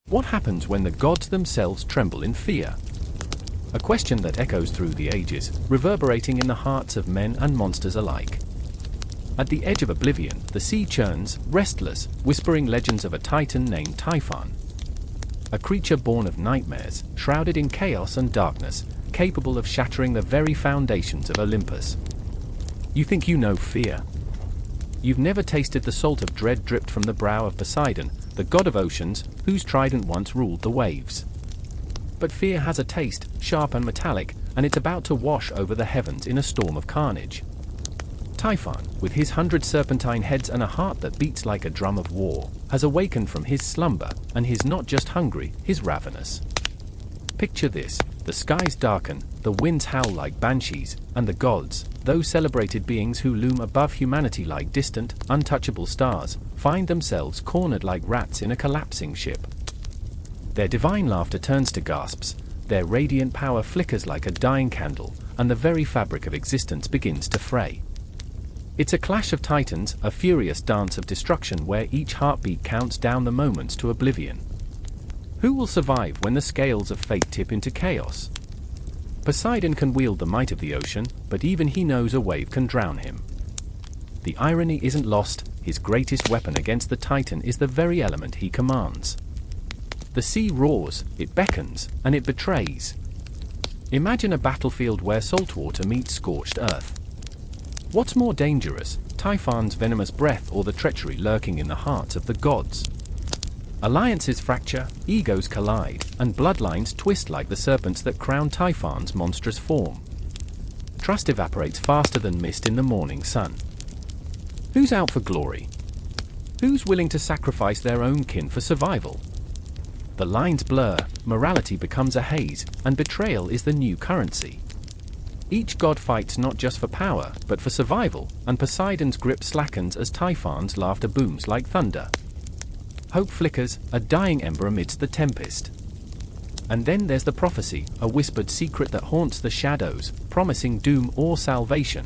What happens when the gods themselves tremble in fear? A question that echoes through the ages, reverberating in the hearts of men and monsters alike. At the edge of oblivion, the sea churns, restless, whispering legends of a titan named Typhon. A creature born of nightmares, shrouded in chaos and darkness, capable of shattering the very foundations of Olympus. You think you know fear. You've never tasted the salt of dread dripped from the brow of Poseidon, the god of oceans, whose trident once ruled the waves. But fear has a taste, sharp and metallic, and it's about to wash over the heavens in a storm of carnage. Typhon, with his 100 serpentine heads and a heart that beats like a drum of war, has awakened from his slumber, and he's not just hungry, he's ravenous. Picture this: the skies darken, the winds howl like banshees, and the gods, those celebrated beings who loom above humanity like distant, untouchable stars, find themselves cornered like rats in a collapsing ship. Their divine laughter turns to gasps, their radiant power flickers like a dying candle, and the very fabric of existence begins to fray. It's a clash of titans, a furious dance of destruction where each heartbeat counts down the moments to oblivion. Who will survive when the scales of fate tip into chaos? Poseidon can wield the might of the ocean, but even he knows a wave can drown him. The irony isn't lost: his greatest weapon against the Titan is the very element he commands. The sea roars, it beckons, and it betrays. Imagine a battlefield where saltwater meets scorched earth. What's more dangerous, Typhon's venomous breath or the treachery lurking in the hearts of the gods? Alliances fracture, egos collide, and bloodlines twist like the serpents that crown Typhon's monstrous form. Trust evaporates faster than mist in the morning sun. Who's out for glory? Who's willing to sacrifice their own kin for survival? The lines blur, morality becomes a haze, and betrayal is the new currency. Each god fights not just for power, but for survival, and Poseidon's grip slackens as Typhon's laughter booms like thunder. Hope flickers, a dying ember amidst the tempest. And then there's the prophecy, a whispered secret that haunts the shadows, promising doom or salvation.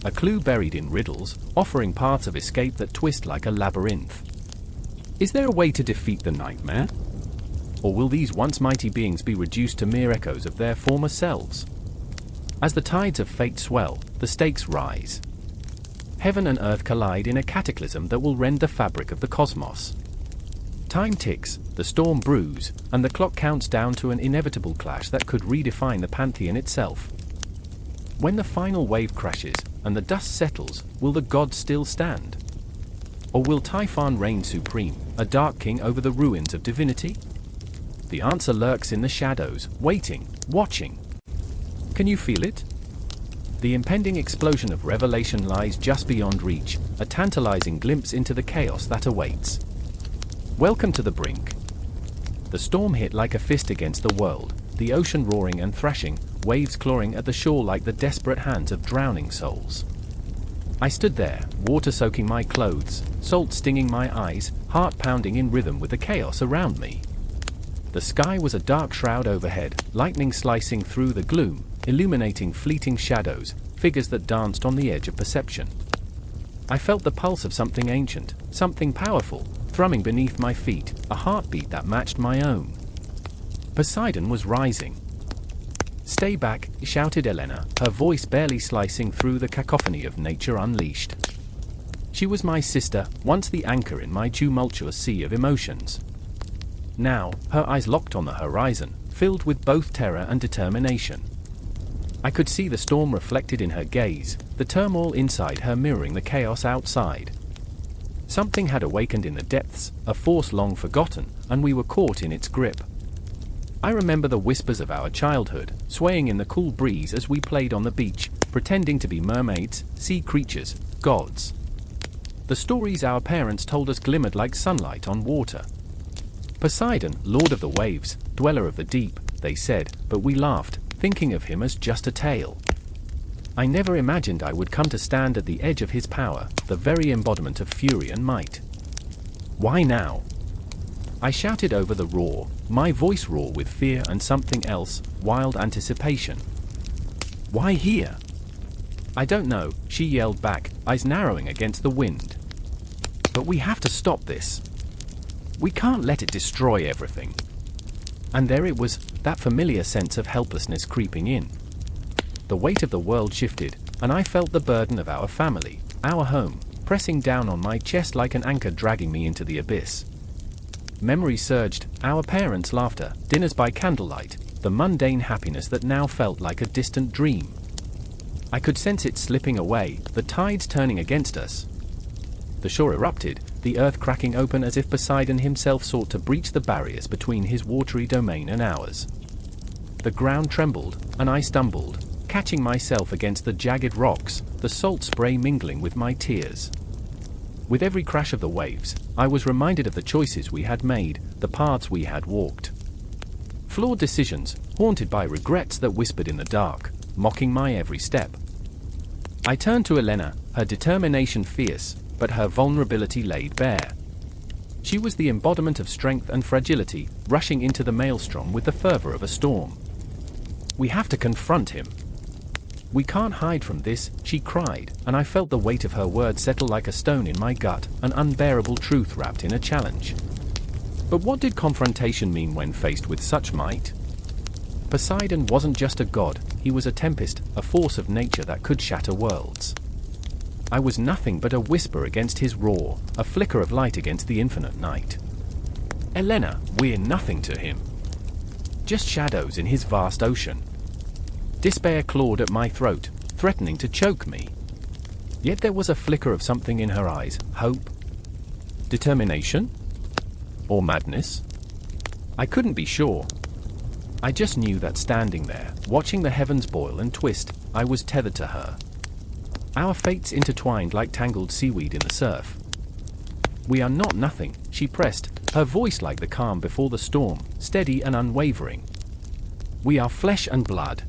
A clue buried in riddles, offering paths of escape that twist like a labyrinth. Is there a way to defeat the nightmare? Or will these once mighty beings be reduced to mere echoes of their former selves? As the tides of fate swell, the stakes rise. Heaven and earth collide in a cataclysm that will rend the fabric of the cosmos. Time ticks, the storm brews, and the clock counts down to an inevitable clash that could redefine the pantheon itself. When the final wave crashes, and the dust settles, will the gods still stand? Or will Typhon reign supreme, a dark king over the ruins of divinity? The answer lurks in the shadows, waiting, watching. Can you feel it? The impending explosion of revelation lies just beyond reach, a tantalizing glimpse into the chaos that awaits. Welcome to the brink. The storm hit like a fist against the world, the ocean roaring and thrashing, waves clawing at the shore like the desperate hands of drowning souls. I stood there, water soaking my clothes, salt stinging my eyes, heart pounding in rhythm with the chaos around me. The sky was a dark shroud overhead, lightning slicing through the gloom, illuminating fleeting shadows, figures that danced on the edge of perception. I felt the pulse of something ancient, something powerful, thrumming beneath my feet, a heartbeat that matched my own. Poseidon was rising. "Stay back," shouted Etna, her voice barely slicing through the cacophony of nature unleashed. She was my sister, once the anchor in my tumultuous sea of emotions. Now, her eyes locked on the horizon, filled with both terror and determination. I could see the storm reflected in her gaze, the turmoil inside her mirroring the chaos outside. Something had awakened in the depths, a force long forgotten, and we were caught in its grip. I remember the whispers of our childhood, swaying in the cool breeze as we played on the beach, pretending to be mermaids, sea creatures, gods. The stories our parents told us glimmered like sunlight on water. Poseidon, lord of the waves, dweller of the deep, they said, but we laughed, thinking of him as just a tale. I never imagined I would come to stand at the edge of his power, the very embodiment of fury and might. Why now? I shouted over the roar, my voice raw with fear and something else, wild anticipation. Why here? I don't know, she yelled back, eyes narrowing against the wind. But we have to stop this. We can't let it destroy everything. And there it was, that familiar sense of helplessness creeping in. The weight of the world shifted, and I felt the burden of our family, our home, pressing down on my chest like an anchor dragging me into the abyss. Memories surged, our parents' laughter, dinners by candlelight, the mundane happiness that now felt like a distant dream. I could sense it slipping away, the tides turning against us. The shore erupted, the earth cracking open as if Poseidon himself sought to breach the barriers between his watery domain and ours. The ground trembled, and I stumbled, catching myself against the jagged rocks, the salt spray mingling with my tears. With every crash of the waves, I was reminded of the choices we had made, the paths we had walked. Flawed decisions, haunted by regrets that whispered in the dark, mocking my every step. I turned to Etna, her determination fierce, but her vulnerability laid bare. She was the embodiment of strength and fragility, rushing into the maelstrom with the fervor of a storm. We have to confront him. We can't hide from this, she cried, and I felt the weight of her words settle like a stone in my gut, an unbearable truth wrapped in a challenge. But what did confrontation mean when faced with such might? Poseidon wasn't just a god, he was a tempest, a force of nature that could shatter worlds. I was nothing but a whisper against his roar, a flicker of light against the infinite night. Etna, we're nothing to him. Just shadows in his vast ocean. Despair clawed at my throat, threatening to choke me. Yet there was a flicker of something in her eyes, hope? Determination? Or madness? I couldn't be sure. I just knew that standing there, watching the heavens boil and twist, I was tethered to her. Our fates intertwined like tangled seaweed in the surf. We are not nothing, she pressed, her voice like the calm before the storm, steady and unwavering. We are flesh and blood.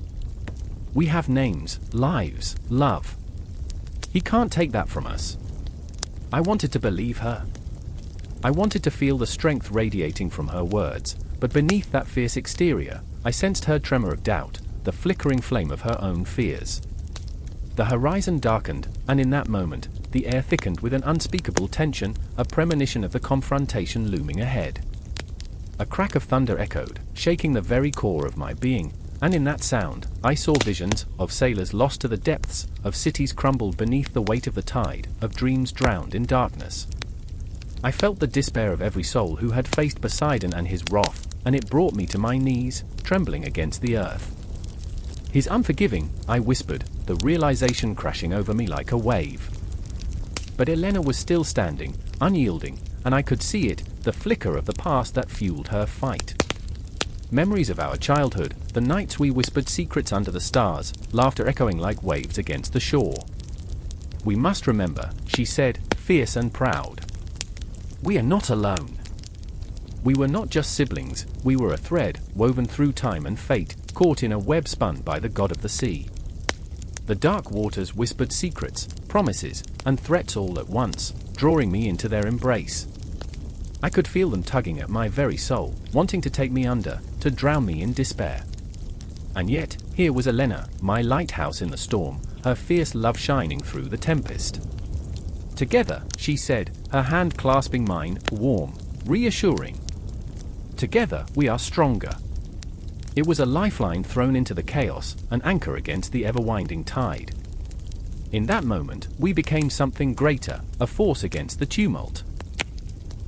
We have names, lives, love. He can't take that from us. I wanted to believe her. I wanted to feel the strength radiating from her words, but beneath that fierce exterior, I sensed her tremor of doubt, the flickering flame of her own fears. The horizon darkened, and in that moment, the air thickened with an unspeakable tension, a premonition of the confrontation looming ahead. A crack of thunder echoed, shaking the very core of my being, and in that sound, I saw visions of sailors lost to the depths, of cities crumbled beneath the weight of the tide, of dreams drowned in darkness. I felt the despair of every soul who had faced Poseidon and his wrath, and it brought me to my knees, trembling against the earth. He's unforgiving, I whispered, the realization crashing over me like a wave. But Etna was still standing, unyielding, and I could see it, the flicker of the past that fueled her fight. Memories of our childhood, the nights we whispered secrets under the stars, laughter echoing like waves against the shore. We must remember, she said, fierce and proud. We are not alone. We were not just siblings, we were a thread, woven through time and fate, caught in a web spun by the god of the sea. The dark waters whispered secrets, promises, and threats all at once, drawing me into their embrace. I could feel them tugging at my very soul, wanting to take me under, to drown me in despair. And yet, here was Etna, my lighthouse in the storm, her fierce love shining through the tempest. Together, she said, her hand clasping mine, warm, reassuring. Together, we are stronger. It was a lifeline thrown into the chaos, an anchor against the ever-winding tide. In that moment, we became something greater, a force against the tumult.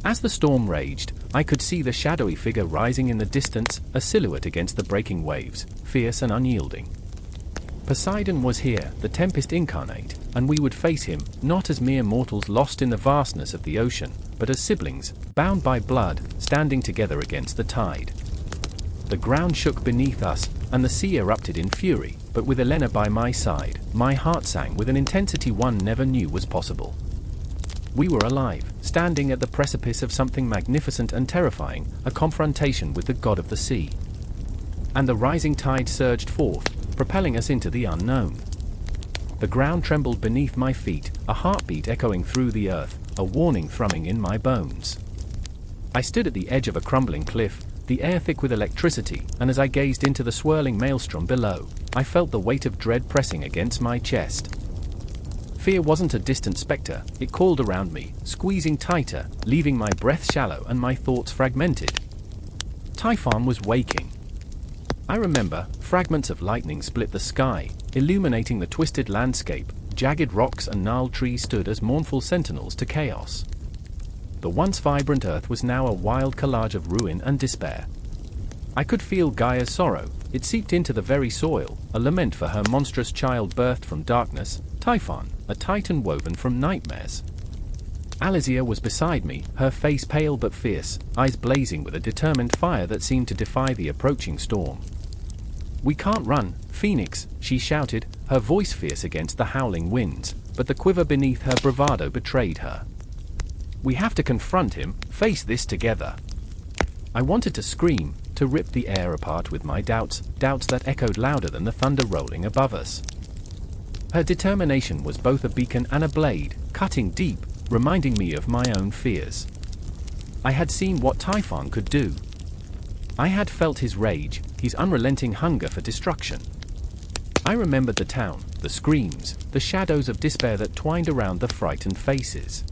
As the storm raged, I could see the shadowy figure rising in the distance, a silhouette against the breaking waves, fierce and unyielding. Poseidon was here, the tempest incarnate, and we would face him, not as mere mortals lost in the vastness of the ocean, but as siblings, bound by blood, standing together against the tide. The ground shook beneath us, and the sea erupted in fury, but with Etna by my side, my heart sang with an intensity one never knew was possible. We were alive, standing at the precipice of something magnificent and terrifying, a confrontation with the god of the sea. And the rising tide surged forth, propelling us into the unknown. The ground trembled beneath my feet, a heartbeat echoing through the earth, a warning thrumming in my bones. I stood at the edge of a crumbling cliff, the air thick with electricity, and as I gazed into the swirling maelstrom below, I felt the weight of dread pressing against my chest. Fear wasn't a distant spectre, it called around me, squeezing tighter, leaving my breath shallow and my thoughts fragmented. Typhon was waking. I remember, fragments of lightning split the sky, illuminating the twisted landscape. Jagged rocks and gnarled trees stood as mournful sentinels to chaos. The once vibrant earth was now a wild collage of ruin and despair. I could feel Gaia's sorrow, it seeped into the very soil, a lament for her monstrous child birthed from darkness, Typhon, a titan woven from nightmares. Alizia was beside me, her face pale but fierce, eyes blazing with a determined fire that seemed to defy the approaching storm. "We can't run, Phoenix," she shouted, her voice fierce against the howling winds, but the quiver beneath her bravado betrayed her. "We have to confront him, face this together." I wanted to scream, to rip the air apart with my doubts that echoed louder than the thunder rolling above us. Her determination was both a beacon and a blade, cutting deep, reminding me of my own fears. I had seen what Typhon could do. I had felt his rage, his unrelenting hunger for destruction. I remembered the town, the screams, the shadows of despair that twined around the frightened faces.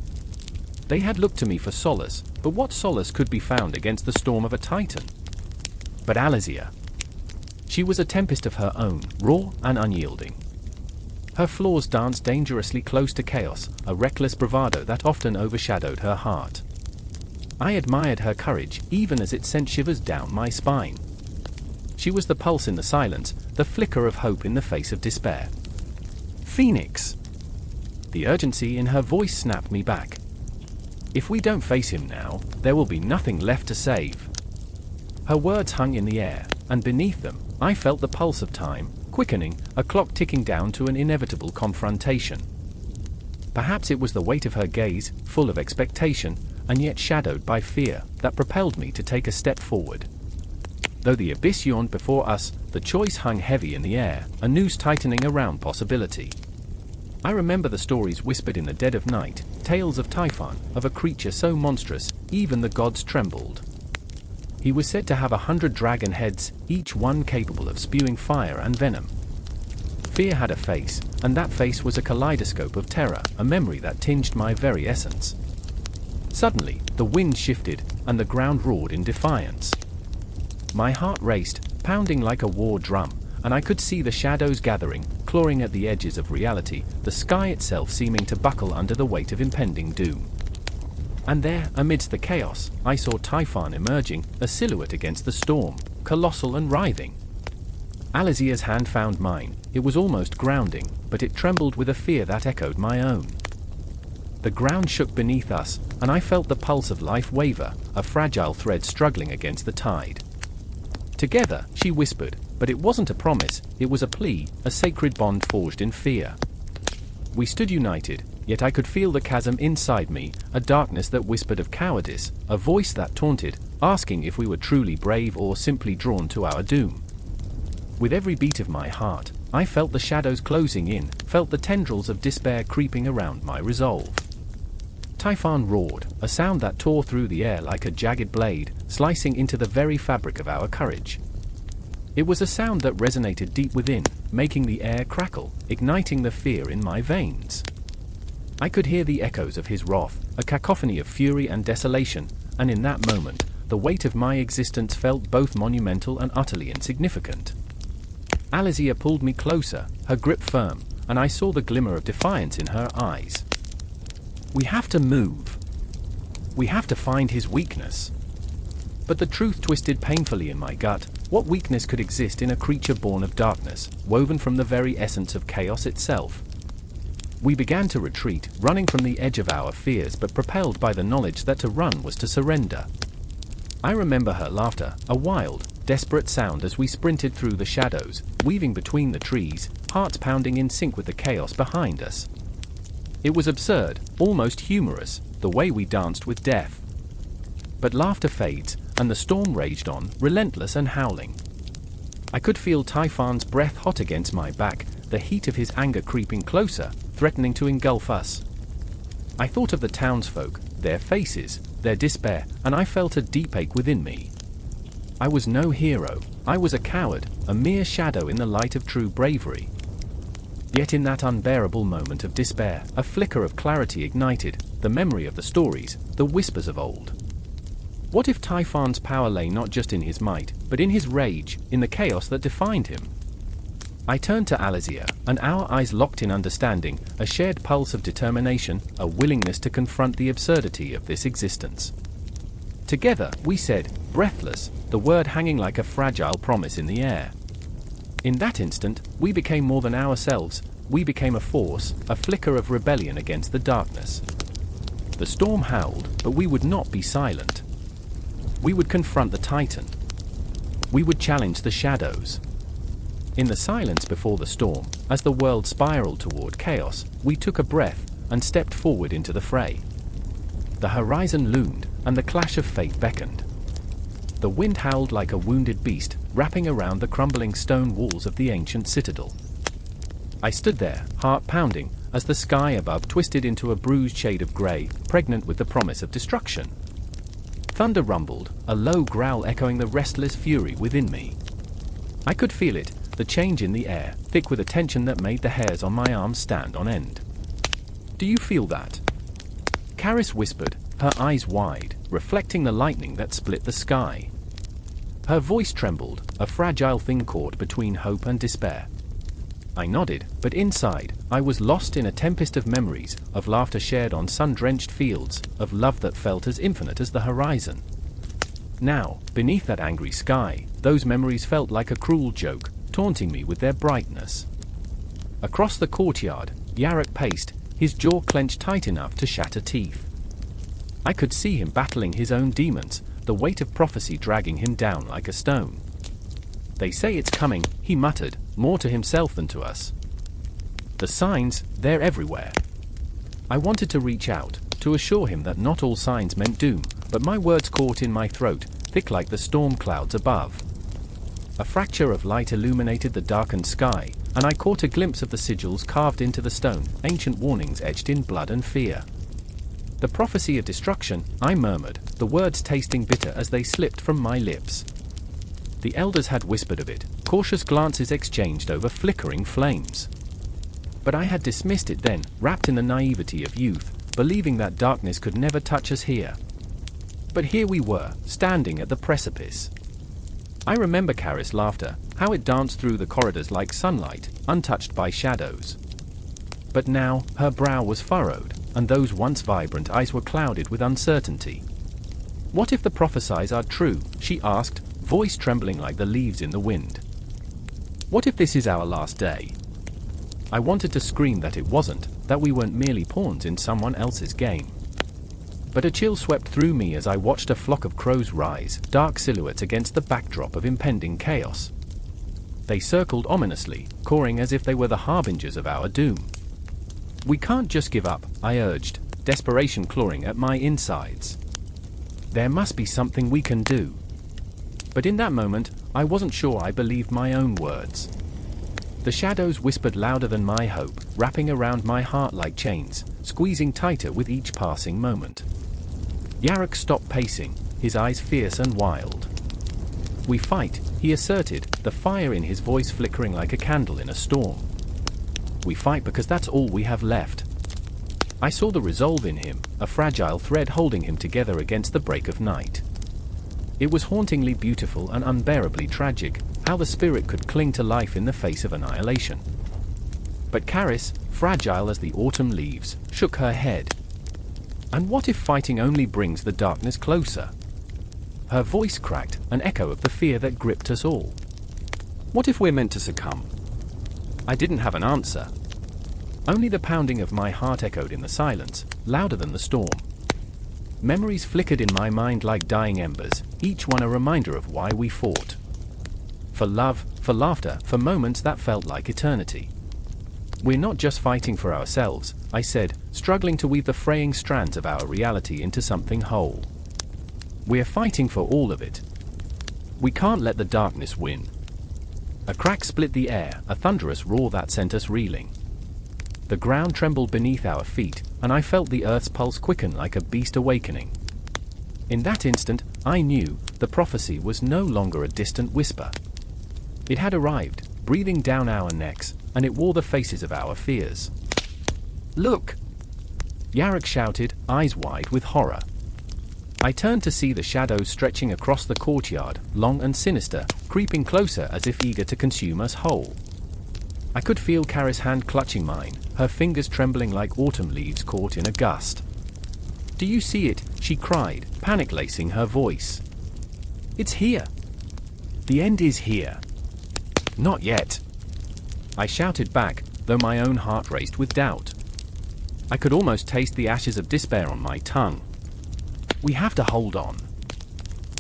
They had looked to me for solace, but what solace could be found against the storm of a titan? But Alizia. She was a tempest of her own, raw and unyielding. Her flaws danced dangerously close to chaos, a reckless bravado that often overshadowed her heart. I admired her courage, even as it sent shivers down my spine. She was the pulse in the silence, the flicker of hope in the face of despair. "Phoenix!" The urgency in her voice snapped me back. "If we don't face him now, there will be nothing left to save." Her words hung in the air, and beneath them, I felt the pulse of time, quickening, a clock ticking down to an inevitable confrontation. Perhaps it was the weight of her gaze, full of expectation, and yet shadowed by fear, that propelled me to take a step forward. Though the abyss yawned before us, the choice hung heavy in the air, a noose tightening around possibility. I remember the stories whispered in the dead of night, tales of Typhon, of a creature so monstrous, even the gods trembled. He was said to have 100 dragon heads, each one capable of spewing fire and venom. Fear had a face, and that face was a kaleidoscope of terror, a memory that tinged my very essence. Suddenly, the wind shifted, and the ground roared in defiance. My heart raced, pounding like a war drum, and I could see the shadows gathering, clawing at the edges of reality, the sky itself seeming to buckle under the weight of impending doom. And there, amidst the chaos, I saw Typhon emerging, a silhouette against the storm, colossal and writhing. Alizia's hand found mine. It was almost grounding, but it trembled with a fear that echoed my own. The ground shook beneath us, and I felt the pulse of life waver, a fragile thread struggling against the tide. "Together," she whispered, but it wasn't a promise, it was a plea, a sacred bond forged in fear. We stood united, yet I could feel the chasm inside me, a darkness that whispered of cowardice, a voice that taunted, asking if we were truly brave or simply drawn to our doom. With every beat of my heart, I felt the shadows closing in, felt the tendrils of despair creeping around my resolve. Typhon roared, a sound that tore through the air like a jagged blade, slicing into the very fabric of our courage. It was a sound that resonated deep within, making the air crackle, igniting the fear in my veins. I could hear the echoes of his wrath, a cacophony of fury and desolation, and in that moment, the weight of my existence felt both monumental and utterly insignificant. Alizia pulled me closer, her grip firm, and I saw the glimmer of defiance in her eyes. "We have to move. We have to find his weakness." But the truth twisted painfully in my gut. What weakness could exist in a creature born of darkness, woven from the very essence of chaos itself? We began to retreat, running from the edge of our fears but propelled by the knowledge that to run was to surrender. I remember her laughter, a wild, desperate sound as we sprinted through the shadows, weaving between the trees, hearts pounding in sync with the chaos behind us. It was absurd, almost humorous, the way we danced with death. But laughter fades, and the storm raged on, relentless and howling. I could feel Typhon's breath hot against my back, the heat of his anger creeping closer, threatening to engulf us. I thought of the townsfolk, their faces, their despair, and I felt a deep ache within me. I was no hero, I was a coward, a mere shadow in the light of true bravery. Yet in that unbearable moment of despair, a flicker of clarity ignited, the memory of the stories, the whispers of old. What if Typhon's power lay not just in his might, but in his rage, in the chaos that defined him? I turned to Alizia, and our eyes locked in understanding, a shared pulse of determination, a willingness to confront the absurdity of this existence. Together, we said, breathless, the word hanging like a fragile promise in the air. In that instant, we became more than ourselves, we became a force, a flicker of rebellion against the darkness. The storm howled, but we would not be silent. We would confront the Titan. We would challenge the shadows. In the silence before the storm, as the world spiraled toward chaos, we took a breath and stepped forward into the fray. The horizon loomed, and the clash of fate beckoned. The wind howled like a wounded beast, wrapping around the crumbling stone walls of the ancient citadel. I stood there, heart pounding, as the sky above twisted into a bruised shade of grey, pregnant with the promise of destruction. Thunder rumbled, a low growl echoing the restless fury within me. I could feel it, the change in the air, thick with a tension that made the hairs on my arms stand on end. "Do you feel that?" Caris whispered, her eyes wide, reflecting the lightning that split the sky. Her voice trembled, a fragile thing caught between hope and despair. I nodded, but inside, I was lost in a tempest of memories, of laughter shared on sun-drenched fields, of love that felt as infinite as the horizon. Now, beneath that angry sky, those memories felt like a cruel joke, taunting me with their brightness. Across the courtyard, Yarok paced, his jaw clenched tight enough to shatter teeth. I could see him battling his own demons, the weight of prophecy dragging him down like a stone. "They say it's coming," he muttered, more to himself than to us. "The signs, they're everywhere." I wanted to reach out, to assure him that not all signs meant doom, but my words caught in my throat, thick like the storm clouds above. A fracture of light illuminated the darkened sky, and I caught a glimpse of the sigils carved into the stone, ancient warnings etched in blood and fear. "The prophecy of destruction," I murmured, the words tasting bitter as they slipped from my lips. The elders had whispered of it, cautious glances exchanged over flickering flames. But I had dismissed it then, wrapped in the naivety of youth, believing that darkness could never touch us here. But here we were, standing at the precipice. I remember Caris' laughter, how it danced through the corridors like sunlight, untouched by shadows. But now, her brow was furrowed, and those once vibrant eyes were clouded with uncertainty. "What if the prophecies are true?" she asked, voice trembling like the leaves in the wind. "What if this is our last day?" I wanted to scream that it wasn't, that we weren't merely pawns in someone else's game. But a chill swept through me as I watched a flock of crows rise, dark silhouettes against the backdrop of impending chaos. They circled ominously, cawing as if they were the harbingers of our doom. "We can't just give up," I urged, desperation clawing at my insides. "There must be something we can do." But in that moment, I wasn't sure I believed my own words. The shadows whispered louder than my hope, wrapping around my heart like chains, squeezing tighter with each passing moment. Yarok stopped pacing, his eyes fierce and wild. "We fight," he asserted, the fire in his voice flickering like a candle in a storm. "We fight because that's all we have left." I saw the resolve in him, a fragile thread holding him together against the break of night. It was hauntingly beautiful and unbearably tragic, how the spirit could cling to life in the face of annihilation. But Caris, fragile as the autumn leaves, shook her head. "And what if fighting only brings the darkness closer?" Her voice cracked, an echo of the fear that gripped us all. "What if we're meant to succumb?" I didn't have an answer. Only the pounding of my heart echoed in the silence, louder than the storm. Memories flickered in my mind like dying embers, each one a reminder of why we fought. For love, for laughter, for moments that felt like eternity. "We're not just fighting for ourselves," I said, struggling to weave the fraying strands of our reality into something whole. "We're fighting for all of it. We can't let the darkness win." A crack split the air, a thunderous roar that sent us reeling. The ground trembled beneath our feet, and I felt the earth's pulse quicken like a beast awakening. In that instant, I knew the prophecy was no longer a distant whisper. It had arrived, breathing down our necks, and it wore the faces of our fears. "Look!" Yarok shouted, eyes wide with horror. I turned to see the shadows stretching across the courtyard, long and sinister, creeping closer as if eager to consume us whole. I could feel Kara's hand clutching mine, her fingers trembling like autumn leaves caught in a gust. "Do you see it?" she cried, panic lacing her voice. "It's here! The end is here!" "Not yet!" I shouted back, though my own heart raced with doubt. I could almost taste the ashes of despair on my tongue. "We have to hold on.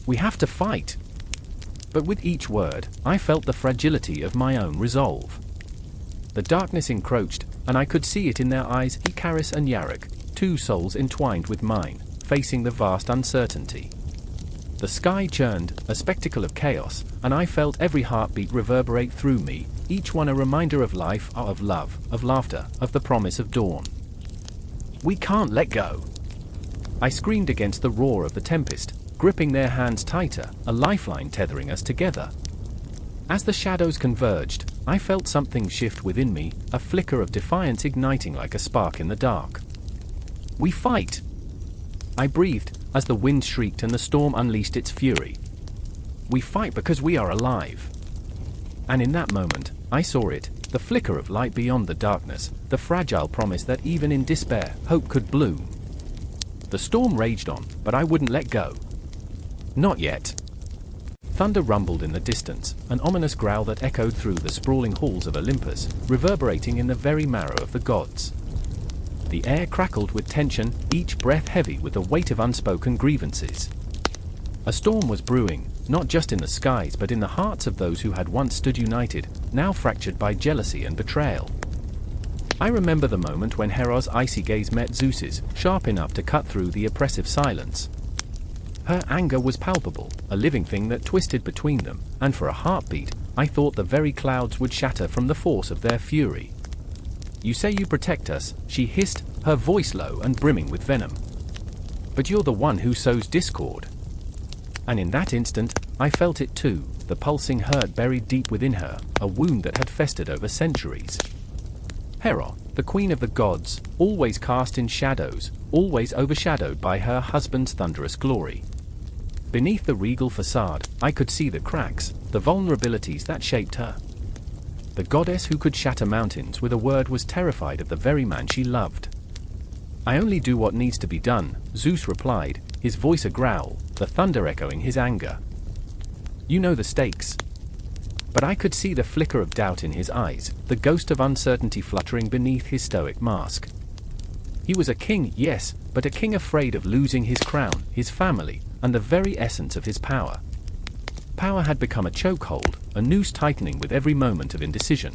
We have to fight." But with each word, I felt the fragility of my own resolve. The darkness encroached, and I could see it in their eyes, Icarus and Yarok, two souls entwined with mine, facing the vast uncertainty. The sky churned, a spectacle of chaos, and I felt every heartbeat reverberate through me, each one a reminder of life, of love, of laughter, of the promise of dawn. "We can't let go!" I screamed against the roar of the tempest, gripping their hands tighter, a lifeline tethering us together. As the shadows converged, I felt something shift within me, a flicker of defiance igniting like a spark in the dark. "We fight!" I breathed, as the wind shrieked and the storm unleashed its fury. "We fight because we are alive." And in that moment, I saw it, the flicker of light beyond the darkness, the fragile promise that even in despair, hope could bloom. The storm raged on, but I wouldn't let go. Not yet. Thunder rumbled in the distance, an ominous growl that echoed through the sprawling halls of Olympus, reverberating in the very marrow of the gods. The air crackled with tension, each breath heavy with the weight of unspoken grievances. A storm was brewing, not just in the skies but in the hearts of those who had once stood united, now fractured by jealousy and betrayal. I remember the moment when Hera's icy gaze met Zeus's, sharp enough to cut through the oppressive silence. Her anger was palpable, a living thing that twisted between them, and for a heartbeat, I thought the very clouds would shatter from the force of their fury. "You say you protect us," she hissed, her voice low and brimming with venom. "But you're the one who sows discord." And in that instant, I felt it too, the pulsing hurt buried deep within her, a wound that had festered over centuries. Hera, the queen of the gods, always cast in shadows, always overshadowed by her husband's thunderous glory. Beneath the regal facade, I could see the cracks, the vulnerabilities that shaped her. The goddess who could shatter mountains with a word was terrified of the very man she loved. "I only do what needs to be done," Zeus replied, his voice a growl, the thunder echoing his anger. "You know the stakes." But I could see the flicker of doubt in his eyes, the ghost of uncertainty fluttering beneath his stoic mask. He was a king, yes, but a king afraid of losing his crown, his family, and the very essence of his power. Power had become a chokehold, a noose tightening with every moment of indecision.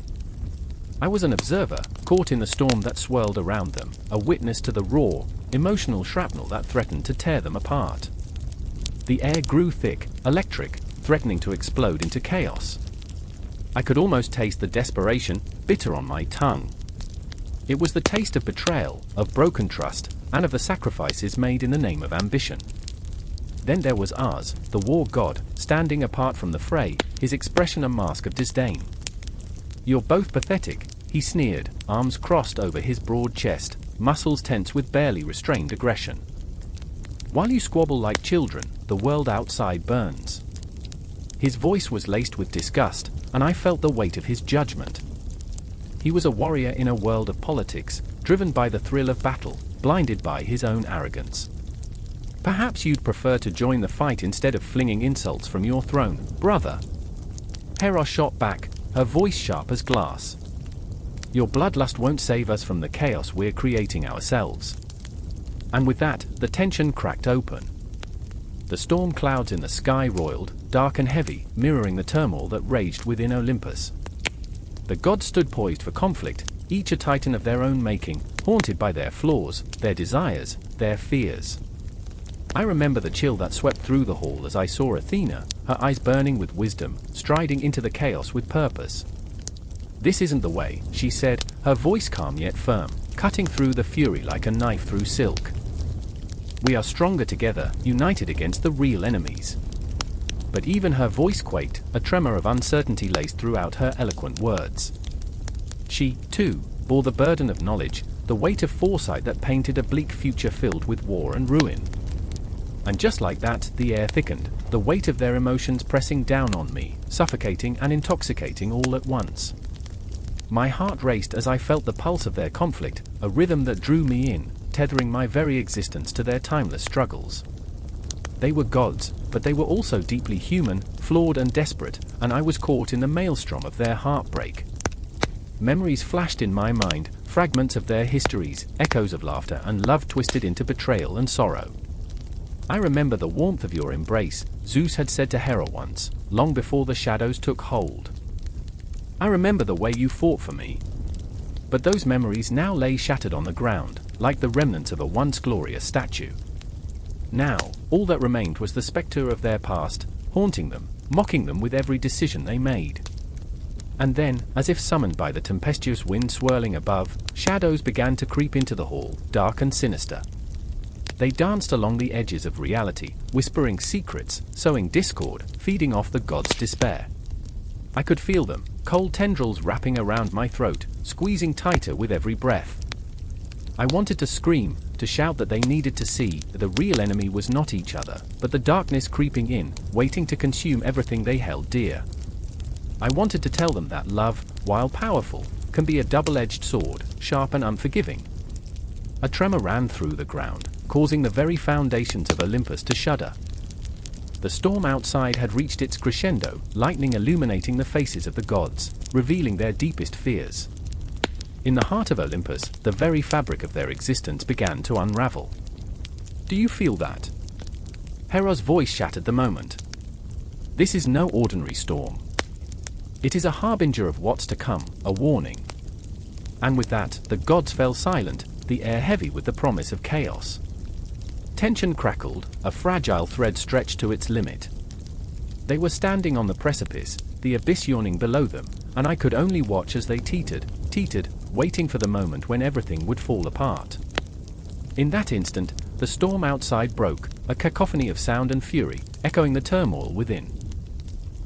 I was an observer, caught in the storm that swirled around them, a witness to the raw, emotional shrapnel that threatened to tear them apart. The air grew thick, electric, threatening to explode into chaos. I could almost taste the desperation, bitter on my tongue. It was the taste of betrayal, of broken trust, and of the sacrifices made in the name of ambition. Then there was Ars, the war god, standing apart from the fray, his expression a mask of disdain. "You're both pathetic," he sneered, arms crossed over his broad chest, muscles tense with barely restrained aggression. "While you squabble like children, the world outside burns." His voice was laced with disgust, and I felt the weight of his judgment. He was a warrior in a world of politics, driven by the thrill of battle, blinded by his own arrogance. "Perhaps you'd prefer to join the fight instead of flinging insults from your throne, brother." Hera shot back, her voice sharp as glass. "Your bloodlust won't save us from the chaos we're creating ourselves." And with that, the tension cracked open. The storm clouds in the sky roiled, dark and heavy, mirroring the turmoil that raged within Olympus. The gods stood poised for conflict, each a titan of their own making, haunted by their flaws, their desires, their fears. I remember the chill that swept through the hall as I saw Athena, her eyes burning with wisdom, striding into the chaos with purpose. "This isn't the way," she said, her voice calm yet firm, cutting through the fury like a knife through silk. "We are stronger together, united against the real enemies." But even her voice quaked, a tremor of uncertainty laced throughout her eloquent words. She, too, bore the burden of knowledge, the weight of foresight that painted a bleak future filled with war and ruin. And just like that, the air thickened, the weight of their emotions pressing down on me, suffocating and intoxicating all at once. My heart raced as I felt the pulse of their conflict, a rhythm that drew me in, tethering my very existence to their timeless struggles. They were gods, but they were also deeply human, flawed and desperate, and I was caught in the maelstrom of their heartbreak. Memories flashed in my mind, fragments of their histories, echoes of laughter and love twisted into betrayal and sorrow. I remember the warmth of your embrace, Zeus had said to Hera once, long before the shadows took hold. I remember the way you fought for me. But those memories now lay shattered on the ground, like the remnants of a once glorious statue. Now, all that remained was the spectre of their past, haunting them, mocking them with every decision they made. And then, as if summoned by the tempestuous wind swirling above, shadows began to creep into the hall, dark and sinister. They danced along the edges of reality, whispering secrets, sowing discord, feeding off the gods' despair. I could feel them, cold tendrils wrapping around my throat, squeezing tighter with every breath. I wanted to scream, to shout that they needed to see that the real enemy was not each other, but the darkness creeping in, waiting to consume everything they held dear. I wanted to tell them that love, while powerful, can be a double-edged sword, sharp and unforgiving. A tremor ran through the ground, causing the very foundations of Olympus to shudder. The storm outside had reached its crescendo, lightning illuminating the faces of the gods, revealing their deepest fears. In the heart of Olympus, the very fabric of their existence began to unravel. Do you feel that? Hera's voice shattered the moment. This is no ordinary storm. It is a harbinger of what's to come, a warning. And with that, the gods fell silent, the air heavy with the promise of chaos. Tension crackled, a fragile thread stretched to its limit. They were standing on the precipice, the abyss yawning below them, and I could only watch as they teetered, waiting for the moment when everything would fall apart. In that instant, the storm outside broke, a cacophony of sound and fury, echoing the turmoil within.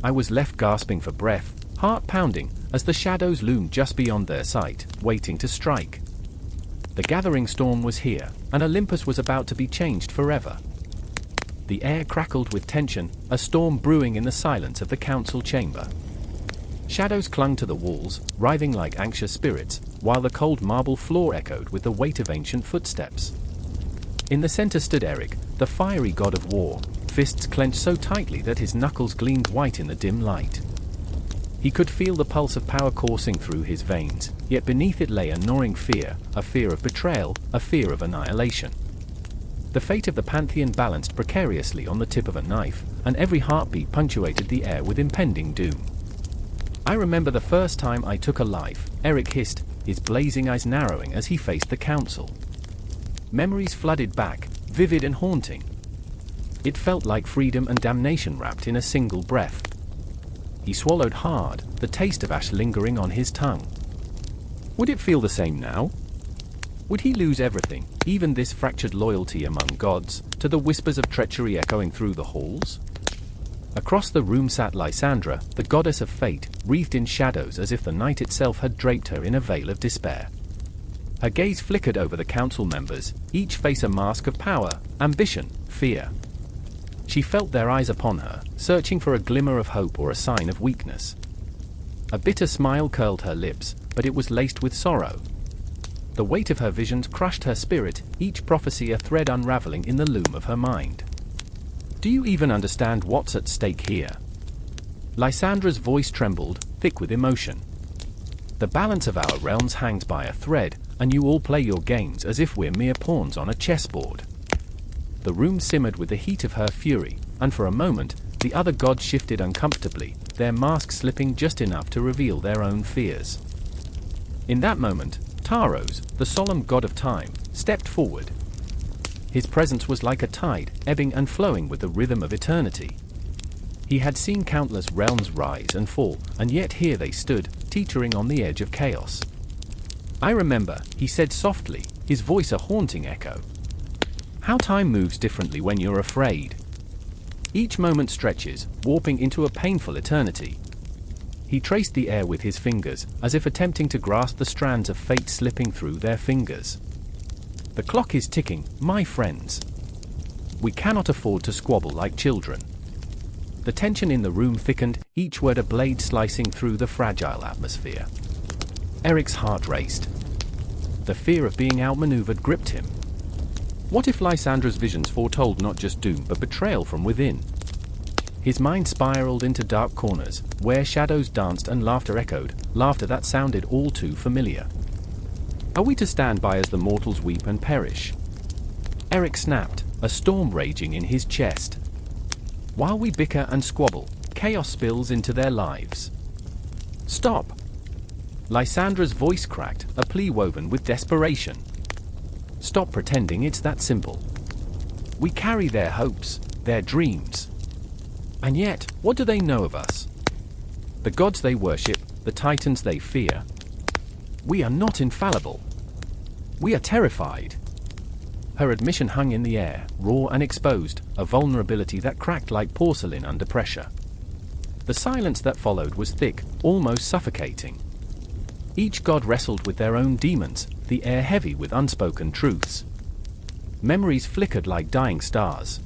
I was left gasping for breath, heart pounding, as the shadows loomed just beyond their sight, waiting to strike. The gathering storm was here, and Olympus was about to be changed forever. The air crackled with tension, a storm brewing in the silence of the council chamber. Shadows clung to the walls, writhing like anxious spirits, while the cold marble floor echoed with the weight of ancient footsteps. In the center stood Eric, the fiery god of war, fists clenched so tightly that his knuckles gleamed white in the dim light. He could feel the pulse of power coursing through his veins, yet beneath it lay a gnawing fear, a fear of betrayal, a fear of annihilation. The fate of the pantheon balanced precariously on the tip of a knife, and every heartbeat punctuated the air with impending doom. I remember the first time I took a life, Eric hissed, his blazing eyes narrowing as he faced the council. Memories flooded back, vivid and haunting. It felt like freedom and damnation wrapped in a single breath. He swallowed hard, the taste of ash lingering on his tongue. Would it feel the same now? Would he lose everything, even this fractured loyalty among gods, to the whispers of treachery echoing through the halls? Across the room sat Lysandra, the goddess of fate, wreathed in shadows as if the night itself had draped her in a veil of despair. Her gaze flickered over the council members, each face a mask of power, ambition, fear. She felt their eyes upon her, searching for a glimmer of hope or a sign of weakness. A bitter smile curled her lips, but it was laced with sorrow. The weight of her visions crushed her spirit, each prophecy a thread unraveling in the loom of her mind. Do you even understand what's at stake here? Lysandra's voice trembled, thick with emotion. The balance of our realms hangs by a thread, and you all play your games as if we're mere pawns on a chessboard. The room simmered with the heat of her fury, and for a moment, the other gods shifted uncomfortably, their masks slipping just enough to reveal their own fears. In that moment, Taros, the solemn god of time, stepped forward. His presence was like a tide, ebbing and flowing with the rhythm of eternity. He had seen countless realms rise and fall, and yet here they stood, teetering on the edge of chaos. I remember, he said softly, his voice a haunting echo. How time moves differently when you're afraid. Each moment stretches, warping into a painful eternity. He traced the air with his fingers, as if attempting to grasp the strands of fate slipping through their fingers. The clock is ticking, my friends. We cannot afford to squabble like children. The tension in the room thickened, each word a blade slicing through the fragile atmosphere. Eric's heart raced. The fear of being outmaneuvered gripped him. What if Lysandra's visions foretold not just doom but betrayal from within? His mind spiraled into dark corners, where shadows danced and laughter echoed, laughter that sounded all too familiar. Are we to stand by as the mortals weep and perish? Eric snapped, a storm raging in his chest. While we bicker and squabble, chaos spills into their lives. Stop! Lysandra's voice cracked, a plea woven with desperation. Stop pretending it's that simple. We carry their hopes, their dreams. And yet, what do they know of us? The gods they worship, the titans they fear. We are not infallible. We are terrified. Her admission hung in the air, raw and exposed, a vulnerability that cracked like porcelain under pressure. The silence that followed was thick, almost suffocating. Each god wrestled with their own demons, the air heavy with unspoken truths. Memories flickered like dying stars.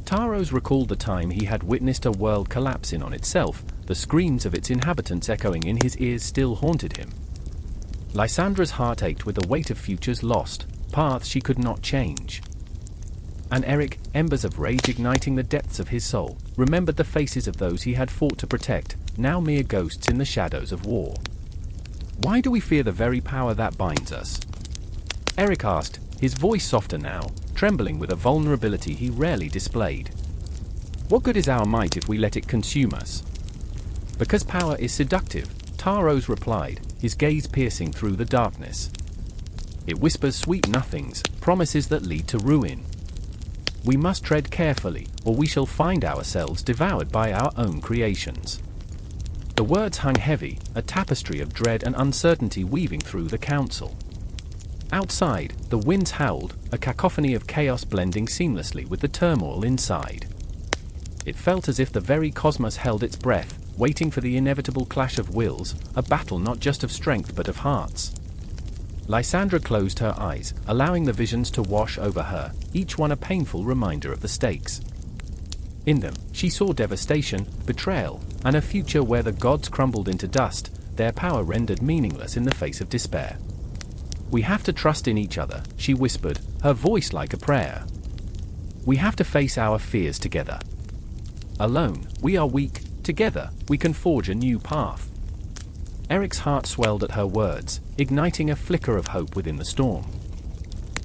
Taros recalled the time he had witnessed a world collapse in on itself, the screams of its inhabitants echoing in his ears still haunted him. Lysandra's heart ached with the weight of futures lost, paths she could not change. And Eric, embers of rage igniting the depths of his soul, remembered the faces of those he had fought to protect, now mere ghosts in the shadows of war. Why do we fear the very power that binds us? Eric asked, his voice softer now, trembling with a vulnerability he rarely displayed. What good is our might if we let it consume us? Because power is seductive, Taros replied, his gaze piercing through the darkness. It whispers sweet nothings, promises that lead to ruin. We must tread carefully, or we shall find ourselves devoured by our own creations. The words hung heavy, a tapestry of dread and uncertainty weaving through the council. Outside, the winds howled, a cacophony of chaos blending seamlessly with the turmoil inside. It felt as if the very cosmos held its breath, waiting for the inevitable clash of wills, a battle not just of strength but of hearts. Lysandra closed her eyes, allowing the visions to wash over her, each one a painful reminder of the stakes. In them, she saw devastation, betrayal, and a future where the gods crumbled into dust, their power rendered meaningless in the face of despair. We have to trust in each other, she whispered, her voice like a prayer. We have to face our fears together. Alone, we are weak, together, we can forge a new path. Eric's heart swelled at her words, igniting a flicker of hope within the storm.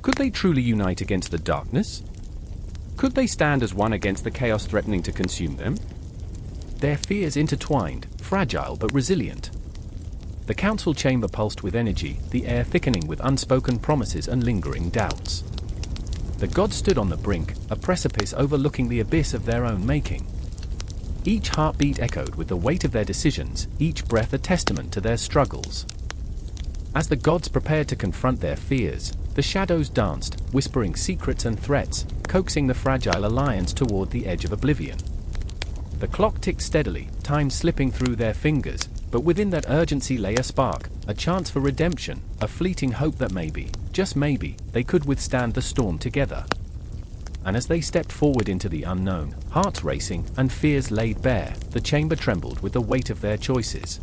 Could they truly unite against the darkness? Could they stand as one against the chaos threatening to consume them? Their fears intertwined, fragile but resilient. The council chamber pulsed with energy, the air thickening with unspoken promises and lingering doubts. The gods stood on the brink, a precipice overlooking the abyss of their own making. Each heartbeat echoed with the weight of their decisions, each breath a testament to their struggles. As the gods prepared to confront their fears, the shadows danced, whispering secrets and threats, coaxing the fragile alliance toward the edge of oblivion. The clock ticked steadily, time slipping through their fingers, but within that urgency lay a spark, a chance for redemption, a fleeting hope that maybe, just maybe, they could withstand the storm together. And as they stepped forward into the unknown, hearts racing and fears laid bare, the chamber trembled with the weight of their choices.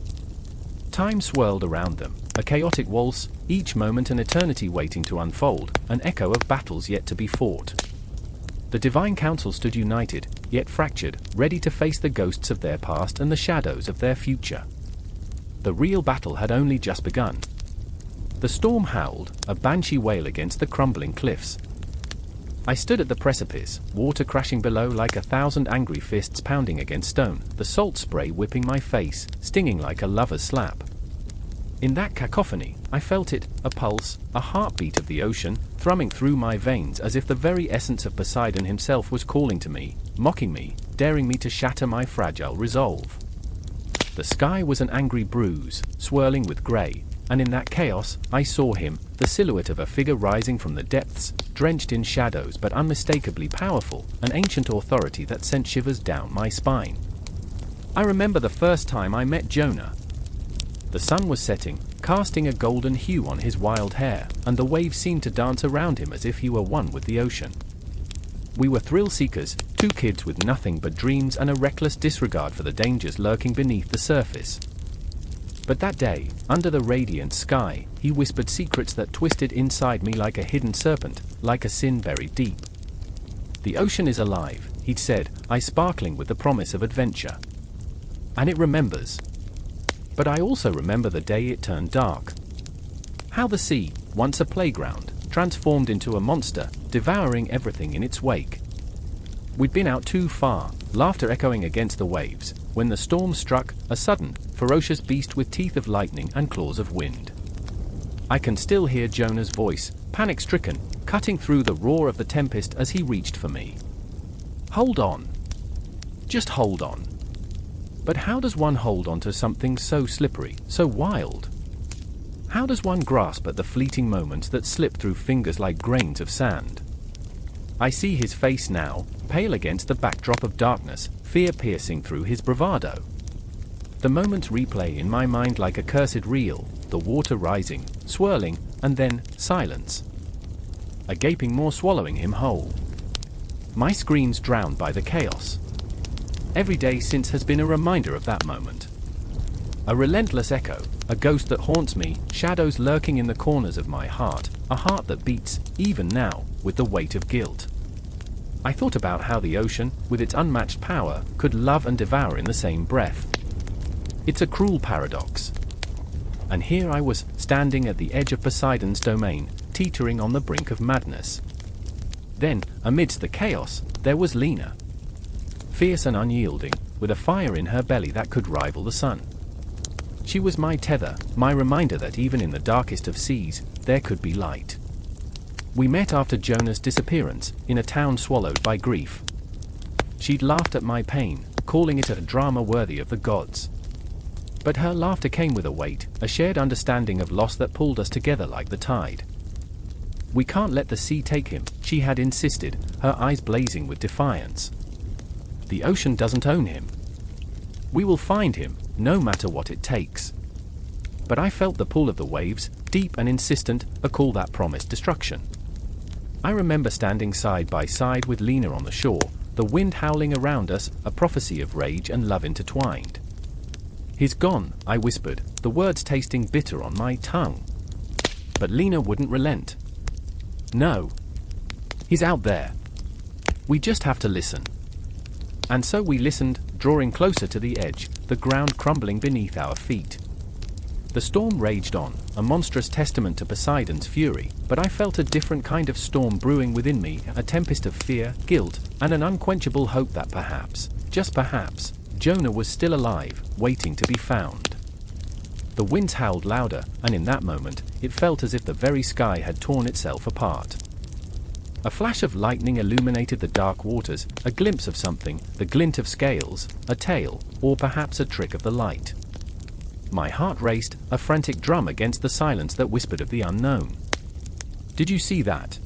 Time swirled around them, a chaotic waltz, each moment an eternity waiting to unfold, an echo of battles yet to be fought. The Divine Council stood united, yet fractured, ready to face the ghosts of their past and the shadows of their future. The real battle had only just begun. The storm howled, a banshee wail against the crumbling cliffs. I stood at the precipice, water crashing below like 1,000 angry fists pounding against stone, the salt spray whipping my face, stinging like a lover's slap. In that cacophony, I felt it, a pulse, a heartbeat of the ocean, thrumming through my veins as if the very essence of Poseidon himself was calling to me, mocking me, daring me to shatter my fragile resolve. The sky was an angry bruise, swirling with grey, and in that chaos, I saw him, the silhouette of a figure rising from the depths, drenched in shadows but unmistakably powerful, an ancient authority that sent shivers down my spine. I remember the first time I met Jonah. The sun was setting, casting a golden hue on his wild hair, and the waves seemed to dance around him as if he were one with the ocean. We were thrill-seekers, two kids with nothing but dreams and a reckless disregard for the dangers lurking beneath the surface. But that day, under the radiant sky, he whispered secrets that twisted inside me like a hidden serpent, like a sin buried deep. The ocean is alive, he'd said, eyes sparkling with the promise of adventure. And it remembers. But I also remember the day it turned dark. How the sea, once a playground, transformed into a monster, devouring everything in its wake. We'd been out too far, laughter echoing against the waves, when the storm struck, a sudden, ferocious beast with teeth of lightning and claws of wind. I can still hear Jonah's voice, panic-stricken, cutting through the roar of the tempest as he reached for me. Hold on. Just hold on. But how does one hold on to something so slippery, so wild? How does one grasp at the fleeting moments that slip through fingers like grains of sand? I see his face now, pale against the backdrop of darkness, fear piercing through his bravado. The moments replay in my mind like a cursed reel, the water rising, swirling, and then silence. A gaping maw swallowing him whole. My screams drowned by the chaos. Every day since has been a reminder of that moment. A relentless echo, a ghost that haunts me, shadows lurking in the corners of my heart, a heart that beats, even now, with the weight of guilt. I thought about how the ocean, with its unmatched power, could love and devour in the same breath. It's a cruel paradox. And here I was, standing at the edge of Poseidon's domain, teetering on the brink of madness. Then, amidst the chaos, there was Lena. Fierce and unyielding, with a fire in her belly that could rival the sun. She was my tether, my reminder that even in the darkest of seas, there could be light. We met after Jonah's disappearance, in a town swallowed by grief. She'd laughed at my pain, calling it a drama worthy of the gods. But her laughter came with a weight, a shared understanding of loss that pulled us together like the tide. We can't let the sea take him, she had insisted, her eyes blazing with defiance. The ocean doesn't own him. We will find him, no matter what it takes. But I felt the pull of the waves, deep and insistent, a call that promised destruction. I remember standing side by side with Lena on the shore, the wind howling around us, a prophecy of rage and love intertwined. He's gone, I whispered, the words tasting bitter on my tongue. But Lena wouldn't relent. No. He's out there. We just have to listen. And so we listened, drawing closer to the edge, the ground crumbling beneath our feet. The storm raged on, a monstrous testament to Poseidon's fury, but I felt a different kind of storm brewing within me, a tempest of fear, guilt, and an unquenchable hope that perhaps, just perhaps, Jonah was still alive, waiting to be found. The winds howled louder, and in that moment, it felt as if the very sky had torn itself apart. A flash of lightning illuminated the dark waters, a glimpse of something, the glint of scales, a tail, or perhaps a trick of the light. My heart raced, a frantic drum against the silence that whispered of the unknown. Did you see that?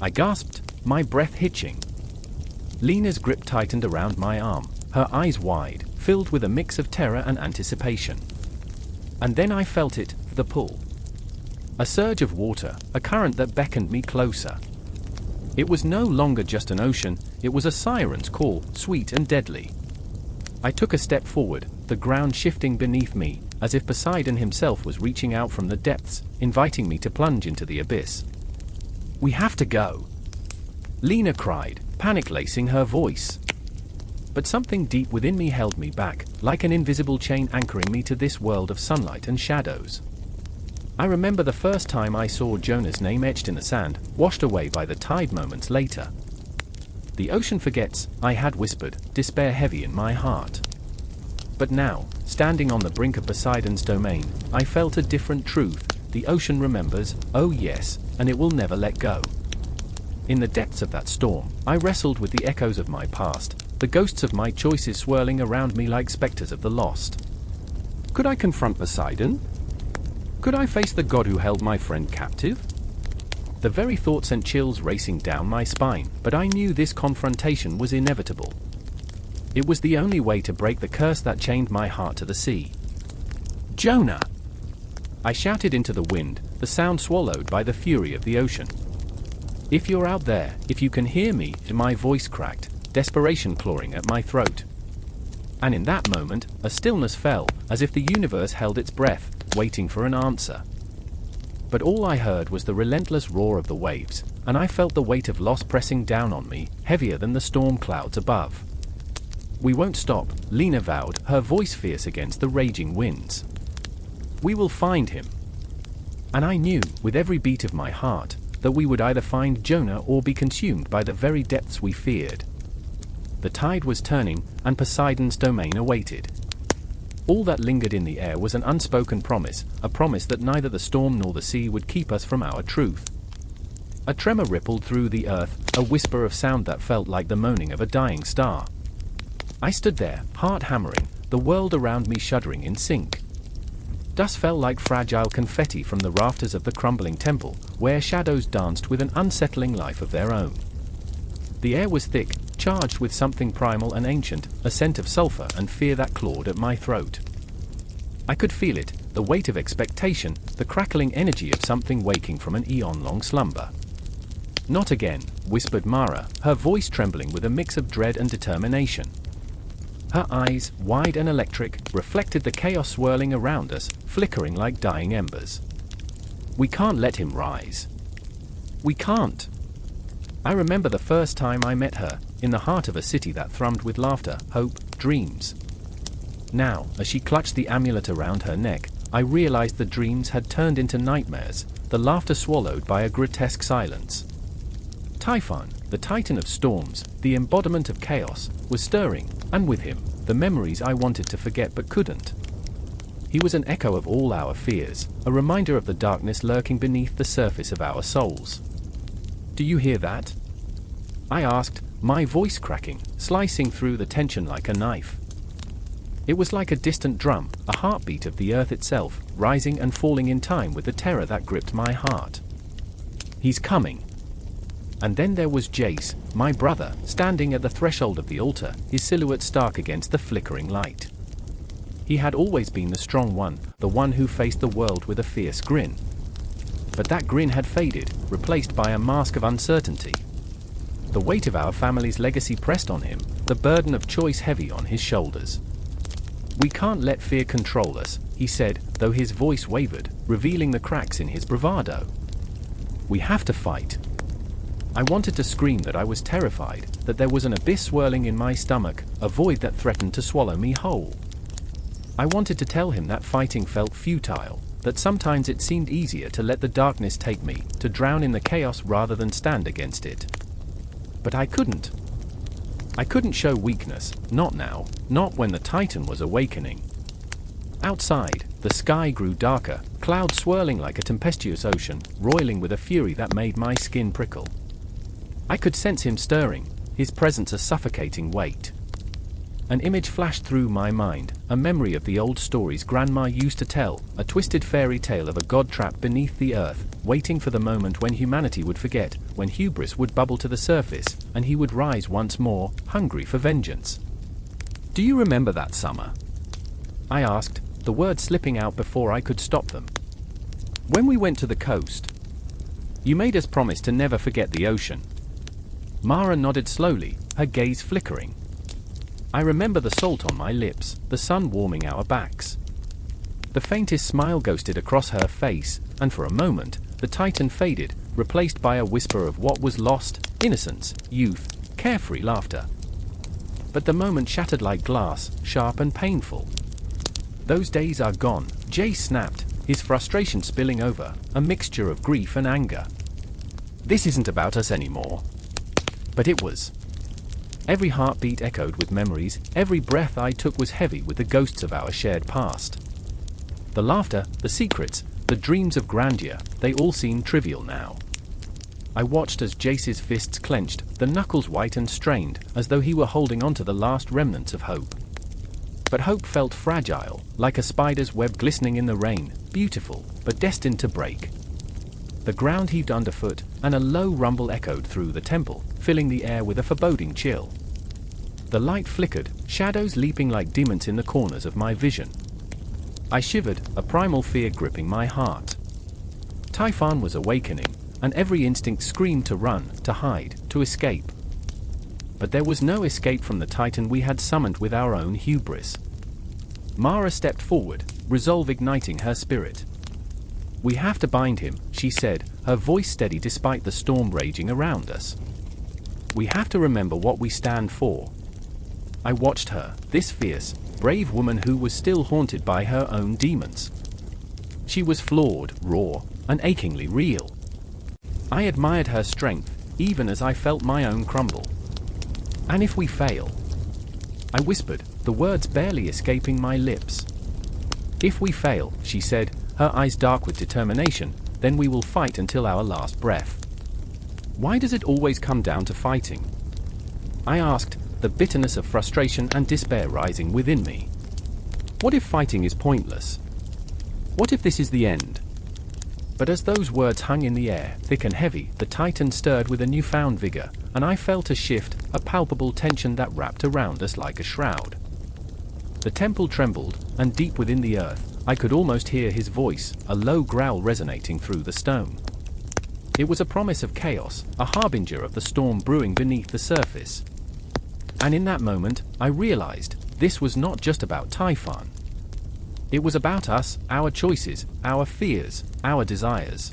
I gasped, my breath hitching. Lena's grip tightened around my arm, her eyes wide, filled with a mix of terror and anticipation. And then I felt it, the pull. A surge of water, a current that beckoned me closer. It was no longer just an ocean, it was a siren's call, sweet and deadly. I took a step forward, the ground shifting beneath me, as if Poseidon himself was reaching out from the depths, inviting me to plunge into the abyss. We have to go, Lena cried, panic lacing her voice. But something deep within me held me back, like an invisible chain anchoring me to this world of sunlight and shadows. I remember the first time I saw Jonah's name etched in the sand, washed away by the tide moments later. The ocean forgets, I had whispered, despair heavy in my heart. But now, standing on the brink of Poseidon's domain, I felt a different truth. The ocean remembers, oh yes, and it will never let go. In the depths of that storm, I wrestled with the echoes of my past, the ghosts of my choices swirling around me like specters of the lost. Could I confront Poseidon? Could I face the god who held my friend captive? The very thought sent chills racing down my spine, but I knew this confrontation was inevitable. It was the only way to break the curse that chained my heart to the sea. Jonah! I shouted into the wind, the sound swallowed by the fury of the ocean. If you're out there, if you can hear me, my voice cracked, desperation clawing at my throat. And in that moment, a stillness fell, as if the universe held its breath, waiting for an answer. But all I heard was the relentless roar of the waves, and I felt the weight of loss pressing down on me, heavier than the storm clouds above. We won't stop, Lena vowed, her voice fierce against the raging winds. We will find him. And I knew, with every beat of my heart, that we would either find Jonah or be consumed by the very depths we feared. The tide was turning, and Poseidon's domain awaited. All that lingered in the air was an unspoken promise, a promise that neither the storm nor the sea would keep us from our truth. A tremor rippled through the earth, a whisper of sound that felt like the moaning of a dying star. I stood there, heart hammering, the world around me shuddering in sync. Dust fell like fragile confetti from the rafters of the crumbling temple, where shadows danced with an unsettling life of their own. The air was thick, charged with something primal and ancient, a scent of sulfur and fear that clawed at my throat. I could feel it, the weight of expectation, the crackling energy of something waking from an eon-long slumber. Not again, whispered Mara, her voice trembling with a mix of dread and determination. Her eyes, wide and electric, reflected the chaos swirling around us, flickering like dying embers. We can't let him rise. We can't. I remember the first time I met her, in the heart of a city that thrummed with laughter, hope, dreams. Now, as she clutched the amulet around her neck, I realized the dreams had turned into nightmares, the laughter swallowed by a grotesque silence. Typhon, the titan of storms, the embodiment of chaos, was stirring, and with him, the memories I wanted to forget but couldn't. He was an echo of all our fears, a reminder of the darkness lurking beneath the surface of our souls. Do you hear that? I asked, my voice cracking, slicing through the tension like a knife. It was like a distant drum, a heartbeat of the earth itself, rising and falling in time with the terror that gripped my heart. He's coming. And then there was Jace, my brother, standing at the threshold of the altar, his silhouette stark against the flickering light. He had always been the strong one, the one who faced the world with a fierce grin. But that grin had faded, replaced by a mask of uncertainty. The weight of our family's legacy pressed on him, the burden of choice heavy on his shoulders. We can't let fear control us, he said, though his voice wavered, revealing the cracks in his bravado. We have to fight. I wanted to scream that I was terrified, that there was an abyss swirling in my stomach, a void that threatened to swallow me whole. I wanted to tell him that fighting felt futile, that sometimes it seemed easier to let the darkness take me, to drown in the chaos rather than stand against it. But I couldn't. I couldn't show weakness, not now, not when the Titan was awakening. Outside, the sky grew darker, clouds swirling like a tempestuous ocean, roiling with a fury that made my skin prickle. I could sense him stirring, his presence a suffocating weight. An image flashed through my mind, a memory of the old stories Grandma used to tell, a twisted fairy tale of a god trapped beneath the earth, waiting for the moment when humanity would forget, when hubris would bubble to the surface, and he would rise once more, hungry for vengeance. Do you remember that summer? I asked, the words slipping out before I could stop them. When we went to the coast. You made us promise to never forget the ocean. Mara nodded slowly, her gaze flickering. I remember the salt on my lips, the sun warming our backs. The faintest smile ghosted across her face, and for a moment, the Titan faded, replaced by a whisper of what was lost, innocence, youth, carefree laughter. But the moment shattered like glass, sharp and painful. Those days are gone, Jay snapped, his frustration spilling over, a mixture of grief and anger. This isn't about us anymore. But it was. Every heartbeat echoed with memories, every breath I took was heavy with the ghosts of our shared past. The laughter, the secrets, the dreams of grandeur, they all seemed trivial now. I watched as Jace's fists clenched, the knuckles white and strained, as though he were holding on to the last remnants of hope. But hope felt fragile, like a spider's web glistening in the rain, beautiful, but destined to break. The ground heaved underfoot, and a low rumble echoed through the temple, filling the air with a foreboding chill. The light flickered, shadows leaping like demons in the corners of my vision. I shivered, a primal fear gripping my heart. Typhon was awakening, and every instinct screamed to run, to hide, to escape. But there was no escape from the Titan we had summoned with our own hubris. Mara stepped forward, resolve igniting her spirit. "We have to bind him," she said, her voice steady despite the storm raging around us. "We have to remember what we stand for." I watched her, this fierce, brave woman who was still haunted by her own demons. She was flawed, raw, and achingly real. I admired her strength, even as I felt my own crumble. "And if we fail?" I whispered, the words barely escaping my lips. "If we fail," she said, her eyes dark with determination, "then we will fight until our last breath." "Why does it always come down to fighting?" I asked, the bitterness of frustration and despair rising within me. "What if fighting is pointless? What if this is the end?" But as those words hung in the air, thick and heavy, the Titan stirred with a newfound vigor, and I felt a shift, a palpable tension that wrapped around us like a shroud. The temple trembled, and deep within the earth, I could almost hear his voice, a low growl resonating through the stone. It was a promise of chaos, a harbinger of the storm brewing beneath the surface. And in that moment, I realized, this was not just about Typhon. It was about us, our choices, our fears, our desires.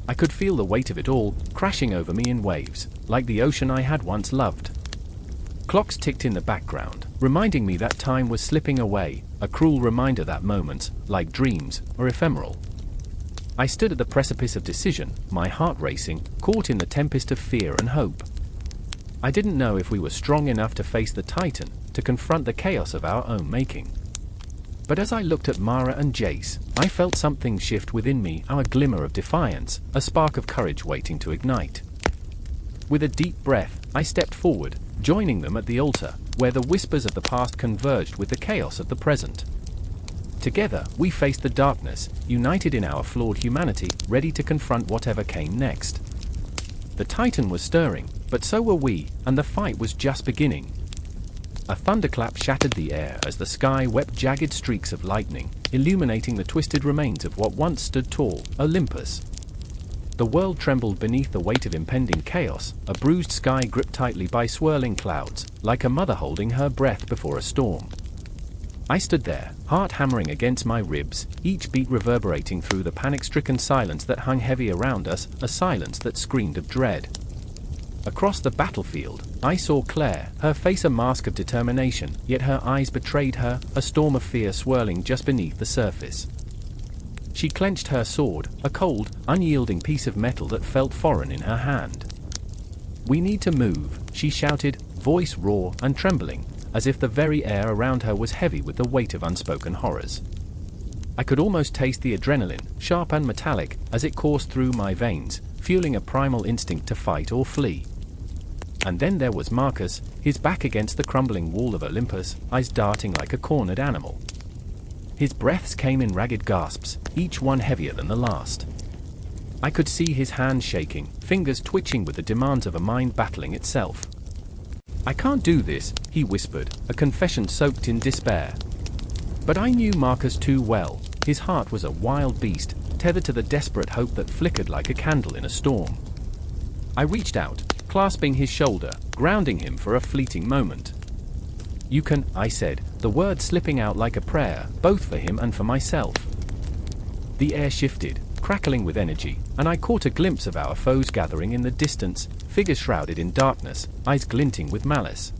I could feel the weight of it all, crashing over me in waves, like the ocean I had once loved. Clocks ticked in the background, reminding me that time was slipping away, a cruel reminder that moments, like dreams, are ephemeral. I stood at the precipice of decision, my heart racing, caught in the tempest of fear and hope. I didn't know if we were strong enough to face the Titan, to confront the chaos of our own making. But as I looked at Mara and Jace, I felt something shift within me, a glimmer of defiance, a spark of courage waiting to ignite. With a deep breath, I stepped forward, joining them at the altar, where the whispers of the past converged with the chaos of the present. Together, we faced the darkness, united in our flawed humanity, ready to confront whatever came next. The Titan was stirring, but so were we, and the fight was just beginning. A thunderclap shattered the air as the sky wept jagged streaks of lightning, illuminating the twisted remains of what once stood tall, Olympus. The world trembled beneath the weight of impending chaos, a bruised sky gripped tightly by swirling clouds, like a mother holding her breath before a storm. I stood there, heart hammering against my ribs, each beat reverberating through the panic-stricken silence that hung heavy around us, a silence that screamed of dread. Across the battlefield, I saw Claire, her face a mask of determination, yet her eyes betrayed her, a storm of fear swirling just beneath the surface. She clenched her sword, a cold, unyielding piece of metal that felt foreign in her hand. "We need to move," she shouted, voice raw and trembling, as if the very air around her was heavy with the weight of unspoken horrors. I could almost taste the adrenaline, sharp and metallic, as it coursed through my veins, fueling a primal instinct to fight or flee. And then there was Marcus, his back against the crumbling wall of Olympus, eyes darting like a cornered animal. His breaths came in ragged gasps, each one heavier than the last. I could see his hands shaking, fingers twitching with the demands of a mind battling itself. "I can't do this," he whispered, a confession soaked in despair. But I knew Marcus too well. His heart was a wild beast, tethered to the desperate hope that flickered like a candle in a storm. I reached out, clasping his shoulder, grounding him for a fleeting moment. "You can," I said, the words slipping out like a prayer, both for him and for myself. The air shifted, crackling with energy, and I caught a glimpse of our foes gathering in the distance, figures shrouded in darkness, eyes glinting with malice.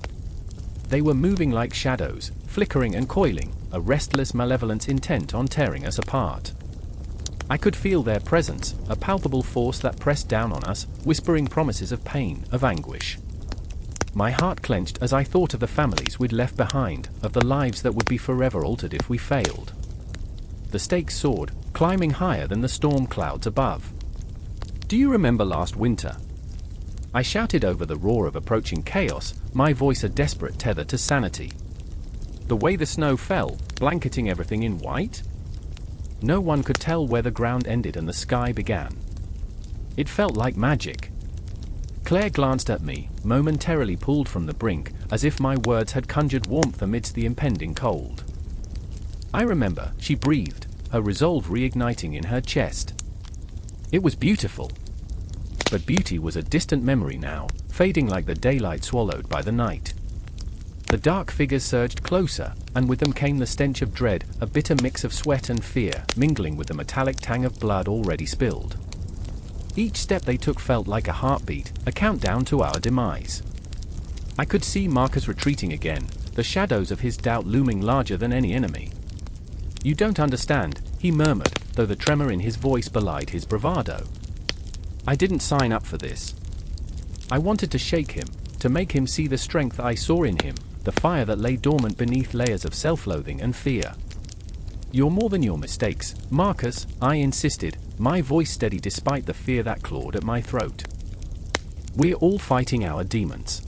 They were moving like shadows, flickering and coiling, a restless malevolence intent on tearing us apart. I could feel their presence, a palpable force that pressed down on us, whispering promises of pain, of anguish. My heart clenched as I thought of the families we'd left behind, of the lives that would be forever altered if we failed. The stakes soared, climbing higher than the storm clouds above. "Do you remember last winter?" I shouted over the roar of approaching chaos, my voice a desperate tether to sanity. "The way the snow fell, blanketing everything in white?" No one could tell where the ground ended and the sky began. It felt like magic. Claire glanced at me, momentarily pulled from the brink, as if my words had conjured warmth amidst the impending cold. I remember, she breathed, her resolve reigniting in her chest. It was beautiful. But beauty was a distant memory now, fading like the daylight swallowed by the night. The dark figures surged closer, and with them came the stench of dread, a bitter mix of sweat and fear, mingling with the metallic tang of blood already spilled. Each step they took felt like a heartbeat, a countdown to our demise. I could see Marcus retreating again, the shadows of his doubt looming larger than any enemy. "You don't understand," he murmured, though the tremor in his voice belied his bravado. "I didn't sign up for this. I wanted to shake him, to make him see the strength I saw in him, the fire that lay dormant beneath layers of self-loathing and fear. You're more than your mistakes, Marcus," I insisted, my voice steady despite the fear that clawed at my throat. "We're all fighting our demons."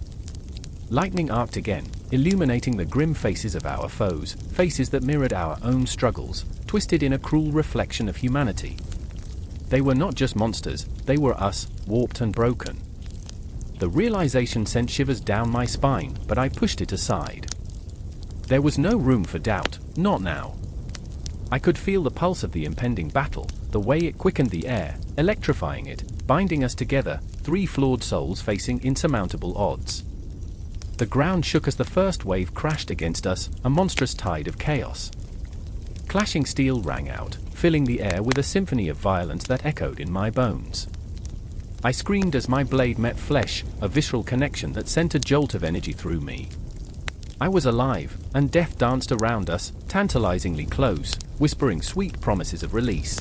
Lightning arced again, illuminating the grim faces of our foes, faces that mirrored our own struggles, twisted in a cruel reflection of humanity. They were not just monsters, they were us, warped and broken. The realization sent shivers down my spine, but I pushed it aside. There was no room for doubt, not now. I could feel the pulse of the impending battle, the way it quickened the air, electrifying it, binding us together, three flawed souls facing insurmountable odds. The ground shook as the first wave crashed against us, a monstrous tide of chaos. Clashing steel rang out, filling the air with a symphony of violence that echoed in my bones. I screamed as my blade met flesh, a visceral connection that sent a jolt of energy through me. I was alive, and death danced around us, tantalizingly close, whispering sweet promises of release.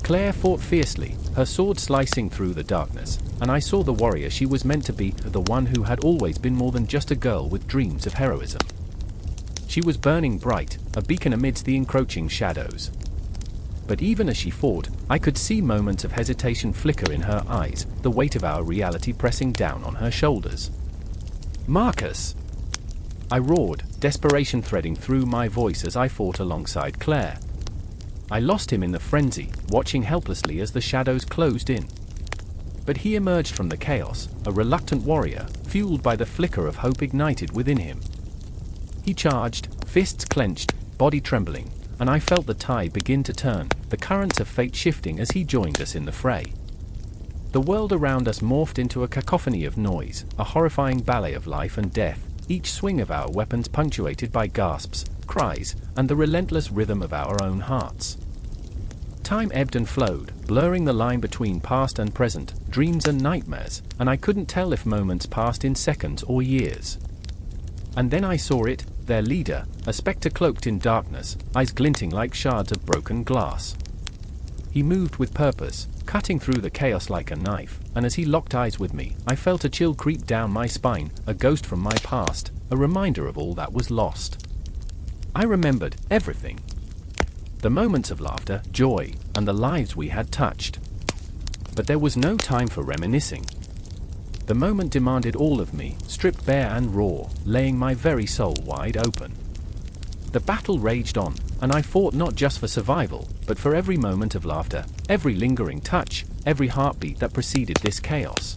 Claire fought fiercely, her sword slicing through the darkness, and I saw the warrior she was meant to be, the one who had always been more than just a girl with dreams of heroism. She was burning bright, a beacon amidst the encroaching shadows. But even as she fought, I could see moments of hesitation flicker in her eyes, the weight of our reality pressing down on her shoulders. "Marcus!" I roared, desperation threading through my voice as I fought alongside Claire. I lost him in the frenzy, watching helplessly as the shadows closed in. But he emerged from the chaos, a reluctant warrior, fueled by the flicker of hope ignited within him. He charged, fists clenched, body trembling, and I felt the tide begin to turn, the currents of fate shifting as he joined us in the fray. The world around us morphed into a cacophony of noise, a horrifying ballet of life and death, each swing of our weapons punctuated by gasps, cries, and the relentless rhythm of our own hearts. Time ebbed and flowed, blurring the line between past and present, dreams and nightmares, and I couldn't tell if moments passed in seconds or years. And then I saw it, their leader, a spectre cloaked in darkness, eyes glinting like shards of broken glass. He moved with purpose, cutting through the chaos like a knife, and as he locked eyes with me, I felt a chill creep down my spine, a ghost from my past, a reminder of all that was lost. I remembered everything. The moments of laughter, joy, and the lives we had touched. But there was no time for reminiscing. The moment demanded all of me, stripped bare and raw, laying my very soul wide open. The battle raged on, and I fought not just for survival, but for every moment of laughter, every lingering touch, every heartbeat that preceded this chaos.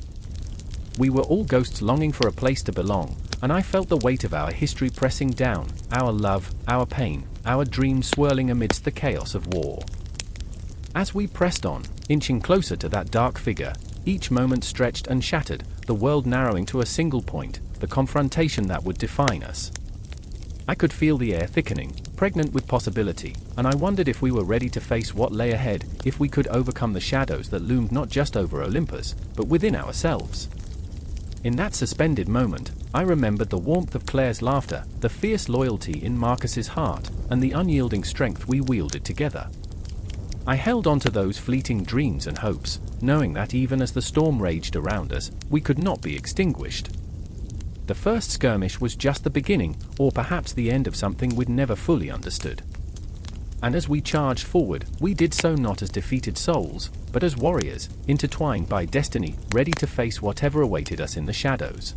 We were all ghosts longing for a place to belong, and I felt the weight of our history pressing down, our love, our pain, our dreams swirling amidst the chaos of war. As we pressed on, inching closer to that dark figure, each moment stretched and shattered, the world narrowing to a single point, the confrontation that would define us. I could feel the air thickening, pregnant with possibility, and I wondered if we were ready to face what lay ahead, if we could overcome the shadows that loomed not just over Olympus, but within ourselves. In that suspended moment, I remembered the warmth of Claire's laughter, the fierce loyalty in Marcus's heart, and the unyielding strength we wielded together. I held on to those fleeting dreams and hopes, knowing that even as the storm raged around us, we could not be extinguished. The first skirmish was just the beginning, or perhaps the end of something we'd never fully understood. And as we charged forward, we did so not as defeated souls, but as warriors, intertwined by destiny, ready to face whatever awaited us in the shadows.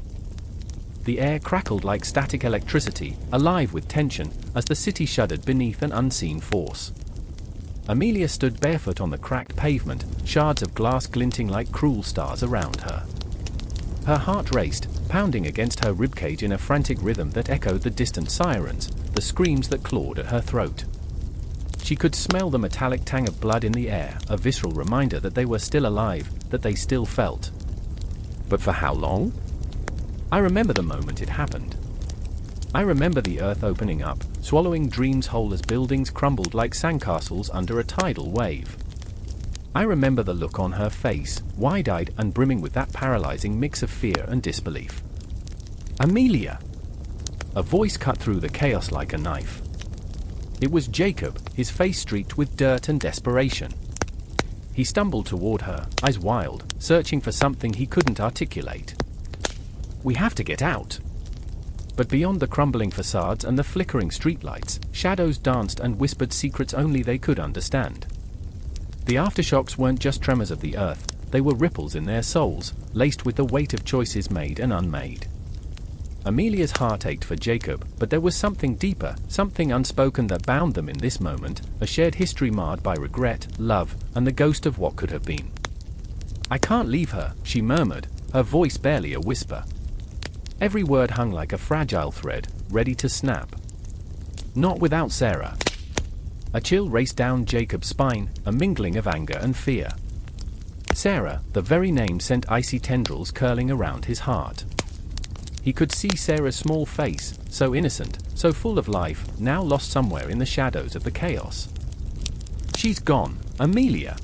The air crackled like static electricity, alive with tension, as the city shuddered beneath an unseen force. Amelia stood barefoot on the cracked pavement, shards of glass glinting like cruel stars around her. Her heart raced, pounding against her ribcage in a frantic rhythm that echoed the distant sirens, the screams that clawed at her throat. She could smell the metallic tang of blood in the air, a visceral reminder that they were still alive, that they still felt. But for how long? I remember the moment it happened. I remember the earth opening up, swallowing dreams whole as buildings crumbled like sandcastles under a tidal wave. I remember the look on her face, wide-eyed and brimming with that paralyzing mix of fear and disbelief. "Amelia!" A voice cut through the chaos like a knife. It was Jacob, his face streaked with dirt and desperation. He stumbled toward her, eyes wild, searching for something he couldn't articulate. "We have to get out." But beyond the crumbling facades and the flickering streetlights, shadows danced and whispered secrets only they could understand. The aftershocks weren't just tremors of the earth, they were ripples in their souls, laced with the weight of choices made and unmade. Amelia's heart ached for Jacob, but there was something deeper, something unspoken that bound them in this moment, a shared history marred by regret, love, and the ghost of what could have been. "I can't leave her," she murmured, her voice barely a whisper. Every word hung like a fragile thread, ready to snap. "Not without Sarah." A chill raced down Jacob's spine, a mingling of anger and fear. Sarah, the very name sent icy tendrils curling around his heart. He could see Sarah's small face, so innocent, so full of life, now lost somewhere in the shadows of the chaos. "She's gone, Amelia.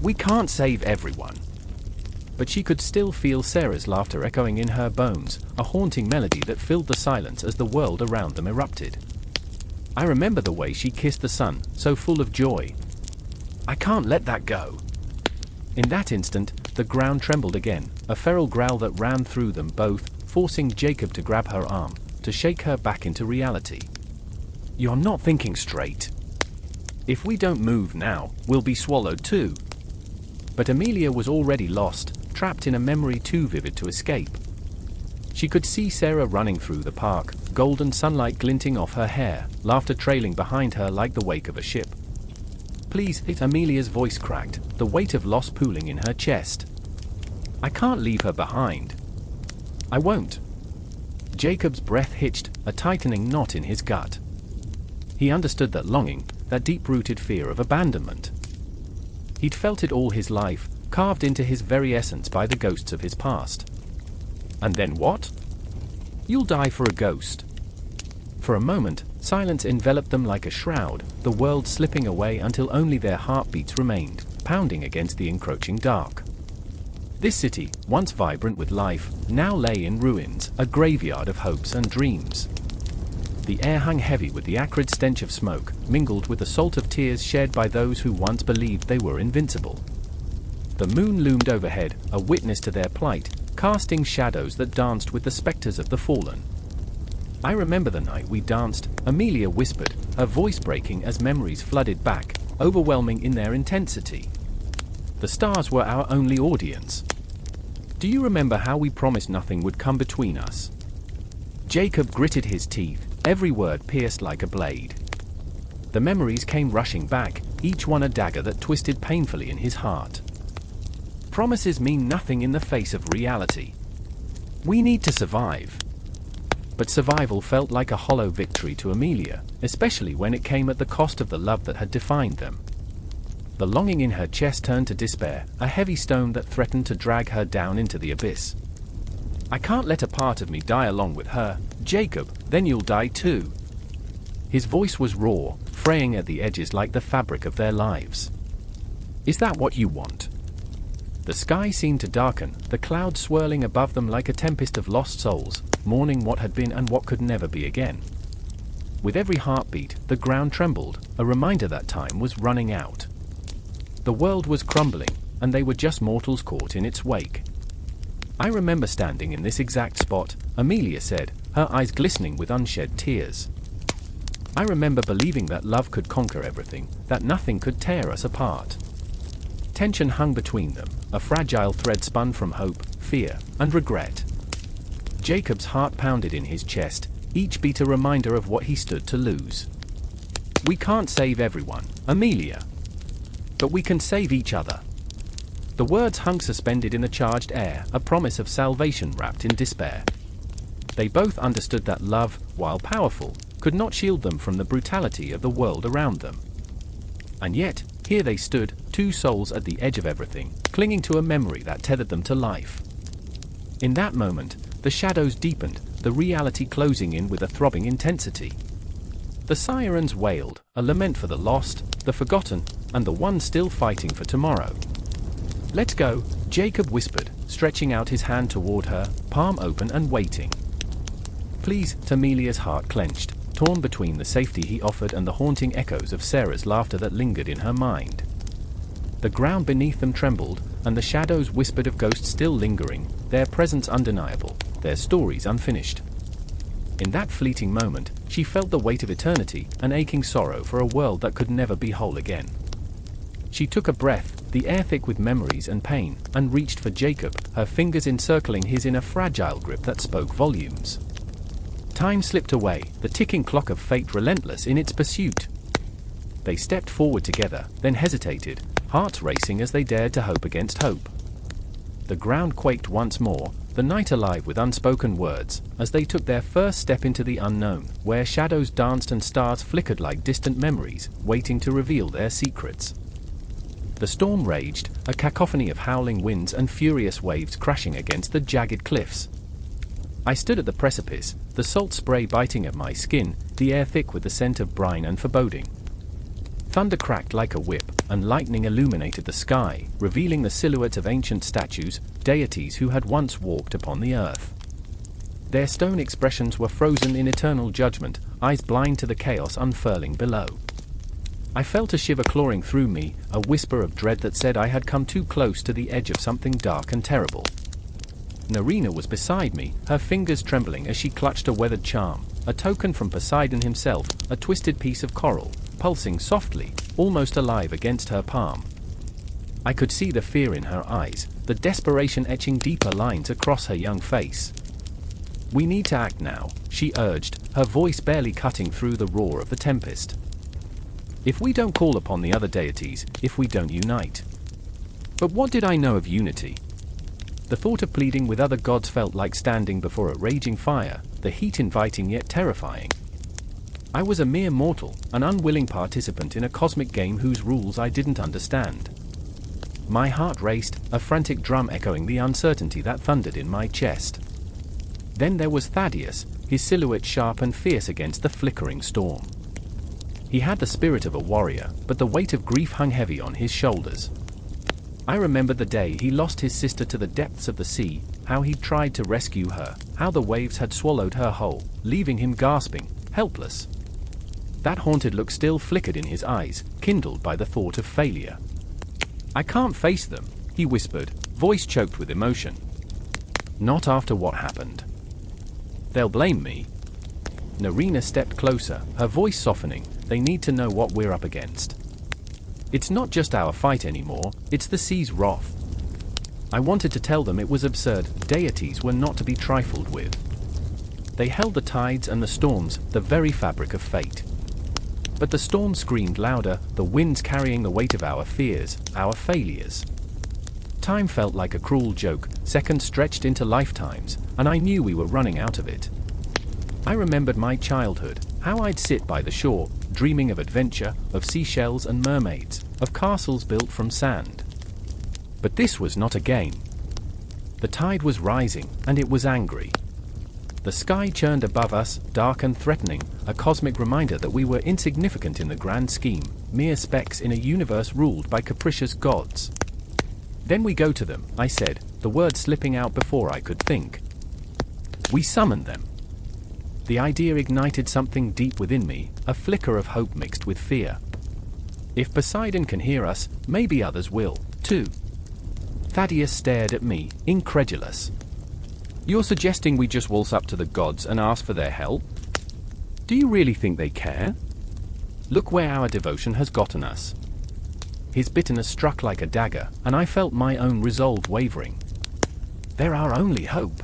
We can't save everyone." But she could still feel Sarah's laughter echoing in her bones, a haunting melody that filled the silence as the world around them erupted. I remember the way she kissed the sun, so full of joy. "I can't let that go." In that instant, the ground trembled again, a feral growl that ran through them both, forcing Jacob to grab her arm, to shake her back into reality. "You're not thinking straight. If we don't move now, we'll be swallowed too." But Amelia was already lost, trapped in a memory too vivid to escape. She could see Sarah running through the park, golden sunlight glinting off her hair, laughter trailing behind her like the wake of a ship. "Please," Amelia's voice cracked, the weight of loss pooling in her chest. "I can't leave her behind." "I won't." Jacob's breath hitched, a tightening knot in his gut. He understood that longing, that deep-rooted fear of abandonment. He'd felt it all his life, carved into his very essence by the ghosts of his past. And then what? "You'll die for a ghost." For a moment, silence enveloped them like a shroud, the world slipping away until only their heartbeats remained, pounding against the encroaching dark. This city, once vibrant with life, now lay in ruins, a graveyard of hopes and dreams. The air hung heavy with the acrid stench of smoke, mingled with the salt of tears shed by those who once believed they were invincible. The moon loomed overhead, a witness to their plight, casting shadows that danced with the specters of the fallen. "I remember the night we danced," Amelia whispered, her voice breaking as memories flooded back, overwhelming in their intensity. "The stars were our only audience. Do you remember how we promised nothing would come between us?" Jacob gritted his teeth, every word pierced like a blade. The memories came rushing back, each one a dagger that twisted painfully in his heart. Promises mean nothing in the face of reality. We need to survive. But survival felt like a hollow victory to Amelia, especially when it came at the cost of the love that had defined them. The longing in her chest turned to despair, a heavy stone that threatened to drag her down into the abyss. "I can't let a part of me die along with her, Jacob, then you'll die too." His voice was raw, fraying at the edges like the fabric of their lives. "Is that what you want?" The sky seemed to darken, the clouds swirling above them like a tempest of lost souls, mourning what had been and what could never be again. With every heartbeat, the ground trembled, a reminder that time was running out. The world was crumbling, and they were just mortals caught in its wake. "I remember standing in this exact spot," Amelia said, her eyes glistening with unshed tears. "I remember believing that love could conquer everything, that nothing could tear us apart." Tension hung between them, a fragile thread spun from hope, fear, and regret. Jacob's heart pounded in his chest, each beat a reminder of what he stood to lose. We can't save everyone, Amelia. But we can save each other. The words hung suspended in the charged air, a promise of salvation wrapped in despair. They both understood that love, while powerful, could not shield them from the brutality of the world around them. And yet, here they stood, two souls at the edge of everything, clinging to a memory that tethered them to life. In that moment, the shadows deepened, the reality closing in with a throbbing intensity. The sirens wailed, a lament for the lost, the forgotten, and the one still fighting for tomorrow. "Let's go," Jacob whispered, stretching out his hand toward her, palm open and waiting. "Please," Tamelia's heart clenched, torn between the safety he offered and the haunting echoes of Sarah's laughter that lingered in her mind. The ground beneath them trembled, and the shadows whispered of ghosts still lingering, their presence undeniable, their stories unfinished. In that fleeting moment, she felt the weight of eternity, an aching sorrow for a world that could never be whole again. She took a breath, the air thick with memories and pain, and reached for Jacob, her fingers encircling his in a fragile grip that spoke volumes. Time slipped away, the ticking clock of fate relentless in its pursuit. They stepped forward together, then hesitated, hearts racing as they dared to hope against hope. The ground quaked once more, the night alive with unspoken words, as they took their first step into the unknown, where shadows danced and stars flickered like distant memories, waiting to reveal their secrets. The storm raged, a cacophony of howling winds and furious waves crashing against the jagged cliffs. I stood at the precipice, the salt spray biting at my skin, the air thick with the scent of brine and foreboding. Thunder cracked like a whip, and lightning illuminated the sky, revealing the silhouettes of ancient statues, deities who had once walked upon the earth. Their stone expressions were frozen in eternal judgment, eyes blind to the chaos unfurling below. I felt a shiver clawing through me, a whisper of dread that said I had come too close to the edge of something dark and terrible. Nerina was beside me, her fingers trembling as she clutched a weathered charm, a token from Poseidon himself, a twisted piece of coral, pulsing softly, almost alive against her palm. I could see the fear in her eyes, the desperation etching deeper lines across her young face. "We need to act now," she urged, her voice barely cutting through the roar of the tempest. "If we don't call upon the other deities, if we don't unite." But what did I know of unity? The thought of pleading with other gods felt like standing before a raging fire, the heat inviting yet terrifying. I was a mere mortal, an unwilling participant in a cosmic game whose rules I didn't understand. My heart raced, a frantic drum echoing the uncertainty that thundered in my chest. Then there was Thaddeus, his silhouette sharp and fierce against the flickering storm. He had the spirit of a warrior, but the weight of grief hung heavy on his shoulders. I remembered the day he lost his sister to the depths of the sea, how he'd tried to rescue her, how the waves had swallowed her whole, leaving him gasping, helpless. That haunted look still flickered in his eyes, kindled by the thought of failure. "I can't face them," he whispered, voice choked with emotion. "Not after what happened. They'll blame me." Nerina stepped closer, her voice softening. "They need to know what we're up against. It's not just our fight anymore, it's the sea's wrath." I wanted to tell them it was absurd, deities were not to be trifled with. They held the tides and the storms, the very fabric of fate. But the storm screamed louder, the winds carrying the weight of our fears, our failures. Time felt like a cruel joke, seconds stretched into lifetimes, and I knew we were running out of it. I remembered my childhood, how I'd sit by the shore, dreaming of adventure, of seashells and mermaids, of castles built from sand. But this was not a game. The tide was rising, and it was angry. The sky churned above us, dark and threatening, a cosmic reminder that we were insignificant in the grand scheme, mere specks in a universe ruled by capricious gods. "Then we go to them," I said, the words slipping out before I could think. "We summon them." The idea ignited something deep within me, a flicker of hope mixed with fear. If Poseidon can hear us, maybe others will, too. Thaddeus stared at me, incredulous. "You're suggesting we just waltz up to the gods and ask for their help? Do you really think they care? Look where our devotion has gotten us." His bitterness struck like a dagger, and I felt my own resolve wavering. "They're our only hope."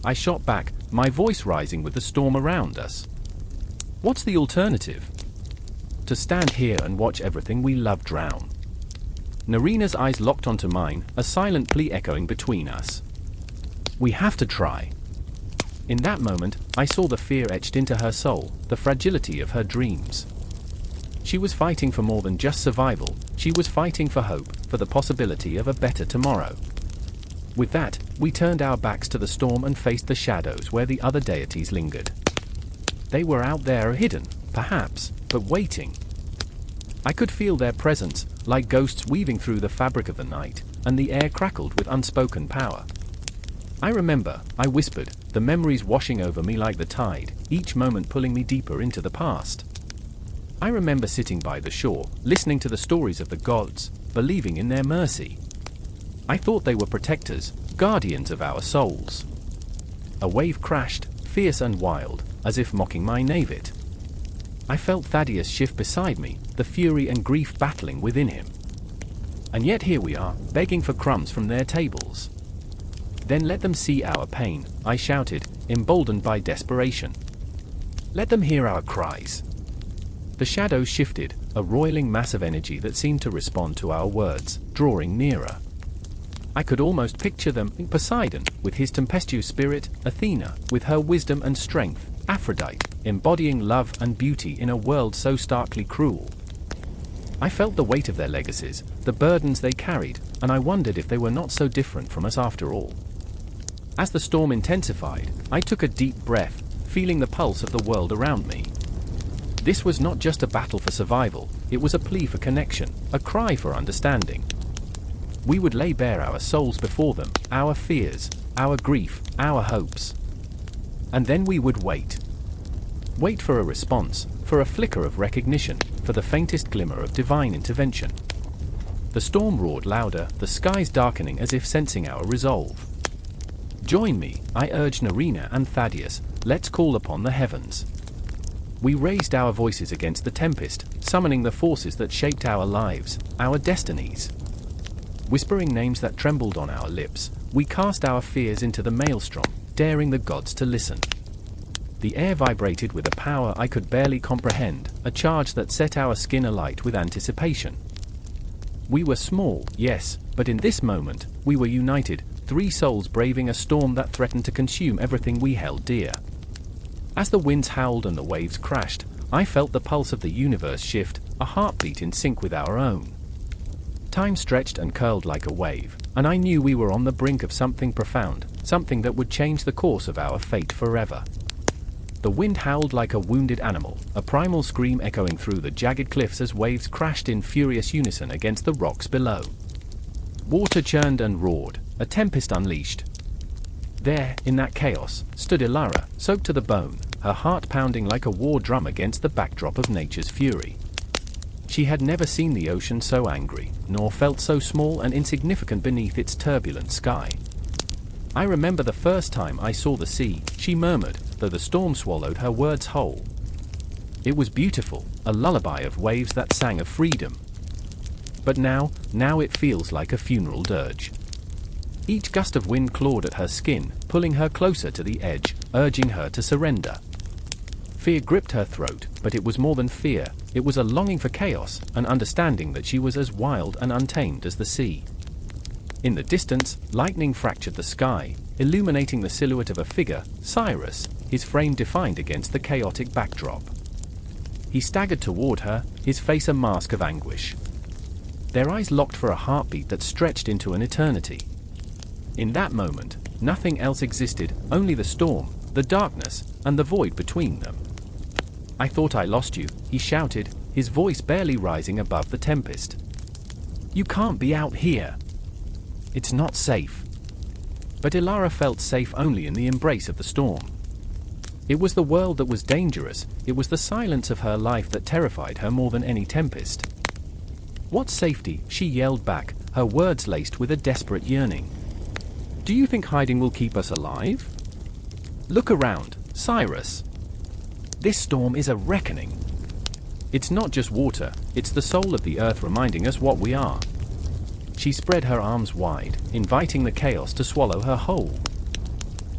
I shot back, my voice rising with the storm around us. "What's the alternative?" to stand here and watch everything we love drown. Narina's eyes locked onto mine, a silent plea echoing between us. We have to try. In that moment, I saw the fear etched into her soul, the fragility of her dreams. She was fighting for more than just survival, she was fighting for hope, for the possibility of a better tomorrow. With that, we turned our backs to the storm and faced the shadows where the other deities lingered. They were out there, hidden, perhaps, but waiting. I could feel their presence, like ghosts weaving through the fabric of the night, and the air crackled with unspoken power. I remember, I whispered, the memories washing over me like the tide, each moment pulling me deeper into the past. I remember sitting by the shore, listening to the stories of the gods, believing in their mercy. I thought they were protectors, guardians of our souls. A wave crashed, fierce and wild, as if mocking my navet. I felt Thaddeus shift beside me, the fury and grief battling within him. And yet here we are, begging for crumbs from their tables. Then let them see our pain, I shouted, emboldened by desperation. Let them hear our cries. The shadows shifted, a roiling mass of energy that seemed to respond to our words, drawing nearer. I could almost picture them, Poseidon, with his tempestuous spirit, Athena, with her wisdom and strength, Aphrodite, embodying love and beauty in a world so starkly cruel. I felt the weight of their legacies, the burdens they carried, and I wondered if they were not so different from us after all. As the storm intensified, I took a deep breath, feeling the pulse of the world around me. This was not just a battle for survival, it was a plea for connection, a cry for understanding. We would lay bare our souls before them, our fears, our grief, our hopes. And then we would wait. Wait for a response, for a flicker of recognition, for the faintest glimmer of divine intervention. The storm roared louder, the skies darkening as if sensing our resolve. Join me, I urged Narina and Thaddeus, let's call upon the heavens. We raised our voices against the tempest, summoning the forces that shaped our lives, our destinies. Whispering names that trembled on our lips, we cast our fears into the maelstrom, daring the gods to listen. The air vibrated with a power I could barely comprehend, a charge that set our skin alight with anticipation. We were small, yes, but in this moment, we were united, 3 souls braving a storm that threatened to consume everything we held dear. As the winds howled and the waves crashed, I felt the pulse of the universe shift, a heartbeat in sync with our own. Time stretched and curled like a wave, and I knew we were on the brink of something profound, something that would change the course of our fate forever. The wind howled like a wounded animal, a primal scream echoing through the jagged cliffs as waves crashed in furious unison against the rocks below. Water churned and roared, a tempest unleashed. There, in that chaos, stood Elara, soaked to the bone, her heart pounding like a war drum against the backdrop of nature's fury. She had never seen the ocean so angry, nor felt so small and insignificant beneath its turbulent sky. I remember the first time I saw the sea, she murmured, though the storm swallowed her words whole. It was beautiful, a lullaby of waves that sang of freedom. But now it feels like a funeral dirge. Each gust of wind clawed at her skin, pulling her closer to the edge, urging her to surrender. Fear gripped her throat, but it was more than fear, it was a longing for chaos, an understanding that she was as wild and untamed as the sea. In the distance, lightning fractured the sky, illuminating the silhouette of a figure, Cyrus, his frame defined against the chaotic backdrop. He staggered toward her, his face a mask of anguish. Their eyes locked for a heartbeat that stretched into an eternity. In that moment, nothing else existed, only the storm, the darkness, and the void between them. I thought I lost you, he shouted, his voice barely rising above the tempest. You can't be out here. It's not safe. But Elara felt safe only in the embrace of the storm. It was the world that was dangerous, it was the silence of her life that terrified her more than any tempest. What safety, she yelled back, her words laced with a desperate yearning. Do you think hiding will keep us alive? Look around, Cyrus. This storm is a reckoning. It's not just water, it's the soul of the earth reminding us what we are. She spread her arms wide, inviting the chaos to swallow her whole.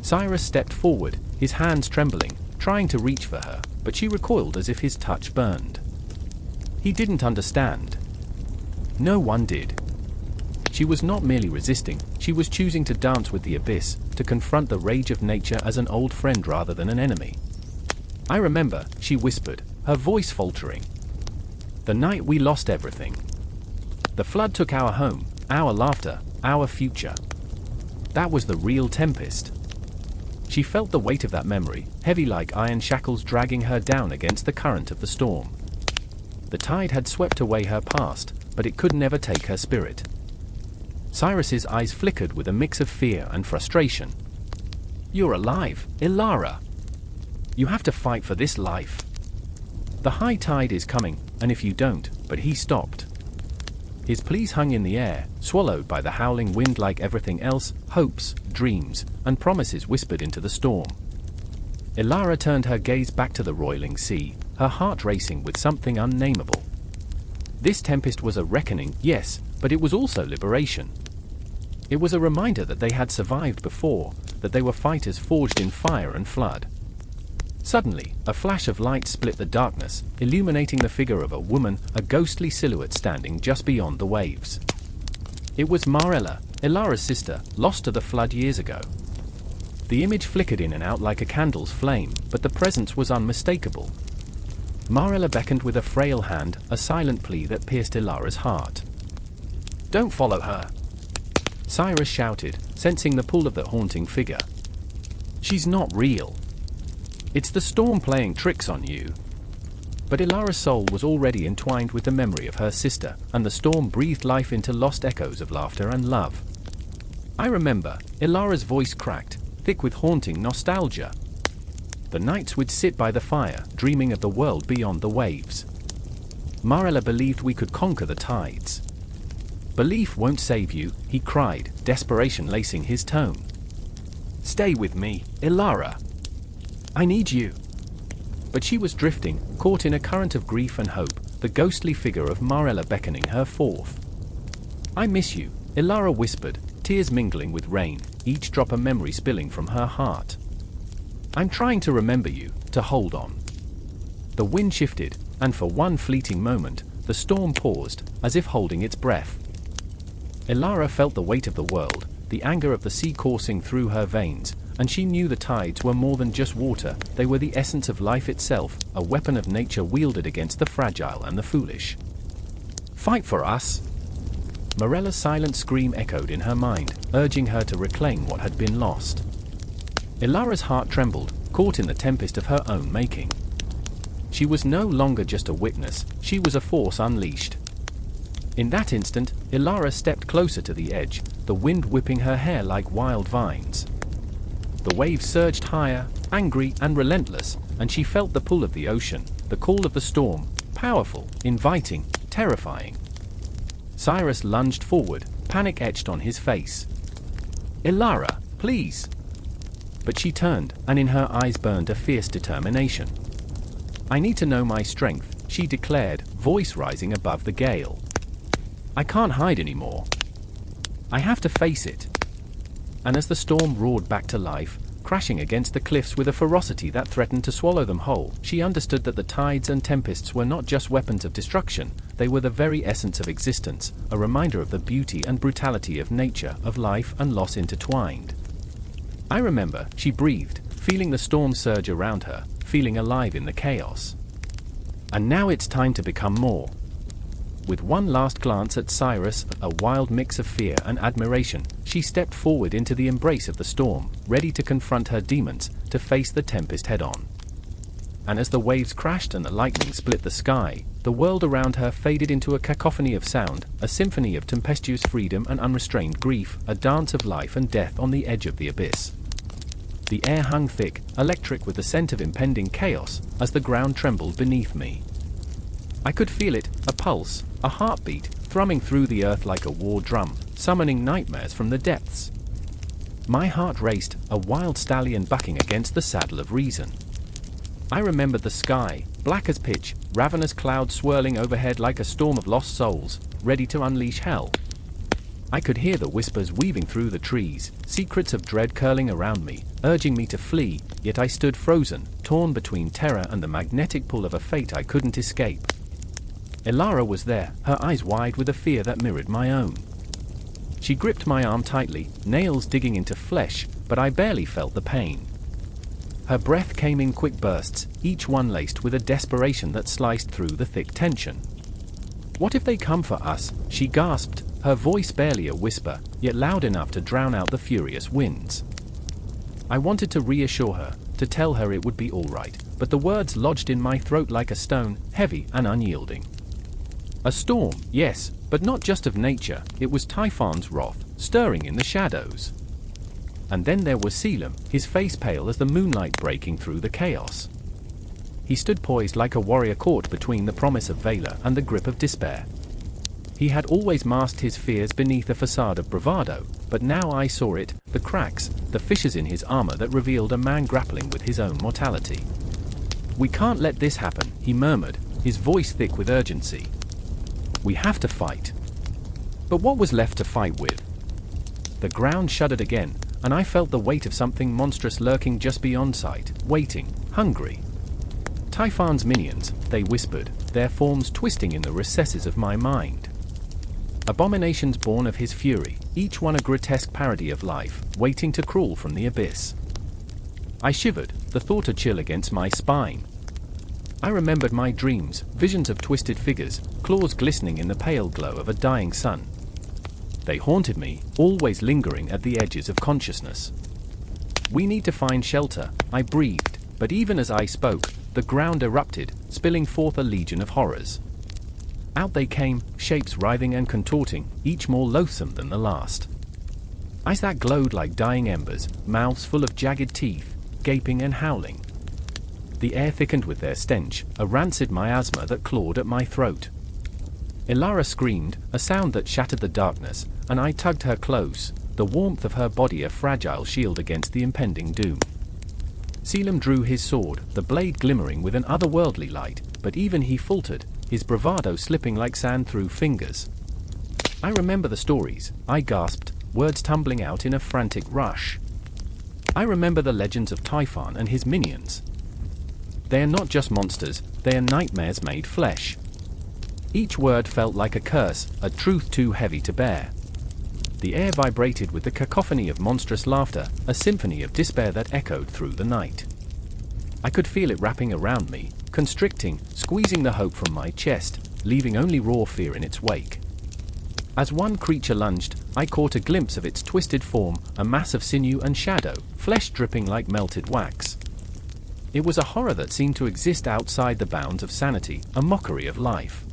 Cyrus stepped forward, his hands trembling, trying to reach for her, but she recoiled as if his touch burned. He didn't understand. No one did. She was not merely resisting, she was choosing to dance with the abyss, to confront the rage of nature as an old friend rather than an enemy. I remember, she whispered, her voice faltering. The night we lost everything. The flood took our home, our laughter, our future. That was the real tempest. She felt the weight of that memory, heavy like iron shackles dragging her down against the current of the storm. The tide had swept away her past, but it could never take her spirit. Cyrus's eyes flickered with a mix of fear and frustration. You're alive, Ilara. You have to fight for this life. The high tide is coming, and if you don't, but he stopped. His pleas hung in the air, swallowed by the howling wind like everything else, hopes, dreams, and promises whispered into the storm. Ilara turned her gaze back to the roiling sea, her heart racing with something unnameable. This tempest was a reckoning, yes, but it was also liberation. It was a reminder that they had survived before, that they were fighters forged in fire and flood. Suddenly, a flash of light split the darkness, illuminating the figure of a woman, a ghostly silhouette standing just beyond the waves. It was Marella, Ilara's sister, lost to the flood years ago. The image flickered in and out like a candle's flame, but the presence was unmistakable. Marella beckoned with a frail hand, a silent plea that pierced Ilara's heart. Don't follow her! Cyrus shouted, sensing the pull of the haunting figure. She's not real. It's the storm playing tricks on you. But Ilara's soul was already entwined with the memory of her sister, and the storm breathed life into lost echoes of laughter and love. I remember, Ilara's voice cracked, thick with haunting nostalgia. The nights we'd sit by the fire, dreaming of the world beyond the waves. Marella believed we could conquer the tides. Belief won't save you, he cried, desperation lacing his tone. Stay with me, Ilara. I need you. But she was drifting, caught in a current of grief and hope, the ghostly figure of Marella beckoning her forth. I miss you, Ilara whispered, tears mingling with rain, each drop a memory spilling from her heart. I'm trying to remember you, to hold on. The wind shifted, and for one fleeting moment, the storm paused, as if holding its breath. Ilara felt the weight of the world, the anger of the sea coursing through her veins, and she knew the tides were more than just water, they were the essence of life itself, a weapon of nature wielded against the fragile and the foolish. Fight for us! Marella's silent scream echoed in her mind, urging her to reclaim what had been lost. Ilara's heart trembled, caught in the tempest of her own making. She was no longer just a witness, she was a force unleashed. In that instant, Ilara stepped closer to the edge, the wind whipping her hair like wild vines. The waves surged higher, angry and relentless, and she felt the pull of the ocean, the call of the storm, powerful, inviting, terrifying. Cyrus lunged forward, panic etched on his face. Ilara, please! But she turned, and in her eyes burned a fierce determination. I need to know my strength, she declared, voice rising above the gale. I can't hide anymore. I have to face it. And as the storm roared back to life, crashing against the cliffs with a ferocity that threatened to swallow them whole, she understood that the tides and tempests were not just weapons of destruction, they were the very essence of existence, a reminder of the beauty and brutality of nature, of life and loss intertwined. I remember, she breathed, feeling the storm surge around her, feeling alive in the chaos. And now it's time to become more. With one last glance at Cyrus, a wild mix of fear and admiration, she stepped forward into the embrace of the storm, ready to confront her demons, to face the tempest head-on. And as the waves crashed and the lightning split the sky, the world around her faded into a cacophony of sound, a symphony of tempestuous freedom and unrestrained grief, a dance of life and death on the edge of the abyss. The air hung thick, electric with the scent of impending chaos, as the ground trembled beneath me. I could feel it, a pulse, a heartbeat, thrumming through the earth like a war drum, summoning nightmares from the depths. My heart raced, a wild stallion bucking against the saddle of reason. I remembered the sky, black as pitch, ravenous clouds swirling overhead like a storm of lost souls, ready to unleash hell. I could hear the whispers weaving through the trees, secrets of dread curling around me, urging me to flee, yet I stood frozen, torn between terror and the magnetic pull of a fate I couldn't escape. Elara was there, her eyes wide with a fear that mirrored my own. She gripped my arm tightly, nails digging into flesh, but I barely felt the pain. Her breath came in quick bursts, each one laced with a desperation that sliced through the thick tension. "What if they come for us?" she gasped, her voice barely a whisper, yet loud enough to drown out the furious winds. I wanted to reassure her, to tell her it would be all right, but the words lodged in my throat like a stone, heavy and unyielding. A storm, yes, but not just of nature, it was Typhon's wrath, stirring in the shadows. And then there was Selim, his face pale as the moonlight breaking through the chaos. He stood poised like a warrior caught between the promise of valor and the grip of despair. He had always masked his fears beneath a facade of bravado, but now I saw it, the cracks, the fissures in his armor that revealed a man grappling with his own mortality. "We can't let this happen," he murmured, his voice thick with urgency. "We have to fight." But what was left to fight with? The ground shuddered again, and I felt the weight of something monstrous lurking just beyond sight, waiting, hungry. Typhon's minions, they whispered, their forms twisting in the recesses of my mind. Abominations born of his fury, each one a grotesque parody of life, waiting to crawl from the abyss. I shivered, the thought a chill against my spine. I remembered my dreams, visions of twisted figures, claws glistening in the pale glow of a dying sun. They haunted me, always lingering at the edges of consciousness. "We need to find shelter," I breathed, but even as I spoke, the ground erupted, spilling forth a legion of horrors. Out they came, shapes writhing and contorting, each more loathsome than the last. Eyes that glowed like dying embers, mouths full of jagged teeth, gaping and howling. The air thickened with their stench, a rancid miasma that clawed at my throat. Elara screamed, a sound that shattered the darkness, and I tugged her close, the warmth of her body a fragile shield against the impending doom. Selim drew his sword, the blade glimmering with an otherworldly light, but even he faltered, his bravado slipping like sand through fingers. "I remember the stories," I gasped, words tumbling out in a frantic rush. "I remember the legends of Typhon and his minions. They are not just monsters, they are nightmares made flesh." Each word felt like a curse, a truth too heavy to bear. The air vibrated with the cacophony of monstrous laughter, a symphony of despair that echoed through the night. I could feel it wrapping around me, constricting, squeezing the hope from my chest, leaving only raw fear in its wake. As one creature lunged, I caught a glimpse of its twisted form, a mass of sinew and shadow, flesh dripping like melted wax. It was a horror that seemed to exist outside the bounds of sanity, a mockery of life.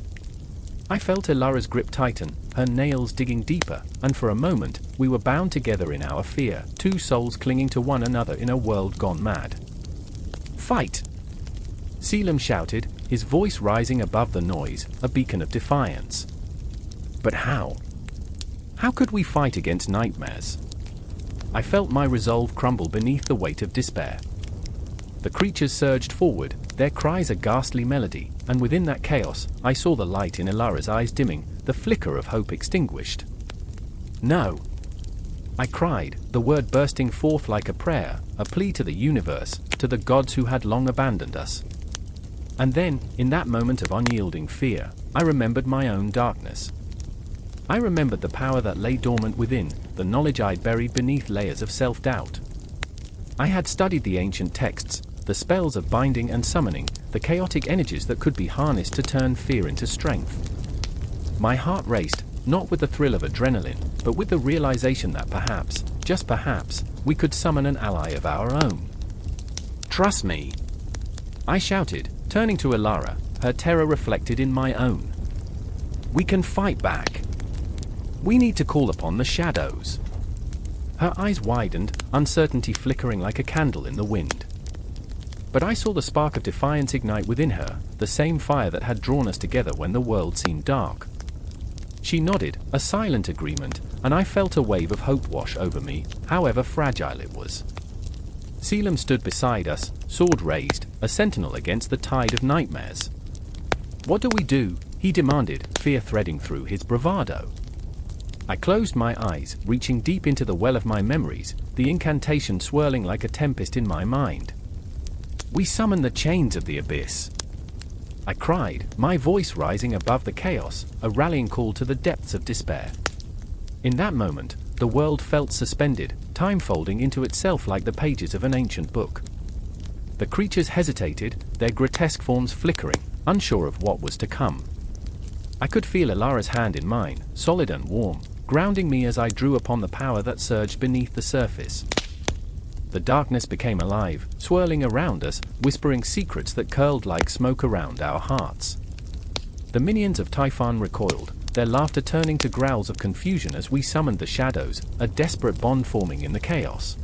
I felt Elara's grip tighten, her nails digging deeper, and for a moment, we were bound together in our fear, two souls clinging to one another in a world gone mad. "Fight!" Selim shouted, his voice rising above the noise, a beacon of defiance. But how? How could we fight against nightmares? I felt my resolve crumble beneath the weight of despair. The creatures surged forward, their cries a ghastly melody, and within that chaos, I saw the light in Elara's eyes dimming, the flicker of hope extinguished. "No!" I cried, the word bursting forth like a prayer, a plea to the universe, to the gods who had long abandoned us. And then, in that moment of unyielding fear, I remembered my own darkness. I remembered the power that lay dormant within, the knowledge I'd buried beneath layers of self-doubt. I had studied the ancient texts, the spells of binding and summoning, the chaotic energies that could be harnessed to turn fear into strength. My heart raced, not with the thrill of adrenaline, but with the realization that perhaps, just perhaps, we could summon an ally of our own. "Trust me!" I shouted, turning to Elara, her terror reflected in my own. "We can fight back. We need to call upon the shadows." Her eyes widened, uncertainty flickering like a candle in the wind. But I saw the spark of defiance ignite within her, the same fire that had drawn us together when the world seemed dark. She nodded, a silent agreement, and I felt a wave of hope wash over me, however fragile it was. Selim stood beside us, sword raised, a sentinel against the tide of nightmares. "What do we do?" he demanded, fear threading through his bravado. I closed my eyes, reaching deep into the well of my memories, the incantation swirling like a tempest in my mind. "We summon the chains of the abyss." I cried, my voice rising above the chaos, a rallying call to the depths of despair. In that moment, the world felt suspended, time folding into itself like the pages of an ancient book. The creatures hesitated, their grotesque forms flickering, unsure of what was to come. I could feel Alara's hand in mine, solid and warm, grounding me as I drew upon the power that surged beneath the surface. The darkness became alive, swirling around us, whispering secrets that curled like smoke around our hearts. The minions of Typhon recoiled, their laughter turning to growls of confusion as we summoned the shadows, a desperate bond forming in the chaos.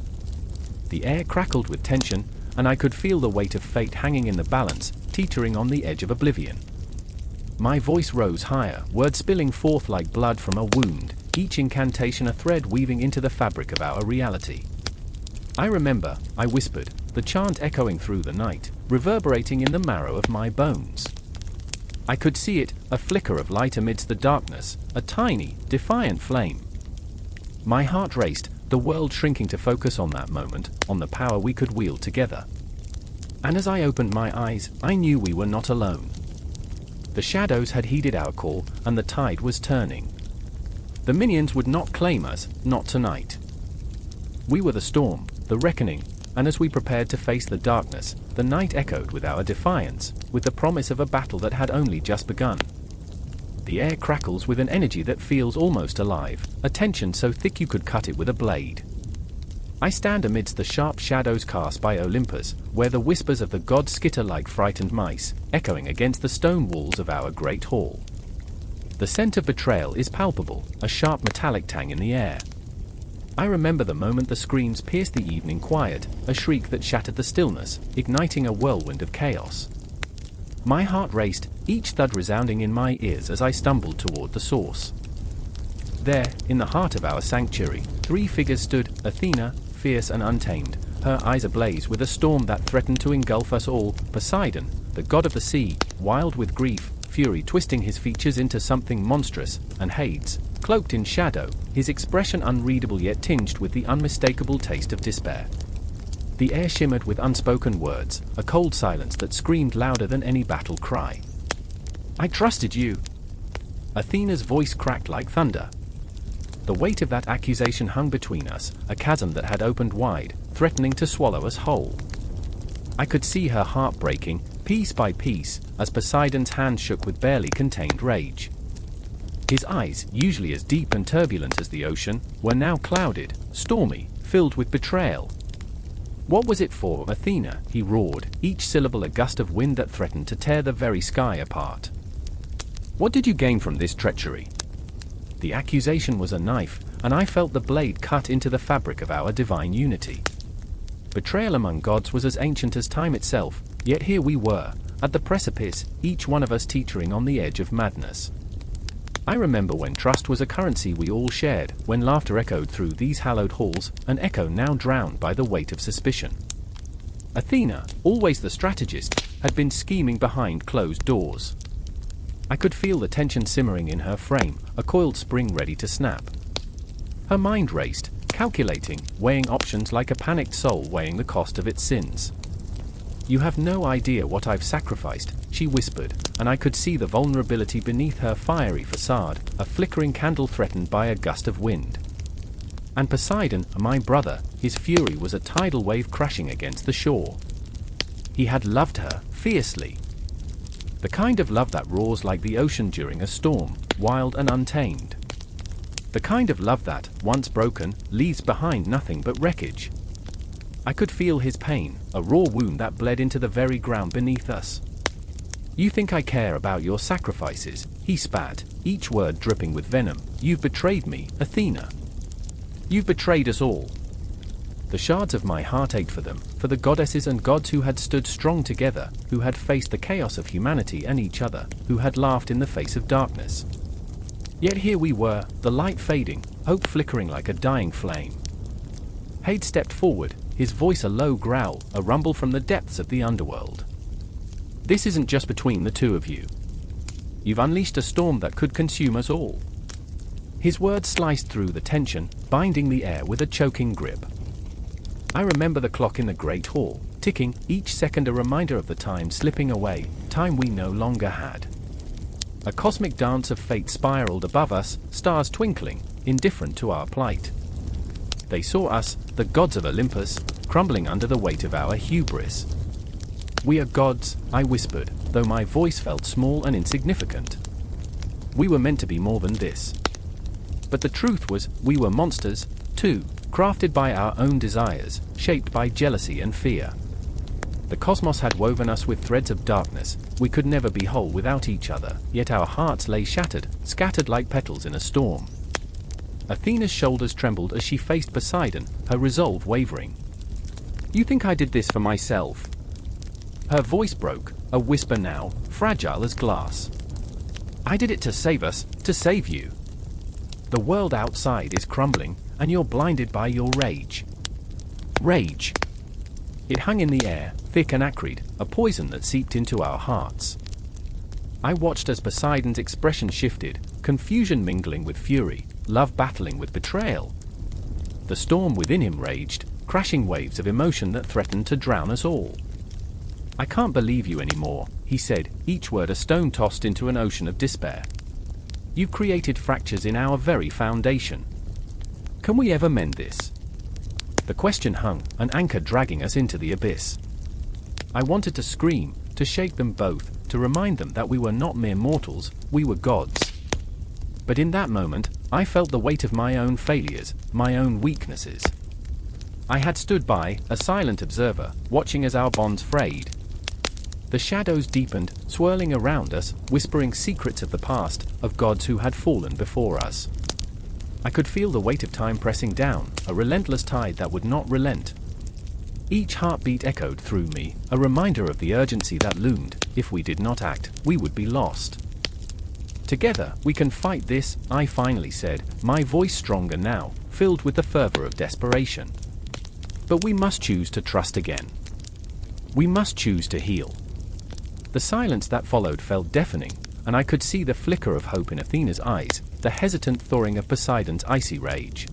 The air crackled with tension, and I could feel the weight of fate hanging in the balance, teetering on the edge of oblivion. My voice rose higher, words spilling forth like blood from a wound, each incantation a thread weaving into the fabric of our reality. I remember, I whispered, the chant echoing through the night, reverberating in the marrow of my bones. I could see it, a flicker of light amidst the darkness, a tiny, defiant flame. My heart raced, the world shrinking to focus on that moment, on the power we could wield together. And as I opened my eyes, I knew we were not alone. The shadows had heeded our call, and the tide was turning. The minions would not claim us, not tonight. We were the storm, the reckoning, and as we prepared to face the darkness, the night echoed with our defiance, with the promise of a battle that had only just begun. The air crackles with an energy that feels almost alive, a tension so thick you could cut it with a blade. I stand amidst the sharp shadows cast by Olympus, where the whispers of the gods skitter like frightened mice, echoing against the stone walls of our great hall. The scent of betrayal is palpable, a sharp metallic tang in the air. I remember the moment the screams pierced the evening quiet, a shriek that shattered the stillness, igniting a whirlwind of chaos. My heart raced, each thud resounding in my ears as I stumbled toward the source. There, in the heart of our sanctuary, three figures stood, Athena, fierce and untamed, her eyes ablaze with a storm that threatened to engulf us all, Poseidon, the god of the sea, wild with grief, fury twisting his features into something monstrous, and Hades, cloaked in shadow, his expression unreadable yet tinged with the unmistakable taste of despair. The air shimmered with unspoken words, a cold silence that screamed louder than any battle cry. "I trusted you." Athena's voice cracked like thunder. The weight of that accusation hung between us, a chasm that had opened wide, threatening to swallow us whole. I could see her heart breaking, piece by piece, as Poseidon's hand shook with barely contained rage. His eyes, usually as deep and turbulent as the ocean, were now clouded, stormy, filled with betrayal. "What was it for, Athena?" he roared, each syllable a gust of wind that threatened to tear the very sky apart. "What did you gain from this treachery?" The accusation was a knife, and I felt the blade cut into the fabric of our divine unity. Betrayal among gods was as ancient as time itself, yet here we were, at the precipice, each one of us teetering on the edge of madness. I remember when trust was a currency we all shared, when laughter echoed through these hallowed halls, an echo now drowned by the weight of suspicion. Athena, always the strategist, had been scheming behind closed doors. I could feel the tension simmering in her frame, a coiled spring ready to snap. Her mind raced, calculating, weighing options like a panicked soul weighing the cost of its sins. "You have no idea what I've sacrificed," she whispered, and I could see the vulnerability beneath her fiery facade, a flickering candle threatened by a gust of wind. And Poseidon, my brother, his fury was a tidal wave crashing against the shore. He had loved her, fiercely. The kind of love that roars like the ocean during a storm, wild and untamed. The kind of love that, once broken, leaves behind nothing but wreckage. I could feel his pain, a raw wound that bled into the very ground beneath us. "You think I care about your sacrifices," he spat, each word dripping with venom. "You've betrayed me, Athena. You've betrayed us all." The shards of my heart ached for them, for the goddesses and gods who had stood strong together, who had faced the chaos of humanity and each other, who had laughed in the face of darkness. Yet here we were, the light fading, hope flickering like a dying flame. Hades stepped forward, his voice a low growl, a rumble from the depths of the underworld. "This isn't just between the two of you. You've unleashed a storm that could consume us all." His words sliced through the tension, binding the air with a choking grip. I remember the clock in the great hall, ticking, each second a reminder of the time slipping away, time we no longer had. A cosmic dance of fate spiraled above us, stars twinkling, indifferent to our plight. They saw us, the gods of Olympus, crumbling under the weight of our hubris. "We are gods," I whispered, though my voice felt small and insignificant. "We were meant to be more than this." But the truth was, we were monsters, too, crafted by our own desires, shaped by jealousy and fear. The cosmos had woven us with threads of darkness, we could never be whole without each other, yet our hearts lay shattered, scattered like petals in a storm. Athena's shoulders trembled as she faced Poseidon, her resolve wavering. "You think I did this for myself?" Her voice broke, a whisper now, fragile as glass. "I did it to save us, to save you. The world outside is crumbling, and you're blinded by your rage." Rage. It hung in the air, thick and acrid, a poison that seeped into our hearts. I watched as Poseidon's expression shifted, confusion mingling with fury, love battling with betrayal. The storm within him raged, crashing waves of emotion that threatened to drown us all. "I can't believe you anymore," he said, each word a stone tossed into an ocean of despair. "You've created fractures in our very foundation. Can we ever mend this?" The question hung, an anchor dragging us into the abyss. I wanted to scream, to shake them both, to remind them that we were not mere mortals, we were gods. But in that moment, I felt the weight of my own failures, my own weaknesses. I had stood by, a silent observer, watching as our bonds frayed. The shadows deepened, swirling around us, whispering secrets of the past, of gods who had fallen before us. I could feel the weight of time pressing down, a relentless tide that would not relent. Each heartbeat echoed through me, a reminder of the urgency that loomed. If we did not act, we would be lost. "Together, we can fight this," I finally said, my voice stronger now, filled with the fervor of desperation. "But we must choose to trust again. We must choose to heal." The silence that followed felt deafening, and I could see the flicker of hope in Athena's eyes, the hesitant thawing of Poseidon's icy rage.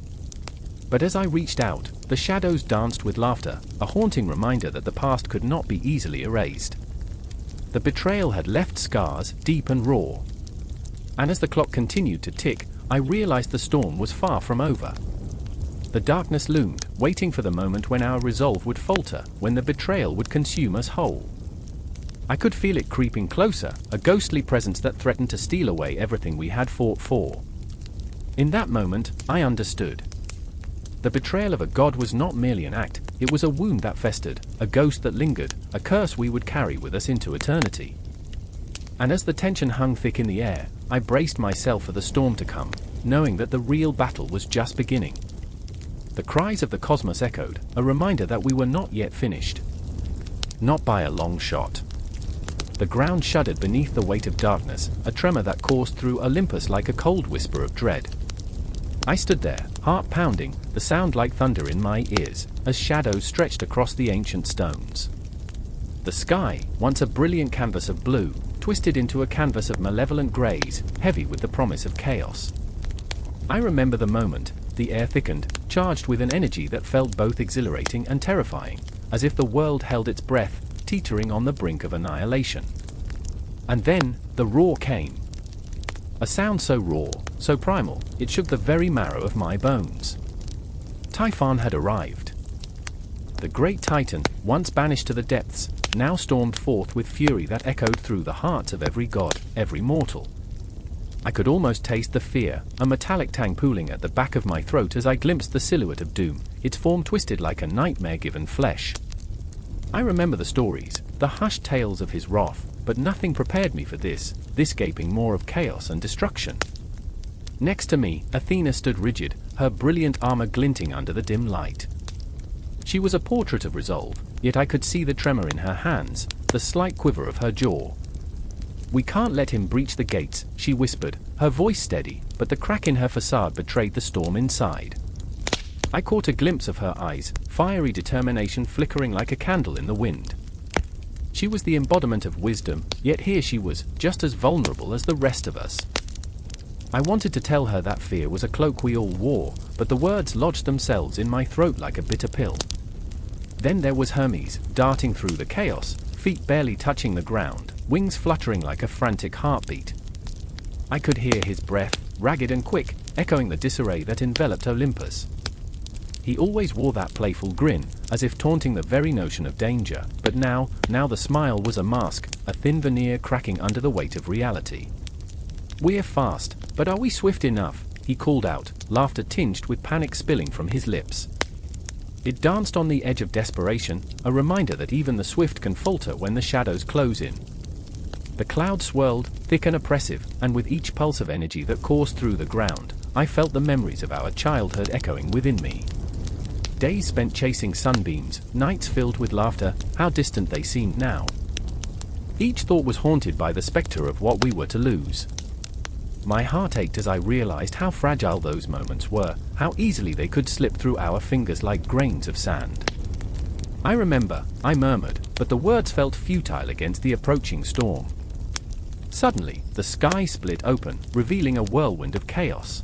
But as I reached out, the shadows danced with laughter, a haunting reminder that the past could not be easily erased. The betrayal had left scars, deep and raw. And as the clock continued to tick, I realized the storm was far from over. The darkness loomed, waiting for the moment when our resolve would falter, when the betrayal would consume us whole. I could feel it creeping closer, a ghostly presence that threatened to steal away everything we had fought for. In that moment, I understood. The betrayal of a god was not merely an act, it was a wound that festered, a ghost that lingered, a curse we would carry with us into eternity. And as the tension hung thick in the air, I braced myself for the storm to come, knowing that the real battle was just beginning. The cries of the cosmos echoed, a reminder that we were not yet finished. Not by a long shot. The ground shuddered beneath the weight of darkness, a tremor that coursed through Olympus like a cold whisper of dread. I stood there, heart pounding, the sound like thunder in my ears, as shadows stretched across the ancient stones. The sky, once a brilliant canvas of blue, twisted into a canvas of malevolent grays, heavy with the promise of chaos. I remember the moment, the air thickened, charged with an energy that felt both exhilarating and terrifying, as if the world held its breath, teetering on the brink of annihilation. And then, the roar came. A sound so raw, so primal, it shook the very marrow of my bones. Typhon had arrived. The great titan, once banished to the depths, now stormed forth with fury that echoed through the hearts of every god, every mortal. I could almost taste the fear, a metallic tang pooling at the back of my throat as I glimpsed the silhouette of doom, its form twisted like a nightmare given flesh. I remember the stories, the hushed tales of his wrath, but nothing prepared me for this gaping maw of chaos and destruction. Next to me, Athena stood rigid, her brilliant armor glinting under the dim light. She was a portrait of resolve, yet I could see the tremor in her hands, the slight quiver of her jaw. "We can't let him breach the gates," she whispered, her voice steady, but the crack in her facade betrayed the storm inside. I caught a glimpse of her eyes, fiery determination flickering like a candle in the wind. She was the embodiment of wisdom, yet here she was, just as vulnerable as the rest of us. I wanted to tell her that fear was a cloak we all wore, but the words lodged themselves in my throat like a bitter pill. Then there was Hermes, darting through the chaos, feet barely touching the ground, wings fluttering like a frantic heartbeat. I could hear his breath, ragged and quick, echoing the disarray that enveloped Olympus. He always wore that playful grin, as if taunting the very notion of danger, but now the smile was a mask, a thin veneer cracking under the weight of reality. "We're fast, but are we swift enough?" he called out, laughter tinged with panic spilling from his lips. It danced on the edge of desperation, a reminder that even the swift can falter when the shadows close in. The clouds swirled, thick and oppressive, and with each pulse of energy that coursed through the ground, I felt the memories of our childhood echoing within me. Days spent chasing sunbeams, nights filled with laughter, how distant they seemed now. Each thought was haunted by the specter of what we were to lose. My heart ached as I realized how fragile those moments were, how easily they could slip through our fingers like grains of sand. "I remember," I murmured, but the words felt futile against the approaching storm. Suddenly, the sky split open, revealing a whirlwind of chaos.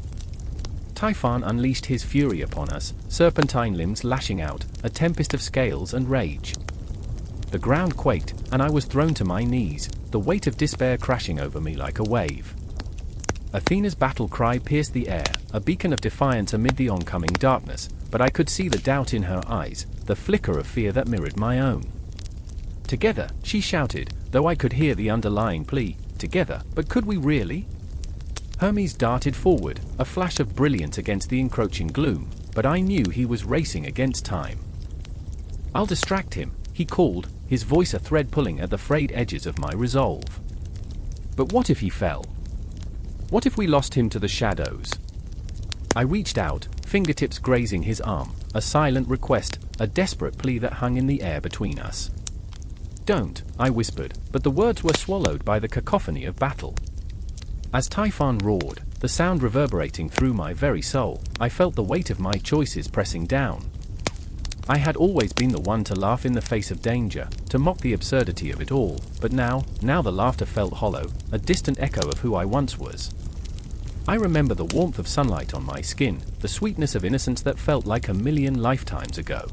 Typhon unleashed his fury upon us, serpentine limbs lashing out, a tempest of scales and rage. The ground quaked, and I was thrown to my knees, the weight of despair crashing over me like a wave. Athena's battle cry pierced the air, a beacon of defiance amid the oncoming darkness, but I could see the doubt in her eyes, the flicker of fear that mirrored my own. "Together," she shouted, though I could hear the underlying plea, "together, but could we really?" Hermes darted forward, a flash of brilliance against the encroaching gloom, but I knew he was racing against time. "I'll distract him," he called, his voice a thread pulling at the frayed edges of my resolve. But what if he fell? What if we lost him to the shadows? I reached out, fingertips grazing his arm, a silent request, a desperate plea that hung in the air between us. "Don't," I whispered, but the words were swallowed by the cacophony of battle. As Typhon roared, the sound reverberating through my very soul, I felt the weight of my choices pressing down. I had always been the one to laugh in the face of danger, to mock the absurdity of it all, but now the laughter felt hollow, a distant echo of who I once was. I remember the warmth of sunlight on my skin, the sweetness of innocence that felt like a million lifetimes ago.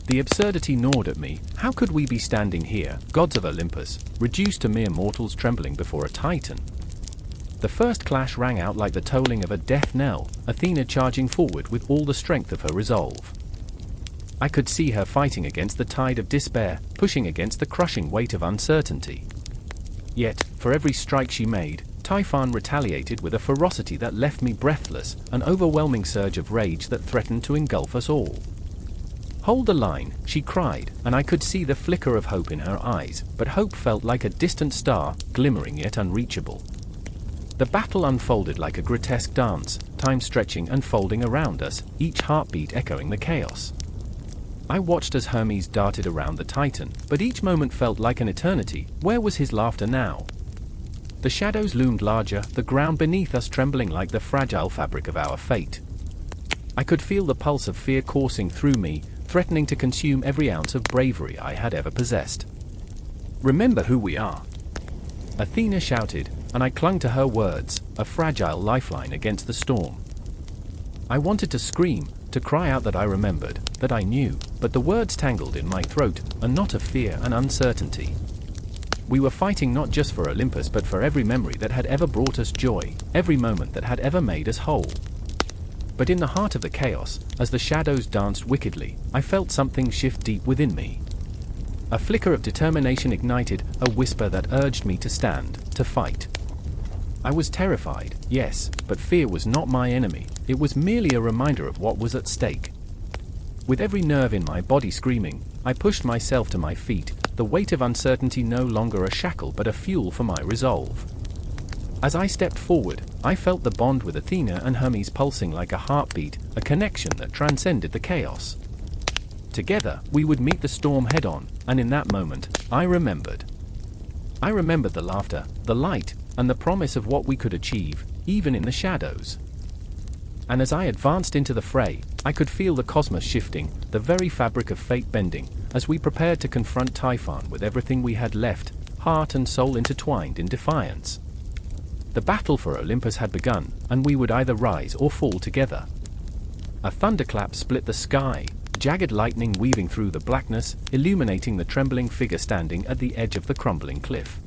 The absurdity gnawed at me. How could we be standing here, gods of Olympus, reduced to mere mortals trembling before a titan? The first clash rang out like the tolling of a death knell, Athena charging forward with all the strength of her resolve. I could see her fighting against the tide of despair, pushing against the crushing weight of uncertainty. Yet, for every strike she made, Typhon retaliated with a ferocity that left me breathless, an overwhelming surge of rage that threatened to engulf us all. "Hold the line," she cried, and I could see the flicker of hope in her eyes, but hope felt like a distant star, glimmering yet unreachable. The battle unfolded like a grotesque dance, time stretching and folding around us, each heartbeat echoing the chaos. I watched as Hermes darted around the Titan, but each moment felt like an eternity. Where was his laughter now? The shadows loomed larger, the ground beneath us trembling like the fragile fabric of our fate. I could feel the pulse of fear coursing through me, threatening to consume every ounce of bravery I had ever possessed. "Remember who we are," Athena shouted, and I clung to her words, a fragile lifeline against the storm. I wanted to scream, to cry out that I remembered, that I knew, but the words tangled in my throat, a knot of fear and uncertainty. We were fighting not just for Olympus but for every memory that had ever brought us joy, every moment that had ever made us whole. But in the heart of the chaos, as the shadows danced wickedly, I felt something shift deep within me. A flicker of determination ignited, a whisper that urged me to stand, to fight. I was terrified, yes, but fear was not my enemy. It was merely a reminder of what was at stake. With every nerve in my body screaming, I pushed myself to my feet, the weight of uncertainty no longer a shackle but a fuel for my resolve. As I stepped forward, I felt the bond with Athena and Hermes pulsing like a heartbeat, a connection that transcended the chaos. Together, we would meet the storm head-on, and in that moment, I remembered. I remembered the laughter, the light, and the promise of what we could achieve, even in the shadows. And as I advanced into the fray, I could feel the cosmos shifting, the very fabric of fate bending, as we prepared to confront Typhon with everything we had left, heart and soul intertwined in defiance. The battle for Olympus had begun, and we would either rise or fall together. A thunderclap split the sky, jagged lightning weaving through the blackness, illuminating the trembling figure standing at the edge of the crumbling cliff.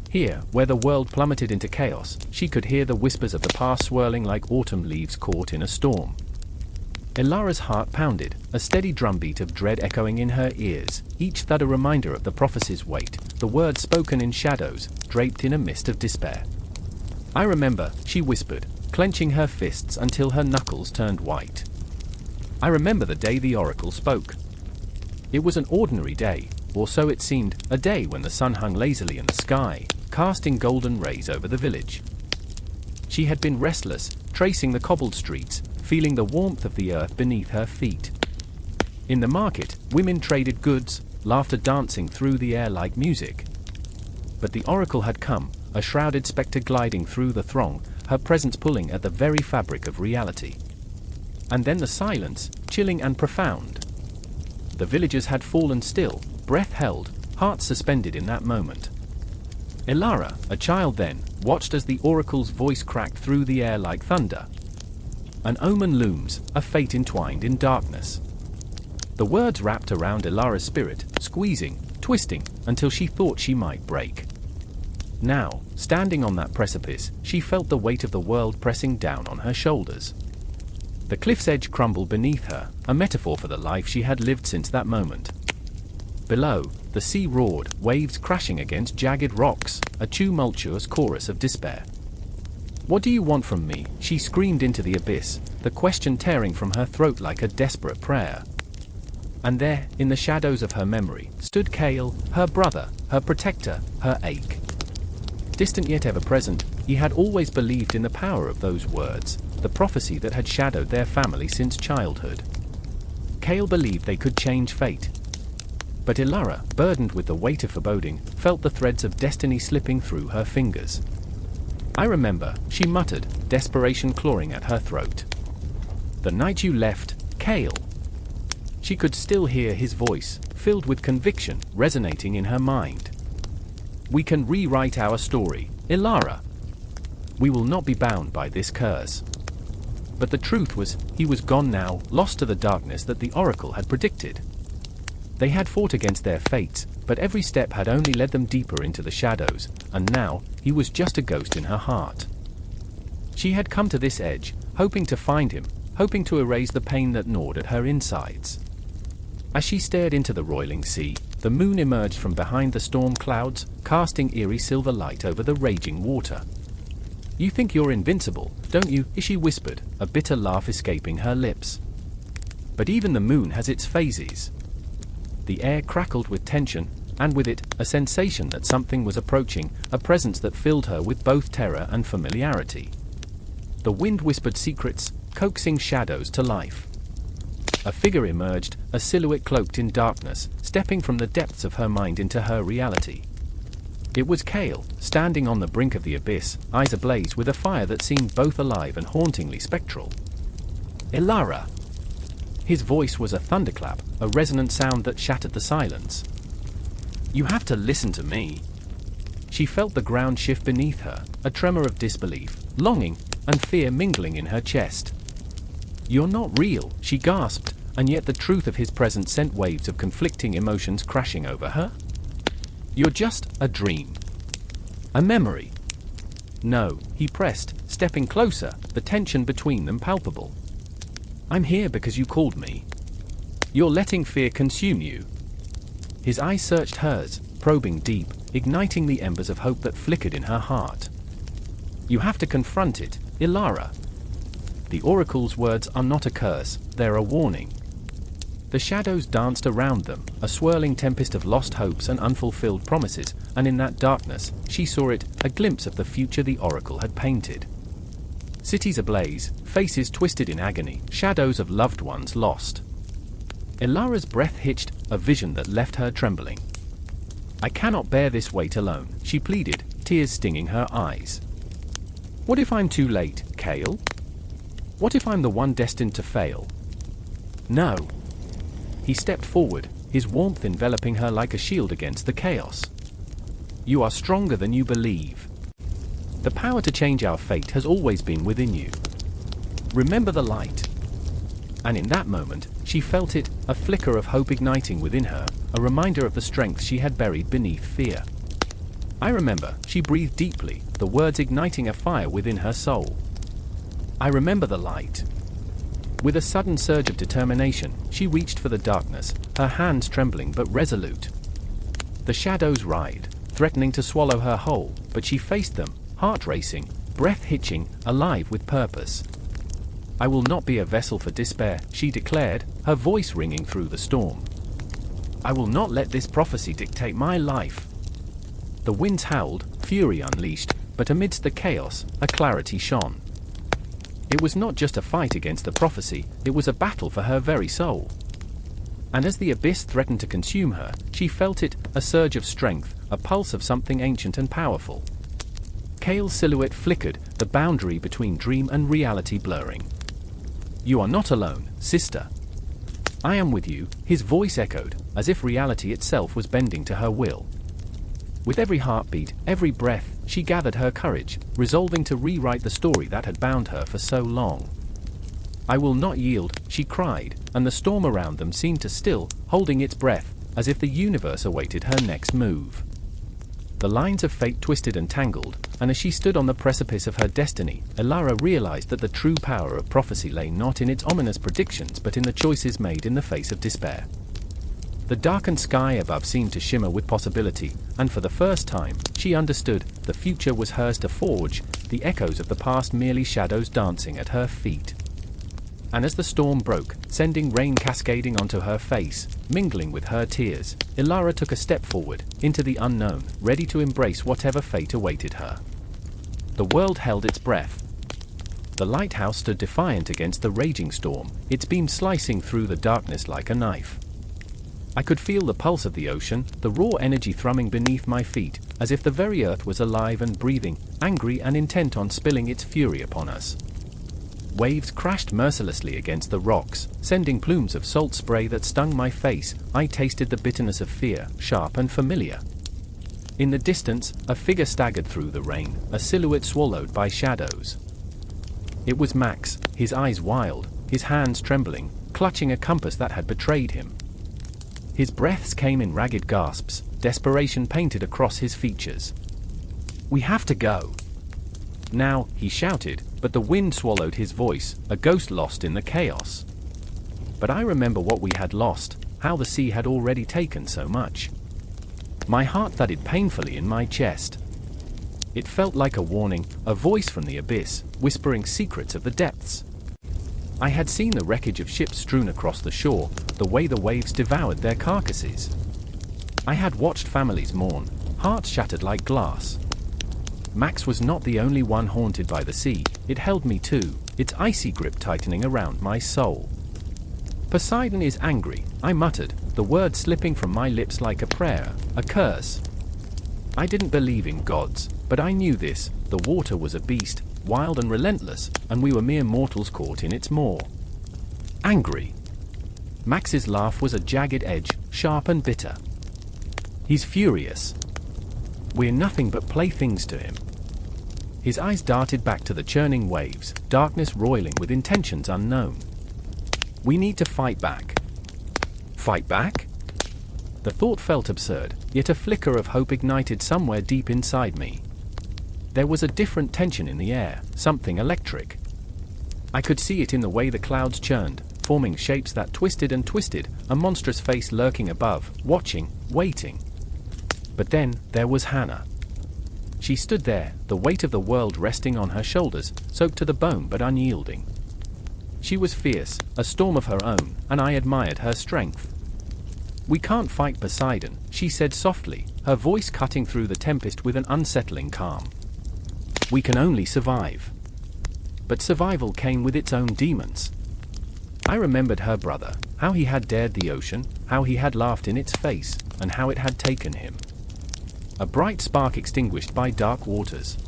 Here, where the world plummeted into chaos, she could hear the whispers of the past swirling like autumn leaves caught in a storm. Ilara's heart pounded, a steady drumbeat of dread echoing in her ears, each thud a reminder of the prophecy's weight, the words spoken in shadows, draped in a mist of despair. "I remember," she whispered, clenching her fists until her knuckles turned white. "I remember the day the oracle spoke. It was an ordinary day, or so it seemed, a day when the sun hung lazily in the sky, casting golden rays over the village. She had been restless, tracing the cobbled streets, feeling the warmth of the earth beneath her feet. In the market, women traded goods, laughter dancing through the air like music. But the oracle had come, a shrouded spectre gliding through the throng, her presence pulling at the very fabric of reality. And then the silence, chilling and profound. The villagers had fallen still, breath held, hearts suspended in that moment. Ilara, a child then, watched as the oracle's voice cracked through the air like thunder. An omen looms, a fate entwined in darkness. The words wrapped around Ilara's spirit, squeezing, twisting, until she thought she might break. Now, standing on that precipice, she felt the weight of the world pressing down on her shoulders. The cliff's edge crumbled beneath her, a metaphor for the life she had lived since that moment. Below, the sea roared, waves crashing against jagged rocks, a tumultuous chorus of despair. "What do you want from me?" she screamed into the abyss, the question tearing from her throat like a desperate prayer. And there, in the shadows of her memory, stood Kale, her brother, her protector, her ache. Distant yet ever present, he had always believed in the power of those words, the prophecy that had shadowed their family since childhood. Kale believed they could change fate. But Ilara, burdened with the weight of foreboding, felt the threads of destiny slipping through her fingers. "I remember," she muttered, desperation clawing at her throat. "The night you left, Kale." She could still hear his voice, filled with conviction, resonating in her mind. "We can rewrite our story, Ilara. We will not be bound by this curse." But the truth was, he was gone now, lost to the darkness that the oracle had predicted. They had fought against their fates, but every step had only led them deeper into the shadows, and now, he was just a ghost in her heart. She had come to this edge, hoping to find him, hoping to erase the pain that gnawed at her insides. As she stared into the roiling sea, the moon emerged from behind the storm clouds, casting eerie silver light over the raging water. "You think you're invincible, don't you?" she whispered, a bitter laugh escaping her lips. "But even the moon has its phases." The air crackled with tension, and with it, a sensation that something was approaching, a presence that filled her with both terror and familiarity. The wind whispered secrets, coaxing shadows to life. A figure emerged, a silhouette cloaked in darkness, stepping from the depths of her mind into her reality. It was Kale, standing on the brink of the abyss, eyes ablaze with a fire that seemed both alive and hauntingly spectral. "Ilara!" His voice was a thunderclap, a resonant sound that shattered the silence. "You have to listen to me." She felt the ground shift beneath her, a tremor of disbelief, longing, and fear mingling in her chest. "You're not real," she gasped, and yet the truth of his presence sent waves of conflicting emotions crashing over her. "You're just a dream. A memory." "No," he pressed, stepping closer, the tension between them palpable. "I'm here because you called me. You're letting fear consume you." His eyes searched hers, probing deep, igniting the embers of hope that flickered in her heart. "You have to confront it, Ilara. The oracle's words are not a curse, they're a warning." The shadows danced around them, a swirling tempest of lost hopes and unfulfilled promises, and in that darkness, she saw it, a glimpse of the future the oracle had painted. Cities ablaze, faces twisted in agony, shadows of loved ones lost. Ilara's breath hitched, a vision that left her trembling. "I cannot bear this weight alone," she pleaded, tears stinging her eyes. "What if I'm too late, Kale? What if I'm the one destined to fail?" "No." He stepped forward, his warmth enveloping her like a shield against the chaos. "You are stronger than you believe. The power to change our fate has always been within you. Remember the light." And in that moment, she felt it, a flicker of hope igniting within her, a reminder of the strength she had buried beneath fear. I remember, she breathed deeply, the words igniting a fire within her soul. I remember the light. With a sudden surge of determination, she reached for the darkness, her hands trembling but resolute. The shadows writhed, threatening to swallow her whole, but she faced them, heart racing, breath hitching, alive with purpose. I will not be a vessel for despair, she declared, her voice ringing through the storm. I will not let this prophecy dictate my life. The winds howled, fury unleashed, but amidst the chaos, a clarity shone. It was not just a fight against the prophecy, it was a battle for her very soul. And as the abyss threatened to consume her, she felt it, a surge of strength, a pulse of something ancient and powerful. Kale's silhouette flickered, the boundary between dream and reality blurring. You are not alone, sister. I am with you, his voice echoed, as if reality itself was bending to her will. With every heartbeat, every breath, she gathered her courage, resolving to rewrite the story that had bound her for so long. I will not yield, she cried, and the storm around them seemed to still, holding its breath, as if the universe awaited her next move. The lines of fate twisted and tangled, and as she stood on the precipice of her destiny, Elara realized that the true power of prophecy lay not in its ominous predictions but in the choices made in the face of despair. The darkened sky above seemed to shimmer with possibility, and for the first time, she understood, the future was hers to forge, the echoes of the past merely shadows dancing at her feet. And as the storm broke, sending rain cascading onto her face, mingling with her tears, Elara took a step forward, into the unknown, ready to embrace whatever fate awaited her. The world held its breath. The lighthouse stood defiant against the raging storm, its beam slicing through the darkness like a knife. I could feel the pulse of the ocean, the raw energy thrumming beneath my feet, as if the very earth was alive and breathing, angry and intent on spilling its fury upon us. Waves crashed mercilessly against the rocks, sending plumes of salt spray that stung my face. I tasted the bitterness of fear, sharp and familiar. In the distance, a figure staggered through the rain, a silhouette swallowed by shadows. It was Max, his eyes wild, his hands trembling, clutching a compass that had betrayed him. His breaths came in ragged gasps, desperation painted across his features. "We have to go now," he shouted, but the wind swallowed his voice, a ghost lost in the chaos. But I remember what we had lost, how the sea had already taken so much. My heart thudded painfully in my chest. It felt like a warning, a voice from the abyss, whispering secrets of the depths. I had seen the wreckage of ships strewn across the shore, the way the waves devoured their carcasses. I had watched families mourn, hearts shattered like glass. Max was not the only one haunted by the sea, it held me too, its icy grip tightening around my soul. "Poseidon is angry," I muttered, the word slipping from my lips like a prayer, a curse. I didn't believe in gods, but I knew this, the water was a beast, wild and relentless, and we were mere mortals caught in its maw. Angry. Max's laugh was a jagged edge, sharp and bitter. "He's furious. We're nothing but playthings to him." His eyes darted back to the churning waves, darkness roiling with intentions unknown. "We need to fight back." Fight back? The thought felt absurd, yet a flicker of hope ignited somewhere deep inside me. There was a different tension in the air, something electric. I could see it in the way the clouds churned, forming shapes that twisted and twisted, a monstrous face lurking above, watching, waiting. But then, there was Hannah. She stood there, the weight of the world resting on her shoulders, soaked to the bone but unyielding. She was fierce, a storm of her own, and I admired her strength. "We can't fight Poseidon," she said softly, her voice cutting through the tempest with an unsettling calm. "We can only survive." But survival came with its own demons. I remembered her brother, how he had dared the ocean, how he had laughed in its face, and how it had taken him. A bright spark extinguished by dark waters.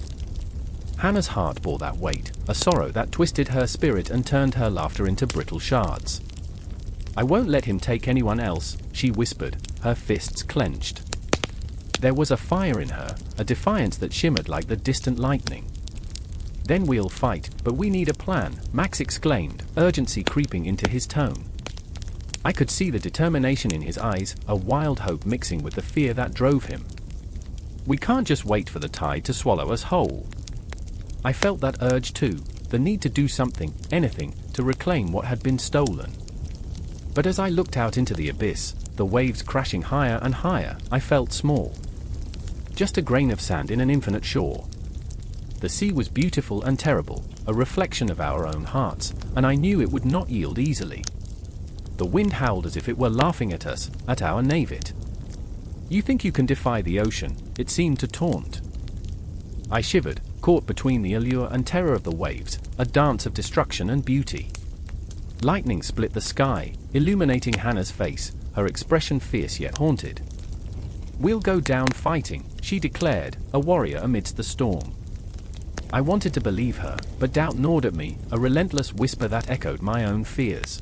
Hannah's heart bore that weight, a sorrow that twisted her spirit and turned her laughter into brittle shards. "I won't let him take anyone else," she whispered, her fists clenched. There was a fire in her, a defiance that shimmered like the distant lightning. Then we'll fight, but we need a plan, Max exclaimed, urgency creeping into his tone. I could see the determination in his eyes, a wild hope mixing with the fear that drove him. We can't just wait for the tide to swallow us whole. I felt that urge too, the need to do something, anything, to reclaim what had been stolen. But as I looked out into the abyss, the waves crashing higher and higher, I felt small. Just a grain of sand in an infinite shore. The sea was beautiful and terrible, a reflection of our own hearts, and I knew it would not yield easily. The wind howled as if it were laughing at us, at our navet. You think you can defy the ocean, it seemed to taunt. I shivered, caught between the allure and terror of the waves, a dance of destruction and beauty. Lightning split the sky, illuminating Hannah's face, her expression fierce yet haunted. We'll go down fighting, she declared, a warrior amidst the storm. I wanted to believe her, but doubt gnawed at me, a relentless whisper that echoed my own fears.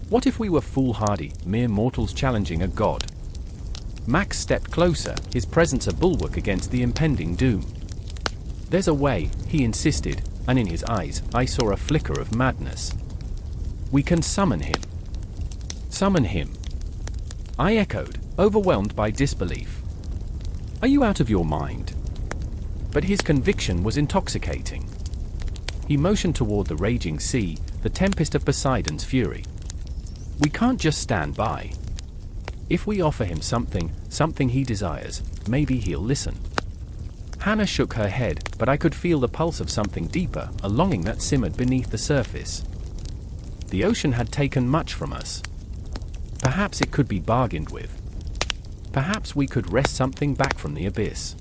What if we were foolhardy, mere mortals challenging a god? Max stepped closer, his presence a bulwark against the impending doom. There's a way, he insisted, and in his eyes I saw a flicker of madness. We can summon him. Summon him. I echoed, overwhelmed by disbelief. Are you out of your mind? But his conviction was intoxicating. He motioned toward the raging sea, the tempest of Poseidon's fury. We can't just stand by. If we offer him something he desires, maybe he'll listen. Hannah shook her head, but I could feel the pulse of something deeper, a longing that simmered beneath the surface. The ocean had taken much from us. Perhaps it could be bargained with. Perhaps we could wrest something back from the abyss.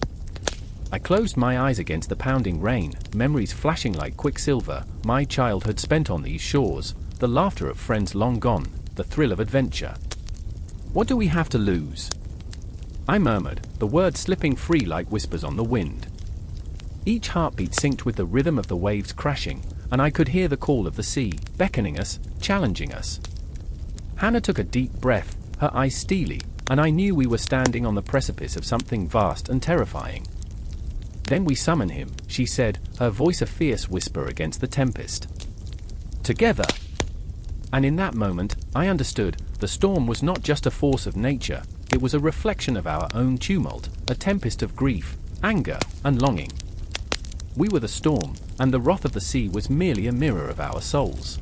I closed my eyes against the pounding rain, memories flashing like quicksilver, my childhood spent on these shores, the laughter of friends long gone, the thrill of adventure. What do we have to lose? I murmured, the words slipping free like whispers on the wind. Each heartbeat synced with the rhythm of the waves crashing, and I could hear the call of the sea, beckoning us, challenging us. Hannah took a deep breath, her eyes steely, and I knew we were standing on the precipice of something vast and terrifying. Then we summon him, she said, her voice a fierce whisper against the tempest. Together! And in that moment, I understood, the storm was not just a force of nature, it was a reflection of our own tumult, a tempest of grief, anger, and longing. We were the storm, and the wrath of the sea was merely a mirror of our souls.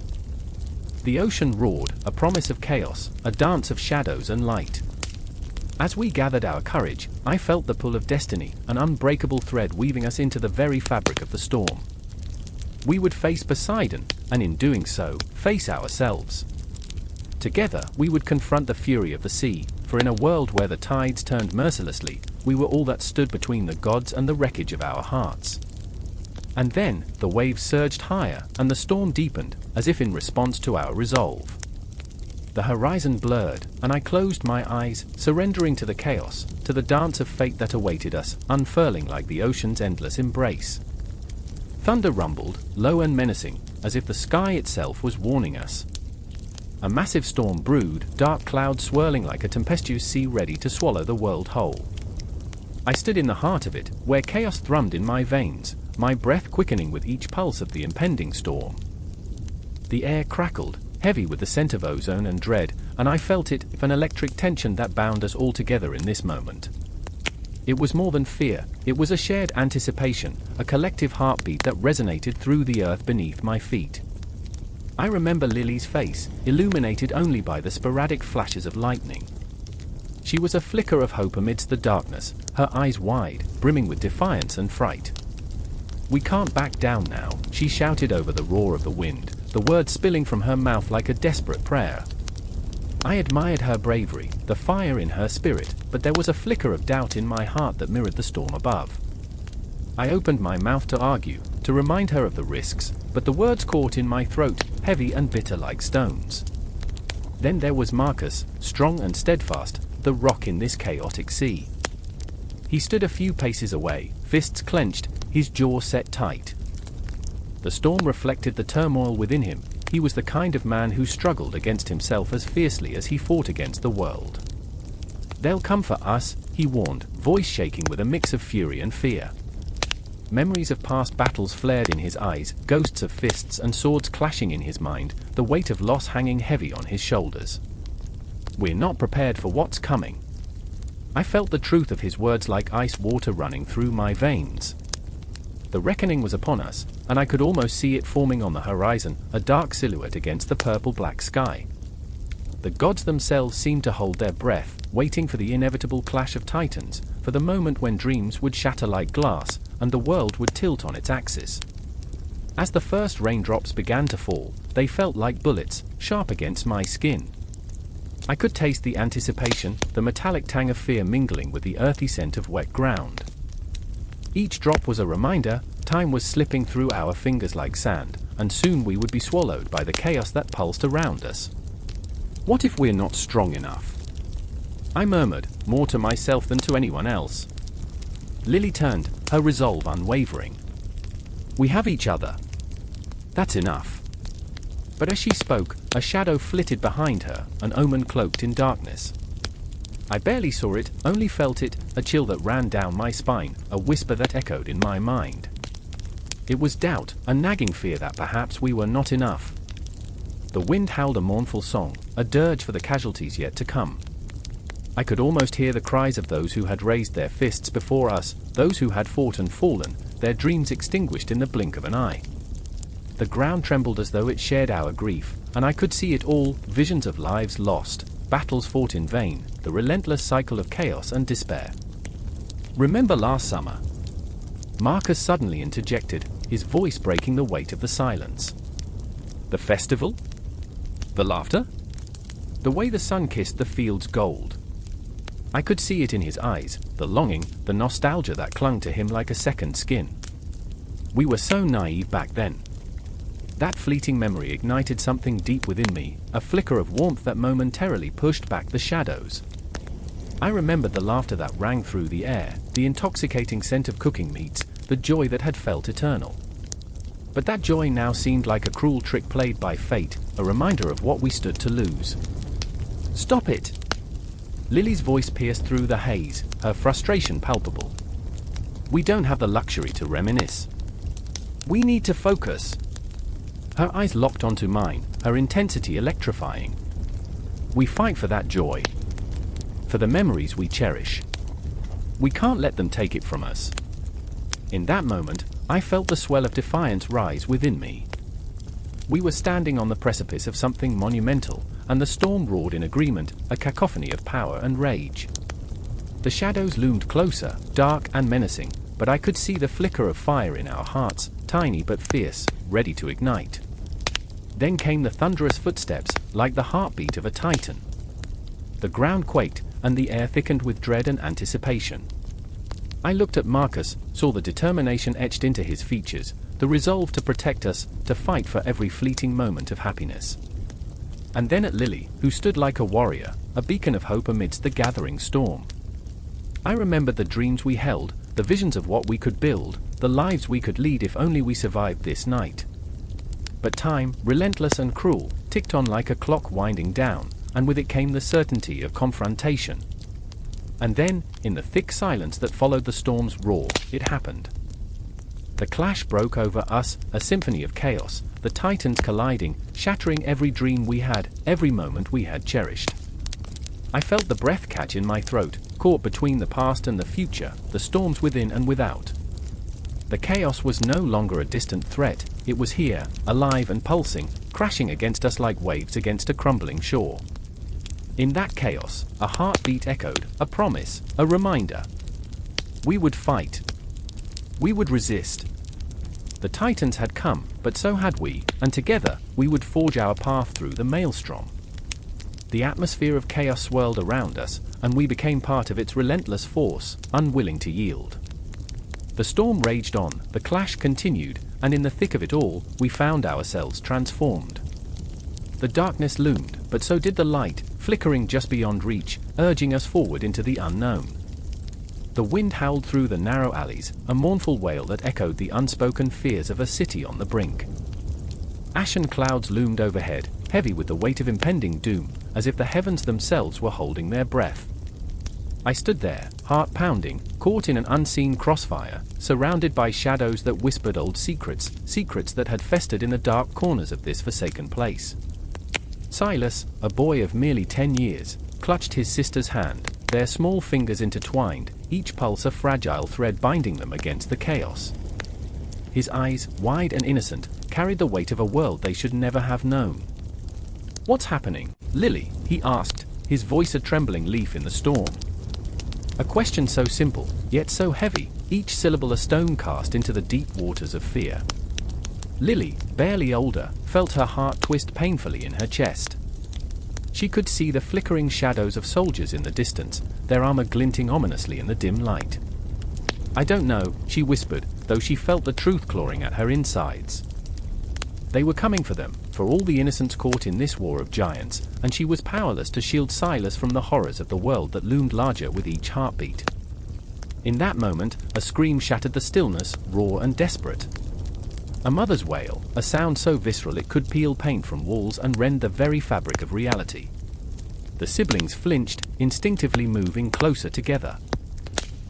The ocean roared, a promise of chaos, a dance of shadows and light. As we gathered our courage, I felt the pull of destiny, an unbreakable thread weaving us into the very fabric of the storm. We would face Poseidon, and in doing so, face ourselves. Together, we would confront the fury of the sea, for in a world where the tides turned mercilessly, we were all that stood between the gods and the wreckage of our hearts. And then, the waves surged higher, and the storm deepened, as if in response to our resolve. The horizon blurred, and I closed my eyes, surrendering to the chaos, to the dance of fate that awaited us, unfurling like the ocean's endless embrace. Thunder rumbled, low and menacing, as if the sky itself was warning us. A massive storm brewed, dark clouds swirling like a tempestuous sea ready to swallow the world whole. I stood in the heart of it, where chaos thrummed in my veins, my breath quickening with each pulse of the impending storm. The air crackled, heavy with the scent of ozone and dread, and I felt it, an electric tension that bound us all together in this moment. It was more than fear, it was a shared anticipation, a collective heartbeat that resonated through the earth beneath my feet. I remember Lily's face, illuminated only by the sporadic flashes of lightning. She was a flicker of hope amidst the darkness, her eyes wide, brimming with defiance and fright. "We can't back down now," she shouted over the roar of the wind, the words spilling from her mouth like a desperate prayer. I admired her bravery, the fire in her spirit, but there was a flicker of doubt in my heart that mirrored the storm above. I opened my mouth to argue, to remind her of the risks, but the words caught in my throat, heavy and bitter like stones. Then there was Marcus, strong and steadfast, the rock in this chaotic sea. He stood a few paces away, fists clenched, his jaw set tight. The storm reflected the turmoil within him. He was the kind of man who struggled against himself as fiercely as he fought against the world. "They'll come for us," he warned, voice shaking with a mix of fury and fear. Memories of past battles flared in his eyes, ghosts of fists and swords clashing in his mind, the weight of loss hanging heavy on his shoulders. We're not prepared for what's coming. I felt the truth of his words like ice water running through my veins. The reckoning was upon us, and I could almost see it forming on the horizon, a dark silhouette against the purple-black sky. The gods themselves seemed to hold their breath, waiting for the inevitable clash of titans, for the moment when dreams would shatter like glass, and the world would tilt on its axis. As the first raindrops began to fall, they felt like bullets, sharp against my skin. I could taste the anticipation, the metallic tang of fear mingling with the earthy scent of wet ground. Each drop was a reminder, time was slipping through our fingers like sand, and soon we would be swallowed by the chaos that pulsed around us. What if we're not strong enough? I murmured, more to myself than to anyone else. Lily turned, her resolve unwavering. We have each other. That's enough. But as she spoke, a shadow flitted behind her, an omen cloaked in darkness. I barely saw it, only felt it, a chill that ran down my spine, a whisper that echoed in my mind. It was doubt, a nagging fear that perhaps we were not enough. The wind howled a mournful song, a dirge for the casualties yet to come. I could almost hear the cries of those who had raised their fists before us, those who had fought and fallen, their dreams extinguished in the blink of an eye. The ground trembled as though it shared our grief, and I could see it all, visions of lives lost, battles fought in vain, the relentless cycle of chaos and despair. Remember last summer? Marcus suddenly interjected, his voice breaking the weight of the silence. The festival? The laughter? The way the sun kissed the field's gold. I could see it in his eyes, the longing, the nostalgia that clung to him like a second skin. We were so naive back then. That fleeting memory ignited something deep within me, a flicker of warmth that momentarily pushed back the shadows. I remembered the laughter that rang through the air, the intoxicating scent of cooking meats, the joy that had felt eternal. But that joy now seemed like a cruel trick played by fate, a reminder of what we stood to lose. Stop it! Lily's voice pierced through the haze, her frustration palpable. We don't have the luxury to reminisce. We need to focus. Her eyes locked onto mine, her intensity electrifying. We fight for that joy. For the memories we cherish. We can't let them take it from us. In that moment, I felt the swell of defiance rise within me. We were standing on the precipice of something monumental, and the storm roared in agreement, a cacophony of power and rage. The shadows loomed closer, dark and menacing, but I could see the flicker of fire in our hearts, tiny but fierce, ready to ignite. Then came the thunderous footsteps, like the heartbeat of a titan. The ground quaked, and the air thickened with dread and anticipation. I looked at Marcus, saw the determination etched into his features, the resolve to protect us, to fight for every fleeting moment of happiness. And then at Lily, who stood like a warrior, a beacon of hope amidst the gathering storm. I remembered the dreams we held, the visions of what we could build, the lives we could lead if only we survived this night. But time, relentless and cruel, ticked on like a clock winding down, and with it came the certainty of confrontation. And then, in the thick silence that followed the storm's roar, it happened. The clash broke over us, a symphony of chaos, the titans colliding, shattering every dream we had, every moment we had cherished. I felt the breath catch in my throat, caught between the past and the future, the storms within and without. The chaos was no longer a distant threat, it was here, alive and pulsing, crashing against us like waves against a crumbling shore. In that chaos, a heartbeat echoed, a promise, a reminder. We would fight. We would resist. The titans had come, but so had we, and together, we would forge our path through the maelstrom. The atmosphere of chaos swirled around us, and we became part of its relentless force, unwilling to yield. The storm raged on, the clash continued, and in the thick of it all, we found ourselves transformed. The darkness loomed, but so did the light, flickering just beyond reach, urging us forward into the unknown. The wind howled through the narrow alleys, a mournful wail that echoed the unspoken fears of a city on the brink. Ashen clouds loomed overhead, heavy with the weight of impending doom, as if the heavens themselves were holding their breath. I stood there, heart pounding, caught in an unseen crossfire, surrounded by shadows that whispered old secrets, secrets that had festered in the dark corners of this forsaken place. Silas, a boy of merely 10 years, clutched his sister's hand, their small fingers intertwined, each pulse a fragile thread binding them against the chaos. His eyes, wide and innocent, carried the weight of a world they should never have known. "What's happening, Lily?" he asked, his voice a trembling leaf in the storm. A question so simple, yet so heavy, each syllable a stone cast into the deep waters of fear. Lily, barely older, felt her heart twist painfully in her chest. She could see the flickering shadows of soldiers in the distance, their armor glinting ominously in the dim light. "I don't know," she whispered, though she felt the truth clawing at her insides. They were coming for them, for all the innocents caught in this war of giants, and she was powerless to shield Silas from the horrors of the world that loomed larger with each heartbeat. In that moment, a scream shattered the stillness, raw and desperate. A mother's wail, a sound so visceral it could peel paint from walls and rend the very fabric of reality. The siblings flinched, instinctively moving closer together.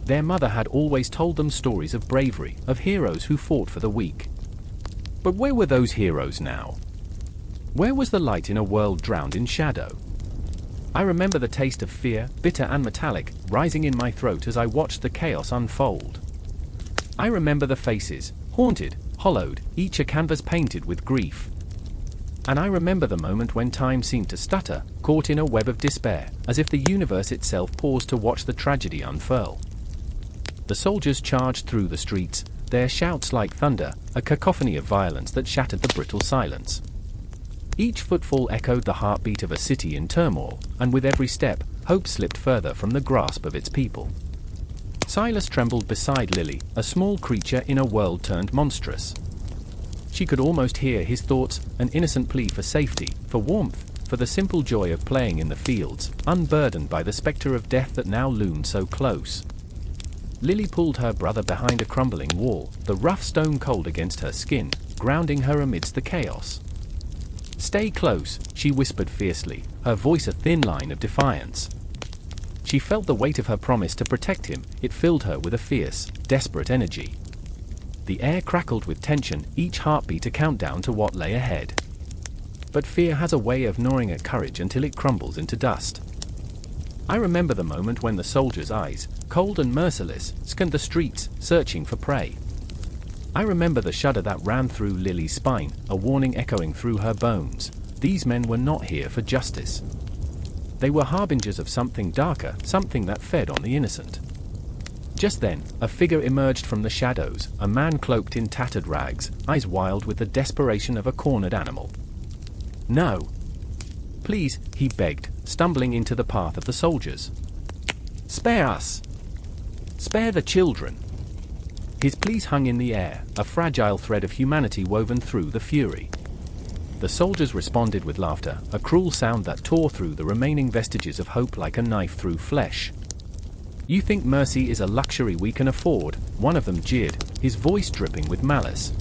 Their mother had always told them stories of bravery, of heroes who fought for the weak. But where were those heroes now? Where was the light in a world drowned in shadow? I remember the taste of fear, bitter and metallic, rising in my throat as I watched the chaos unfold. I remember the faces, haunted, hollowed, each a canvas painted with grief. And I remember the moment when time seemed to stutter, caught in a web of despair, as if the universe itself paused to watch the tragedy unfurl. The soldiers charged through the streets, their shouts like thunder, a cacophony of violence that shattered the brittle silence. Each footfall echoed the heartbeat of a city in turmoil, and with every step, hope slipped further from the grasp of its people. Silas trembled beside Lily, a small creature in a world turned monstrous. She could almost hear his thoughts, an innocent plea for safety, for warmth, for the simple joy of playing in the fields, unburdened by the specter of death that now loomed so close. Lily pulled her brother behind a crumbling wall, the rough stone cold against her skin, grounding her amidst the chaos. "Stay close," she whispered fiercely, her voice a thin line of defiance. She felt the weight of her promise to protect him, it filled her with a fierce, desperate energy. The air crackled with tension, each heartbeat a countdown to what lay ahead. But fear has a way of gnawing at courage until it crumbles into dust. I remember the moment when the soldiers' eyes, cold and merciless, scanned the streets, searching for prey. I remember the shudder that ran through Lily's spine, a warning echoing through her bones. These men were not here for justice. They were harbingers of something darker, something that fed on the innocent. Just then, a figure emerged from the shadows, a man cloaked in tattered rags, eyes wild with the desperation of a cornered animal. "No. Please," he begged, stumbling into the path of the soldiers. "Spare us! Spare the children!" His pleas hung in the air, a fragile thread of humanity woven through the fury. The soldiers responded with laughter, a cruel sound that tore through the remaining vestiges of hope like a knife through flesh. "You think mercy is a luxury we can afford," one of them jeered, his voice dripping with malice.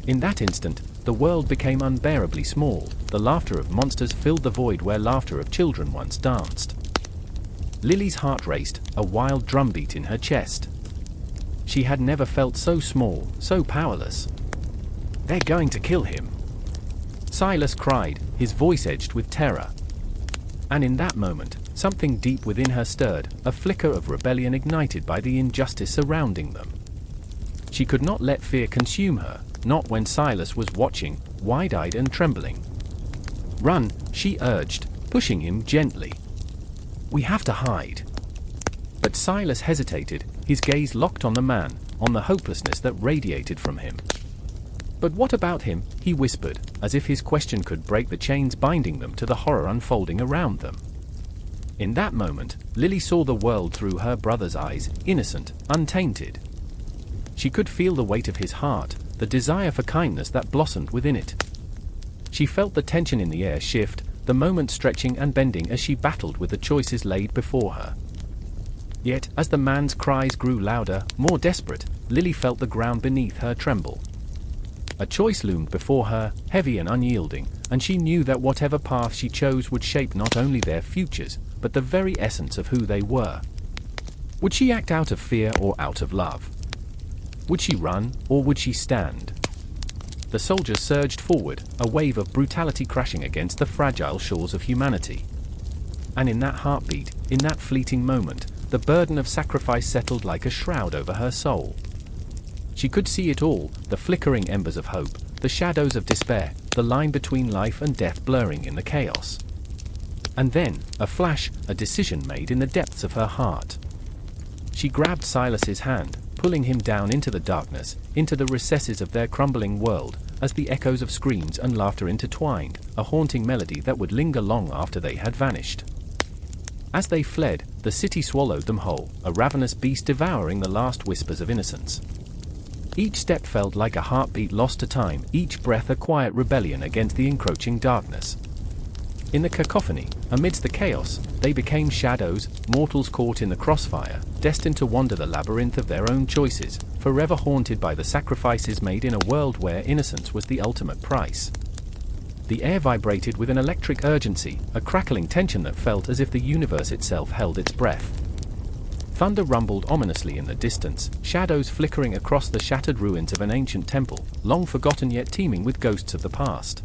In that instant, the world became unbearably small, the laughter of monsters filled the void where laughter of children once danced. Lily's heart raced, a wild drumbeat in her chest. She had never felt so small, so powerless. "They're going to kill him," Silas cried, his voice edged with terror. And in that moment, something deep within her stirred, a flicker of rebellion ignited by the injustice surrounding them. She could not let fear consume her, not when Silas was watching, wide-eyed and trembling. "Run," she urged, pushing him gently. "We have to hide." But Silas hesitated, his gaze locked on the man, on the hopelessness that radiated from him. "But what about him?" he whispered, as if his question could break the chains binding them to the horror unfolding around them. In that moment, Lily saw the world through her brother's eyes, innocent, untainted. She could feel the weight of his heart, the desire for kindness that blossomed within it. She felt the tension in the air shift, the moment stretching and bending as she battled with the choices laid before her. Yet, as the man's cries grew louder, more desperate, Lily felt the ground beneath her tremble. A choice loomed before her, heavy and unyielding, and she knew that whatever path she chose would shape not only their futures, but the very essence of who they were. Would she act out of fear or out of love? Would she run, or would she stand? The soldiers surged forward, a wave of brutality crashing against the fragile shores of humanity. And in that heartbeat, in that fleeting moment, the burden of sacrifice settled like a shroud over her soul. She could see it all, the flickering embers of hope, the shadows of despair, the line between life and death blurring in the chaos. And then, a flash, a decision made in the depths of her heart. She grabbed Silas's hand, pulling him down into the darkness, into the recesses of their crumbling world, as the echoes of screams and laughter intertwined, a haunting melody that would linger long after they had vanished. As they fled, the city swallowed them whole, a ravenous beast devouring the last whispers of innocence. Each step felt like a heartbeat lost to time, each breath a quiet rebellion against the encroaching darkness. In the cacophony, amidst the chaos, they became shadows, mortals caught in the crossfire, destined to wander the labyrinth of their own choices, forever haunted by the sacrifices made in a world where innocence was the ultimate price. The air vibrated with an electric urgency, a crackling tension that felt as if the universe itself held its breath. Thunder rumbled ominously in the distance, shadows flickering across the shattered ruins of an ancient temple, long forgotten yet teeming with ghosts of the past.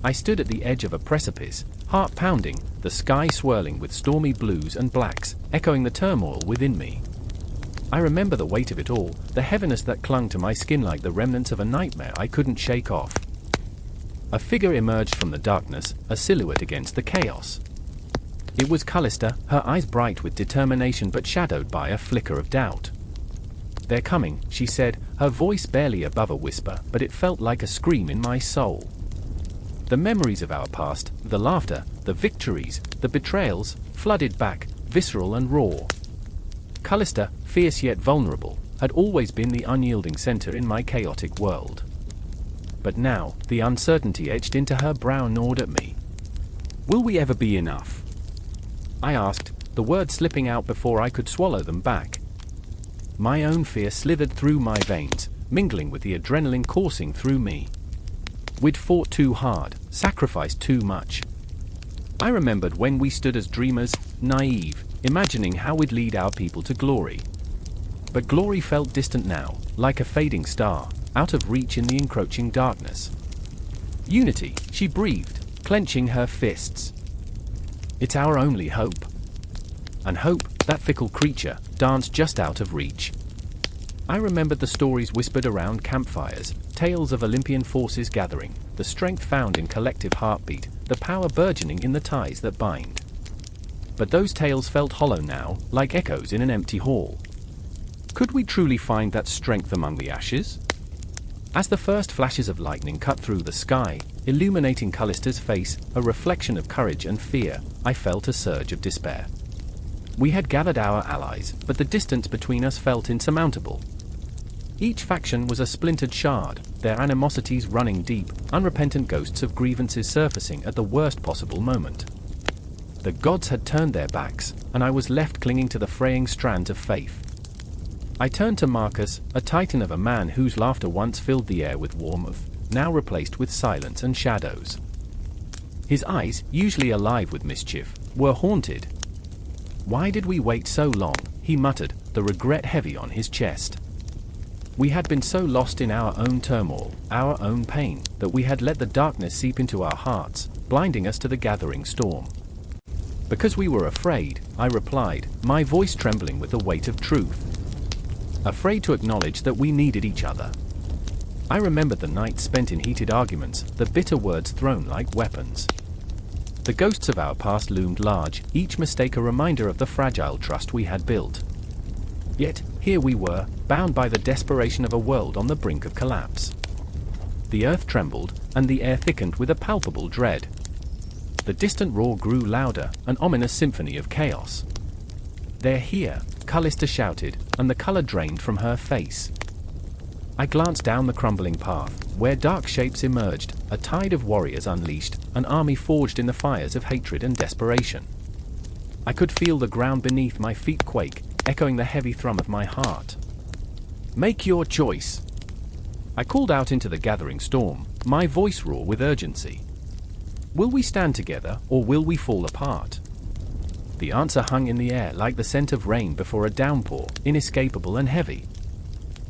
I stood at the edge of a precipice, heart pounding, the sky swirling with stormy blues and blacks, echoing the turmoil within me. I remember the weight of it all, the heaviness that clung to my skin like the remnants of a nightmare I couldn't shake off. A figure emerged from the darkness, a silhouette against the chaos. It was Callista, her eyes bright with determination but shadowed by a flicker of doubt. "They're coming," she said, her voice barely above a whisper, but it felt like a scream in my soul. The memories of our past, the laughter, the victories, the betrayals, flooded back, visceral and raw. Callista, fierce yet vulnerable, had always been the unyielding center in my chaotic world. But now, the uncertainty etched into her brow gnawed at me. "Will we ever be enough?" I asked, the words slipping out before I could swallow them back. My own fear slithered through my veins, mingling with the adrenaline coursing through me. We'd fought too hard, sacrificed too much. I remembered when we stood as dreamers, naive, imagining how we'd lead our people to glory. But glory felt distant now, like a fading star, out of reach in the encroaching darkness. "Unity," she breathed, clenching her fists. "It's our only hope." And hope, that fickle creature, danced just out of reach. I remembered the stories whispered around campfires, tales of Olympian forces gathering, the strength found in collective heartbeat, the power burgeoning in the ties that bind. But those tales felt hollow now, like echoes in an empty hall. Could we truly find that strength among the ashes? As the first flashes of lightning cut through the sky, illuminating Callista's face, a reflection of courage and fear, I felt a surge of despair. We had gathered our allies, but the distance between us felt insurmountable. Each faction was a splintered shard, their animosities running deep, unrepentant ghosts of grievances surfacing at the worst possible moment. The gods had turned their backs, and I was left clinging to the fraying strands of faith. I turned to Marcus, a titan of a man whose laughter once filled the air with warmth, now replaced with silence and shadows. His eyes, usually alive with mischief, were haunted. "Why did we wait so long?" he muttered, the regret heavy on his chest. We had been so lost in our own turmoil, our own pain, that we had let the darkness seep into our hearts, blinding us to the gathering storm. "Because we were afraid," I replied, my voice trembling with the weight of truth. Afraid to acknowledge that we needed each other. I remembered the nights spent in heated arguments, the bitter words thrown like weapons. The ghosts of our past loomed large, each mistake a reminder of the fragile trust we had built. Yet, here we were, bound by the desperation of a world on the brink of collapse. The earth trembled, and the air thickened with a palpable dread. The distant roar grew louder, an ominous symphony of chaos. "They're here," Callista shouted, and the color drained from her face. I glanced down the crumbling path, where dark shapes emerged, a tide of warriors unleashed, an army forged in the fires of hatred and desperation. I could feel the ground beneath my feet quake, echoing the heavy thrum of my heart. "Make your choice." I called out into the gathering storm, my voice raw with urgency. "Will we stand together, or will we fall apart?" The answer hung in the air like the scent of rain before a downpour, inescapable and heavy.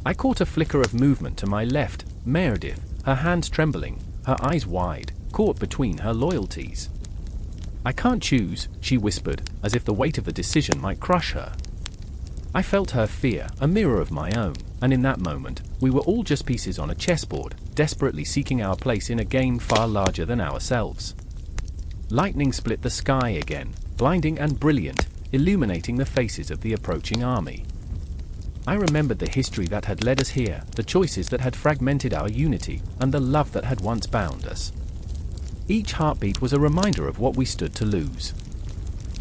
I caught a flicker of movement to my left, Meredith, her hands trembling, her eyes wide, caught between her loyalties. "I can't choose," she whispered, as if the weight of the decision might crush her. I felt her fear, a mirror of my own, and in that moment, we were all just pieces on a chessboard, desperately seeking our place in a game far larger than ourselves. Lightning split the sky again, blinding and brilliant, illuminating the faces of the approaching army. I remembered the history that had led us here, the choices that had fragmented our unity, and the love that had once bound us. Each heartbeat was a reminder of what we stood to lose.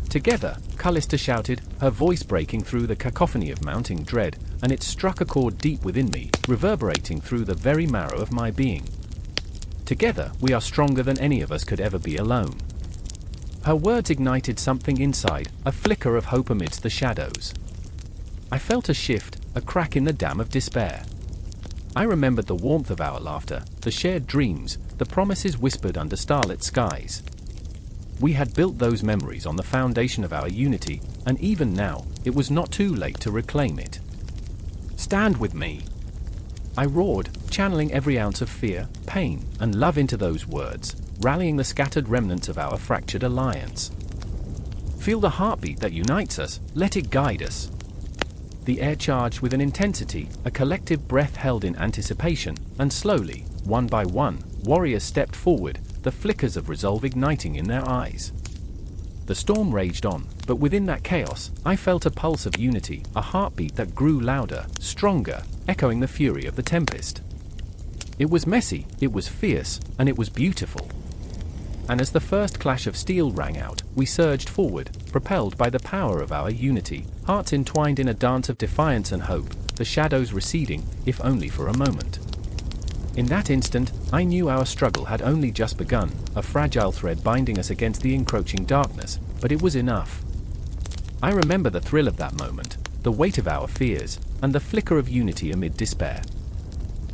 "Together," Callista shouted, her voice breaking through the cacophony of mounting dread, and it struck a chord deep within me, reverberating through the very marrow of my being. "Together, we are stronger than any of us could ever be alone." Her words ignited something inside, a flicker of hope amidst the shadows. I felt a shift, a crack in the dam of despair. I remembered the warmth of our laughter, the shared dreams, the promises whispered under starlit skies. We had built those memories on the foundation of our unity, and even now, it was not too late to reclaim it. "Stand with me!" I roared, channeling every ounce of fear, pain, and love into those words, rallying the scattered remnants of our fractured alliance. "Feel the heartbeat that unites us, let it guide us." The air charged with an intensity, a collective breath held in anticipation, and slowly, one by one, warriors stepped forward, the flickers of resolve igniting in their eyes. The storm raged on, but within that chaos, I felt a pulse of unity, a heartbeat that grew louder, stronger, echoing the fury of the tempest. It was messy, it was fierce, and it was beautiful. And as the first clash of steel rang out, we surged forward, propelled by the power of our unity, hearts entwined in a dance of defiance and hope, the shadows receding, if only for a moment. In that instant, I knew our struggle had only just begun, a fragile thread binding us against the encroaching darkness, but it was enough. I remember the thrill of that moment, the weight of our fears, and the flicker of unity amid despair.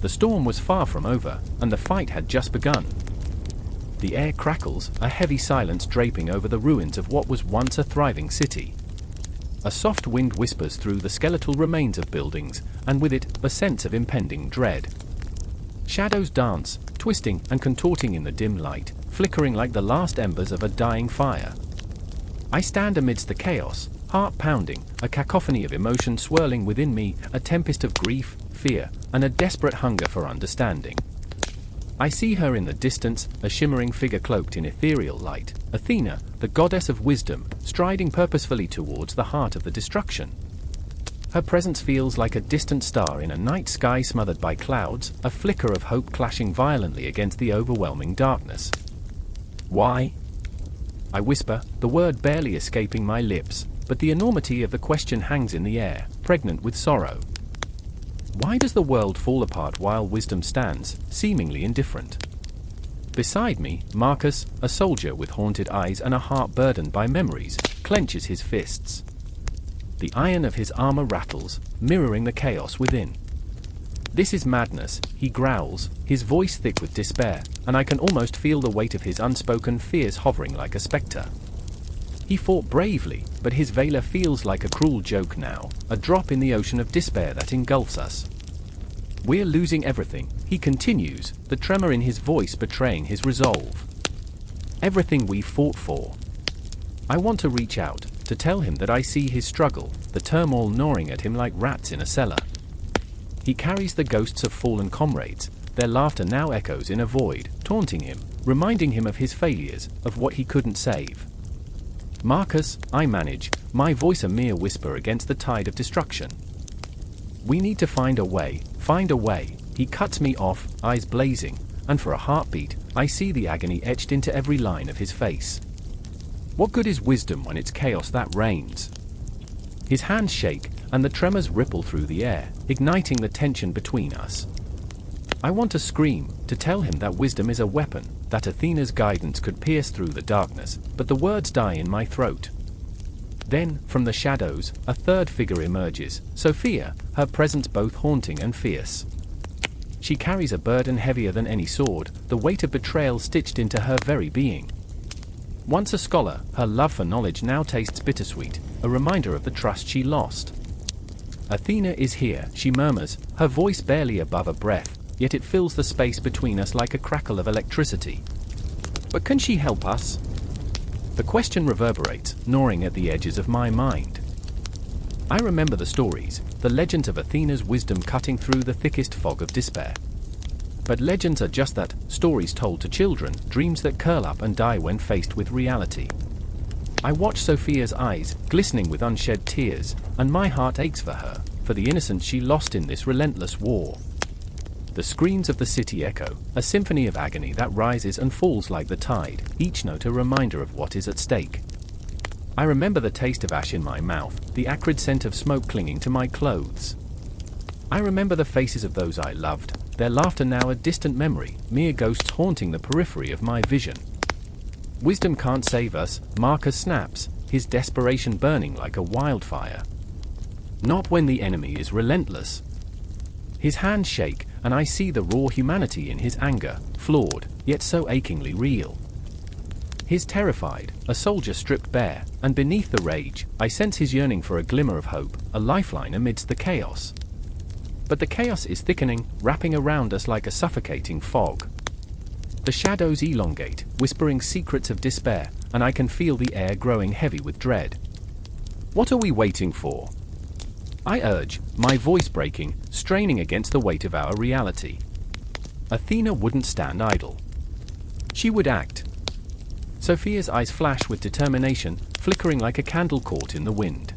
The storm was far from over, and the fight had just begun. The air crackles, a heavy silence draping over the ruins of what was once a thriving city. A soft wind whispers through the skeletal remains of buildings, and with it, a sense of impending dread. Shadows dance, twisting and contorting in the dim light, flickering like the last embers of a dying fire. I stand amidst the chaos, heart pounding, a cacophony of emotion swirling within me, a tempest of grief, fear, and a desperate hunger for understanding. I see her in the distance, a shimmering figure cloaked in ethereal light, Athena, the goddess of wisdom, striding purposefully towards the heart of the destruction. Her presence feels like a distant star in a night sky smothered by clouds, a flicker of hope clashing violently against the overwhelming darkness. "Why?" I whisper, the word barely escaping my lips, but the enormity of the question hangs in the air, pregnant with sorrow. Why does the world fall apart while wisdom stands, seemingly indifferent? Beside me, Marcus, a soldier with haunted eyes and a heart burdened by memories, clenches his fists. The iron of his armor rattles, mirroring the chaos within. "This is madness," he growls, his voice thick with despair, and I can almost feel the weight of his unspoken fears hovering like a specter. He fought bravely, but his valor feels like a cruel joke now, a drop in the ocean of despair that engulfs us. "We're losing everything," he continues, the tremor in his voice betraying his resolve. "Everything we fought for." I want to reach out, to tell him that I see his struggle, the turmoil gnawing at him like rats in a cellar. He carries the ghosts of fallen comrades, their laughter now echoes in a void, taunting him, reminding him of his failures, of what he couldn't save. "Marcus," I manage, my voice a mere whisper against the tide of destruction. "We need to find a way, He cuts me off, eyes blazing, and for a heartbeat, I see the agony etched into every line of his face. What good is wisdom when it's chaos that reigns? His hands shake, and the tremors ripple through the air, igniting the tension between us. I want to scream, to tell him that wisdom is a weapon, that Athena's guidance could pierce through the darkness, but the words die in my throat. Then, from the shadows, a third figure emerges, Sophia, her presence both haunting and fierce. She carries a burden heavier than any sword, the weight of betrayal stitched into her very being. Once a scholar, her love for knowledge now tastes bittersweet, a reminder of the trust she lost. Athena is here, she murmurs, her voice barely above a breath, yet it fills the space between us like a crackle of electricity. But can she help us? The question reverberates, gnawing at the edges of my mind. I remember the stories, the legends of Athena's wisdom cutting through the thickest fog of despair. But legends are just that, stories told to children, dreams that curl up and die when faced with reality. I watch Sophia's eyes, glistening with unshed tears, and my heart aches for her, for the innocence she lost in this relentless war. The screams of the city echo, a symphony of agony that rises and falls like the tide, each note a reminder of what is at stake. I remember the taste of ash in my mouth, the acrid scent of smoke clinging to my clothes. I remember the faces of those I loved, their laughter now a distant memory, mere ghosts haunting the periphery of my vision. Wisdom can't save us, Marcus snaps, his desperation burning like a wildfire. Not when the enemy is relentless. His hands shake, and I see the raw humanity in his anger, flawed, yet so achingly real. He's terrified, a soldier stripped bare, and beneath the rage, I sense his yearning for a glimmer of hope, a lifeline amidst the chaos. But the chaos is thickening, wrapping around us like a suffocating fog. The shadows elongate, whispering secrets of despair, and I can feel the air growing heavy with dread. What are we waiting for? I urge, my voice breaking, straining against the weight of our reality. Athena wouldn't stand idle. She would act. Sophia's eyes flash with determination, flickering like a candle caught in the wind.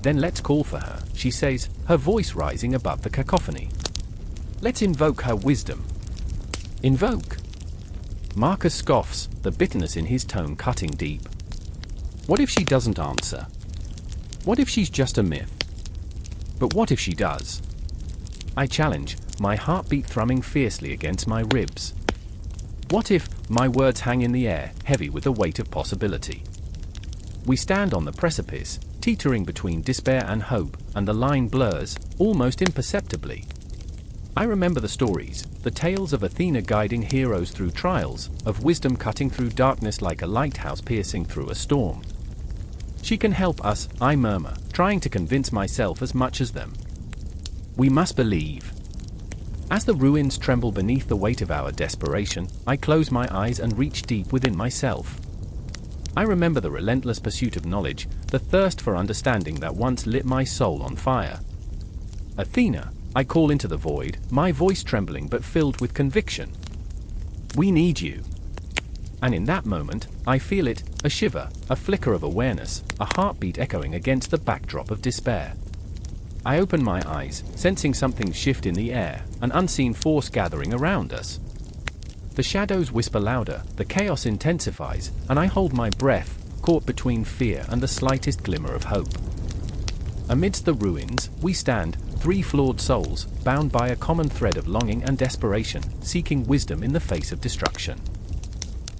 Then let's call for her, she says, her voice rising above the cacophony. Let's invoke her wisdom. Invoke? Marcus scoffs, the bitterness in his tone cutting deep. What if she doesn't answer? What if she's just a myth? But what if she does? I challenge, my heartbeat thrumming fiercely against my ribs. What if my words hang in the air, heavy with the weight of possibility? We stand on the precipice, teetering between despair and hope, and the line blurs, almost imperceptibly. I remember the stories, the tales of Athena guiding heroes through trials, of wisdom cutting through darkness like a lighthouse piercing through a storm. She can help us, I murmur, trying to convince myself as much as them. We must believe. As the ruins tremble beneath the weight of our desperation, I close my eyes and reach deep within myself. I remember the relentless pursuit of knowledge, the thirst for understanding that once lit my soul on fire. Athena, I call into the void, my voice trembling but filled with conviction. We need you. And in that moment, I feel it, a shiver, a flicker of awareness, a heartbeat echoing against the backdrop of despair. I open my eyes, sensing something shift in the air, an unseen force gathering around us. The shadows whisper louder, the chaos intensifies, and I hold my breath, caught between fear and the slightest glimmer of hope. Amidst the ruins, we stand, three flawed souls, bound by a common thread of longing and desperation, seeking wisdom in the face of destruction.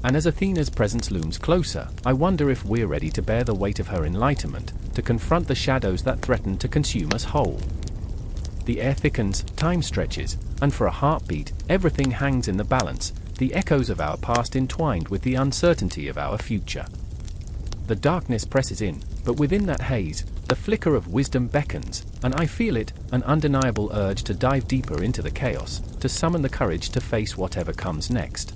And as Athena's presence looms closer, I wonder if we're ready to bear the weight of her enlightenment, to confront the shadows that threaten to consume us whole. The air thickens, time stretches, and for a heartbeat, everything hangs in the balance, the echoes of our past entwined with the uncertainty of our future. The darkness presses in, but within that haze, the flicker of wisdom beckons, and I feel it, an undeniable urge to dive deeper into the chaos, to summon the courage to face whatever comes next.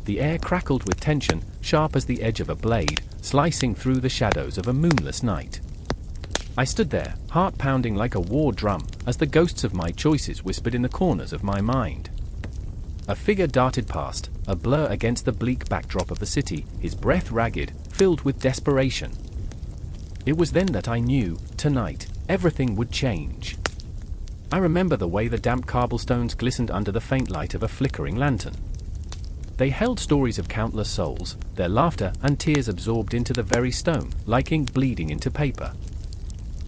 The air crackled with tension, sharp as the edge of a blade, slicing through the shadows of a moonless night. I stood there, heart pounding like a war drum, as the ghosts of my choices whispered in the corners of my mind. A figure darted past, a blur against the bleak backdrop of the city, his breath ragged, filled with desperation. It was then that I knew, tonight, everything would change. I remember the way the damp cobblestones glistened under the faint light of a flickering lantern. They held stories of countless souls, their laughter and tears absorbed into the very stone, like ink bleeding into paper.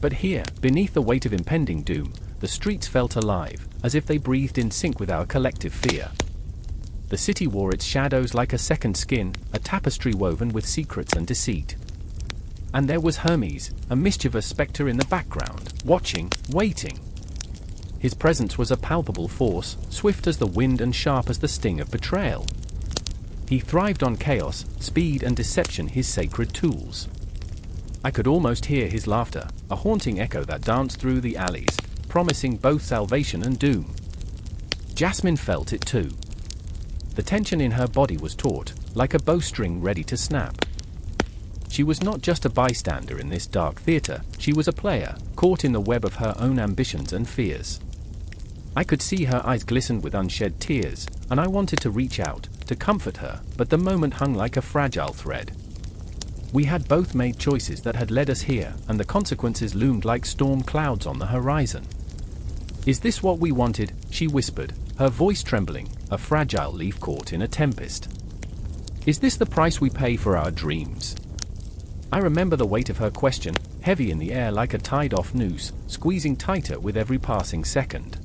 But here, beneath the weight of impending doom, the streets felt alive, as if they breathed in sync with our collective fear. The city wore its shadows like a second skin, a tapestry woven with secrets and deceit. And there was Hermes, a mischievous spectre in the background, watching, waiting. His presence was a palpable force, swift as the wind and sharp as the sting of betrayal. He thrived on chaos, speed and deception, his sacred tools. I could almost hear his laughter, a haunting echo that danced through the alleys, promising both salvation and doom. Jasmine felt it too. The tension in her body was taut, like a bowstring ready to snap. She was not just a bystander in this dark theater, she was a player, caught in the web of her own ambitions and fears. I could see her eyes glisten with unshed tears, and I wanted to reach out, to comfort her, but the moment hung like a fragile thread. We had both made choices that had led us here, and the consequences loomed like storm clouds on the horizon. "Is this what we wanted?" she whispered, her voice trembling, a fragile leaf caught in a tempest. "Is this the price we pay for our dreams?" I remember the weight of her question, heavy in the air like a tied-off noose, squeezing tighter with every passing second.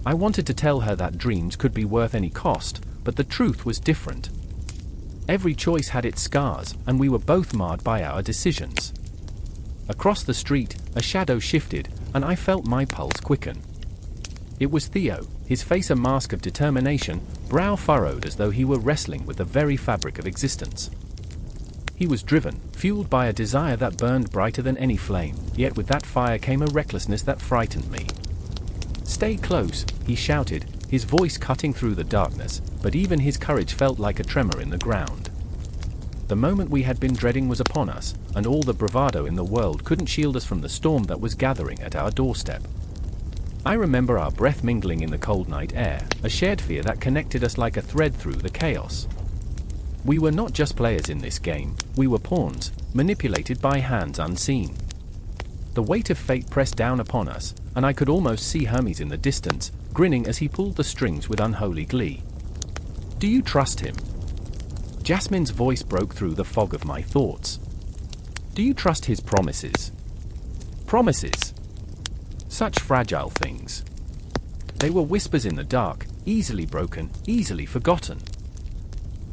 I wanted to tell her that dreams could be worth any cost, but the truth was different. Every choice had its scars, and we were both marred by our decisions. Across the street, a shadow shifted, and I felt my pulse quicken. It was Theo, his face a mask of determination, brow furrowed as though he were wrestling with the very fabric of existence. He was driven, fueled by a desire that burned brighter than any flame, yet with that fire came a recklessness that frightened me. "Stay close," he shouted, his voice cutting through the darkness, but even his courage felt like a tremor in the ground. The moment we had been dreading was upon us, and all the bravado in the world couldn't shield us from the storm that was gathering at our doorstep. I remember our breath mingling in the cold night air, a shared fear that connected us like a thread through the chaos. We were not just players in this game, we were pawns, manipulated by hands unseen. The weight of fate pressed down upon us, and I could almost see Hermes in the distance, grinning as he pulled the strings with unholy glee. "Do you trust him?" Jasmine's voice broke through the fog of my thoughts. "Do you trust his promises?" Promises! Such fragile things. They were whispers in the dark, easily broken, easily forgotten.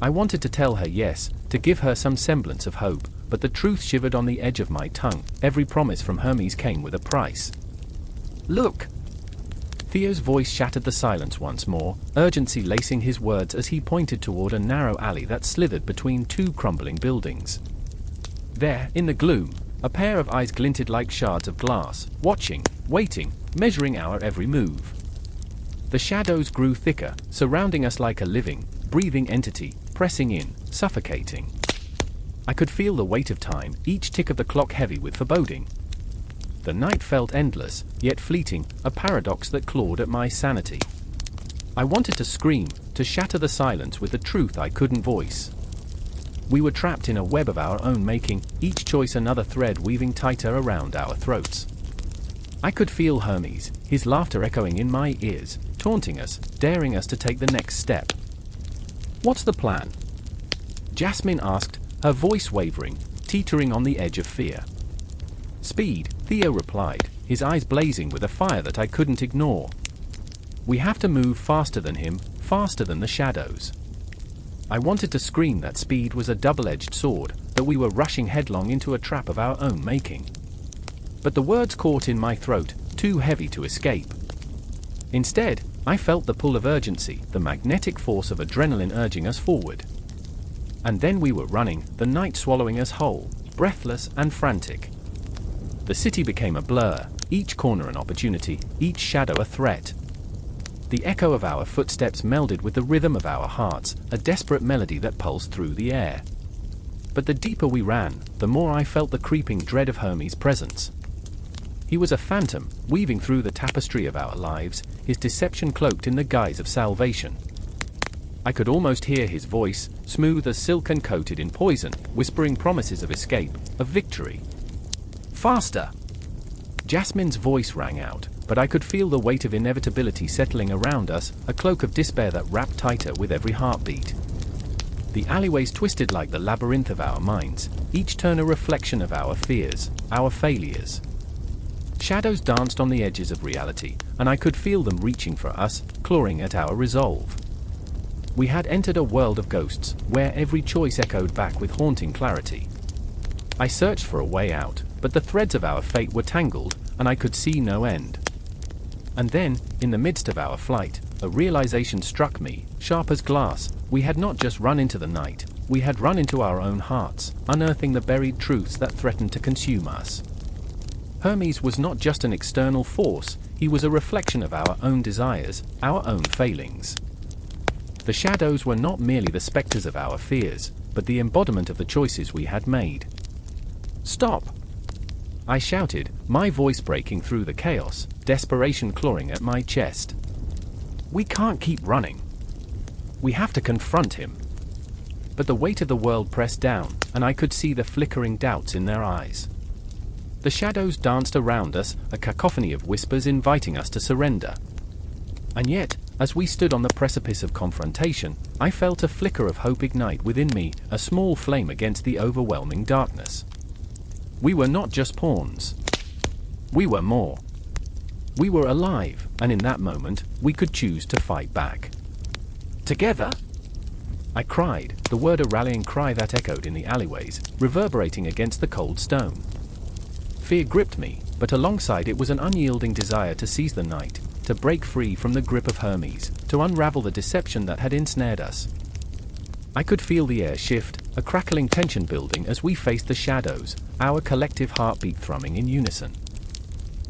I wanted to tell her yes, to give her some semblance of hope, but the truth shivered on the edge of my tongue. Every promise from Hermes came with a price. "Look!" Theo's voice shattered the silence once more, urgency lacing his words as he pointed toward a narrow alley that slithered between two crumbling buildings. There, in the gloom, a pair of eyes glinted like shards of glass, watching, waiting, measuring our every move. The shadows grew thicker, surrounding us like a living, breathing entity, pressing in, suffocating. I could feel the weight of time, each tick of the clock heavy with foreboding. The night felt endless, yet fleeting, a paradox that clawed at my sanity. I wanted to scream, to shatter the silence with the truth I couldn't voice. We were trapped in a web of our own making, each choice another thread weaving tighter around our throats. I could feel Hermes, his laughter echoing in my ears, taunting us, daring us to take the next step. "What's the plan?" Jasmine asked, her voice wavering, teetering on the edge of fear. "Speed," Theo replied, his eyes blazing with a fire that I couldn't ignore. "We have to move faster than him, faster than the shadows." I wanted to scream that speed was a double-edged sword, that we were rushing headlong into a trap of our own making. But the words caught in my throat, too heavy to escape. Instead, I felt the pull of urgency, the magnetic force of adrenaline urging us forward. And then we were running, the night swallowing us whole, breathless and frantic. The city became a blur, each corner an opportunity, each shadow a threat. The echo of our footsteps melded with the rhythm of our hearts, a desperate melody that pulsed through the air. But the deeper we ran, the more I felt the creeping dread of Hermes' presence. He was a phantom, weaving through the tapestry of our lives, his deception cloaked in the guise of salvation. I could almost hear his voice, smooth as silk and coated in poison, whispering promises of escape, of victory. "Faster!" Jasmine's voice rang out, but I could feel the weight of inevitability settling around us, a cloak of despair that wrapped tighter with every heartbeat. The alleyways twisted like the labyrinth of our minds, each turn a reflection of our fears, our failures. Shadows danced on the edges of reality, and I could feel them reaching for us, clawing at our resolve. We had entered a world of ghosts, where every choice echoed back with haunting clarity. I searched for a way out, but the threads of our fate were tangled, and I could see no end. And then, in the midst of our flight, a realization struck me, sharp as glass. We had not just run into the night, we had run into our own hearts, unearthing the buried truths that threatened to consume us. Hermes was not just an external force, he was a reflection of our own desires, our own failings. The shadows were not merely the specters of our fears, but the embodiment of the choices we had made. "Stop!" I shouted, my voice breaking through the chaos, desperation clawing at my chest. "We can't keep running. We have to confront him." But the weight of the world pressed down, and I could see the flickering doubts in their eyes. The shadows danced around us, a cacophony of whispers inviting us to surrender. And yet, as we stood on the precipice of confrontation, I felt a flicker of hope ignite within me, a small flame against the overwhelming darkness. We were not just pawns. We were more. We were alive, and in that moment, we could choose to fight back. "Together?" I cried, the word a rallying cry that echoed in the alleyways, reverberating against the cold stone. Fear gripped me, but alongside it was an unyielding desire to seize the night, to break free from the grip of Hermes, to unravel the deception that had ensnared us. I could feel the air shift, a crackling tension building as we faced the shadows, our collective heartbeat thrumming in unison.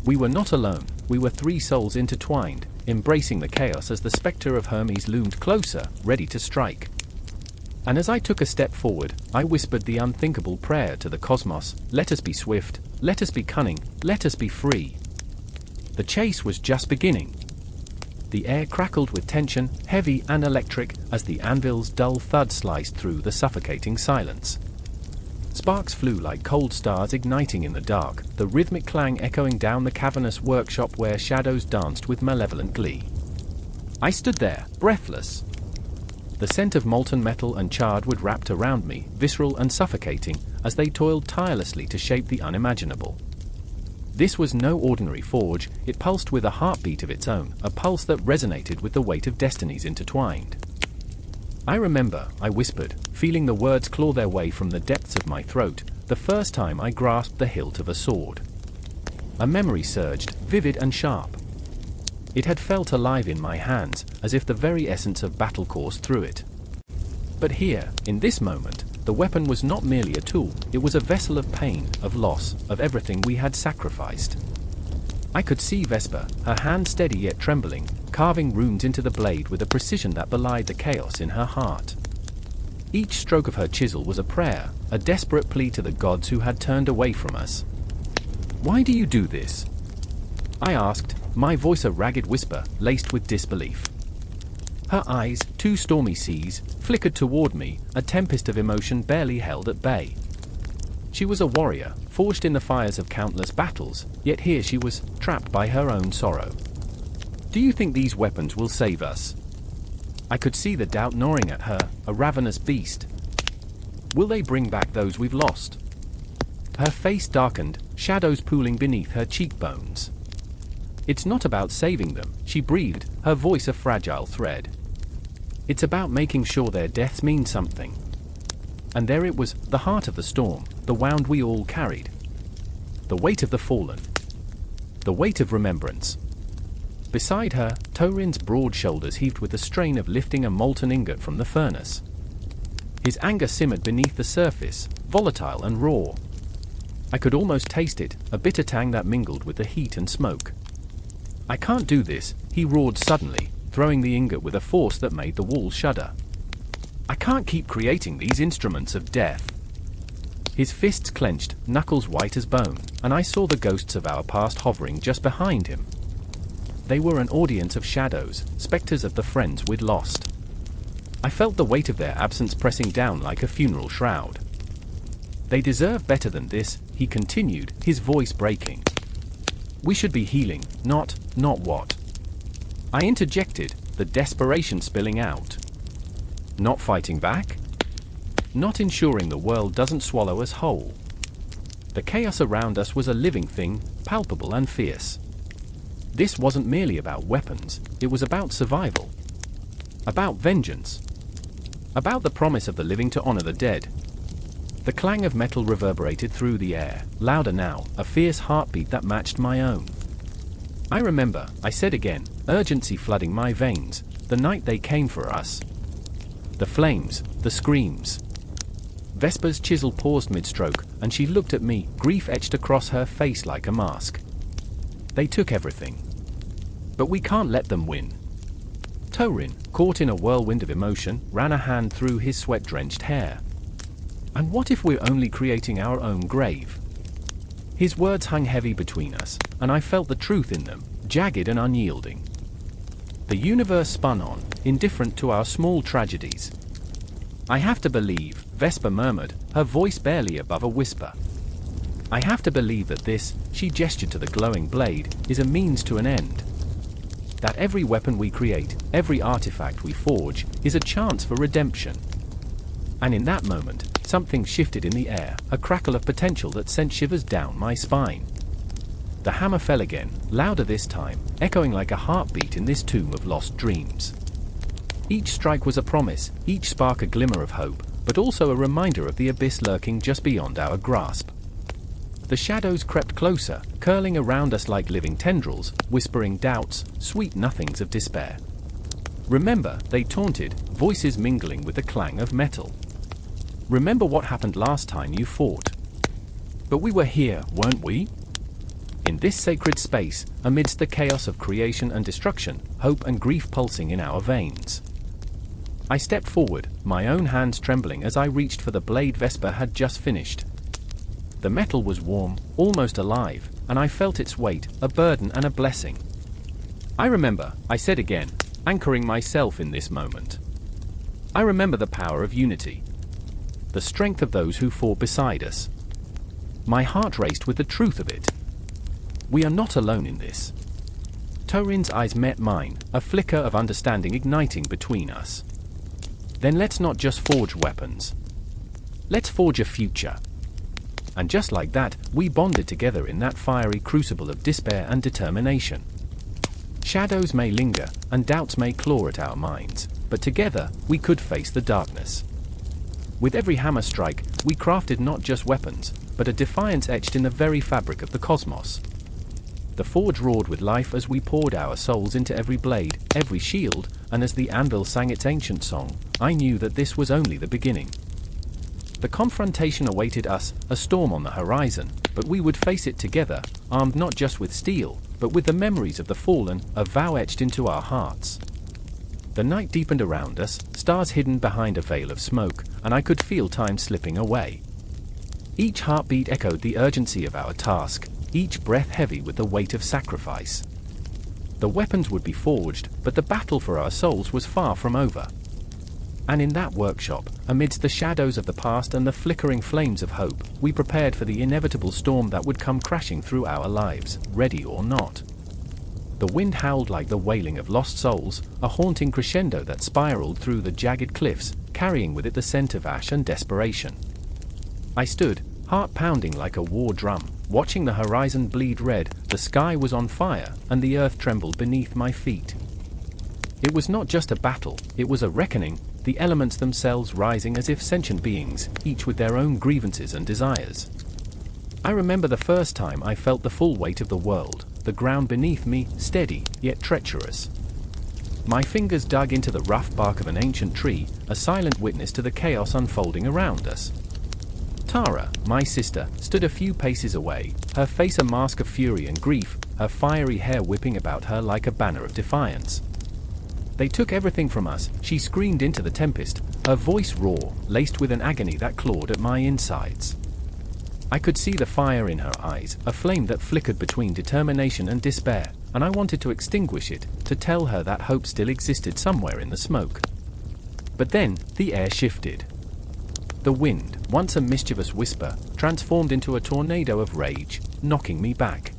We were not alone, we were three souls intertwined, embracing the chaos as the specter of Hermes loomed closer, ready to strike. And as I took a step forward, I whispered the unthinkable prayer to the cosmos: "Let us be swift, let us be cunning, let us be free." The chase was just beginning. The air crackled with tension, heavy and electric, as the anvil's dull thud sliced through the suffocating silence. Sparks flew like cold stars igniting in the dark, the rhythmic clang echoing down the cavernous workshop where shadows danced with malevolent glee. I stood there, breathless. The scent of molten metal and charred wood wrapped around me, visceral and suffocating, as they toiled tirelessly to shape the unimaginable. This was no ordinary forge, it pulsed with a heartbeat of its own, a pulse that resonated with the weight of destinies intertwined. "I remember," I whispered, feeling the words claw their way from the depths of my throat, "the first time I grasped the hilt of a sword." A memory surged, vivid and sharp. It had felt alive in my hands, as if the very essence of battle coursed through it. But here, in this moment, the weapon was not merely a tool, it was a vessel of pain, of loss, of everything we had sacrificed. I could see Vesper, her hand steady yet trembling, carving runes into the blade with a precision that belied the chaos in her heart. Each stroke of her chisel was a prayer, a desperate plea to the gods who had turned away from us. "Why do you do this?" I asked, my voice a ragged whisper, laced with disbelief. Her eyes, two stormy seas, flickered toward me, a tempest of emotion barely held at bay. She was a warrior, forged in the fires of countless battles, yet here she was, trapped by her own sorrow. "Do you think these weapons will save us?" I could see the doubt gnawing at her, a ravenous beast. "Will they bring back those we've lost?" Her face darkened, shadows pooling beneath her cheekbones. "It's not about saving them," she breathed, her voice a fragile thread. "It's about making sure their deaths mean something." And there it was, the heart of the storm, the wound we all carried. The weight of the fallen. The weight of remembrance. Beside her, Torin's broad shoulders heaved with the strain of lifting a molten ingot from the furnace. His anger simmered beneath the surface, volatile and raw. I could almost taste it, a bitter tang that mingled with the heat and smoke. "I can't do this," he roared suddenly, throwing the ingot with a force that made the walls shudder. "I can't keep creating these instruments of death." His fists clenched, knuckles white as bone, and I saw the ghosts of our past hovering just behind him. They were an audience of shadows, specters of the friends we'd lost. I felt the weight of their absence pressing down like a funeral shroud. "They deserve better than this," he continued, his voice breaking. "We should be healing, not what?" I interjected, the desperation spilling out. "Not fighting back? Not ensuring the world doesn't swallow us whole." The chaos around us was a living thing, palpable and fierce. This wasn't merely about weapons, it was about survival. About vengeance. About the promise of the living to honor the dead. The clang of metal reverberated through the air, louder now, a fierce heartbeat that matched my own. I remember, I said again, urgency flooding my veins, the night they came for us. The flames, the screams. Vesper's chisel paused mid-stroke, and she looked at me, grief etched across her face like a mask. They took everything. But we can't let them win. Torin, caught in a whirlwind of emotion, ran a hand through his sweat-drenched hair. And what if we're only creating our own grave? His words hung heavy between us, and I felt the truth in them, jagged and unyielding. The universe spun on, indifferent to our small tragedies. I have to believe, Vesper murmured, her voice barely above a whisper. I have to believe that this, she gestured to the glowing blade, is a means to an end. That every weapon we create, every artifact we forge, is a chance for redemption. And in that moment, something shifted in the air, a crackle of potential that sent shivers down my spine. The hammer fell again, louder this time, echoing like a heartbeat in this tomb of lost dreams. Each strike was a promise, each spark a glimmer of hope, but also a reminder of the abyss lurking just beyond our grasp. The shadows crept closer, curling around us like living tendrils, whispering doubts, sweet nothings of despair. Remember, they taunted, voices mingling with the clang of metal. Remember what happened last time you fought. But we were here, weren't we? In this sacred space, amidst the chaos of creation and destruction, hope and grief pulsing in our veins. I stepped forward, my own hands trembling as I reached for the blade Vesper had just finished. The metal was warm, almost alive, and I felt its weight, a burden and a blessing. I remember, I said again, anchoring myself in this moment. I remember the power of unity. The strength of those who fought beside us. My heart raced with the truth of it. We are not alone in this. Torin's eyes met mine, a flicker of understanding igniting between us. Then let's not just forge weapons. Let's forge a future. And just like that, we bonded together in that fiery crucible of despair and determination. Shadows may linger, and doubts may claw at our minds, but together, we could face the darkness. With every hammer strike, we crafted not just weapons, but a defiance etched in the very fabric of the cosmos. The forge roared with life as we poured our souls into every blade, every shield, and as the anvil sang its ancient song, I knew that this was only the beginning. The confrontation awaited us, a storm on the horizon, but we would face it together, armed not just with steel, but with the memories of the fallen, a vow etched into our hearts. The night deepened around us, stars hidden behind a veil of smoke, and I could feel time slipping away. Each heartbeat echoed the urgency of our task, each breath heavy with the weight of sacrifice. The weapons would be forged, but the battle for our souls was far from over. And in that workshop, amidst the shadows of the past and the flickering flames of hope, we prepared for the inevitable storm that would come crashing through our lives, ready or not. The wind howled like the wailing of lost souls, a haunting crescendo that spiraled through the jagged cliffs, carrying with it the scent of ash and desperation. I stood, heart pounding like a war drum, watching the horizon bleed red. The sky was on fire, and the earth trembled beneath my feet. It was not just a battle, it was a reckoning, the elements themselves rising as if sentient beings, each with their own grievances and desires. I remember the first time I felt the full weight of the world, the ground beneath me, steady, yet treacherous. My fingers dug into the rough bark of an ancient tree, a silent witness to the chaos unfolding around us. Tara, my sister, stood a few paces away, her face a mask of fury and grief, her fiery hair whipping about her like a banner of defiance. They took everything from us, she screamed into the tempest, her voice raw, laced with an agony that clawed at my insides. I could see the fire in her eyes, a flame that flickered between determination and despair, and I wanted to extinguish it, to tell her that hope still existed somewhere in the smoke. But then, the air shifted. The wind, once a mischievous whisper, transformed into a tornado of rage, knocking me back.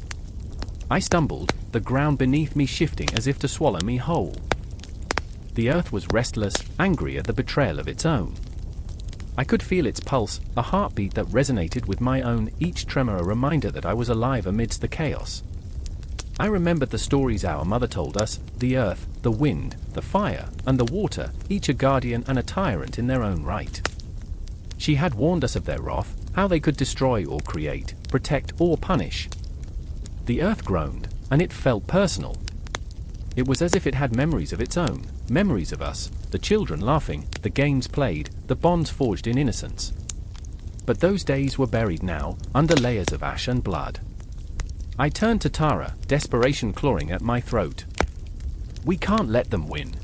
I stumbled, the ground beneath me shifting as if to swallow me whole. The earth was restless, angry at the betrayal of its own. I could feel its pulse, a heartbeat that resonated with my own, each tremor a reminder that I was alive amidst the chaos. I remembered the stories our mother told us, the earth, the wind, the fire, and the water, each a guardian and a tyrant in their own right. She had warned us of their wrath, how they could destroy or create, protect or punish. The earth groaned, and it felt personal. It was as if it had memories of its own, memories of us, the children laughing, the games played, the bonds forged in innocence. But those days were buried now, under layers of ash and blood. I turned to Tara, desperation clawing at my throat. "We can't let them win,"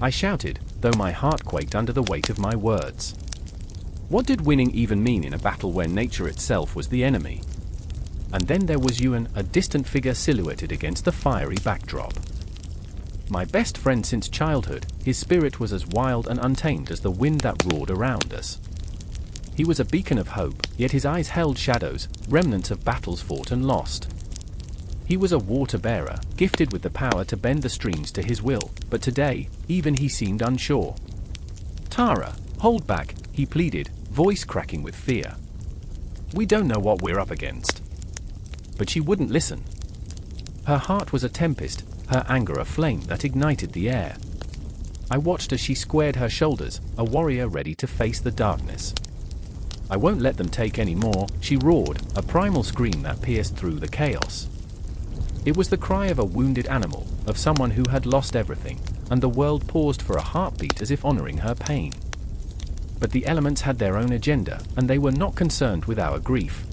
I shouted, though my heart quaked under the weight of my words. What did winning even mean in a battle where nature itself was the enemy? And then there was Ewan, a distant figure silhouetted against the fiery backdrop. My best friend since childhood, his spirit was as wild and untamed as the wind that roared around us. He was a beacon of hope, yet his eyes held shadows, remnants of battles fought and lost. He was a water-bearer, gifted with the power to bend the streams to his will, but today, even he seemed unsure. "Tara, hold back," he pleaded, voice cracking with fear. "We don't know what we're up against." But she wouldn't listen. Her heart was a tempest, her anger a flame that ignited the air. I watched as she squared her shoulders, a warrior ready to face the darkness. "I won't let them take any more," she roared, a primal scream that pierced through the chaos. It was the cry of a wounded animal, of someone who had lost everything, and the world paused for a heartbeat as if honoring her pain. But the elements had their own agenda, and they were not concerned with our grief.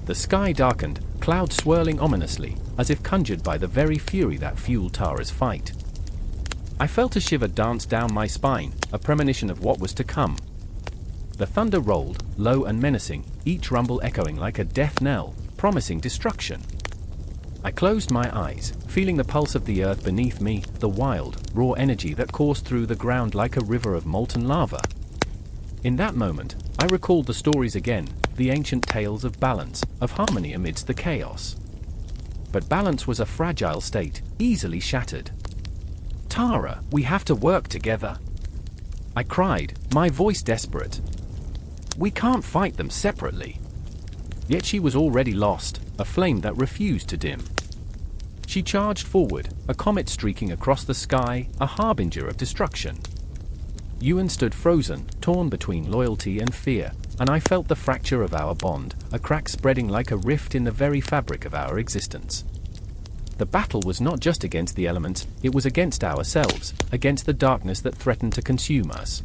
The sky darkened, clouds swirling ominously, as if conjured by the very fury that fueled Tara's fight. I felt a shiver dance down my spine, a premonition of what was to come. The thunder rolled, low and menacing, each rumble echoing like a death knell, promising destruction. I closed my eyes, feeling the pulse of the earth beneath me, the wild, raw energy that coursed through the ground like a river of molten lava. In that moment, I recalled the stories again, the ancient tales of balance, of harmony amidst the chaos. But balance was a fragile state, easily shattered. "Tara, we have to work together," I cried, my voice desperate. "We can't fight them separately." Yet she was already lost, a flame that refused to dim. She charged forward, a comet streaking across the sky, a harbinger of destruction. Ewan stood frozen, torn between loyalty and fear, and I felt the fracture of our bond, a crack spreading like a rift in the very fabric of our existence. The battle was not just against the elements, it was against ourselves, against the darkness that threatened to consume us.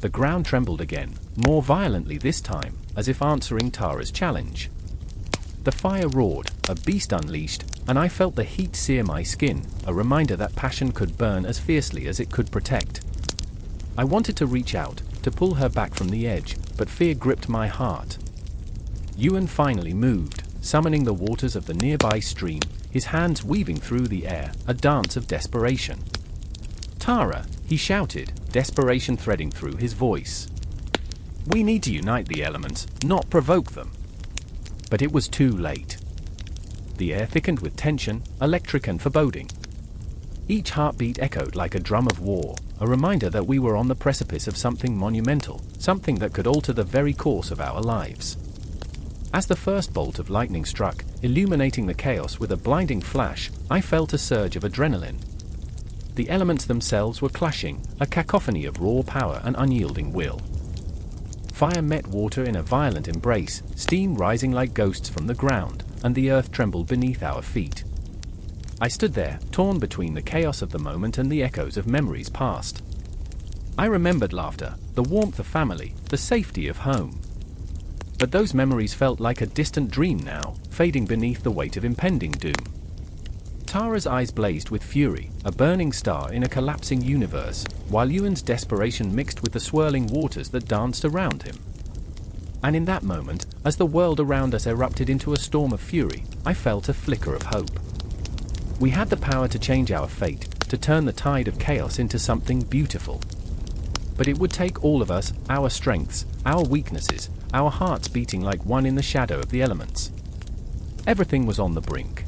The ground trembled again, more violently this time, as if answering Tara's challenge. The fire roared, a beast unleashed, and I felt the heat sear my skin, a reminder that passion could burn as fiercely as it could protect. I wanted to reach out, to pull her back from the edge, but fear gripped my heart. Ewan finally moved, summoning the waters of the nearby stream, his hands weaving through the air, a dance of desperation. "Tara," he shouted, desperation threading through his voice. "We need to unite the elements, not provoke them." But it was too late. The air thickened with tension, electric and foreboding. Each heartbeat echoed like a drum of war, a reminder that we were on the precipice of something monumental, something that could alter the very course of our lives. As the first bolt of lightning struck, illuminating the chaos with a blinding flash, I felt a surge of adrenaline. The elements themselves were clashing, a cacophony of raw power and unyielding will. Fire met water in a violent embrace, steam rising like ghosts from the ground, and the earth trembled beneath our feet. I stood there, torn between the chaos of the moment and the echoes of memories past. I remembered laughter, the warmth of family, the safety of home. But those memories felt like a distant dream now, fading beneath the weight of impending doom. Tara's eyes blazed with fury, a burning star in a collapsing universe, while Ewan's desperation mixed with the swirling waters that danced around him. And in that moment, as the world around us erupted into a storm of fury, I felt a flicker of hope. We had the power to change our fate, to turn the tide of chaos into something beautiful. But it would take all of us, our strengths, our weaknesses, our hearts beating like one in the shadow of the elements. Everything was on the brink.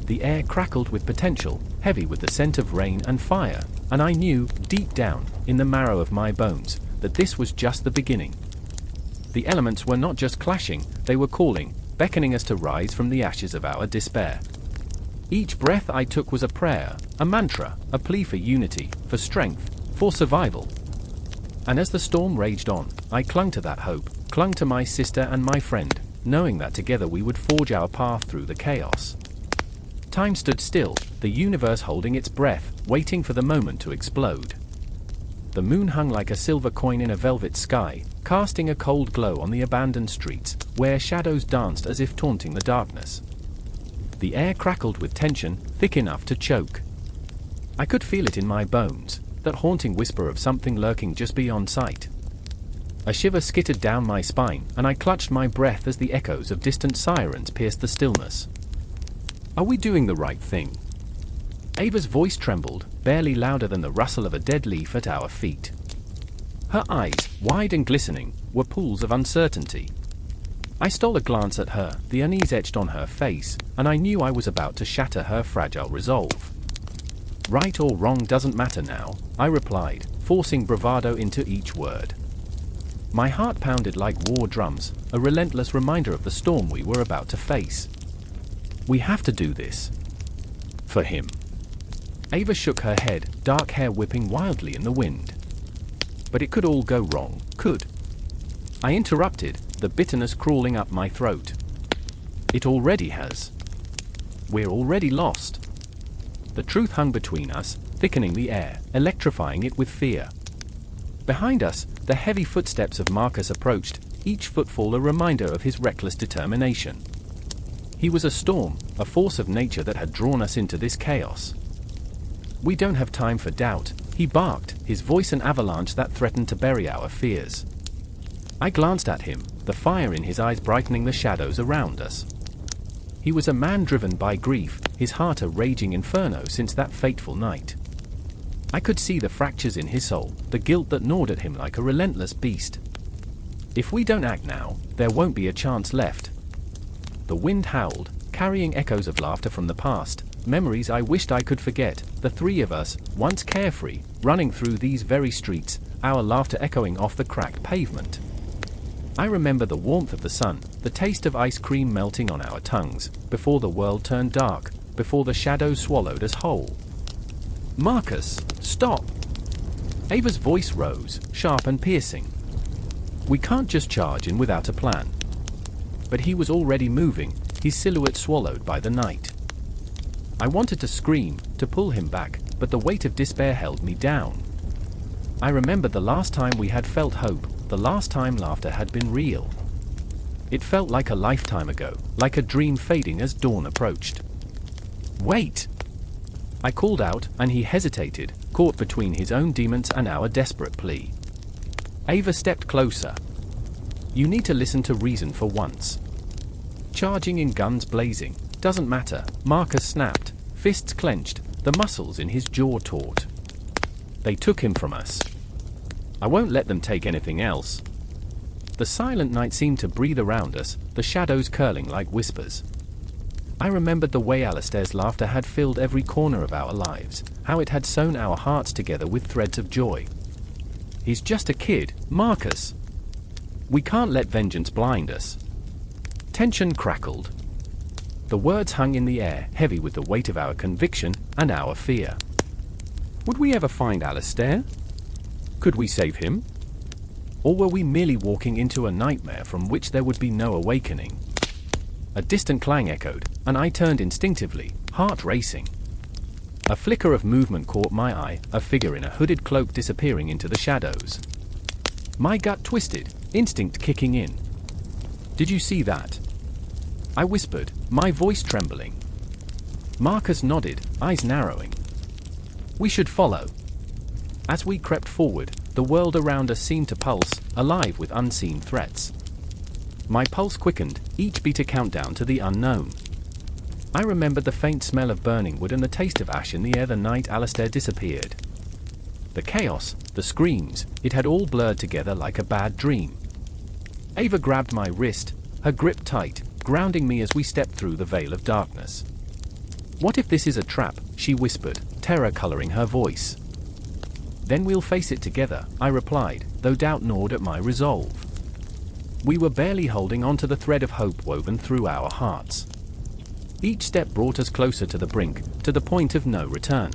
The air crackled with potential, heavy with the scent of rain and fire, and I knew, deep down, in the marrow of my bones, that this was just the beginning. The elements were not just clashing, they were calling, beckoning us to rise from the ashes of our despair. Each breath I took was a prayer, a mantra, a plea for unity, for strength, for survival. And as the storm raged on, I clung to that hope, clung to my sister and my friend, knowing that together we would forge our path through the chaos. Time stood still, the universe holding its breath, waiting for the moment to explode. The moon hung like a silver coin in a velvet sky, casting a cold glow on the abandoned streets, where shadows danced as if taunting the darkness. The air crackled with tension, thick enough to choke. I could feel it in my bones, that haunting whisper of something lurking just beyond sight. A shiver skittered down my spine, and I clutched my breath as the echoes of distant sirens pierced the stillness. Are we doing the right thing? Ava's voice trembled, barely louder than the rustle of a dead leaf at our feet. Her eyes, wide and glistening, were pools of uncertainty. I stole a glance at her, the unease etched on her face, and I knew I was about to shatter her fragile resolve. Right or wrong doesn't matter now, I replied, forcing bravado into each word. My heart pounded like war drums, a relentless reminder of the storm we were about to face. We have to do this. For him. Ava shook her head, dark hair whipping wildly in the wind. But it could all go wrong, could. I interrupted, the bitterness crawling up my throat. It already has. We're already lost. The truth hung between us, thickening the air, electrifying it with fear. Behind us, the heavy footsteps of Marcus approached, each footfall a reminder of his reckless determination. He was a storm, a force of nature that had drawn us into this chaos. We don't have time for doubt, he barked, his voice an avalanche that threatened to bury our fears. I glanced at him, the fire in his eyes brightening the shadows around us. He was a man driven by grief, his heart a raging inferno since that fateful night. I could see the fractures in his soul, the guilt that gnawed at him like a relentless beast. If we don't act now, there won't be a chance left. The wind howled, carrying echoes of laughter from the past, memories I wished I could forget, the three of us, once carefree, running through these very streets, our laughter echoing off the cracked pavement. I remember the warmth of the sun, the taste of ice cream melting on our tongues, before the world turned dark, before the shadows swallowed us whole. Marcus, stop! Ava's voice rose, sharp and piercing. We can't just charge in without a plan. But he was already moving, his silhouette swallowed by the night. I wanted to scream, to pull him back, but the weight of despair held me down. I remembered the last time we had felt hope, the last time laughter had been real. It felt like a lifetime ago, like a dream fading as dawn approached. Wait! I called out, and he hesitated, caught between his own demons and our desperate plea. Ava stepped closer. You need to listen to reason for once. Charging in guns blazing, doesn't matter, Marcus snapped, fists clenched, the muscles in his jaw taut. They took him from us. I won't let them take anything else. The silent night seemed to breathe around us, the shadows curling like whispers. I remembered the way Alistair's laughter had filled every corner of our lives, how it had sewn our hearts together with threads of joy. He's just a kid, Marcus. We can't let vengeance blind us. Tension crackled. The words hung in the air, heavy with the weight of our conviction and our fear. Would we ever find Alistair? Could we save him? Or were we merely walking into a nightmare from which there would be no awakening? A distant clang echoed, and I turned instinctively, heart racing. A flicker of movement caught my eye, a figure in a hooded cloak disappearing into the shadows. My gut twisted, instinct kicking in. Did you see that? I whispered, my voice trembling. Marcus nodded, eyes narrowing. We should follow. As we crept forward, the world around us seemed to pulse, alive with unseen threats. My pulse quickened, each beat a countdown to the unknown. I remembered the faint smell of burning wood and the taste of ash in the air the night Alistair disappeared. The chaos, the screams, it had all blurred together like a bad dream. Ava grabbed my wrist, her grip tight, grounding me as we stepped through the veil of darkness. What if this is a trap, she whispered, terror coloring her voice. Then we'll face it together, I replied, though doubt gnawed at my resolve. We were barely holding on to the thread of hope woven through our hearts. Each step brought us closer to the brink, to the point of no return.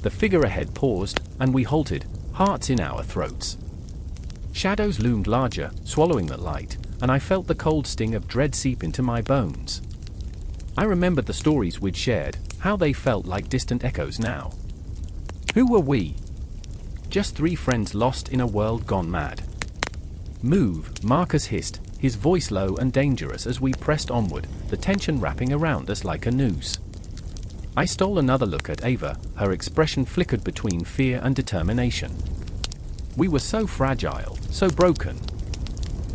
The figure ahead paused, and we halted, hearts in our throats. Shadows loomed larger, swallowing the light, and I felt the cold sting of dread seep into my bones. I remembered the stories we'd shared, how they felt like distant echoes now. Who were we? Just three friends lost in a world gone mad. Move, Marcus hissed, his voice low and dangerous as we pressed onward, the tension wrapping around us like a noose. I stole another look at Ava, her expression flickered between fear and determination. We were so fragile, so broken.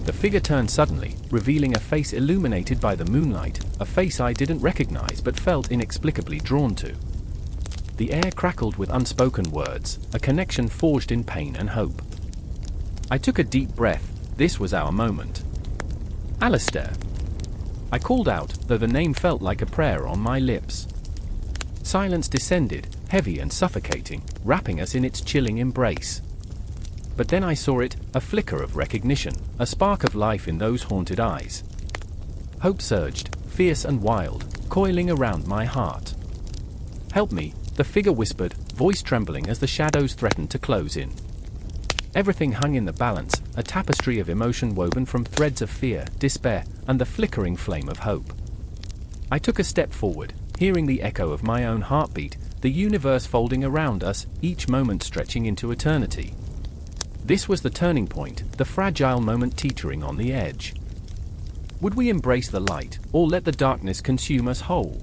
The figure turned suddenly, revealing a face illuminated by the moonlight, a face I didn't recognize but felt inexplicably drawn to. The air crackled with unspoken words, a connection forged in pain and hope. I took a deep breath. This was our moment. Alistair. I called out, though the name felt like a prayer on my lips. Silence descended, heavy and suffocating, wrapping us in its chilling embrace. But then I saw it, a flicker of recognition, a spark of life in those haunted eyes. Hope surged, fierce and wild, coiling around my heart. "Help me," the figure whispered, voice trembling as the shadows threatened to close in. Everything hung in the balance, a tapestry of emotion woven from threads of fear, despair, and the flickering flame of hope. I took a step forward, hearing the echo of my own heartbeat, the universe folding around us, each moment stretching into eternity. This was the turning point, the fragile moment teetering on the edge. Would we embrace the light, or let the darkness consume us whole?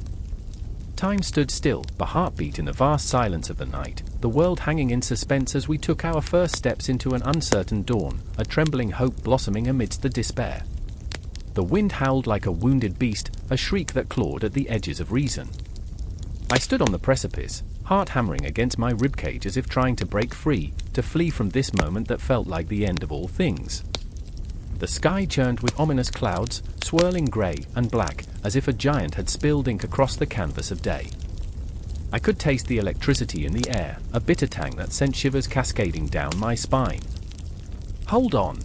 Time stood still, a heartbeat in the vast silence of the night, the world hanging in suspense as we took our first steps into an uncertain dawn, a trembling hope blossoming amidst the despair. The wind howled like a wounded beast, a shriek that clawed at the edges of reason. I stood on the precipice, heart hammering against my ribcage as if trying to break free, to flee from this moment that felt like the end of all things. The sky churned with ominous clouds, swirling grey and black, as if a giant had spilled ink across the canvas of day. I could taste the electricity in the air, a bitter tang that sent shivers cascading down my spine. "Hold on!"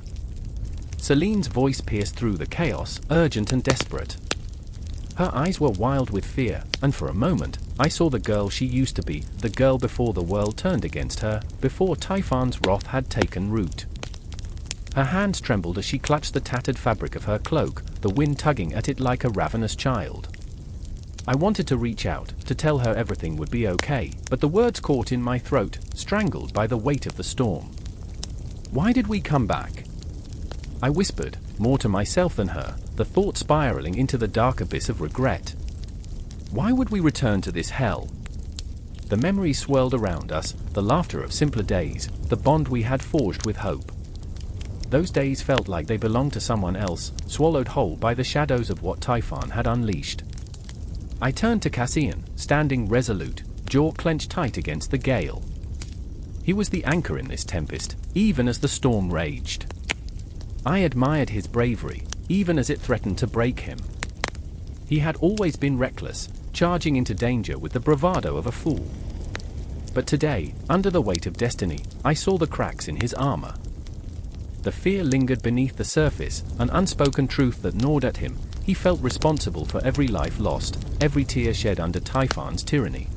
Celine's voice pierced through the chaos, urgent and desperate. Her eyes were wild with fear, and for a moment, I saw the girl she used to be, the girl before the world turned against her, before Typhon's wrath had taken root. Her hands trembled as she clutched the tattered fabric of her cloak, the wind tugging at it like a ravenous child. I wanted to reach out, to tell her everything would be okay, but the words caught in my throat, strangled by the weight of the storm. "Why did we come back?" I whispered, more to myself than her, the thought spiraling into the dark abyss of regret. Why would we return to this hell? The memories swirled around us, the laughter of simpler days, the bond we had forged with hope. Those days felt like they belonged to someone else, swallowed whole by the shadows of what Typhon had unleashed. I turned to Cassian, standing resolute, jaw clenched tight against the gale. He was the anchor in this tempest, even as the storm raged. I admired his bravery, even as it threatened to break him. He had always been reckless, charging into danger with the bravado of a fool. But today, under the weight of destiny, I saw the cracks in his armor. The fear lingered beneath the surface, an unspoken truth that gnawed at him. He felt responsible for every life lost, every tear shed under Typhon's tyranny.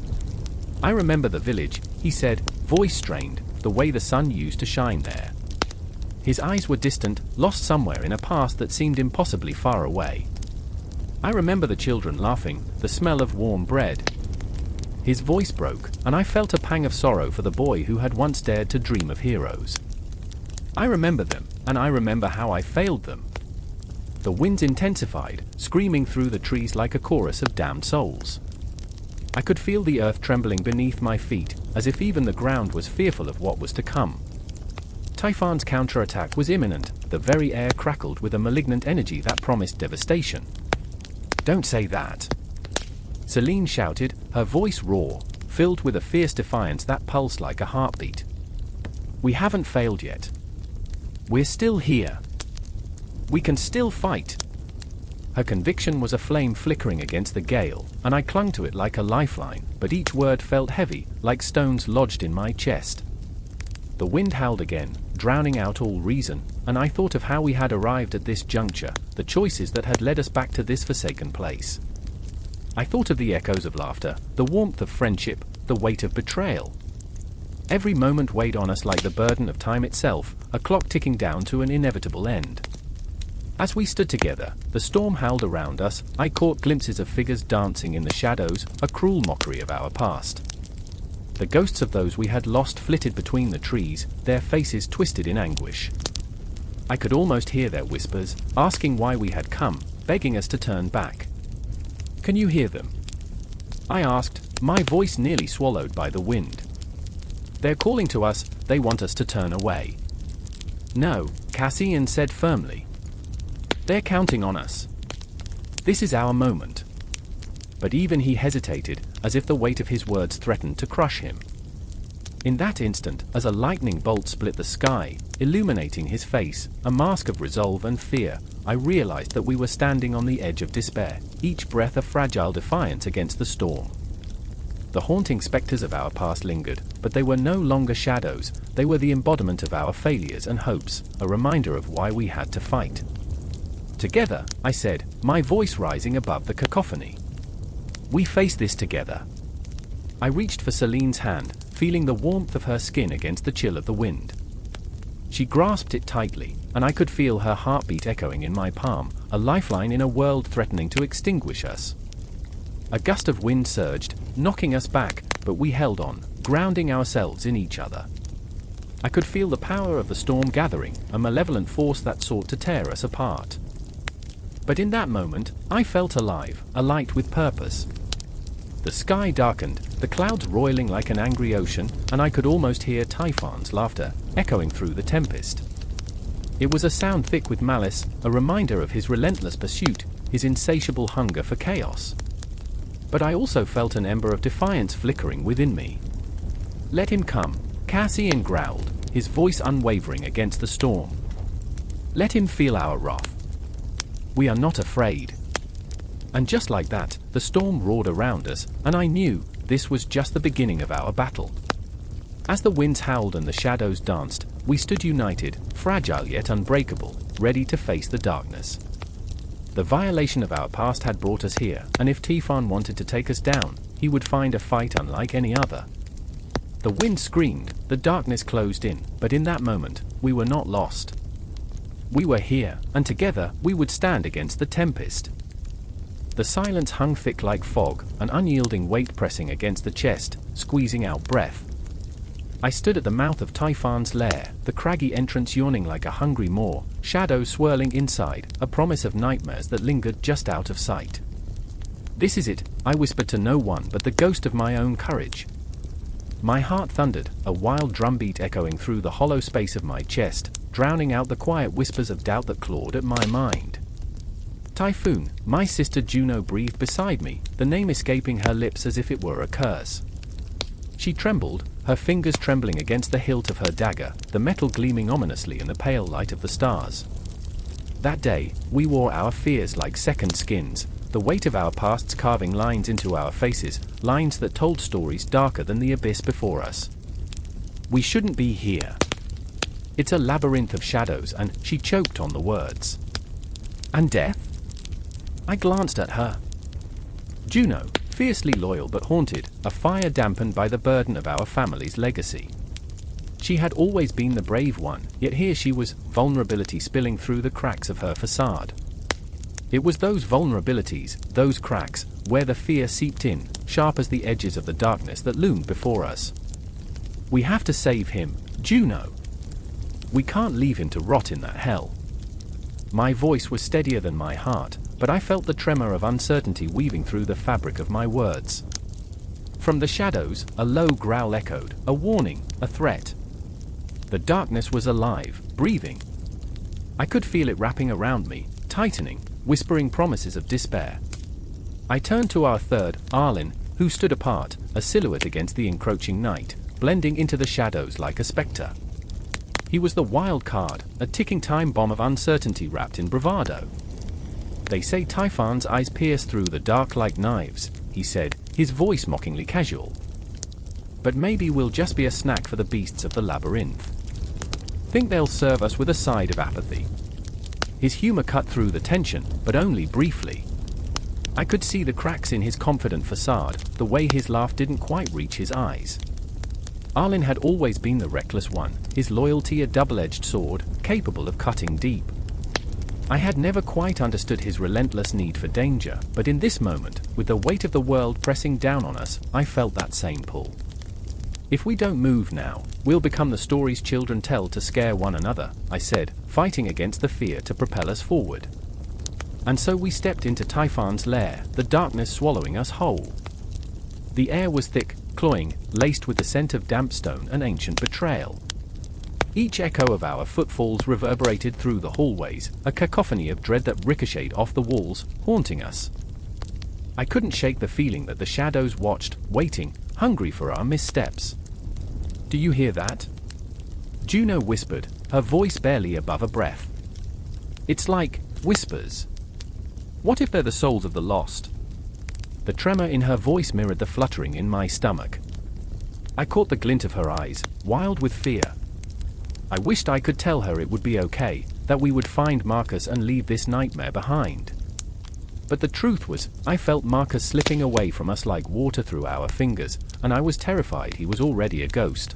"I remember the village," he said, voice strained, the way the sun used to shine there. His eyes were distant, lost somewhere in a past that seemed impossibly far away. "I remember the children laughing, the smell of warm bread." His voice broke, and I felt a pang of sorrow for the boy who had once dared to dream of heroes. "I remember them, and I remember how I failed them." The winds intensified, screaming through the trees like a chorus of damned souls. I could feel the earth trembling beneath my feet, as if even the ground was fearful of what was to come. Typhon's counterattack was imminent, the very air crackled with a malignant energy that promised devastation. "Don't say that!" Celine shouted, her voice raw, filled with a fierce defiance that pulsed like a heartbeat. "We haven't failed yet. We're still here. We can still fight." Her conviction was a flame flickering against the gale, and I clung to it like a lifeline, but each word felt heavy, like stones lodged in my chest. The wind howled again, drowning out all reason, and I thought of how we had arrived at this juncture, the choices that had led us back to this forsaken place. I thought of the echoes of laughter, the warmth of friendship, the weight of betrayal. Every moment weighed on us like the burden of time itself, a clock ticking down to an inevitable end. As we stood together, the storm howled around us. I caught glimpses of figures dancing in the shadows, a cruel mockery of our past. The ghosts of those we had lost flitted between the trees, their faces twisted in anguish. I could almost hear their whispers, asking why we had come, begging us to turn back. "Can you hear them?" I asked, my voice nearly swallowed by the wind. "They're calling to us, they want us to turn away." "No," Cassian said firmly. "They're counting on us. This is our moment." But even he hesitated, as if the weight of his words threatened to crush him. In that instant, as a lightning bolt split the sky, illuminating his face, a mask of resolve and fear, I realized that we were standing on the edge of despair, each breath a fragile defiance against the storm. The haunting specters of our past lingered, but they were no longer shadows, they were the embodiment of our failures and hopes, a reminder of why we had to fight. "Together," I said, my voice rising above the cacophony. "We face this together." I reached for Celine's hand, feeling the warmth of her skin against the chill of the wind. She grasped it tightly, and I could feel her heartbeat echoing in my palm, a lifeline in a world threatening to extinguish us. A gust of wind surged, knocking us back, but we held on, grounding ourselves in each other. I could feel the power of the storm gathering, a malevolent force that sought to tear us apart. But in that moment, I felt alive, alight with purpose. The sky darkened, the clouds roiling like an angry ocean, and I could almost hear Typhon's laughter, echoing through the tempest. It was a sound thick with malice, a reminder of his relentless pursuit, his insatiable hunger for chaos. But I also felt an ember of defiance flickering within me. "Let him come," Cassian growled, his voice unwavering against the storm. "Let him feel our wrath. We are not afraid." And just like that, the storm roared around us, and I knew this was just the beginning of our battle. As the winds howled and the shadows danced, we stood united, fragile yet unbreakable, ready to face the darkness. The violation of our past had brought us here, and if Typhon wanted to take us down, he would find a fight unlike any other. The wind screamed, the darkness closed in, but in that moment, we were not lost. We were here, and together, we would stand against the tempest. The silence hung thick like fog, an unyielding weight pressing against the chest, squeezing out breath. I stood at the mouth of Typhon's lair, the craggy entrance yawning like a hungry maw, shadows swirling inside, a promise of nightmares that lingered just out of sight. "This is it," I whispered to no one but the ghost of my own courage. My heart thundered, a wild drumbeat echoing through the hollow space of my chest, drowning out the quiet whispers of doubt that clawed at my mind. "Typhon," my sister Juno breathed beside me, the name escaping her lips as if it were a curse. She trembled, her fingers trembling against the hilt of her dagger, the metal gleaming ominously in the pale light of the stars. That day, we wore our fears like second skins, the weight of our pasts carving lines into our faces, lines that told stories darker than the abyss before us. "We shouldn't be here. It's a labyrinth of shadows," and she choked on the words. "And death?" I glanced at her. Juno, fiercely loyal but haunted, a fire dampened by the burden of our family's legacy. She had always been the brave one, yet here she was, vulnerability spilling through the cracks of her facade. It was those vulnerabilities, those cracks, where the fear seeped in, sharp as the edges of the darkness that loomed before us. "We have to save him, Juno. We can't leave him to rot in that hell." My voice was steadier than my heart, but I felt the tremor of uncertainty weaving through the fabric of my words. From the shadows, a low growl echoed, a warning, a threat. The darkness was alive, breathing. I could feel it wrapping around me, tightening, whispering promises of despair. I turned to our third, Arlen, who stood apart, a silhouette against the encroaching night, blending into the shadows like a spectre. He was the wild card, a ticking time bomb of uncertainty wrapped in bravado. "They say Typhon's eyes pierce through the dark like knives," he said, his voice mockingly casual. "But maybe we'll just be a snack for the beasts of the labyrinth. Think they'll serve us with a side of apathy." His humor cut through the tension, but only briefly. I could see the cracks in his confident facade, the way his laugh didn't quite reach his eyes. Arlen had always been the reckless one, his loyalty a double-edged sword, capable of cutting deep. I had never quite understood his relentless need for danger, but in this moment, with the weight of the world pressing down on us, I felt that same pull. If we don't move now, we'll become the stories children tell to scare one another, I said, fighting against the fear to propel us forward. And so we stepped into Typhon's lair, the darkness swallowing us whole. The air was thick, cloying, laced with the scent of damp stone and ancient betrayal. Each echo of our footfalls reverberated through the hallways, a cacophony of dread that ricocheted off the walls, haunting us. I couldn't shake the feeling that the shadows watched, waiting, hungry for our missteps. "Do you hear that?" Juno whispered, her voice barely above a breath. "It's like whispers. What if they're the souls of the lost?" The tremor in her voice mirrored the fluttering in my stomach. I caught the glint of her eyes, wild with fear. I wished I could tell her it would be okay, that we would find Marcus and leave this nightmare behind. But the truth was, I felt Marcus slipping away from us like water through our fingers, and I was terrified he was already a ghost.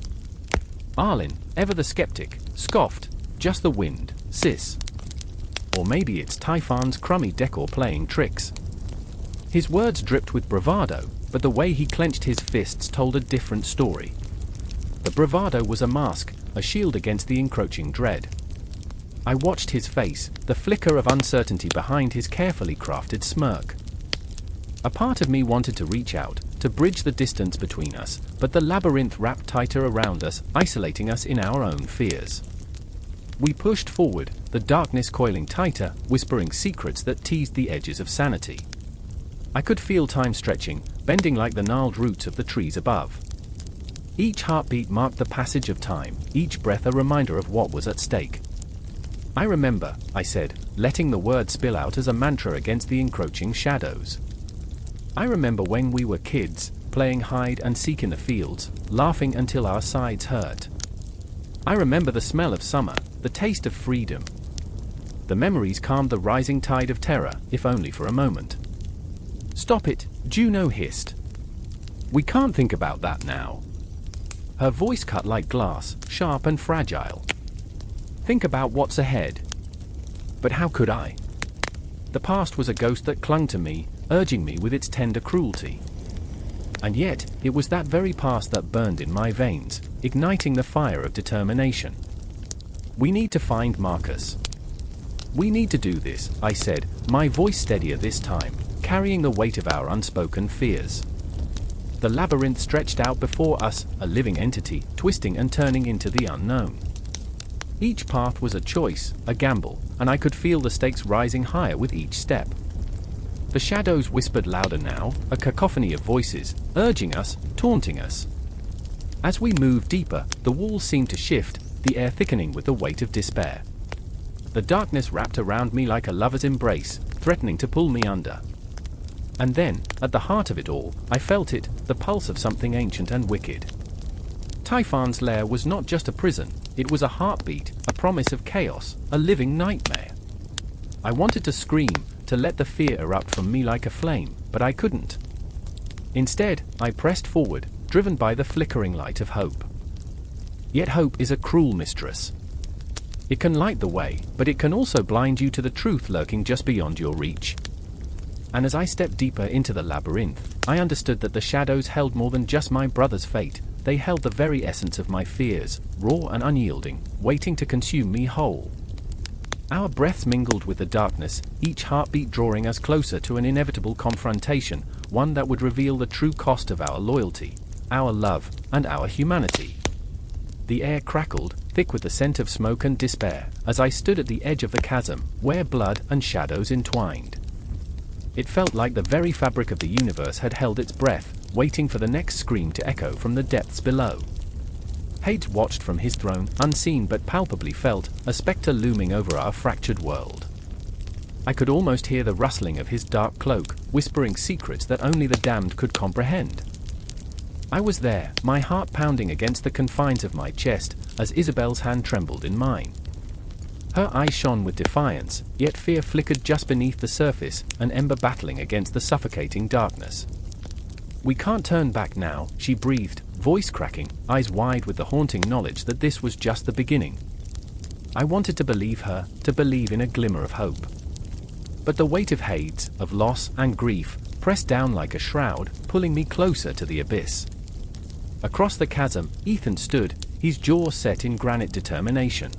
Arlen, ever the skeptic, scoffed, "Just the wind, sis. Or maybe it's Typhon's crummy decor playing tricks." His words dripped with bravado, but the way he clenched his fists told a different story. The bravado was a mask, a shield against the encroaching dread. I watched his face, the flicker of uncertainty behind his carefully crafted smirk. A part of me wanted to reach out, to bridge the distance between us, but the labyrinth wrapped tighter around us, isolating us in our own fears. We pushed forward, the darkness coiling tighter, whispering secrets that teased the edges of sanity. I could feel time stretching, bending like the gnarled roots of the trees above. Each heartbeat marked the passage of time, each breath a reminder of what was at stake. "I remember," I said, letting the word spill out as a mantra against the encroaching shadows. "I remember when we were kids, playing hide and seek in the fields, laughing until our sides hurt. I remember the smell of summer, the taste of freedom." The memories calmed the rising tide of terror, if only for a moment. "Stop it," Juno hissed. "We can't think about that now." Her voice cut like glass, sharp and fragile. "Think about what's ahead." But how could I? The past was a ghost that clung to me, urging me with its tender cruelty. And yet, it was that very past that burned in my veins, igniting the fire of determination. "We need to find Marcus. We need to do this," I said, my voice steadier this time, carrying the weight of our unspoken fears. The labyrinth stretched out before us, a living entity, twisting and turning into the unknown. Each path was a choice, a gamble, and I could feel the stakes rising higher with each step. The shadows whispered louder now, a cacophony of voices, urging us, taunting us. As we moved deeper, the walls seemed to shift, the air thickening with the weight of despair. The darkness wrapped around me like a lover's embrace, threatening to pull me under. And then, at the heart of it all, I felt it, the pulse of something ancient and wicked. Typhon's lair was not just a prison, it was a heartbeat, a promise of chaos, a living nightmare. I wanted to scream, to let the fear erupt from me like a flame, but I couldn't. Instead, I pressed forward, driven by the flickering light of hope. Yet hope is a cruel mistress. It can light the way, but it can also blind you to the truth lurking just beyond your reach. And as I stepped deeper into the labyrinth, I understood that the shadows held more than just my brother's fate. They held the very essence of my fears, raw and unyielding, waiting to consume me whole. Our breaths mingled with the darkness, each heartbeat drawing us closer to an inevitable confrontation, one that would reveal the true cost of our loyalty, our love, and our humanity. The air crackled, thick with the scent of smoke and despair, as I stood at the edge of the chasm, where blood and shadows entwined. It felt like the very fabric of the universe had held its breath, waiting for the next scream to echo from the depths below. Hate watched from his throne, unseen but palpably felt, a spectre looming over our fractured world. I could almost hear the rustling of his dark cloak, whispering secrets that only the damned could comprehend. I was there, my heart pounding against the confines of my chest, as Isabel's hand trembled in mine. Her eyes shone with defiance, yet fear flickered just beneath the surface, an ember battling against the suffocating darkness. "We can't turn back now," she breathed, voice cracking, eyes wide with the haunting knowledge that this was just the beginning. I wanted to believe her, to believe in a glimmer of hope. But the weight of Hades, of loss and grief, pressed down like a shroud, pulling me closer to the abyss. Across the chasm, Ethan stood, his jaw set in granite determination.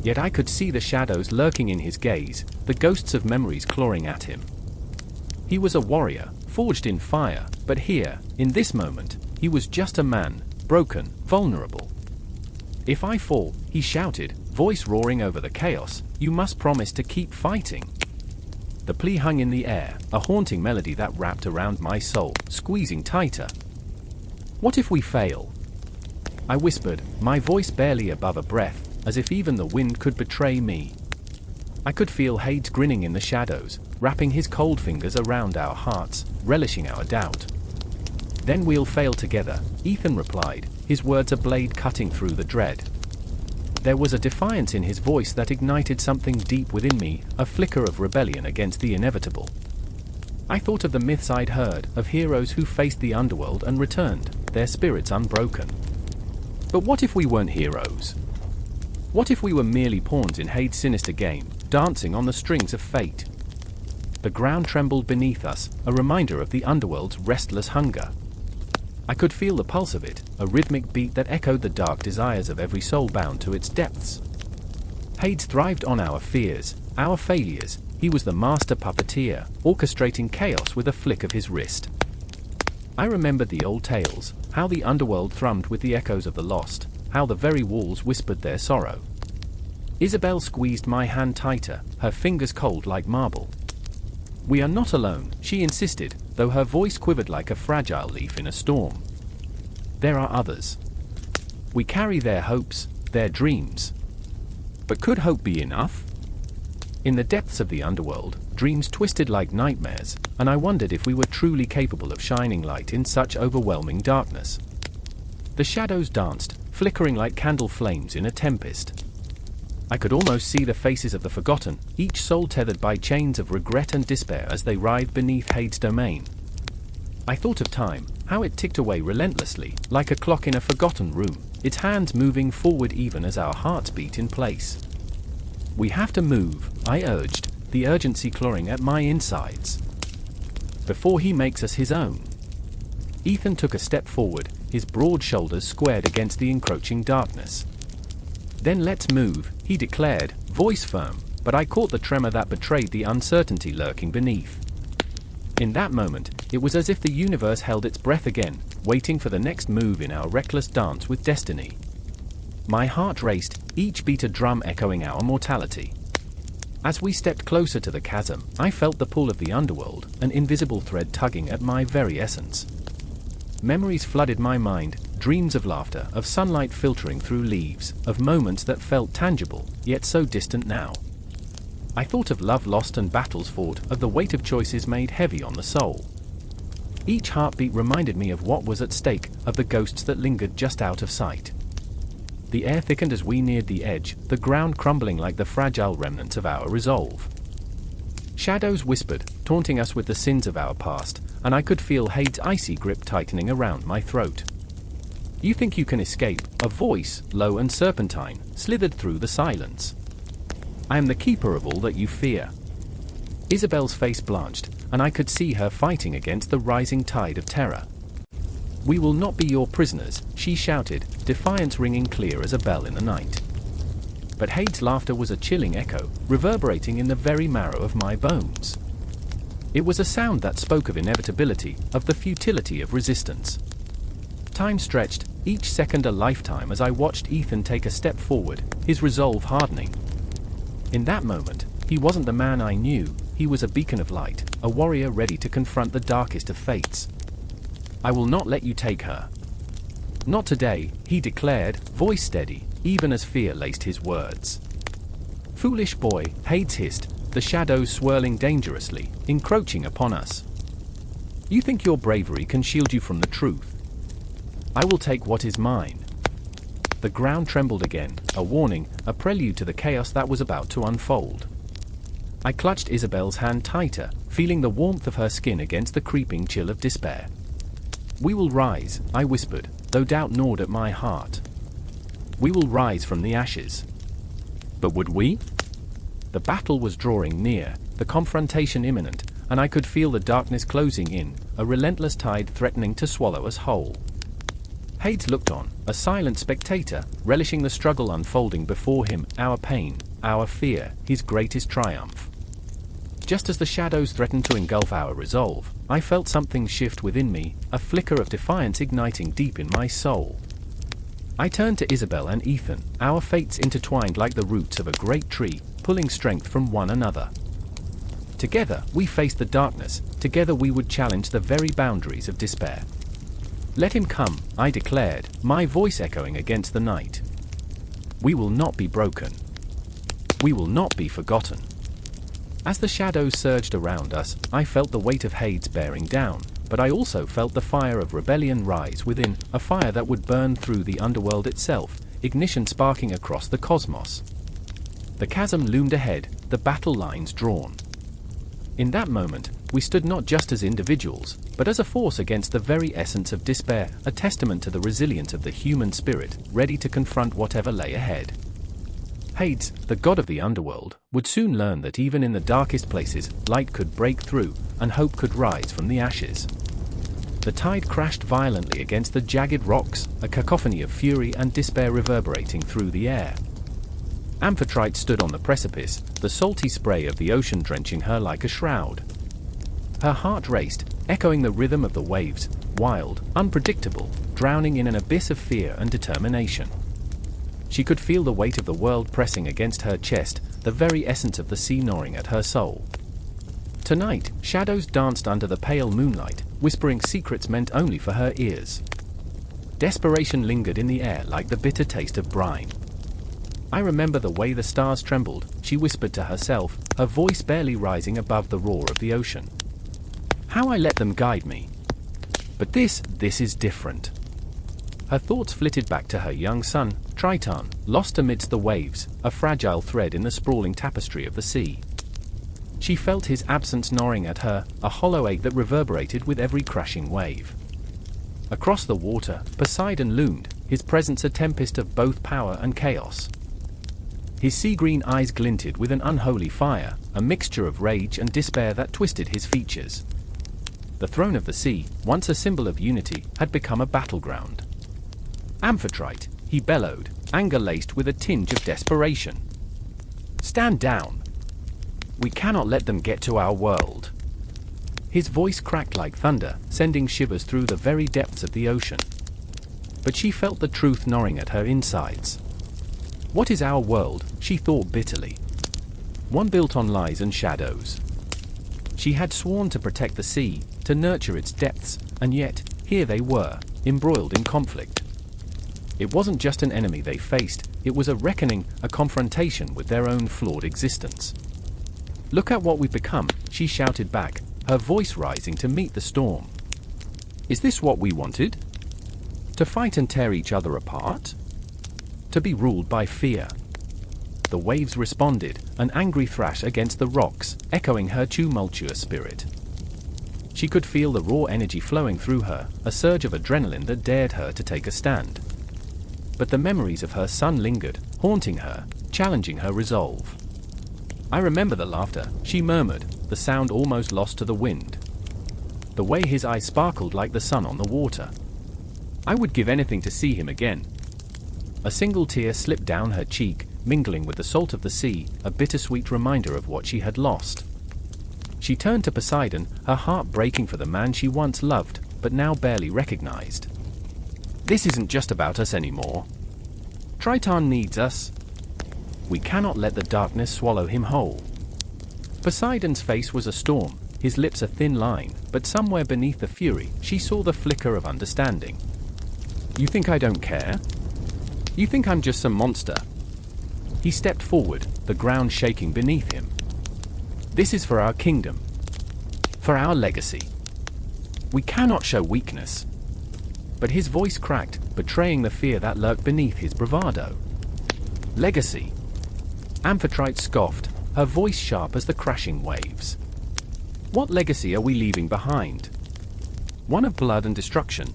Yet I could see the shadows lurking in his gaze, the ghosts of memories clawing at him. He was a warrior, forged in fire, but here, in this moment, he was just a man, broken, vulnerable. "If I fall," he shouted, voice roaring over the chaos, "you must promise to keep fighting." The plea hung in the air, a haunting melody that wrapped around my soul, squeezing tighter. "What if we fail?" I whispered, my voice barely above a breath, as if even the wind could betray me. I could feel Hades grinning in the shadows, wrapping his cold fingers around our hearts, relishing our doubt. "Then we'll fail together," Ethan replied, his words a blade cutting through the dread. There was a defiance in his voice that ignited something deep within me, a flicker of rebellion against the inevitable. I thought of the myths I'd heard, of heroes who faced the underworld and returned, their spirits unbroken. But what if we weren't heroes? What if we were merely pawns in Hades' sinister game, dancing on the strings of fate? The ground trembled beneath us, a reminder of the underworld's restless hunger. I could feel the pulse of it, a rhythmic beat that echoed the dark desires of every soul bound to its depths. Hades thrived on our fears, our failures. He was the master puppeteer, orchestrating chaos with a flick of his wrist. I remembered the old tales, how the underworld thrummed with the echoes of the lost, how the very walls whispered their sorrow. Isabel squeezed my hand tighter, her fingers cold like marble. "We are not alone," she insisted, though her voice quivered like a fragile leaf in a storm. "There are others. We carry their hopes, their dreams." But could hope be enough? In the depths of the underworld, dreams twisted like nightmares, and I wondered if we were truly capable of shining light in such overwhelming darkness. The shadows danced, flickering like candle flames in a tempest. I could almost see the faces of the forgotten, each soul tethered by chains of regret and despair as they writhed beneath Hades' domain. I thought of time, how it ticked away relentlessly, like a clock in a forgotten room, its hands moving forward even as our hearts beat in place. "We have to move," I urged, the urgency clawing at my insides. "Before he makes us his own." Ethan took a step forward, his broad shoulders squared against the encroaching darkness. "Then let's move," he declared, voice firm, but I caught the tremor that betrayed the uncertainty lurking beneath. In that moment, it was as if the universe held its breath again, waiting for the next move in our reckless dance with destiny. My heart raced, each beat a drum echoing our mortality. As we stepped closer to the chasm, I felt the pull of the underworld, an invisible thread tugging at my very essence. Memories flooded my mind, dreams of laughter, of sunlight filtering through leaves, of moments that felt tangible, yet so distant now. I thought of love lost and battles fought, of the weight of choices made heavy on the soul. Each heartbeat reminded me of what was at stake, of the ghosts that lingered just out of sight. The air thickened as we neared the edge, the ground crumbling like the fragile remnants of our resolve. Shadows whispered, taunting us with the sins of our past, and I could feel Hades' icy grip tightening around my throat. "You think you can escape?" A voice, low and serpentine, slithered through the silence. "I am the keeper of all that you fear." Isabel's face blanched, and I could see her fighting against the rising tide of terror. "We will not be your prisoners," she shouted, defiance ringing clear as a bell in the night. But Hades' laughter was a chilling echo, reverberating in the very marrow of my bones. It was a sound that spoke of inevitability, of the futility of resistance. Time stretched, each second a lifetime as I watched Ethan take a step forward, his resolve hardening. In that moment, he wasn't the man I knew, he was a beacon of light, a warrior ready to confront the darkest of fates. "I will not let you take her." "Not today," he declared, voice steady, even as fear laced his words. "Foolish boy," Hades hissed, the shadows swirling dangerously, encroaching upon us. "You think your bravery can shield you from the truth? I will take what is mine." The ground trembled again, a warning, a prelude to the chaos that was about to unfold. I clutched Isabel's hand tighter, feeling the warmth of her skin against the creeping chill of despair. "We will rise," I whispered, though doubt gnawed at my heart. "We will rise from the ashes." But would we? The battle was drawing near, the confrontation imminent, and I could feel the darkness closing in, a relentless tide threatening to swallow us whole. Hades looked on, a silent spectator, relishing the struggle unfolding before him, our pain, our fear, his greatest triumph. Just as the shadows threatened to engulf our resolve, I felt something shift within me, a flicker of defiance igniting deep in my soul. I turned to Isabel and Ethan, our fates intertwined like the roots of a great tree, pulling strength from one another. Together, we faced the darkness, together we would challenge the very boundaries of despair. Let him come, I declared, my voice echoing against the night. We will not be broken. We will not be forgotten. As the shadows surged around us, I felt the weight of Hades bearing down, but I also felt the fire of rebellion rise within, a fire that would burn through the underworld itself, ignition sparking across the cosmos. The chasm loomed ahead, the battle lines drawn. In that moment, we stood not just as individuals, but as a force against the very essence of despair, a testament to the resilience of the human spirit, ready to confront whatever lay ahead. Hades, the god of the underworld, would soon learn that even in the darkest places, light could break through, and hope could rise from the ashes. The tide crashed violently against the jagged rocks, a cacophony of fury and despair reverberating through the air. Amphitrite stood on the precipice, the salty spray of the ocean drenching her like a shroud. Her heart raced, echoing the rhythm of the waves, wild, unpredictable, drowning in an abyss of fear and determination. She could feel the weight of the world pressing against her chest, the very essence of the sea gnawing at her soul. Tonight, shadows danced under the pale moonlight, whispering secrets meant only for her ears. Desperation lingered in the air like the bitter taste of brine. I remember the way the stars trembled, she whispered to herself, her voice barely rising above the roar of the ocean. How I let them guide me. But this is different. Her thoughts flitted back to her young son, Triton, lost amidst the waves, a fragile thread in the sprawling tapestry of the sea. She felt his absence gnawing at her, a hollow ache that reverberated with every crashing wave. Across the water, Poseidon loomed, his presence a tempest of both power and chaos. His sea-green eyes glinted with an unholy fire, a mixture of rage and despair that twisted his features. The throne of the sea, once a symbol of unity, had become a battleground. Amphitrite, he bellowed, anger laced with a tinge of desperation. Stand down. We cannot let them get to our world. His voice cracked like thunder, sending shivers through the very depths of the ocean. But she felt the truth gnawing at her insides. What is our world, she thought bitterly. One built on lies and shadows. She had sworn to protect the sea, to nurture its depths, and yet, here they were, embroiled in conflict. It wasn't just an enemy they faced, it was a reckoning, a confrontation with their own flawed existence. Look at what we've become, she shouted back, her voice rising to meet the storm. Is this what we wanted? To fight and tear each other apart? To be ruled by fear? The waves responded, an angry thrash against the rocks, echoing her tumultuous spirit. She could feel the raw energy flowing through her, a surge of adrenaline that dared her to take a stand. But the memories of her son lingered, haunting her, challenging her resolve. I remember the laughter, she murmured, the sound almost lost to the wind. The way his eyes sparkled like the sun on the water. I would give anything to see him again. A single tear slipped down her cheek, mingling with the salt of the sea, a bittersweet reminder of what she had lost. She turned to Poseidon, her heart breaking for the man she once loved, but now barely recognized. This isn't just about us anymore. Triton needs us. We cannot let the darkness swallow him whole. Poseidon's face was a storm, his lips a thin line, but somewhere beneath the fury, she saw the flicker of understanding. You think I don't care? You think I'm just some monster? He stepped forward, the ground shaking beneath him. This is for our kingdom. For our legacy. We cannot show weakness. But his voice cracked, betraying the fear that lurked beneath his bravado. Legacy. Amphitrite scoffed, her voice sharp as the crashing waves. What legacy are we leaving behind? One of blood and destruction.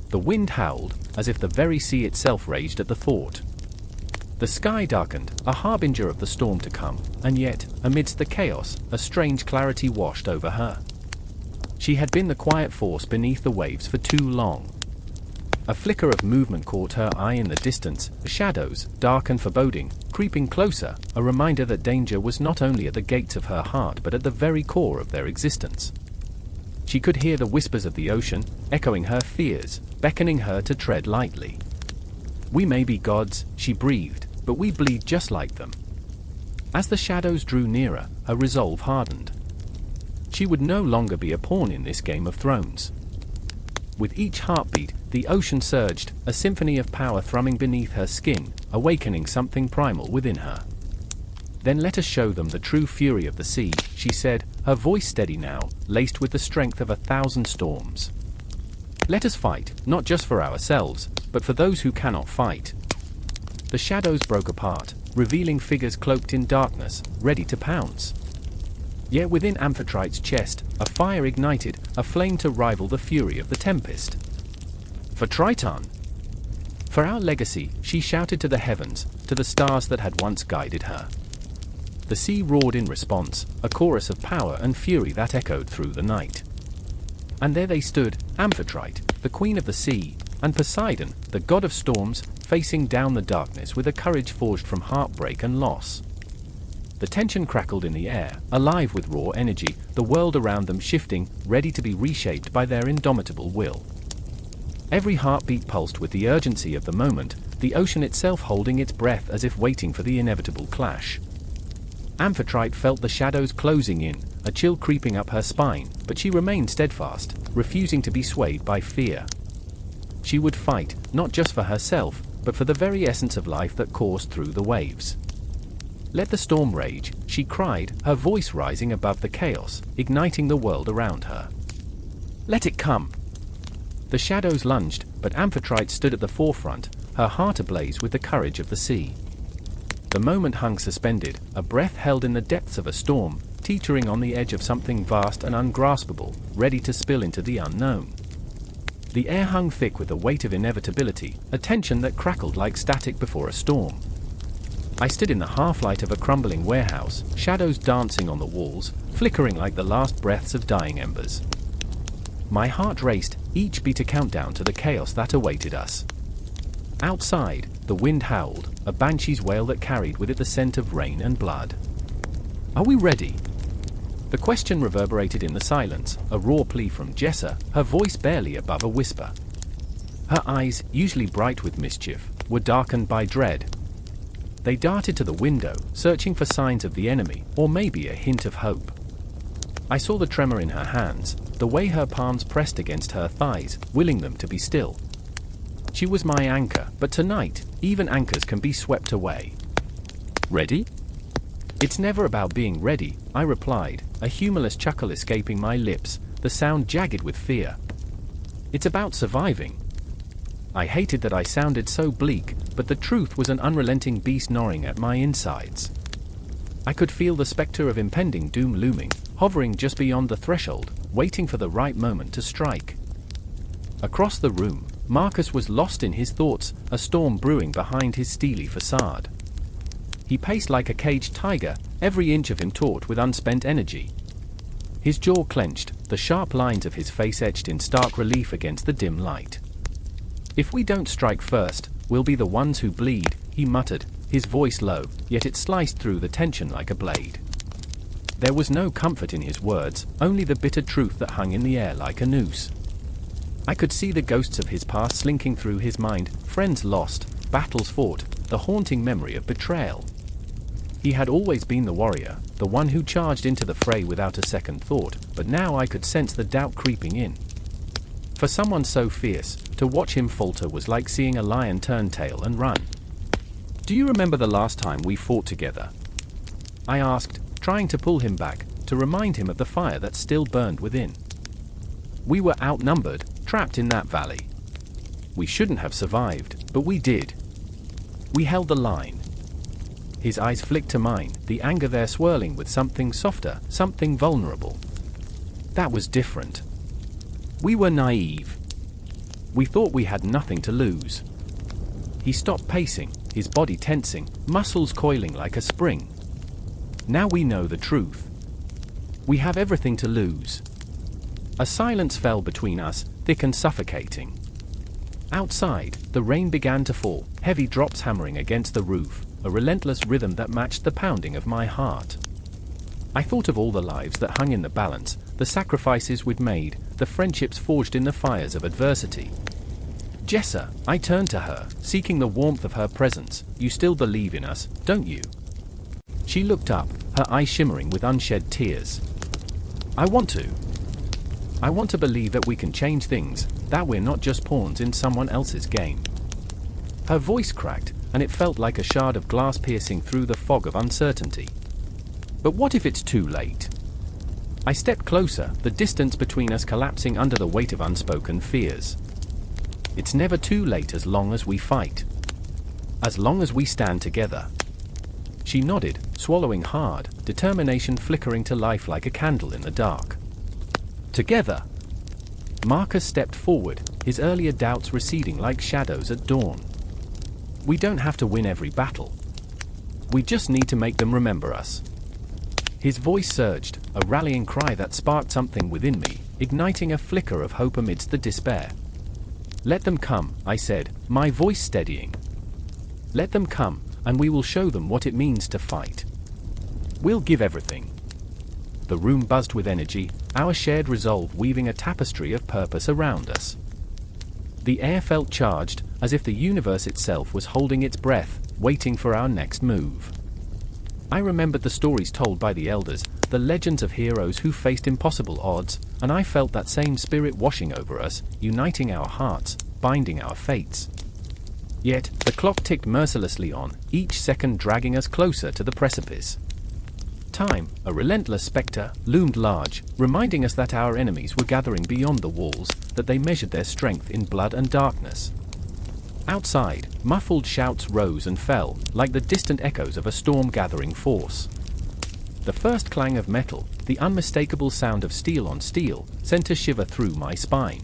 The wind howled, as if the very sea itself raged at the thought. The sky darkened, a harbinger of the storm to come, and yet, amidst the chaos, a strange clarity washed over her. She had been the quiet force beneath the waves for too long. A flicker of movement caught her eye in the distance, shadows, dark and foreboding, creeping closer, a reminder that danger was not only at the gates of her heart but at the very core of their existence. She could hear the whispers of the ocean, echoing her fears, beckoning her to tread lightly. "We may be gods," she breathed, "but we bleed just like them." As the shadows drew nearer, her resolve hardened. She would no longer be a pawn in this game of thrones. With each heartbeat, the ocean surged, a symphony of power thrumming beneath her skin, awakening something primal within her. "Then let us show them the true fury of the sea," she said, her voice steady now, laced with the strength of 1,000 storms. "Let us fight, not just for ourselves, but for those who cannot fight." The shadows broke apart, revealing figures cloaked in darkness, ready to pounce. Yet within Amphitrite's chest, a fire ignited, a flame to rival the fury of the tempest. "For Triton! For our legacy," she shouted to the heavens, to the stars that had once guided her. The sea roared in response, a chorus of power and fury that echoed through the night. And there they stood, Amphitrite, the queen of the sea, and Poseidon, the god of storms, facing down the darkness with a courage forged from heartbreak and loss. The tension crackled in the air, alive with raw energy, the world around them shifting, ready to be reshaped by their indomitable will. Every heartbeat pulsed with the urgency of the moment, the ocean itself holding its breath as if waiting for the inevitable clash. Amphitrite felt the shadows closing in, a chill creeping up her spine, but she remained steadfast, refusing to be swayed by fear. She would fight, not just for herself, but for the very essence of life that coursed through the waves. "Let the storm rage," she cried, her voice rising above the chaos, igniting the world around her. "Let it come!" The shadows lunged, but Amphitrite stood at the forefront, her heart ablaze with the courage of the sea. The moment hung suspended, a breath held in the depths of a storm, teetering on the edge of something vast and ungraspable, ready to spill into the unknown. The air hung thick with the weight of inevitability, a tension that crackled like static before a storm. I stood in the half-light of a crumbling warehouse, shadows dancing on the walls, flickering like the last breaths of dying embers. My heart raced, each beat a countdown to the chaos that awaited us. Outside, the wind howled, a banshee's wail that carried with it the scent of rain and blood. "Are we ready?" The question reverberated in the silence, a raw plea from Jessa, her voice barely above a whisper. Her eyes, usually bright with mischief, were darkened by dread. They darted to the window, searching for signs of the enemy, or maybe a hint of hope. I saw the tremor in her hands, the way her palms pressed against her thighs, willing them to be still. She was my anchor, but tonight, even anchors can be swept away. "Ready?" "It's never about being ready," I replied, a humorless chuckle escaping my lips, the sound jagged with fear. "It's about surviving." I hated that I sounded so bleak, but the truth was an unrelenting beast gnawing at my insides. I could feel the specter of impending doom looming, hovering just beyond the threshold, waiting for the right moment to strike. Across the room, Marcus was lost in his thoughts, a storm brewing behind his steely facade. He paced like a caged tiger, every inch of him taut with unspent energy. His jaw clenched, the sharp lines of his face etched in stark relief against the dim light. "If we don't strike first, we'll be the ones who bleed," he muttered, his voice low, yet it sliced through the tension like a blade. There was no comfort in his words, only the bitter truth that hung in the air like a noose. I could see the ghosts of his past slinking through his mind, friends lost, battles fought, the haunting memory of betrayal. He had always been the warrior, the one who charged into the fray without a second thought, but now I could sense the doubt creeping in. For someone so fierce, to watch him falter was like seeing a lion turn tail and run. "Do you remember the last time we fought together?" I asked, trying to pull him back, to remind him of the fire that still burned within. "We were outnumbered, trapped in that valley. We shouldn't have survived, but we did. We held the line." His eyes flicked to mine, the anger there swirling with something softer, something vulnerable. That was different. We were naive. We thought we had nothing to lose. He stopped pacing, his body tensing, muscles coiling like a spring. Now we know the truth. We have everything to lose. A silence fell between us, thick and suffocating. Outside, the rain began to fall, heavy drops hammering against the roof, a relentless rhythm that matched the pounding of my heart. I thought of all the lives that hung in the balance, the sacrifices we'd made, the friendships forged in the fires of adversity. Jessa, I turned to her, seeking the warmth of her presence. You still believe in us, don't you? She looked up, her eyes shimmering with unshed tears. I want to. I want to believe that we can change things, that we're not just pawns in someone else's game. Her voice cracked, and it felt like a shard of glass piercing through the fog of uncertainty. But what if it's too late? I stepped closer, the distance between us collapsing under the weight of unspoken fears. It's never too late as long as we fight. As long as we stand together. She nodded, swallowing hard, determination flickering to life like a candle in the dark. Together. Marcus stepped forward, his earlier doubts receding like shadows at dawn. We don't have to win every battle. We just need to make them remember us. His voice surged, a rallying cry that sparked something within me, igniting a flicker of hope amidst the despair. Let them come, I said, my voice steadying. Let them come, and we will show them what it means to fight. We'll give everything. The room buzzed with energy, our shared resolve weaving a tapestry of purpose around us. The air felt charged, as if the universe itself was holding its breath, waiting for our next move. I remembered the stories told by the elders, the legends of heroes who faced impossible odds, and I felt that same spirit washing over us, uniting our hearts, binding our fates. Yet, the clock ticked mercilessly on, each second dragging us closer to the precipice. Time, a relentless spectre, loomed large, reminding us that our enemies were gathering beyond the walls, that they measured their strength in blood and darkness. Outside, muffled shouts rose and fell, like the distant echoes of a storm-gathering force. The first clang of metal, the unmistakable sound of steel on steel, sent a shiver through my spine.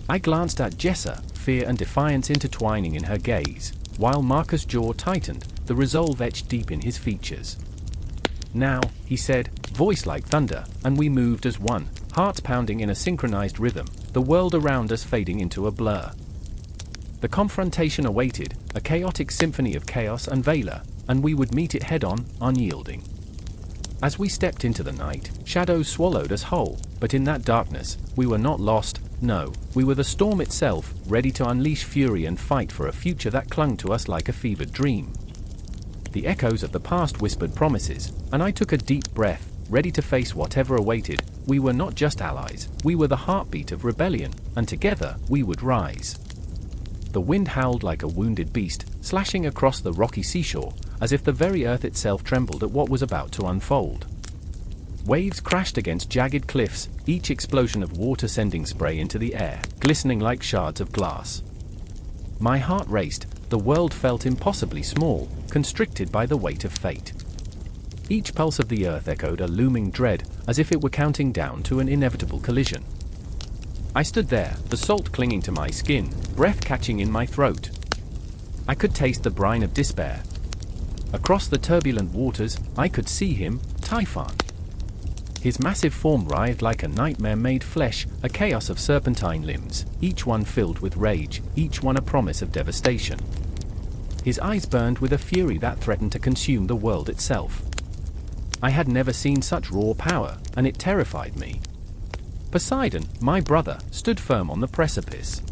I glanced at Jessa, fear and defiance intertwining in her gaze, while Marcus' jaw tightened, the resolve etched deep in his features. Now, he said, voice like thunder, and we moved as one, hearts pounding in a synchronized rhythm, the world around us fading into a blur. The confrontation awaited, a chaotic symphony of chaos and valor, and we would meet it head-on, unyielding. As we stepped into the night, shadows swallowed us whole, but in that darkness, we were not lost, no, we were the storm itself, ready to unleash fury and fight for a future that clung to us like a fevered dream. The echoes of the past whispered promises, and I took a deep breath, ready to face whatever awaited. We were not just allies, we were the heartbeat of rebellion, and together, we would rise. The wind howled like a wounded beast, slashing across the rocky seashore, as if the very earth itself trembled at what was about to unfold. Waves crashed against jagged cliffs, each explosion of water sending spray into the air, glistening like shards of glass. My heart raced, the world felt impossibly small, constricted by the weight of fate. Each pulse of the earth echoed a looming dread, as if it were counting down to an inevitable collision. I stood there, the salt clinging to my skin, breath catching in my throat. I could taste the brine of despair. Across the turbulent waters, I could see him, Typhon. His massive form writhed like a nightmare-made flesh, a chaos of serpentine limbs, each one filled with rage, each one a promise of devastation. His eyes burned with a fury that threatened to consume the world itself. I had never seen such raw power, and it terrified me. Poseidon, my brother, stood firm on the precipice.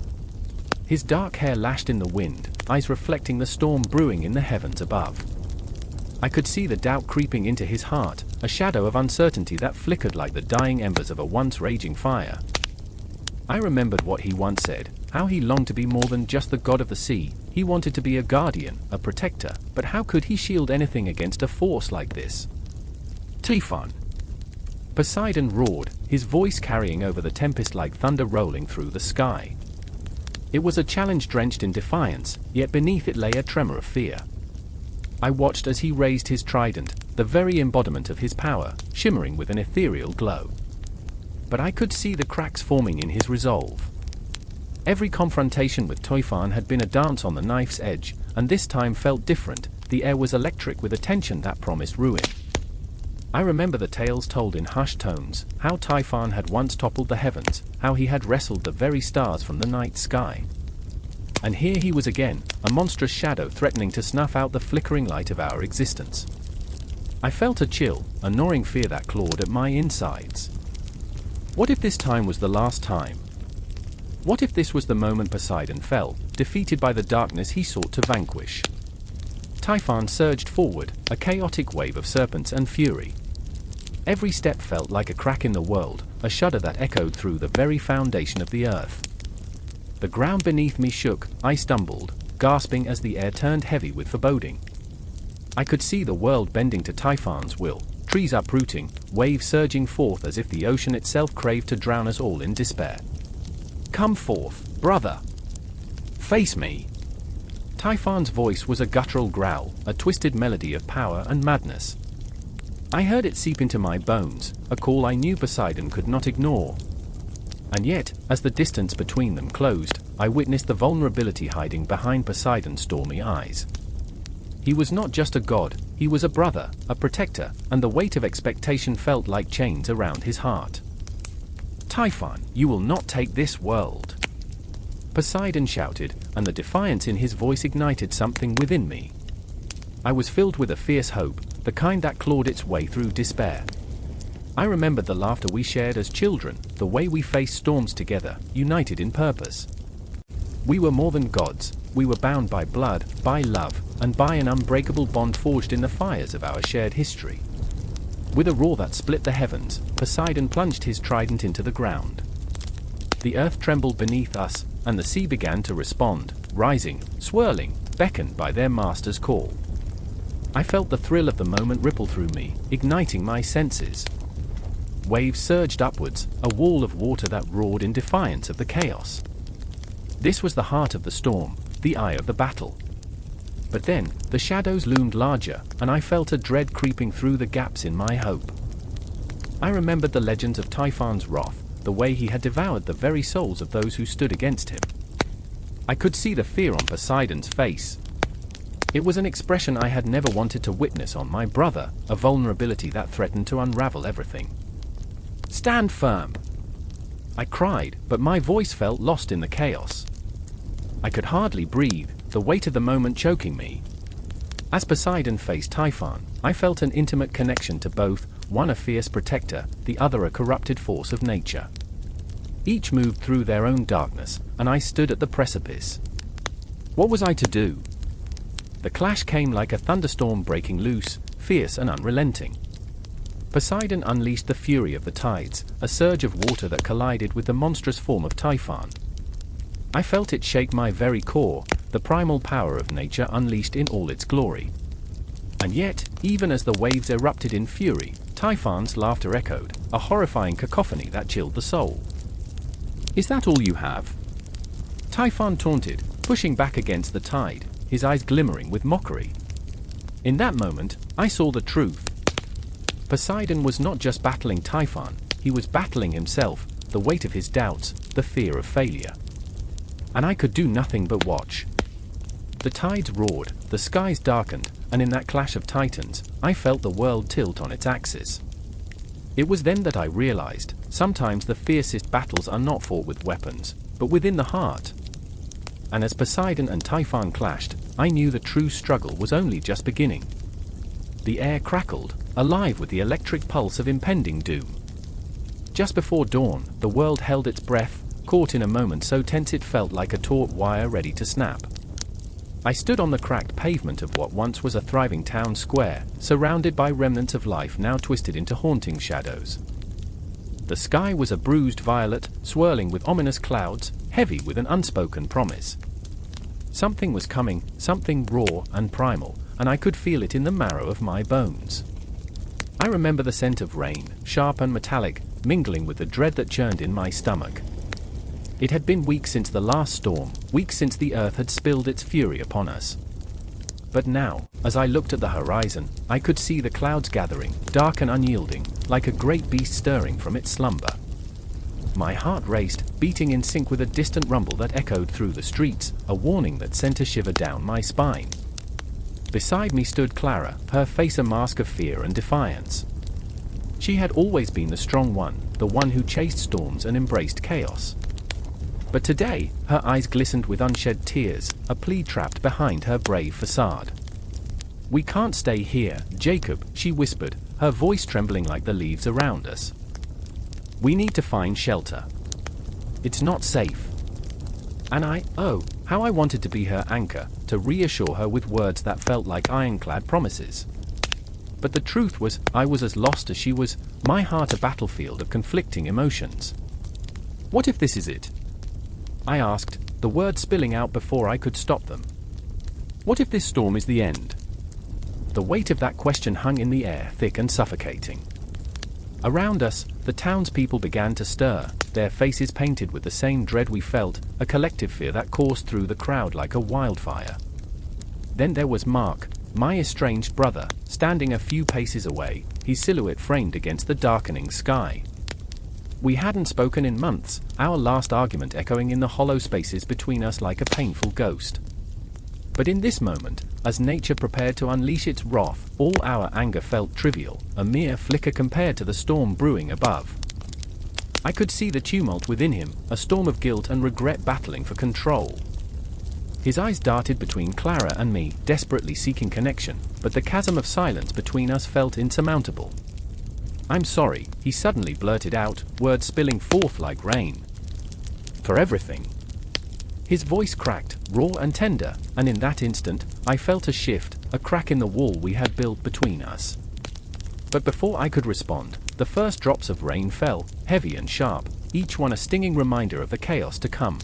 His dark hair lashed in the wind, eyes reflecting the storm brewing in the heavens above. I could see the doubt creeping into his heart, a shadow of uncertainty that flickered like the dying embers of a once raging fire. I remembered what he once said, how he longed to be more than just the god of the sea. He wanted to be a guardian, a protector, but how could he shield anything against a force like this? Typhon. Poseidon roared, his voice carrying over the tempest like thunder rolling through the sky. It was a challenge drenched in defiance, yet beneath it lay a tremor of fear. I watched as he raised his trident, the very embodiment of his power, shimmering with an ethereal glow. But I could see the cracks forming in his resolve. Every confrontation with Typhon had been a dance on the knife's edge, and this time felt different. The air was electric with a tension that promised ruin. I remember the tales told in hushed tones, how Typhon had once toppled the heavens, how he had wrestled the very stars from the night sky. And here he was again, a monstrous shadow threatening to snuff out the flickering light of our existence. I felt a chill, a gnawing fear that clawed at my insides. What if this time was the last time? What if this was the moment Poseidon fell, defeated by the darkness he sought to vanquish? Typhon surged forward, a chaotic wave of serpents and fury. Every step felt like a crack in the world, a shudder that echoed through the very foundation of the earth. The ground beneath me shook, I stumbled, gasping as the air turned heavy with foreboding. I could see the world bending to Typhon's will, trees uprooting, waves surging forth as if the ocean itself craved to drown us all in despair. "Come forth, brother! Face me!" Typhon's voice was a guttural growl, a twisted melody of power and madness. I heard it seep into my bones, a call I knew Poseidon could not ignore. And yet, as the distance between them closed, I witnessed the vulnerability hiding behind Poseidon's stormy eyes. He was not just a god, he was a brother, a protector, and the weight of expectation felt like chains around his heart. "Typhon, you will not take this world!" Poseidon shouted, and the defiance in his voice ignited something within me. I was filled with a fierce hope, the kind that clawed its way through despair. I remembered the laughter we shared as children, the way we faced storms together, united in purpose. We were more than gods, we were bound by blood, by love, and by an unbreakable bond forged in the fires of our shared history. With a roar that split the heavens, Poseidon plunged his trident into the ground. The earth trembled beneath us, and the sea began to respond, rising, swirling, beckoned by their master's call. I felt the thrill of the moment ripple through me, igniting my senses. Waves surged upwards, a wall of water that roared in defiance of the chaos. This was the heart of the storm, the eye of the battle. But then, the shadows loomed larger, and I felt a dread creeping through the gaps in my hope. I remembered the legends of Typhon's wrath, the way he had devoured the very souls of those who stood against him. I could see the fear on Poseidon's face. It was an expression I had never wanted to witness on my brother, a vulnerability that threatened to unravel everything. "Stand firm!" I cried, but my voice felt lost in the chaos. I could hardly breathe, the weight of the moment choking me. As Poseidon faced Typhon, I felt an intimate connection to both, one a fierce protector, the other a corrupted force of nature. Each moved through their own darkness, and I stood at the precipice. What was I to do? The clash came like a thunderstorm breaking loose, fierce and unrelenting. Poseidon unleashed the fury of the tides, a surge of water that collided with the monstrous form of Typhon. I felt it shake my very core, the primal power of nature unleashed in all its glory. And yet, even as the waves erupted in fury, Typhon's laughter echoed, a horrifying cacophony that chilled the soul. "Is that all you have?" Typhon taunted, pushing back against the tide, his eyes glimmering with mockery. In that moment, I saw the truth. Poseidon was not just battling Typhon, he was battling himself, the weight of his doubts, the fear of failure. And I could do nothing but watch. The tides roared, the skies darkened, and in that clash of titans, I felt the world tilt on its axis. It was then that I realized, sometimes the fiercest battles are not fought with weapons, but within the heart. And as Poseidon and Typhon clashed, I knew the true struggle was only just beginning. The air crackled, alive with the electric pulse of impending doom. Just before dawn, the world held its breath, caught in a moment so tense it felt like a taut wire ready to snap. I stood on the cracked pavement of what once was a thriving town square, surrounded by remnants of life now twisted into haunting shadows. The sky was a bruised violet, swirling with ominous clouds, heavy with an unspoken promise. Something was coming, something raw and primal, and I could feel it in the marrow of my bones. I remember the scent of rain, sharp and metallic, mingling with the dread that churned in my stomach. It had been weeks since the last storm, weeks since the earth had spilled its fury upon us. But now, as I looked at the horizon, I could see the clouds gathering, dark and unyielding, like a great beast stirring from its slumber. My heart raced, beating in sync with a distant rumble that echoed through the streets, a warning that sent a shiver down my spine. Beside me stood Clara, her face a mask of fear and defiance. She had always been the strong one, the one who chased storms and embraced chaos. But today, her eyes glistened with unshed tears, a plea trapped behind her brave facade. "We can't stay here, Jacob," she whispered, her voice trembling like the leaves around us. "We need to find shelter. It's not safe." And how I wanted to be her anchor, to reassure her with words that felt like ironclad promises. But the truth was, I was as lost as she was, my heart a battlefield of conflicting emotions. "What if this is it?" I asked, the words spilling out before I could stop them. "What if this storm is the end?" The weight of that question hung in the air, thick and suffocating. Around us, the townspeople began to stir, their faces painted with the same dread we felt, a collective fear that coursed through the crowd like a wildfire. Then there was Mark, my estranged brother, standing a few paces away, his silhouette framed against the darkening sky. We hadn't spoken in months, our last argument echoing in the hollow spaces between us like a painful ghost. But in this moment, as nature prepared to unleash its wrath, all our anger felt trivial, a mere flicker compared to the storm brewing above. I could see the tumult within him, a storm of guilt and regret battling for control. His eyes darted between Clara and me, desperately seeking connection, but the chasm of silence between us felt insurmountable. "I'm sorry," he suddenly blurted out, words spilling forth like rain. "For everything." His voice cracked, raw and tender, and in that instant, I felt a shift, a crack in the wall we had built between us. But before I could respond, the first drops of rain fell, heavy and sharp, each one a stinging reminder of the chaos to come.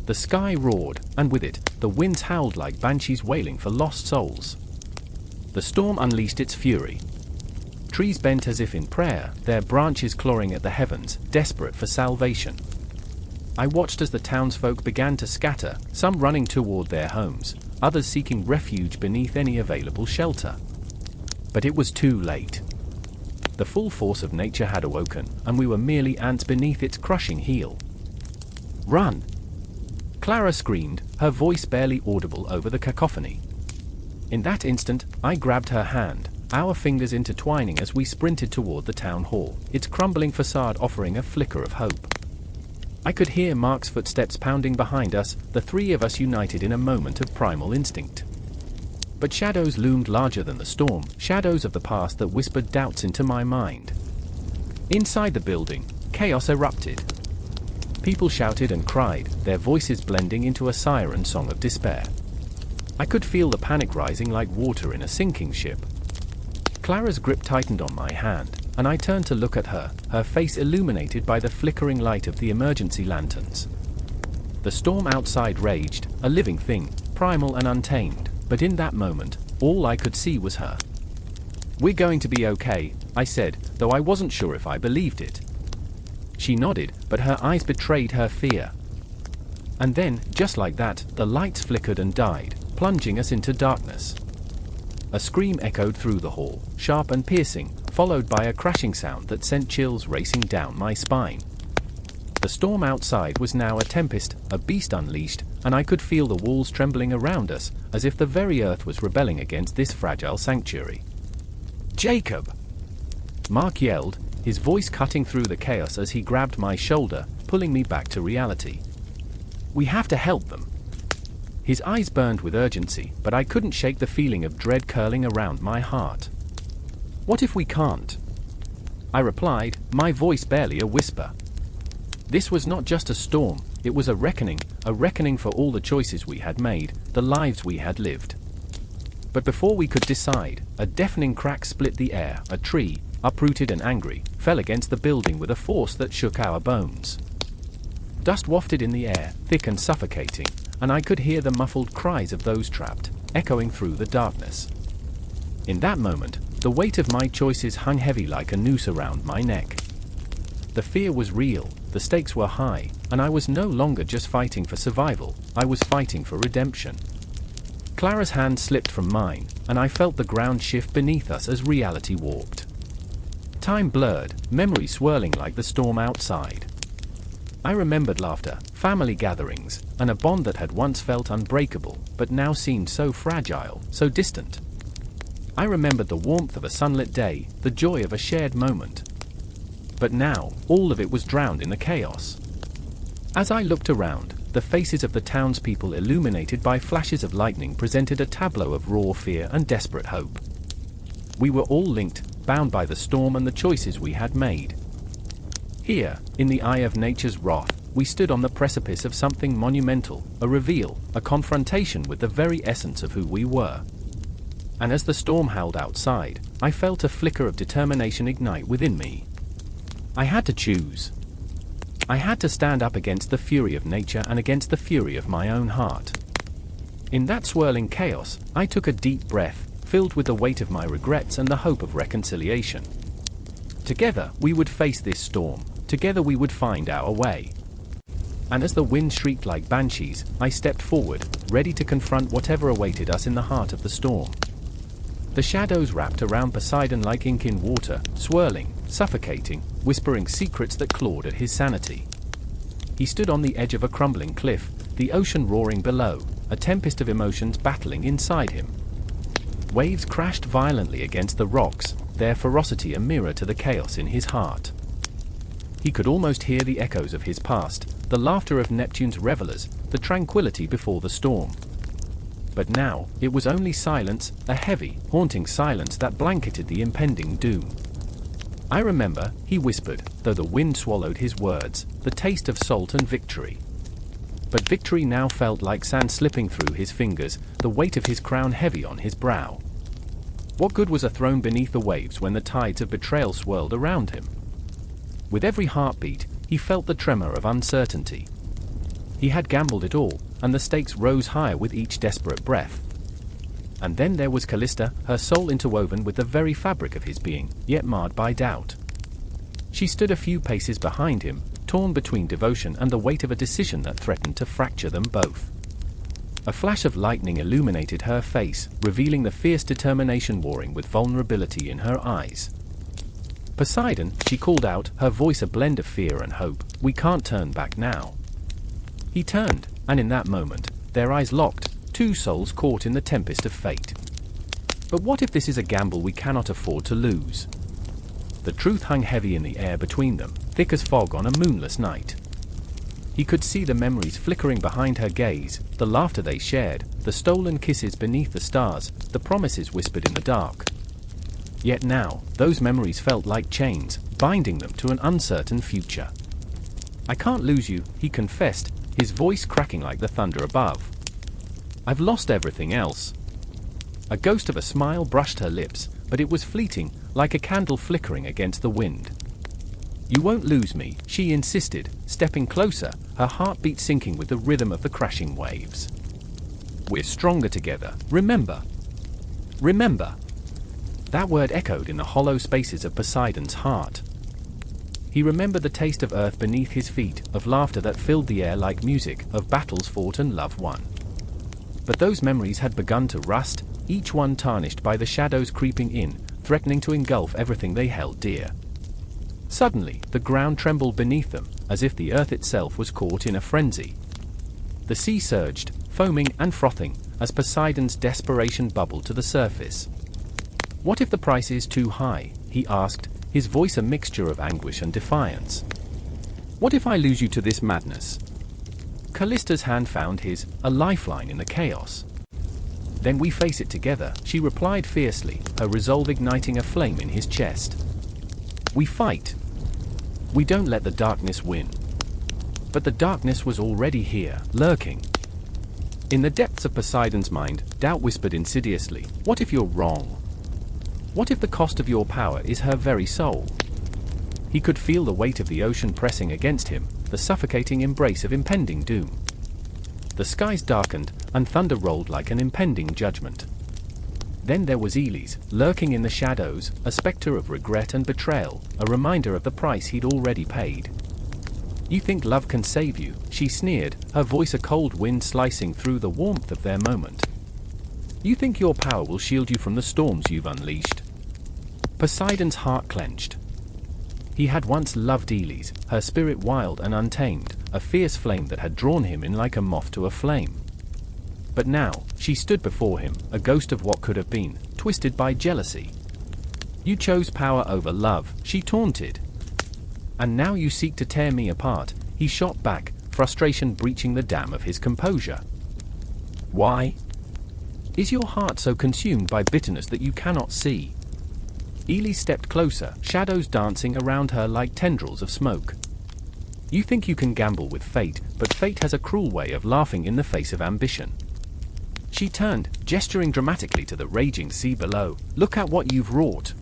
The sky roared, and with it, the winds howled like banshees wailing for lost souls. The storm unleashed its fury. Trees bent as if in prayer, their branches clawing at the heavens, desperate for salvation. I watched as the townsfolk began to scatter, some running toward their homes, others seeking refuge beneath any available shelter. But it was too late. The full force of nature had awoken, and we were merely ants beneath its crushing heel. "Run!" Clara screamed, her voice barely audible over the cacophony. In that instant, I grabbed her hand, our fingers intertwining as we sprinted toward the town hall, its crumbling facade offering a flicker of hope. I could hear Mark's footsteps pounding behind us, the three of us united in a moment of primal instinct. But shadows loomed larger than the storm, shadows of the past that whispered doubts into my mind. Inside the building, chaos erupted. People shouted and cried, their voices blending into a siren song of despair. I could feel the panic rising like water in a sinking ship. Clara's grip tightened on my hand, and I turned to look at her, her face illuminated by the flickering light of the emergency lanterns. The storm outside raged, a living thing, primal and untamed, but in that moment, all I could see was her. "We're going to be okay," I said, though I wasn't sure if I believed it. She nodded, but her eyes betrayed her fear. And then, just like that, the lights flickered and died, plunging us into darkness. A scream echoed through the hall, sharp and piercing, followed by a crashing sound that sent chills racing down my spine. The storm outside was now a tempest, a beast unleashed, and I could feel the walls trembling around us, as if the very earth was rebelling against this fragile sanctuary. "Jacob!" Mark yelled, his voice cutting through the chaos as he grabbed my shoulder, pulling me back to reality. "We have to help them." His eyes burned with urgency, but I couldn't shake the feeling of dread curling around my heart. "What if we can't?" I replied, my voice barely a whisper. This was not just a storm, it was a reckoning for all the choices we had made, the lives we had lived. But before we could decide, a deafening crack split the air, a tree, uprooted and angry, fell against the building with a force that shook our bones. Dust wafted in the air, thick and suffocating, and I could hear the muffled cries of those trapped, echoing through the darkness. In that moment, the weight of my choices hung heavy like a noose around my neck. The fear was real, the stakes were high, and I was no longer just fighting for survival, I was fighting for redemption. Clara's hand slipped from mine, and I felt the ground shift beneath us as reality warped. Time blurred, memory swirling like the storm outside. I remembered laughter, family gatherings, and a bond that had once felt unbreakable, but now seemed so fragile, so distant. I remembered the warmth of a sunlit day, the joy of a shared moment. But now, all of it was drowned in the chaos. As I looked around, the faces of the townspeople illuminated by flashes of lightning presented a tableau of raw fear and desperate hope. We were all linked, bound by the storm and the choices we had made. Here, in the eye of nature's wrath, we stood on the precipice of something monumental, a reveal, a confrontation with the very essence of who we were. And as the storm howled outside, I felt a flicker of determination ignite within me. I had to choose. I had to stand up against the fury of nature and against the fury of my own heart. In that swirling chaos, I took a deep breath, filled with the weight of my regrets and the hope of reconciliation. Together, we would face this storm. Together we would find our way. And as the wind shrieked like banshees, I stepped forward, ready to confront whatever awaited us in the heart of the storm. The shadows wrapped around Poseidon like ink in water, swirling, suffocating, whispering secrets that clawed at his sanity. He stood on the edge of a crumbling cliff, the ocean roaring below, a tempest of emotions battling inside him. Waves crashed violently against the rocks, their ferocity a mirror to the chaos in his heart. He could almost hear the echoes of his past, the laughter of Neptune's revelers, the tranquility before the storm. But now, it was only silence, a heavy, haunting silence that blanketed the impending doom. I remember, he whispered, though the wind swallowed his words, the taste of salt and victory. But victory now felt like sand slipping through his fingers, the weight of his crown heavy on his brow. What good was a throne beneath the waves when the tides of betrayal swirled around him? With every heartbeat, he felt the tremor of uncertainty. He had gambled it all, and the stakes rose higher with each desperate breath. And then there was Callista, her soul interwoven with the very fabric of his being, yet marred by doubt. She stood a few paces behind him, torn between devotion and the weight of a decision that threatened to fracture them both. A flash of lightning illuminated her face, revealing the fierce determination warring with vulnerability in her eyes. "Poseidon," she called out, her voice a blend of fear and hope, "we can't turn back now." He turned, and in that moment, their eyes locked, two souls caught in the tempest of fate. But what if this is a gamble we cannot afford to lose? The truth hung heavy in the air between them, thick as fog on a moonless night. He could see the memories flickering behind her gaze, the laughter they shared, the stolen kisses beneath the stars, the promises whispered in the dark. Yet now, those memories felt like chains, binding them to an uncertain future. "I can't lose you," he confessed, his voice cracking like the thunder above. "I've lost everything else." A ghost of a smile brushed her lips, but it was fleeting, like a candle flickering against the wind. "You won't lose me," she insisted, stepping closer, her heartbeat syncing with the rhythm of the crashing waves. "We're stronger together, remember? Remember." That word echoed in the hollow spaces of Poseidon's heart. He remembered the taste of earth beneath his feet, of laughter that filled the air like music, of battles fought and love won. But those memories had begun to rust, each one tarnished by the shadows creeping in, threatening to engulf everything they held dear. Suddenly, the ground trembled beneath them, as if the earth itself was caught in a frenzy. The sea surged, foaming and frothing, as Poseidon's desperation bubbled to the surface. "What if the price is too high?" he asked, his voice a mixture of anguish and defiance. "What if I lose you to this madness?" Callista's hand found his, a lifeline in the chaos. "Then we face it together," she replied fiercely, her resolve igniting a flame in his chest. "We fight. We don't let the darkness win." But the darkness was already here, lurking. In the depths of Poseidon's mind, doubt whispered insidiously, "What if you're wrong? What if the cost of your power is her very soul?" He could feel the weight of the ocean pressing against him, the suffocating embrace of impending doom. The skies darkened, and thunder rolled like an impending judgment. Then there was Elise, lurking in the shadows, a specter of regret and betrayal, a reminder of the price he'd already paid. "You think love can save you," she sneered, her voice a cold wind slicing through the warmth of their moment. "You think your power will shield you from the storms you've unleashed?" Poseidon's heart clenched. He had once loved Elise, her spirit wild and untamed, a fierce flame that had drawn him in like a moth to a flame. But now, she stood before him, a ghost of what could have been, twisted by jealousy. You chose power over love, she taunted. And now you seek to tear me apart, he shot back, frustration breaching the dam of his composure. Why? Is your heart so consumed by bitterness that you cannot see? Elise stepped closer, shadows dancing around her like tendrils of smoke. You think you can gamble with fate, but fate has a cruel way of laughing in the face of ambition. She turned, gesturing dramatically to the raging sea below. Look at what you've wrought.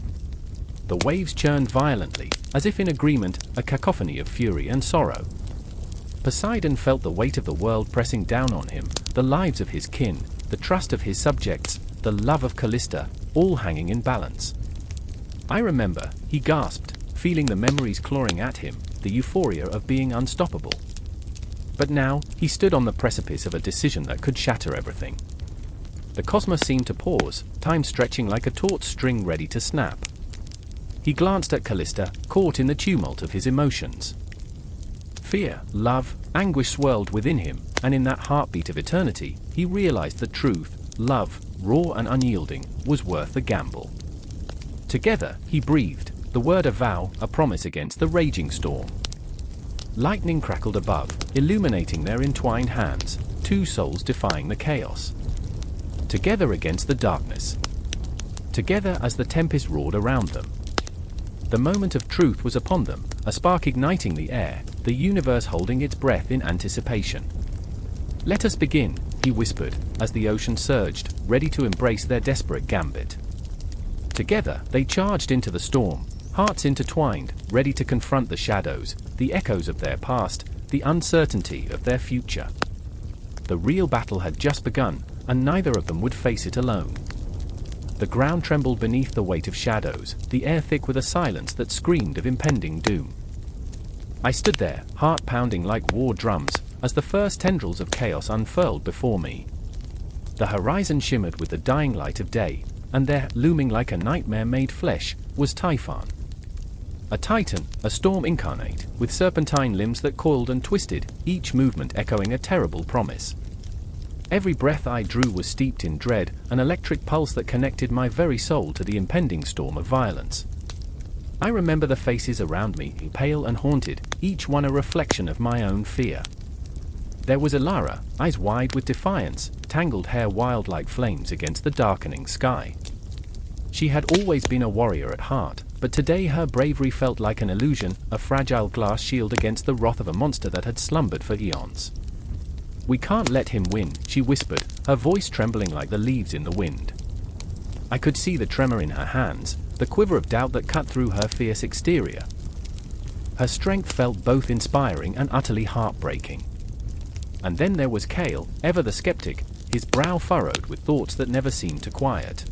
The waves churned violently, as if in agreement, a cacophony of fury and sorrow. Poseidon felt the weight of the world pressing down on him, the lives of his kin, the trust of his subjects, the love of Callista, all hanging in balance. I remember, he gasped, feeling the memories clawing at him, the euphoria of being unstoppable. But now, he stood on the precipice of a decision that could shatter everything. The cosmos seemed to pause, time stretching like a taut string ready to snap. He glanced at Callista, caught in the tumult of his emotions. Fear, love, anguish swirled within him, and in that heartbeat of eternity, he realized that truth, love, raw and unyielding, was worth the gamble. Together, he breathed, the word a vow, a promise against the raging storm. Lightning crackled above, illuminating their entwined hands, two souls defying the chaos. Together against the darkness. Together as the tempest roared around them. The moment of truth was upon them, a spark igniting the air, the universe holding its breath in anticipation. Let us begin, he whispered, as the ocean surged, ready to embrace their desperate gambit. Together, they charged into the storm, hearts intertwined, ready to confront the shadows, the echoes of their past, the uncertainty of their future. The real battle had just begun, and neither of them would face it alone. The ground trembled beneath the weight of shadows, the air thick with a silence that screamed of impending doom. I stood there, heart pounding like war drums, as the first tendrils of chaos unfurled before me. The horizon shimmered with the dying light of day, and there, looming like a nightmare made flesh, was Typhon. A titan, a storm incarnate, with serpentine limbs that coiled and twisted, each movement echoing a terrible promise. Every breath I drew was steeped in dread, an electric pulse that connected my very soul to the impending storm of violence. I remember the faces around me, pale and haunted, each one a reflection of my own fear. There was Elara, eyes wide with defiance, tangled hair wild like flames against the darkening sky. She had always been a warrior at heart, but today her bravery felt like an illusion, a fragile glass shield against the wrath of a monster that had slumbered for eons. We can't let him win, she whispered, her voice trembling like the leaves in the wind. I could see the tremor in her hands, the quiver of doubt that cut through her fierce exterior. Her strength felt both inspiring and utterly heartbreaking. And then there was Kale, ever the skeptic, his brow furrowed with thoughts that never seemed to quiet.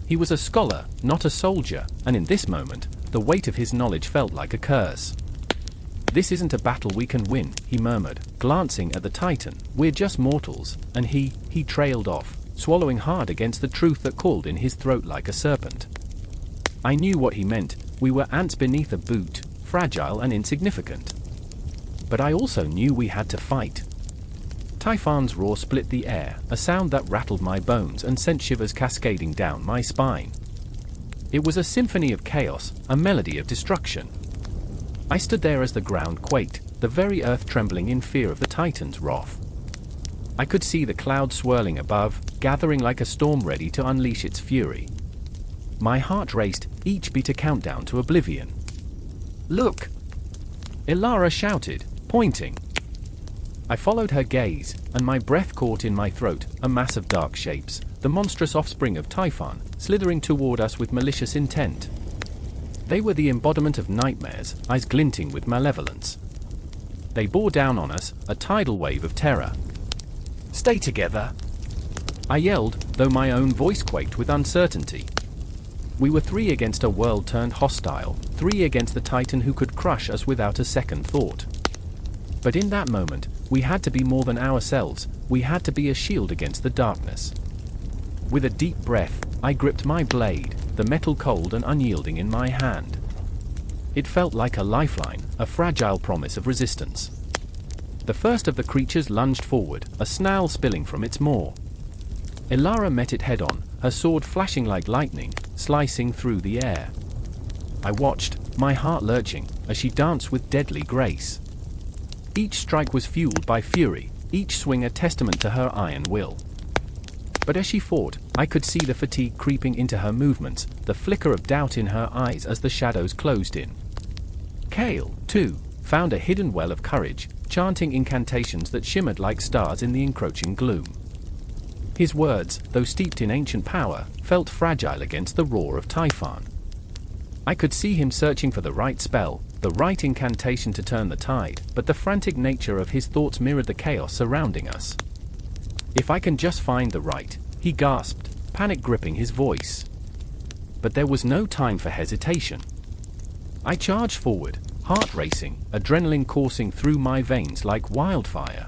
He was a scholar, not a soldier, and in this moment, the weight of his knowledge felt like a curse. This isn't a battle we can win, he murmured, glancing at the Titan. We're just mortals, and he trailed off, swallowing hard against the truth that called in his throat like a serpent. I knew what he meant. We were ants beneath a boot, fragile and insignificant. But I also knew we had to fight. Typhon's roar split the air, a sound that rattled my bones and sent shivers cascading down my spine. It was a symphony of chaos, a melody of destruction. I stood there as the ground quaked, the very earth trembling in fear of the Titan's wrath. I could see the clouds swirling above, gathering like a storm ready to unleash its fury. My heart raced, each beat a countdown to oblivion. Look! Elara shouted, pointing. I followed her gaze, and my breath caught in my throat, a mass of dark shapes, the monstrous offspring of Typhon, slithering toward us with malicious intent. They were the embodiment of nightmares, eyes glinting with malevolence. They bore down on us, a tidal wave of terror. Stay together! I yelled, though my own voice quaked with uncertainty. We were three against a world turned hostile, three against the Titan who could crush us without a second thought. But in that moment, we had to be more than ourselves, we had to be a shield against the darkness. With a deep breath, I gripped my blade, the metal cold and unyielding in my hand. it felt like a lifeline, a fragile promise of resistance. The first of the creatures lunged forward, a snarl spilling from its maw. Elara met it head-on, her sword flashing like lightning, slicing through the air. I watched, my heart lurching, as she danced with deadly grace. Each strike was fueled by fury, each swing a testament to her iron will. But as she fought, I could see the fatigue creeping into her movements, the flicker of doubt in her eyes as the shadows closed in. Kale, too, found a hidden well of courage, chanting incantations that shimmered like stars in the encroaching gloom. His words, though steeped in ancient power, felt fragile against the roar of Typhon. I could see him searching for the right spell, the right incantation to turn the tide, but the frantic nature of his thoughts mirrored the chaos surrounding us. "If I can just find the right," he gasped, panic gripping his voice. But there was no time for hesitation. I charged forward, heart racing, adrenaline coursing through my veins like wildfire.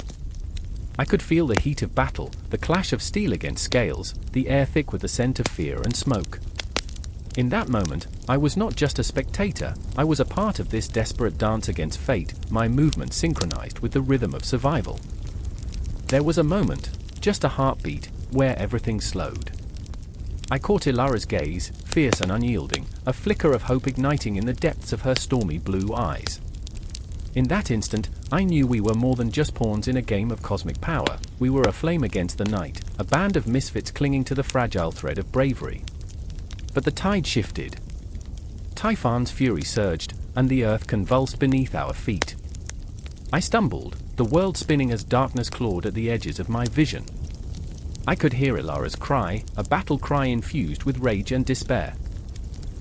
I could feel the heat of battle, the clash of steel against scales, the air thick with the scent of fear and smoke. In that moment, I was not just a spectator, I was a part of this desperate dance against fate, my movements synchronized with the rhythm of survival. There was a moment, just a heartbeat, where everything slowed. I caught Elara's gaze, fierce and unyielding, a flicker of hope igniting in the depths of her stormy blue eyes. In that instant, I knew we were more than just pawns in a game of cosmic power. We were a flame against the night, a band of misfits clinging to the fragile thread of bravery. But the tide shifted. Typhon's fury surged, and the earth convulsed beneath our feet. I stumbled, the world spinning as darkness clawed at the edges of my vision. I could hear Elara's cry, a battle cry infused with rage and despair.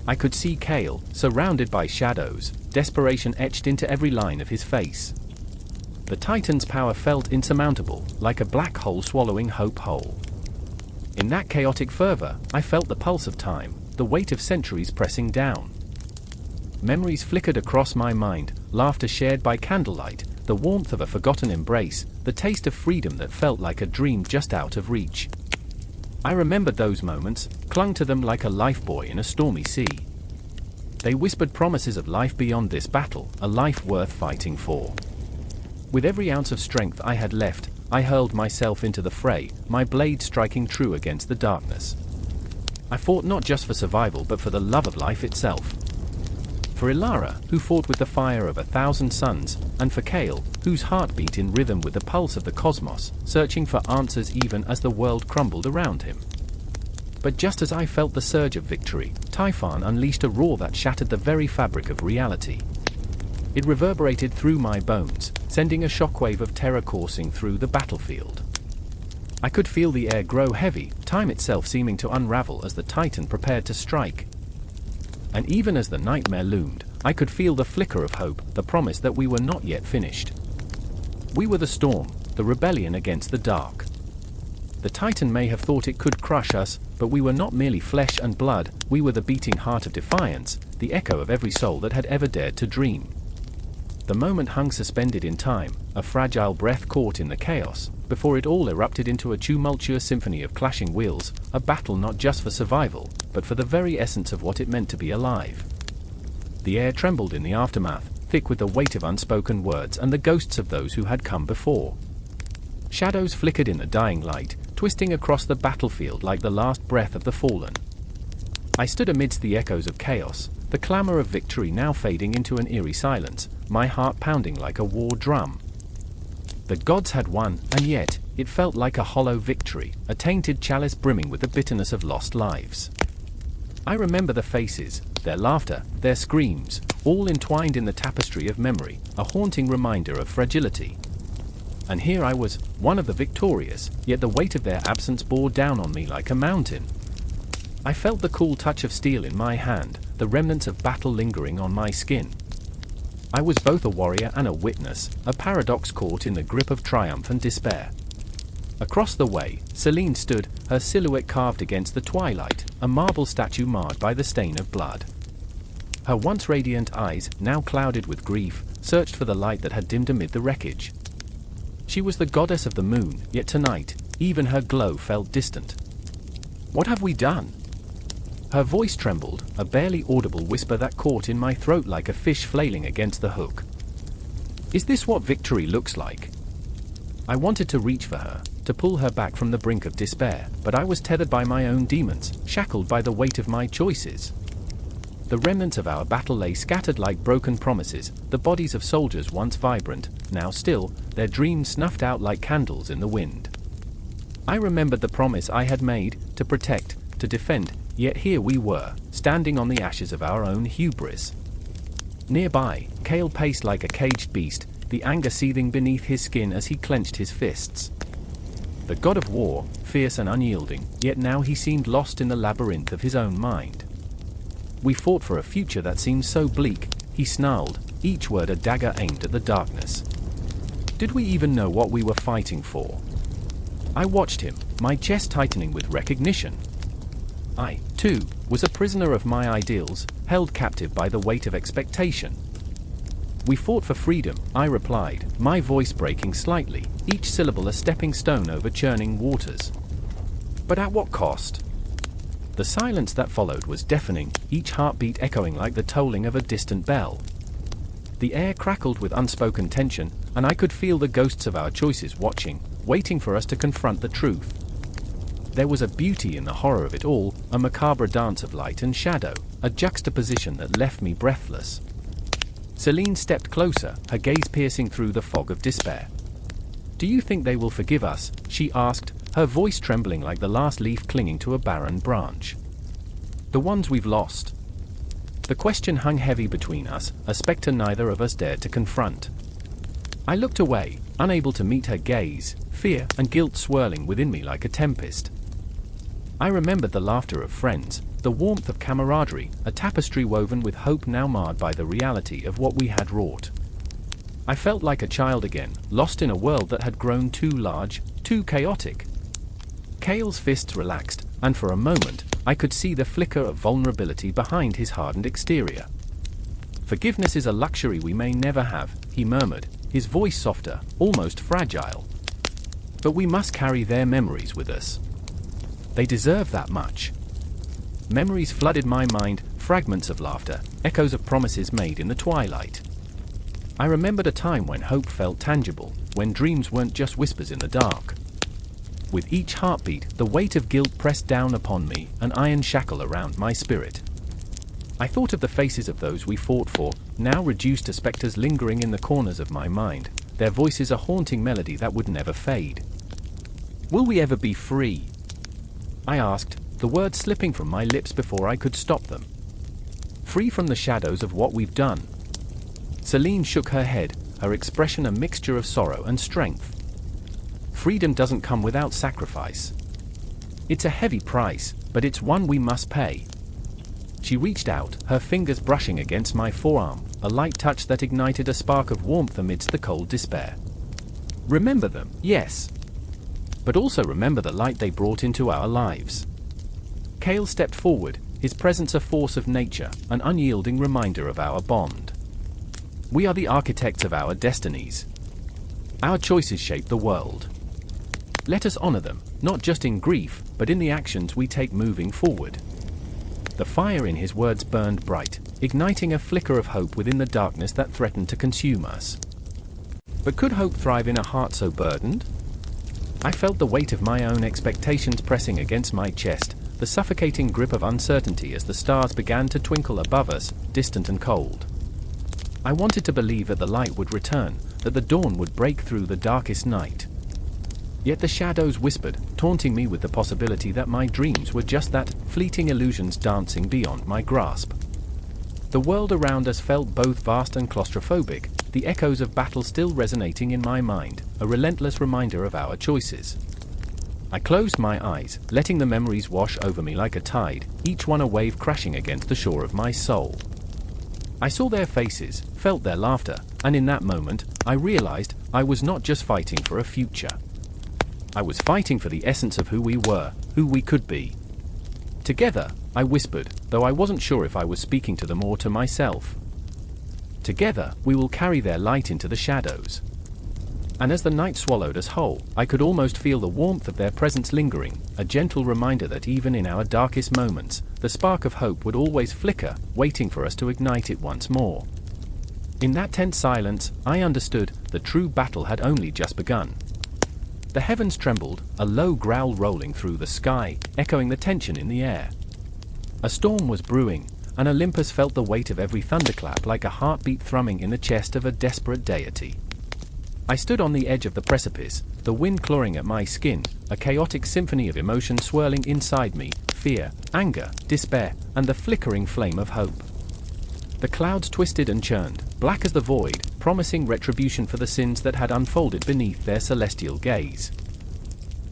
I could see Kale, surrounded by shadows, desperation etched into every line of his face. The Titan's power felt insurmountable, like a black hole swallowing hope whole. In that chaotic fervor, I felt the pulse of time, the weight of centuries pressing down. Memories flickered across my mind, laughter shared by candlelight, the warmth of a forgotten embrace, the taste of freedom that felt like a dream just out of reach. I remembered those moments, clung to them like a lifebuoy in a stormy sea. They whispered promises of life beyond this battle, a life worth fighting for. With every ounce of strength I had left, I hurled myself into the fray, my blade striking true against the darkness. I fought not just for survival but for the love of life itself. For Elara, who fought with the fire of 1,000 suns, and for Kale, whose heart beat in rhythm with the pulse of the cosmos, searching for answers even as the world crumbled around him. But just as I felt the surge of victory, Typhon unleashed a roar that shattered the very fabric of reality. It reverberated through my bones, sending a shockwave of terror coursing through the battlefield. I could feel the air grow heavy, time itself seeming to unravel as the Titan prepared to strike. And even as the nightmare loomed, I could feel the flicker of hope, the promise that we were not yet finished. We were the storm, the rebellion against the dark. The Titan may have thought it could crush us, but we were not merely flesh and blood, we were the beating heart of defiance, the echo of every soul that had ever dared to dream. The moment hung suspended in time, a fragile breath caught in the chaos, before it all erupted into a tumultuous symphony of clashing wheels, a battle not just for survival, but for the very essence of what it meant to be alive. The air trembled in the aftermath, thick with the weight of unspoken words and the ghosts of those who had come before. Shadows flickered in the dying light, twisting across the battlefield like the last breath of the fallen. I stood amidst the echoes of chaos, the clamor of victory now fading into an eerie silence, my heart pounding like a war drum. The gods had won, and yet, it felt like a hollow victory, a tainted chalice brimming with the bitterness of lost lives. I remember the faces, their laughter, their screams, all entwined in the tapestry of memory, a haunting reminder of fragility. And here I was, one of the victorious, yet the weight of their absence bore down on me like a mountain. I felt the cool touch of steel in my hand, the remnants of battle lingering on my skin. I was both a warrior and a witness, a paradox caught in the grip of triumph and despair. Across the way, Selene stood, her silhouette carved against the twilight, a marble statue marred by the stain of blood. Her once radiant eyes, now clouded with grief, searched for the light that had dimmed amid the wreckage. She was the goddess of the moon, yet tonight, even her glow felt distant. "What have we done?" Her voice trembled, a barely audible whisper that caught in my throat like a fish flailing against the hook. Is this what victory looks like? I wanted to reach for her, to pull her back from the brink of despair, but I was tethered by my own demons, shackled by the weight of my choices. The remnants of our battle lay scattered like broken promises, the bodies of soldiers once vibrant, now still, their dreams snuffed out like candles in the wind. I remembered the promise I had made, to protect, to defend, yet here we were, standing on the ashes of our own hubris. Nearby, Kale paced like a caged beast, the anger seething beneath his skin as he clenched his fists. The god of war, fierce and unyielding, yet now he seemed lost in the labyrinth of his own mind. We fought for a future that seemed so bleak, he snarled, each word a dagger aimed at the darkness. Did we even know what we were fighting for? I watched him, my chest tightening with recognition. I, too, was a prisoner of my ideals, held captive by the weight of expectation. We fought for freedom, I replied, my voice breaking slightly, each syllable a stepping stone over churning waters. But at what cost? The silence that followed was deafening, each heartbeat echoing like the tolling of a distant bell. The air crackled with unspoken tension, and I could feel the ghosts of our choices watching, waiting for us to confront the truth. There was a beauty in the horror of it all, a macabre dance of light and shadow, a juxtaposition that left me breathless. Celine stepped closer, her gaze piercing through the fog of despair. "Do you think they will forgive us?" she asked, her voice trembling like the last leaf clinging to a barren branch. "The ones we've lost." The question hung heavy between us, a spectre neither of us dared to confront. I looked away, unable to meet her gaze, fear and guilt swirling within me like a tempest. I remembered the laughter of friends, the warmth of camaraderie, a tapestry woven with hope now marred by the reality of what we had wrought. I felt like a child again, lost in a world that had grown too large, too chaotic. Kale's fists relaxed, and for a moment, I could see the flicker of vulnerability behind his hardened exterior. "Forgiveness is a luxury we may never have," he murmured, his voice softer, almost fragile. "But we must carry their memories with us. They deserve that much." Memories flooded my mind, fragments of laughter, echoes of promises made in the twilight. I remembered a time when hope felt tangible, when dreams weren't just whispers in the dark. With each heartbeat, the weight of guilt pressed down upon me, an iron shackle around my spirit. I thought of the faces of those we fought for, now reduced to specters lingering in the corners of my mind, their voices a haunting melody that would never fade. "Will we ever be free?" I asked, the words slipping from my lips before I could stop them. "Free from the shadows of what we've done." Celine shook her head, her expression a mixture of sorrow and strength. "Freedom doesn't come without sacrifice. It's a heavy price, but it's one we must pay." She reached out, her fingers brushing against my forearm, a light touch that ignited a spark of warmth amidst the cold despair. "Remember them, yes. But also remember the light they brought into our lives." Kale stepped forward, his presence a force of nature, an unyielding reminder of our bond. "We are the architects of our destinies. Our choices shape the world. Let us honor them, not just in grief, but in the actions we take moving forward." The fire in his words burned bright, igniting a flicker of hope within the darkness that threatened to consume us. But could hope thrive in a heart so burdened? I felt the weight of my own expectations pressing against my chest, the suffocating grip of uncertainty as the stars began to twinkle above us, distant and cold. I wanted to believe that the light would return, that the dawn would break through the darkest night. Yet the shadows whispered, taunting me with the possibility that my dreams were just that, fleeting illusions dancing beyond my grasp. The world around us felt both vast and claustrophobic, the echoes of battle still resonating in my mind, a relentless reminder of our choices. I closed my eyes, letting the memories wash over me like a tide, each one a wave crashing against the shore of my soul. I saw their faces, felt their laughter, and in that moment, I realized I was not just fighting for a future. I was fighting for the essence of who we were, who we could be. "Together," I whispered, though I wasn't sure if I was speaking to them or to myself. "Together, we will carry their light into the shadows." And as the night swallowed us whole, I could almost feel the warmth of their presence lingering, a gentle reminder that even in our darkest moments, the spark of hope would always flicker, waiting for us to ignite it once more. In that tense silence, I understood the true battle had only just begun. The heavens trembled, a low growl rolling through the sky, echoing the tension in the air. A storm was brewing, and Olympus felt the weight of every thunderclap like a heartbeat thrumming in the chest of a desperate deity. I stood on the edge of the precipice, the wind clawing at my skin, a chaotic symphony of emotion swirling inside me, fear, anger, despair, and the flickering flame of hope. The clouds twisted and churned, black as the void, promising retribution for the sins that had unfolded beneath their celestial gaze.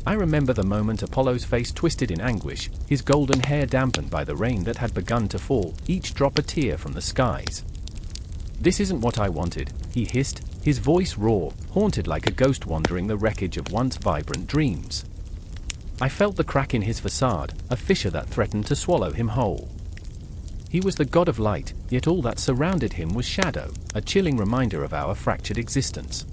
I remember the moment Apollo's face twisted in anguish, his golden hair dampened by the rain that had begun to fall, each drop a tear from the skies. "This isn't what I wanted," he hissed, his voice raw, haunted like a ghost wandering the wreckage of once vibrant dreams. I felt the crack in his facade, a fissure that threatened to swallow him whole. He was the god of light, yet all that surrounded him was shadow, a chilling reminder of our fractured existence.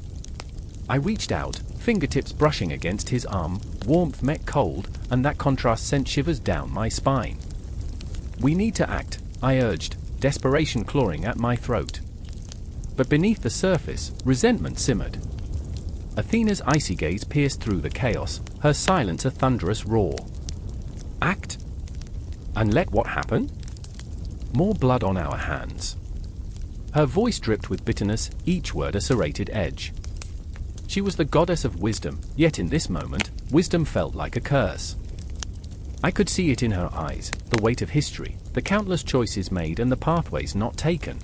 I reached out, fingertips brushing against his arm, warmth met cold, and that contrast sent shivers down my spine. "We need to act," I urged, desperation clawing at my throat. But beneath the surface, resentment simmered. Athena's icy gaze pierced through the chaos, her silence a thunderous roar. "Act? And let what happen? More blood on our hands." Her voice dripped with bitterness, each word a serrated edge. She was the goddess of wisdom, yet in this moment, wisdom felt like a curse. I could see it in her eyes, the weight of history, the countless choices made and the pathways not taken.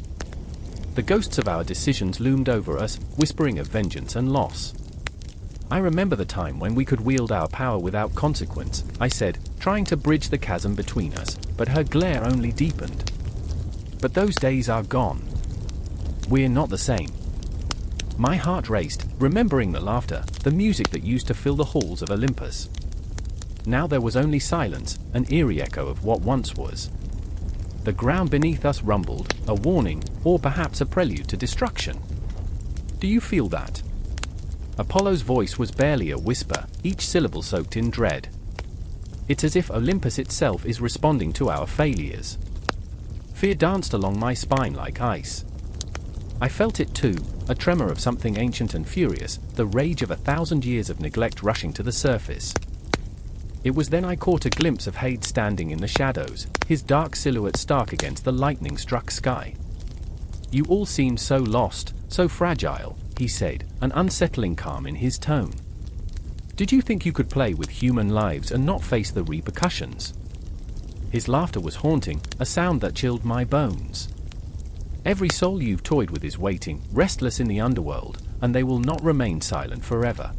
The ghosts of our decisions loomed over us, whispering of vengeance and loss. "I remember the time when we could wield our power without consequence," I said, trying to bridge the chasm between us, but her glare only deepened. "But those days are gone. We're not the same." My heart raced, remembering the laughter, the music that used to fill the halls of Olympus. Now there was only silence, an eerie echo of what once was. The ground beneath us rumbled, a warning, or perhaps a prelude to destruction. "Do you feel that?" Apollo's voice was barely a whisper, each syllable soaked in dread. "It's as if Olympus itself is responding to our failures." Fear danced along my spine like ice. I felt it too, a tremor of something ancient and furious, the rage of 1,000 years of neglect rushing to the surface. It was then I caught a glimpse of Hades standing in the shadows, his dark silhouette stark against the lightning-struck sky. "You all seem so lost, so fragile," he said, an unsettling calm in his tone. "Did you think you could play with human lives and not face the repercussions?" His laughter was haunting, a sound that chilled my bones. "Every soul you've toyed with is waiting, restless in the underworld, and they will not remain silent forever."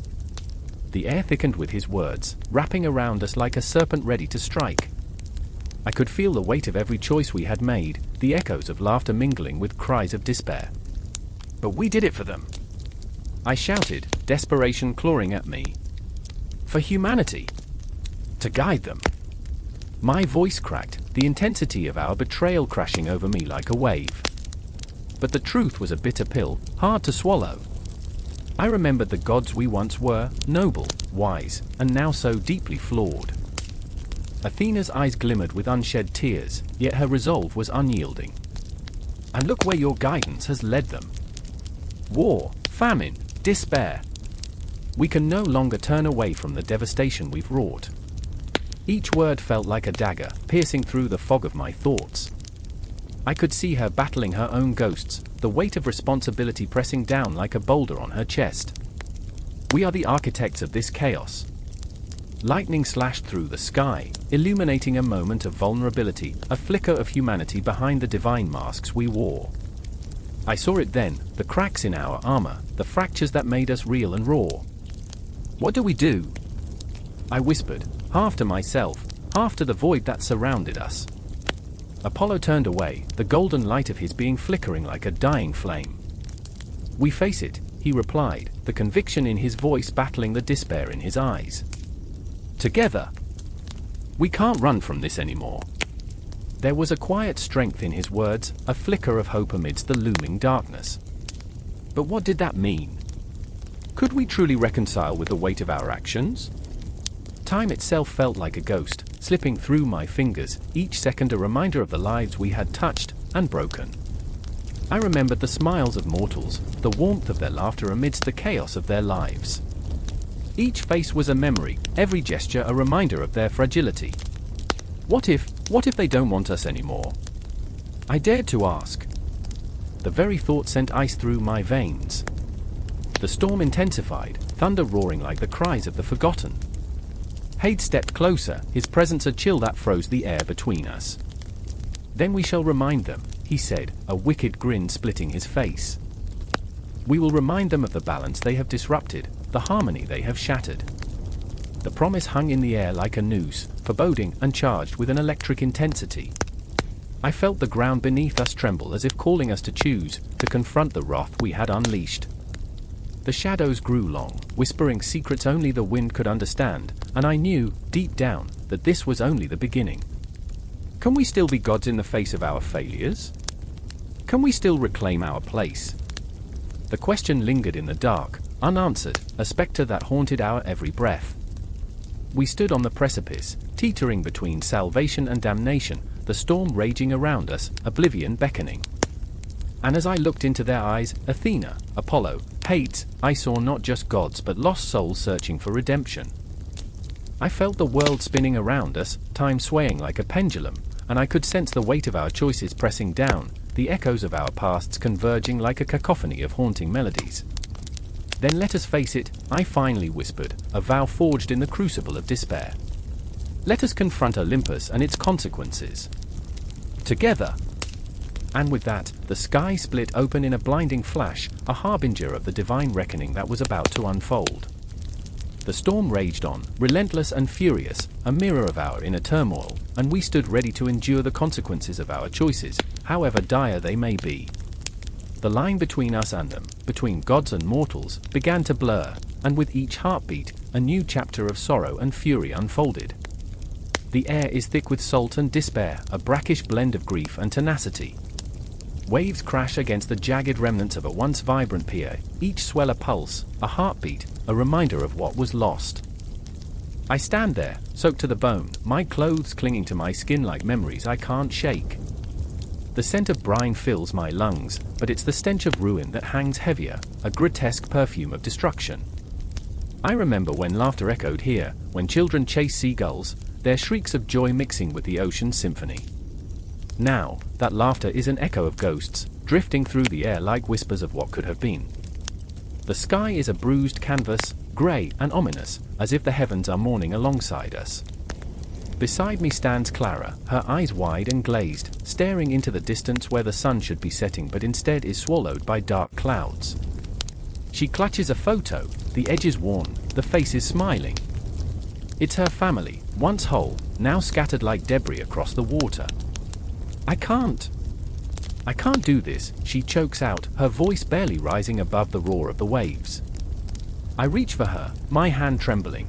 The air thickened with his words, wrapping around us like a serpent ready to strike. I could feel the weight of every choice we had made, the echoes of laughter mingling with cries of despair. "But we did it for them!" I shouted, desperation clawing at me. "For humanity! To guide them!" My voice cracked, the intensity of our betrayal crashing over me like a wave. But the truth was a bitter pill, hard to swallow. I remembered the gods we once were, noble, wise, and now so deeply flawed. Athena's eyes glimmered with unshed tears, yet her resolve was unyielding. "And look where your guidance has led them. War, famine, despair. We can no longer turn away from the devastation we've wrought." Each word felt like a dagger, piercing through the fog of my thoughts. I could see her battling her own ghosts, the weight of responsibility pressing down like a boulder on her chest. "We are the architects of this chaos." Lightning slashed through the sky, illuminating a moment of vulnerability, a flicker of humanity behind the divine masks we wore. I saw it then, the cracks in our armor, the fractures that made us real and raw. "What do we do?" I whispered, half to myself, half to the void that surrounded us. Apollo turned away, the golden light of his being flickering like a dying flame. "We face it," he replied, the conviction in his voice battling the despair in his eyes. "Together. We can't run from this anymore." There was a quiet strength in his words, a flicker of hope amidst the looming darkness. But what did that mean? Could we truly reconcile with the weight of our actions? Time itself felt like a ghost, slipping through my fingers, each second a reminder of the lives we had touched and broken. I remembered the smiles of mortals, the warmth of their laughter amidst the chaos of their lives. Each face was a memory, every gesture a reminder of their fragility. What if they don't want us anymore? I dared to ask. The very thought sent ice through my veins. The storm intensified, thunder roaring like the cries of the forgotten. Hade stepped closer, his presence a chill that froze the air between us. Then we shall remind them, he said, a wicked grin splitting his face. We will remind them of the balance they have disrupted, the harmony they have shattered. The promise hung in the air like a noose, foreboding and charged with an electric intensity. I felt the ground beneath us tremble as if calling us to choose, to confront the wrath we had unleashed. The shadows grew long, whispering secrets only the wind could understand, and I knew, deep down, that this was only the beginning. Can we still be gods in the face of our failures? Can we still reclaim our place? The question lingered in the dark, unanswered, a spectre that haunted our every breath. We stood on the precipice, teetering between salvation and damnation, the storm raging around us, oblivion beckoning. And as I looked into their eyes, Athena, Apollo, Hades, I saw not just gods but lost souls searching for redemption. I felt the world spinning around us, time swaying like a pendulum, and I could sense the weight of our choices pressing down, the echoes of our pasts converging like a cacophony of haunting melodies. Then let us face it, I finally whispered, a vow forged in the crucible of despair. Let us confront Olympus and its consequences. Together. And with that, the sky split open in a blinding flash, a harbinger of the divine reckoning that was about to unfold. The storm raged on, relentless and furious, a mirror of our inner turmoil, and we stood ready to endure the consequences of our choices, however dire they may be. The line between us and them, between gods and mortals, began to blur, and with each heartbeat, a new chapter of sorrow and fury unfolded. The air is thick with salt and despair, a brackish blend of grief and tenacity. Waves crash against the jagged remnants of a once vibrant pier, each swell a pulse, a heartbeat, a reminder of what was lost. I stand there, soaked to the bone, my clothes clinging to my skin like memories I can't shake. The scent of brine fills my lungs, but it's the stench of ruin that hangs heavier, a grotesque perfume of destruction. I remember when laughter echoed here, when children chased seagulls, their shrieks of joy mixing with the ocean's symphony. Now, that laughter is an echo of ghosts, drifting through the air like whispers of what could have been. The sky is a bruised canvas, grey and ominous, as if the heavens are mourning alongside us. Beside me stands Clara, her eyes wide and glazed, staring into the distance where the sun should be setting but instead is swallowed by dark clouds. She clutches a photo, the edges worn, the face is smiling. It's her family, once whole, now scattered like debris across the water. I can't do this, she chokes out, her voice barely rising above the roar of the waves. I reach for her, my hand trembling.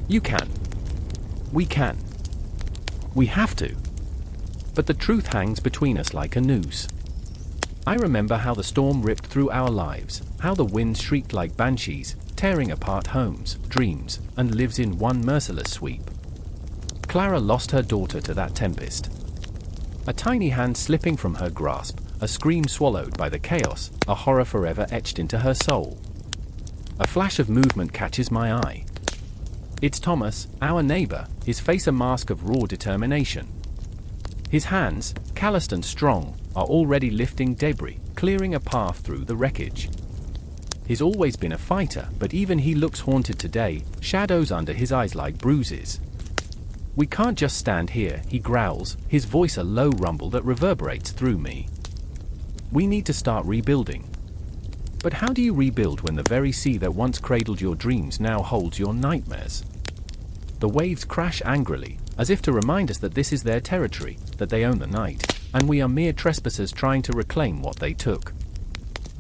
You can. We can. We have to. But the truth hangs between us like a noose. I remember how the storm ripped through our lives, how the winds shrieked like banshees, tearing apart homes, dreams, and lives in one merciless sweep. Clara lost her daughter to that tempest. A tiny hand slipping from her grasp, a scream swallowed by the chaos, a horror forever etched into her soul. A flash of movement catches my eye. It's Thomas, our neighbor, his face a mask of raw determination. His hands, calloused and strong, are already lifting debris, clearing a path through the wreckage. He's always been a fighter, but even he looks haunted today, shadows under his eyes like bruises. We can't just stand here, he growls, his voice a low rumble that reverberates through me. We need to start rebuilding. But how do you rebuild when the very sea that once cradled your dreams now holds your nightmares? The waves crash angrily, as if to remind us that this is their territory, that they own the night, and we are mere trespassers trying to reclaim what they took.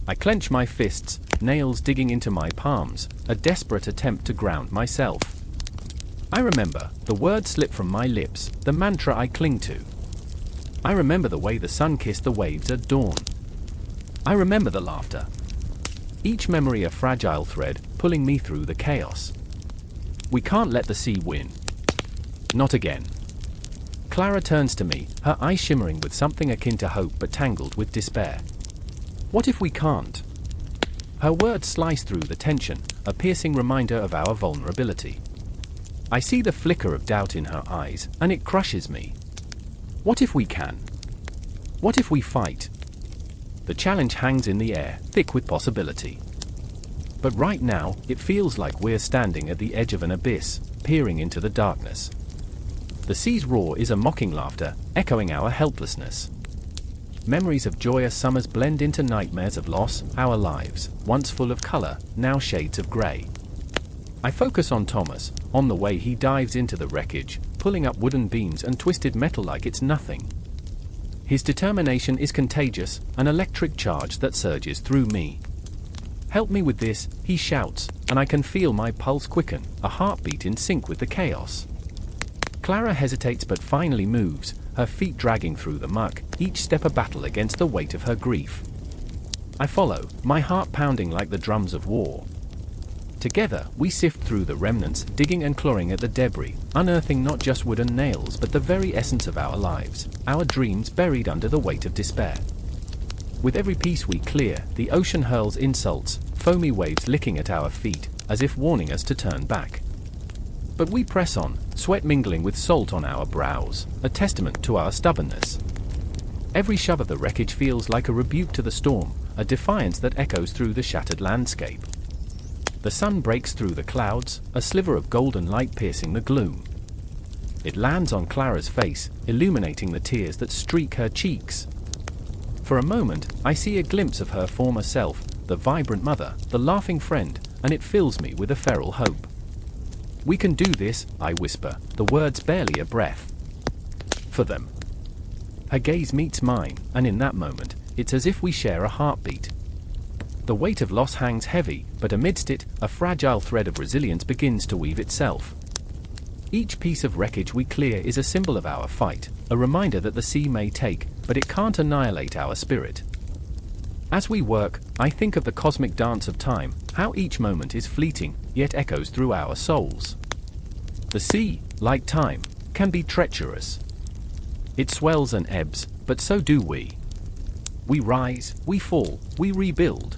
I clench my fists, nails digging into my palms, a desperate attempt to ground myself. I remember, the words slip from my lips, the mantra I cling to. I remember the way the sun kissed the waves at dawn. I remember the laughter. each memory a fragile thread, pulling me through the chaos. We can't let the sea win. Not again. Clara turns to me, her eyes shimmering with something akin to hope but tangled with despair. What if we can't? Her words slice through the tension, a piercing reminder of our vulnerability. I see the flicker of doubt in her eyes, and it crushes me. What if we can? What if we fight? The challenge hangs in the air, thick with possibility. But right now, it feels like we're standing at the edge of an abyss, peering into the darkness. The sea's roar is a mocking laughter, echoing our helplessness. Memories of joyous summers blend into nightmares of loss, our lives, once full of color, now shades of gray. I focus on Thomas, on the way he dives into the wreckage, pulling up wooden beams and twisted metal like it's nothing. His determination is contagious, an electric charge that surges through me. Help me with this, he shouts, and I can feel my pulse quicken, a heartbeat in sync with the chaos. Clara hesitates but finally moves, her feet dragging through the muck, each step a battle against the weight of her grief. I follow, my heart pounding like the drums of war. Together, we sift through the remnants, digging and clawing at the debris, unearthing not just wooden nails but the very essence of our lives, our dreams buried under the weight of despair. With every piece we clear, the ocean hurls insults, foamy waves licking at our feet, as if warning us to turn back. But we press on, sweat mingling with salt on our brows, a testament to our stubbornness. Every shove of the wreckage feels like a rebuke to the storm, a defiance that echoes through the shattered landscape. The sun breaks through the clouds, a sliver of golden light piercing the gloom. It lands on Clara's face, illuminating the tears that streak her cheeks. For a moment, I see a glimpse of her former self, the vibrant mother, the laughing friend, and it fills me with a feral hope. We can do this, I whisper, the words barely a breath. For them. Her gaze meets mine, and in that moment, it's as if we share a heartbeat. The weight of loss hangs heavy, but amidst it, a fragile thread of resilience begins to weave itself. Each piece of wreckage we clear is a symbol of our fight, a reminder that the sea may take, but it can't annihilate our spirit. As we work, I think of the cosmic dance of time, how each moment is fleeting, yet echoes through our souls. The sea, like time, can be treacherous. It swells and ebbs, but so do we. We rise, we fall, we rebuild.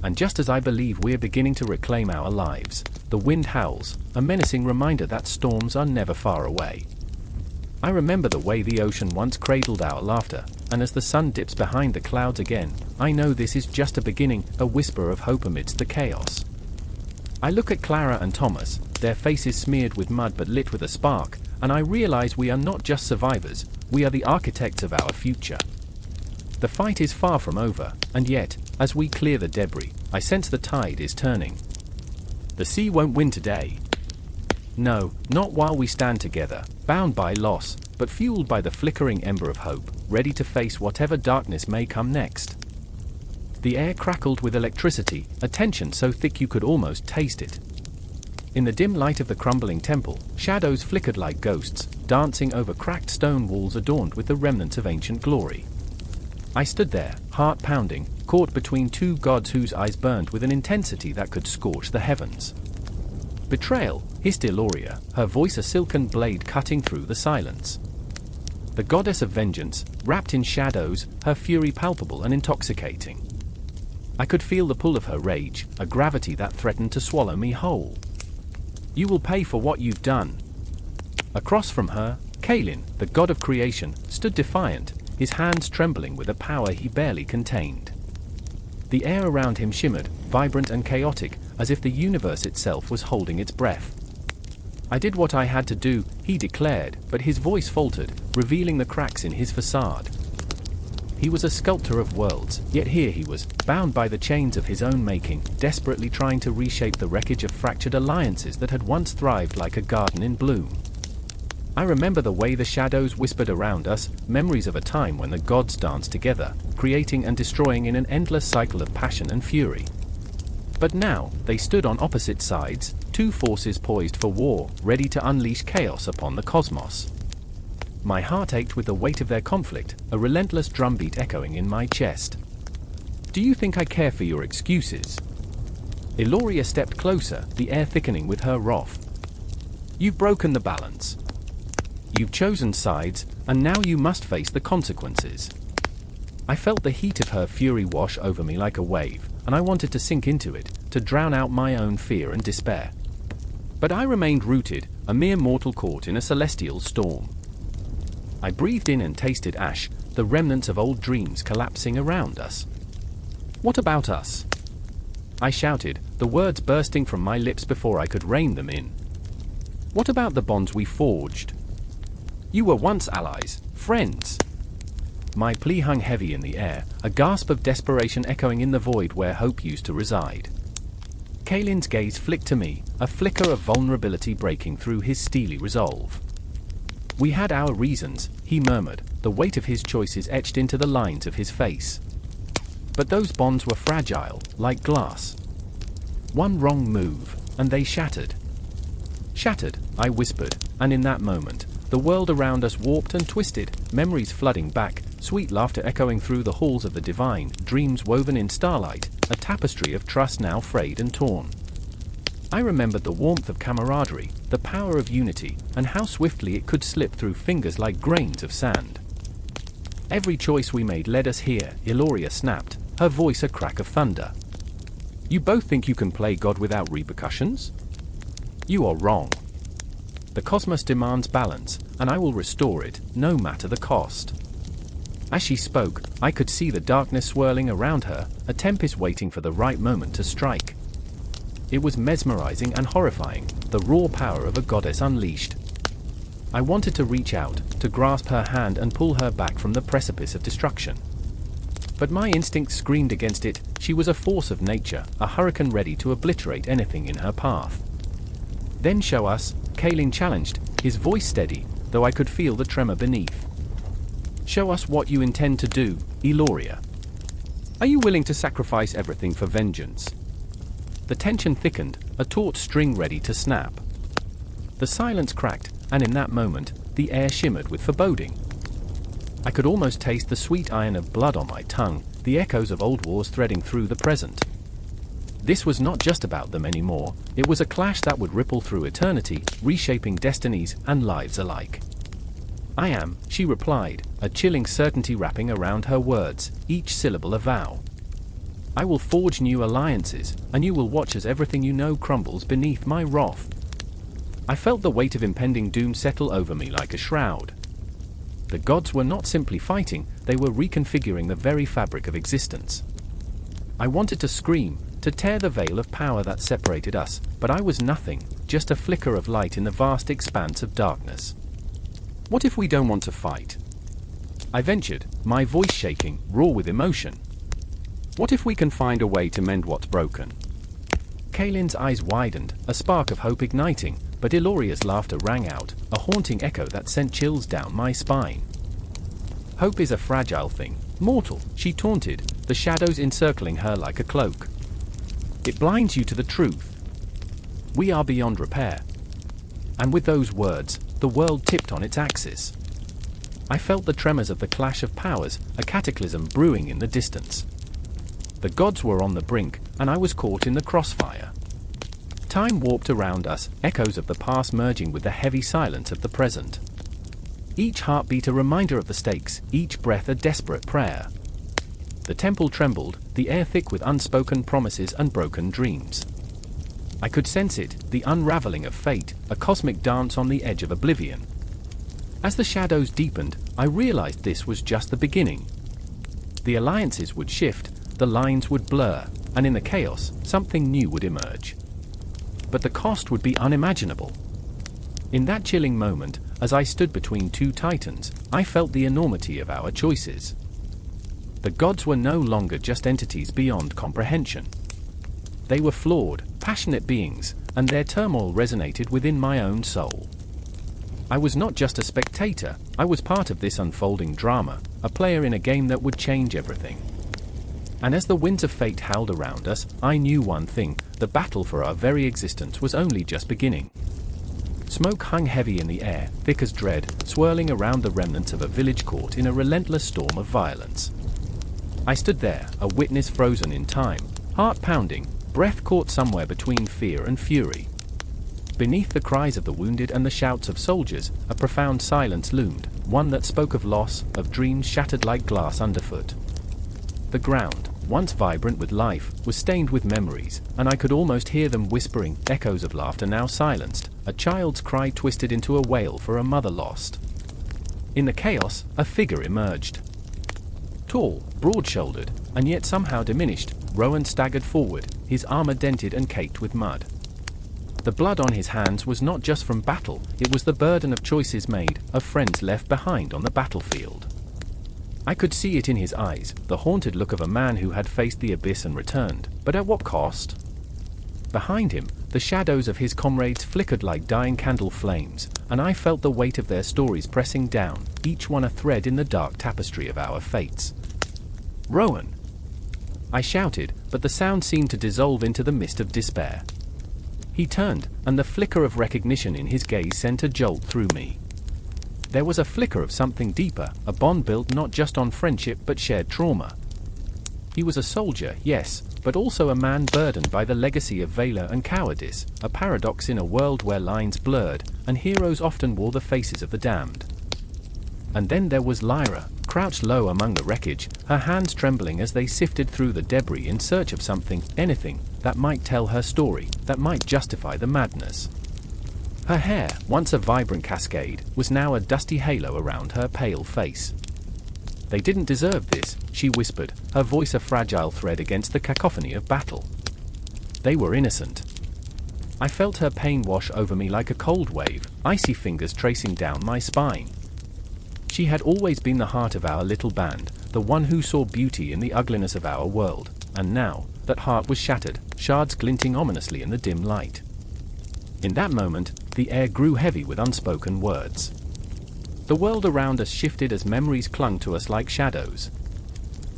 And just as I believe we're beginning to reclaim our lives, the wind howls, a menacing reminder that storms are never far away. I remember the way the ocean once cradled our laughter, and as the sun dips behind the clouds again, I know this is just a beginning, a whisper of hope amidst the chaos. I look at Clara and Thomas, their faces smeared with mud but lit with a spark, and I realize we are not just survivors, we are the architects of our future. The fight is far from over, and yet, as we clear the debris, I sense the tide is turning. The sea won't win today. No, not while we stand together, bound by loss, but fueled by the flickering ember of hope, ready to face whatever darkness may come next. The air crackled with electricity, a tension so thick you could almost taste it. In the dim light of the crumbling temple, shadows flickered like ghosts, dancing over cracked stone walls adorned with the remnants of ancient glory. I stood there, heart pounding, caught between two gods whose eyes burned with an intensity that could scorch the heavens. Betrayal, hissed Illyria, her voice a silken blade cutting through the silence. The goddess of vengeance, wrapped in shadows, her fury palpable and intoxicating. I could feel the pull of her rage, a gravity that threatened to swallow me whole. You will pay for what you've done. Across from her, Kalin, the god of creation, stood defiant, his hands trembling with a power he barely contained. The air around him shimmered, vibrant and chaotic, as if the universe itself was holding its breath. I did what I had to do, he declared, but his voice faltered, revealing the cracks in his facade. He was a sculptor of worlds, yet here he was, bound by the chains of his own making, desperately trying to reshape the wreckage of fractured alliances that had once thrived like a garden in bloom. I remember the way the shadows whispered around us, memories of a time when the gods danced together, creating and destroying in an endless cycle of passion and fury. But now, they stood on opposite sides, two forces poised for war, ready to unleash chaos upon the cosmos. My heart ached with the weight of their conflict, a relentless drumbeat echoing in my chest. Do you think I care for your excuses? Eloria stepped closer, the air thickening with her wrath. You've broken the balance. You've chosen sides, and now you must face the consequences. I felt the heat of her fury wash over me like a wave, and I wanted to sink into it, to drown out my own fear and despair. But I remained rooted, a mere mortal caught in a celestial storm. I breathed in and tasted ash, the remnants of old dreams collapsing around us. What about us? I shouted, the words bursting from my lips before I could rein them in. What about the bonds we forged? You were once allies, friends. My plea hung heavy in the air, a gasp of desperation echoing in the void where hope used to reside. Kaelin's gaze flicked to me, a flicker of vulnerability breaking through his steely resolve. We had our reasons, he murmured, the weight of his choices etched into the lines of his face. But those bonds were fragile, like glass. One wrong move, and they shattered. Shattered, I whispered, and in that moment, the world around us warped and twisted, memories flooding back, sweet laughter echoing through the halls of the divine, dreams woven in starlight, a tapestry of trust now frayed and torn. I remembered the warmth of camaraderie, the power of unity, and how swiftly it could slip through fingers like grains of sand. Every choice we made led us here, Eloria snapped, her voice a crack of thunder. You both think you can play God without repercussions? You are wrong. The cosmos demands balance, and I will restore it, no matter the cost. As she spoke, I could see the darkness swirling around her, a tempest waiting for the right moment to strike. It was mesmerizing and horrifying, the raw power of a goddess unleashed. I wanted to reach out, to grasp her hand and pull her back from the precipice of destruction. But my instinct screamed against it. She was a force of nature, a hurricane ready to obliterate anything in her path. Then show us, Kaelin challenged, his voice steady, though I could feel the tremor beneath. Show us what you intend to do, Eloria. Are you willing to sacrifice everything for vengeance? The tension thickened, a taut string ready to snap. The silence cracked, and in that moment, the air shimmered with foreboding. I could almost taste the sweet iron of blood on my tongue, the echoes of old wars threading through the present. This was not just about them anymore, it was a clash that would ripple through eternity, reshaping destinies and lives alike. I am, she replied, a chilling certainty wrapping around her words, each syllable a vow. I will forge new alliances, and you will watch as everything you know crumbles beneath my wrath. I felt the weight of impending doom settle over me like a shroud. The gods were not simply fighting, they were reconfiguring the very fabric of existence. I wanted to scream, to tear the veil of power that separated us, but I was nothing, just a flicker of light in the vast expanse of darkness. What if we don't want to fight? I ventured, my voice shaking, raw with emotion. What if we can find a way to mend what's broken? Kaelin's eyes widened, a spark of hope igniting, but Eloria's laughter rang out, a haunting echo that sent chills down my spine. Hope is a fragile thing, mortal, she taunted, the shadows encircling her like a cloak. It blinds you to the truth. We are beyond repair. And with those words, the world tipped on its axis. I felt the tremors of the clash of powers, a cataclysm brewing in the distance. The gods were on the brink, and I was caught in the crossfire. Time warped around us, echoes of the past merging with the heavy silence of the present. Each heartbeat a reminder of the stakes, each breath a desperate prayer. The temple trembled, the air thick with unspoken promises and broken dreams. I could sense it, the unraveling of fate, a cosmic dance on the edge of oblivion. As the shadows deepened, I realized this was just the beginning. The alliances would shift, the lines would blur, and in the chaos, something new would emerge. But the cost would be unimaginable. In that chilling moment, as I stood between two titans, I felt the enormity of our choices. The gods were no longer just entities beyond comprehension. They were flawed, passionate beings, and their turmoil resonated within my own soul. I was not just a spectator, I was part of this unfolding drama, a player in a game that would change everything. And as the winds of fate howled around us, I knew one thing, the battle for our very existence was only just beginning. Smoke hung heavy in the air, thick as dread, swirling around the remnants of a village caught in a relentless storm of violence. I stood there, a witness frozen in time, heart pounding, breath caught somewhere between fear and fury. Beneath the cries of the wounded and the shouts of soldiers, a profound silence loomed, one that spoke of loss, of dreams shattered like glass underfoot. The ground, once vibrant with life, was stained with memories, and I could almost hear them whispering, echoes of laughter now silenced, a child's cry twisted into a wail for a mother lost. In the chaos, a figure emerged. Tall, broad-shouldered, and yet somehow diminished, Rowan staggered forward, his armor dented and caked with mud. The blood on his hands was not just from battle, it was the burden of choices made, of friends left behind on the battlefield. I could see it in his eyes, the haunted look of a man who had faced the abyss and returned, but at what cost? Behind him, the shadows of his comrades flickered like dying candle flames, and I felt the weight of their stories pressing down, each one a thread in the dark tapestry of our fates. "Rowan!" I shouted, but the sound seemed to dissolve into the mist of despair. He turned, and the flicker of recognition in his gaze sent a jolt through me. There was a flicker of something deeper, a bond built not just on friendship but shared trauma. He was a soldier, yes, but also a man burdened by the legacy of valor and cowardice, a paradox in a world where lines blurred, and heroes often wore the faces of the damned. And then there was Lyra, crouched low among the wreckage, her hands trembling as they sifted through the debris in search of something, anything, that might tell her story, that might justify the madness. Her hair, once a vibrant cascade, was now a dusty halo around her pale face. "They didn't deserve this," she whispered, her voice a fragile thread against the cacophony of battle. "They were innocent." I felt her pain wash over me like a cold wave, icy fingers tracing down my spine. She had always been the heart of our little band, the one who saw beauty in the ugliness of our world, and now, that heart was shattered, shards glinting ominously in the dim light. In that moment, the air grew heavy with unspoken words. The world around us shifted as memories clung to us like shadows.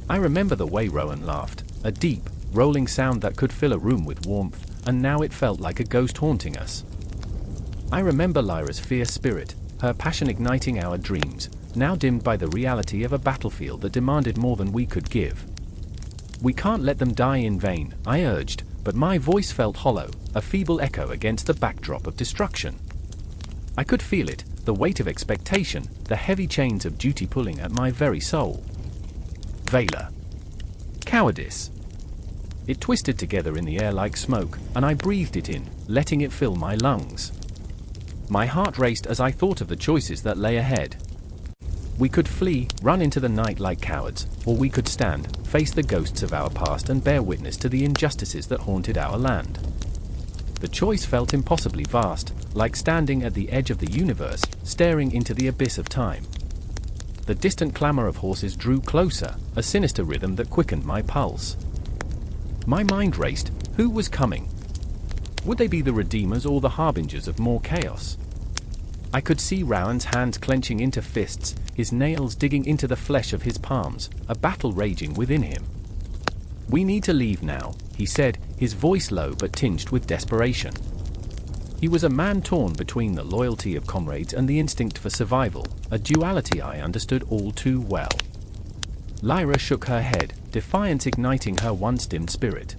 I remember the way Rowan laughed, a deep, rolling sound that could fill a room with warmth, and now it felt like a ghost haunting us. I remember Lyra's fierce spirit, her passion igniting our dreams, now dimmed by the reality of a battlefield that demanded more than we could give. "We can't let them die in vain," I urged, but my voice felt hollow, a feeble echo against the backdrop of destruction. I could feel it, the weight of expectation, the heavy chains of duty pulling at my very soul. Valor. Cowardice. It twisted together in the air like smoke, and I breathed it in, letting it fill my lungs. My heart raced as I thought of the choices that lay ahead. We could flee, run into the night like cowards, or we could stand, face the ghosts of our past and bear witness to the injustices that haunted our land. The choice felt impossibly vast, like standing at the edge of the universe, staring into the abyss of time. The distant clamor of horses drew closer, a sinister rhythm that quickened my pulse. My mind raced. Who was coming? Would they be the redeemers or the harbingers of more chaos? I could see Rowan's hands clenching into fists, his nails digging into the flesh of his palms, a battle raging within him. "We need to leave now," he said, his voice low but tinged with desperation. He was a man torn between the loyalty of comrades and the instinct for survival, a duality I understood all too well. Lyra shook her head, defiance igniting her once dimmed spirit.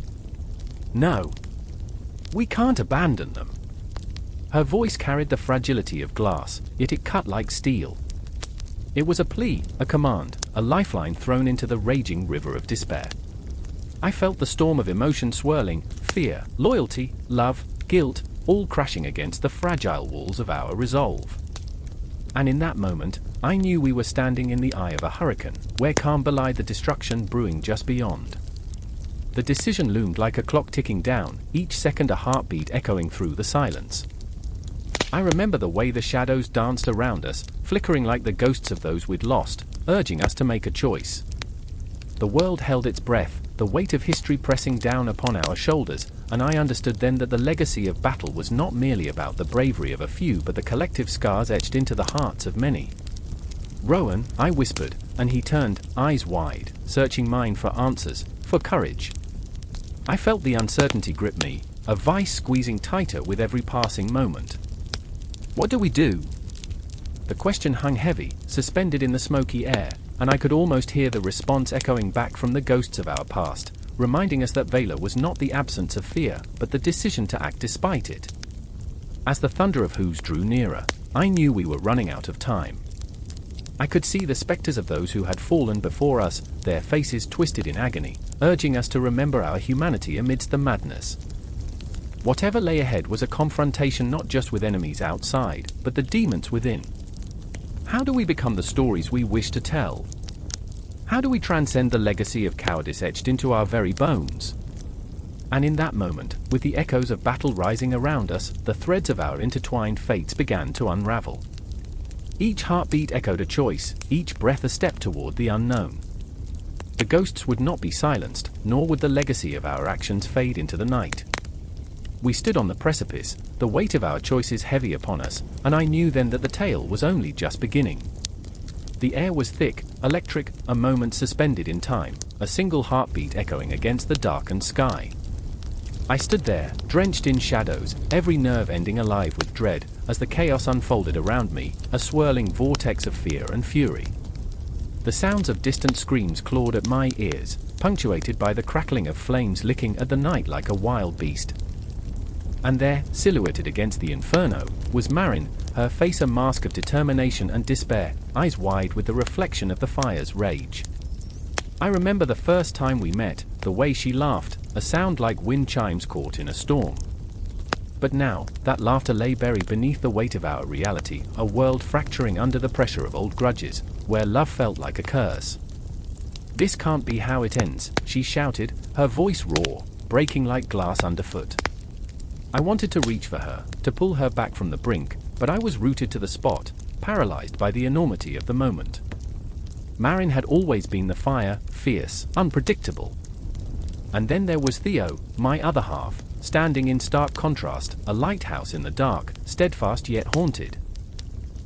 "No. We can't abandon them." Her voice carried the fragility of glass, yet it cut like steel. It was a plea, a command, a lifeline thrown into the raging river of despair. I felt the storm of emotion swirling, fear, loyalty, love, guilt, all crashing against the fragile walls of our resolve. And in that moment, I knew we were standing in the eye of a hurricane, where calm belied the destruction brewing just beyond. The decision loomed like a clock ticking down, each second a heartbeat echoing through the silence. I remember the way the shadows danced around us, flickering like the ghosts of those we'd lost, urging us to make a choice. The world held its breath, the weight of history pressing down upon our shoulders, and I understood then that the legacy of battle was not merely about the bravery of a few but the collective scars etched into the hearts of many. "Rowan," I whispered, and he turned, eyes wide, searching mine for answers, for courage. I felt the uncertainty grip me, a vice squeezing tighter with every passing moment. "What do we do?" The question hung heavy, suspended in the smoky air, and I could almost hear the response echoing back from the ghosts of our past, reminding us that valor was not the absence of fear, but the decision to act despite it. As the thunder of hooves drew nearer, I knew we were running out of time. I could see the specters of those who had fallen before us, their faces twisted in agony, urging us to remember our humanity amidst the madness. Whatever lay ahead was a confrontation not just with enemies outside, but the demons within. How do we become the stories we wish to tell? How do we transcend the legacy of cowardice etched into our very bones? And in that moment, with the echoes of battle rising around us, the threads of our intertwined fates began to unravel. Each heartbeat echoed a choice, each breath a step toward the unknown. The ghosts would not be silenced, nor would the legacy of our actions fade into the night. We stood on the precipice, the weight of our choices heavy upon us, and I knew then that the tale was only just beginning. The air was thick, electric, a moment suspended in time, a single heartbeat echoing against the darkened sky. I stood there, drenched in shadows, every nerve ending alive with dread, as the chaos unfolded around me, a swirling vortex of fear and fury. The sounds of distant screams clawed at my ears, punctuated by the crackling of flames licking at the night like a wild beast. And there, silhouetted against the inferno, was Marin, her face a mask of determination and despair, eyes wide with the reflection of the fire's rage. I remember the first time we met, the way she laughed, a sound like wind chimes caught in a storm. But now, that laughter lay buried beneath the weight of our reality, a world fracturing under the pressure of old grudges, where love felt like a curse. "This can't be how it ends," she shouted, her voice raw, breaking like glass underfoot. I wanted to reach for her, to pull her back from the brink, but I was rooted to the spot, paralyzed by the enormity of the moment. Marin had always been the fire, fierce, unpredictable. And then there was Theo, my other half, standing in stark contrast, a lighthouse in the dark, steadfast yet haunted.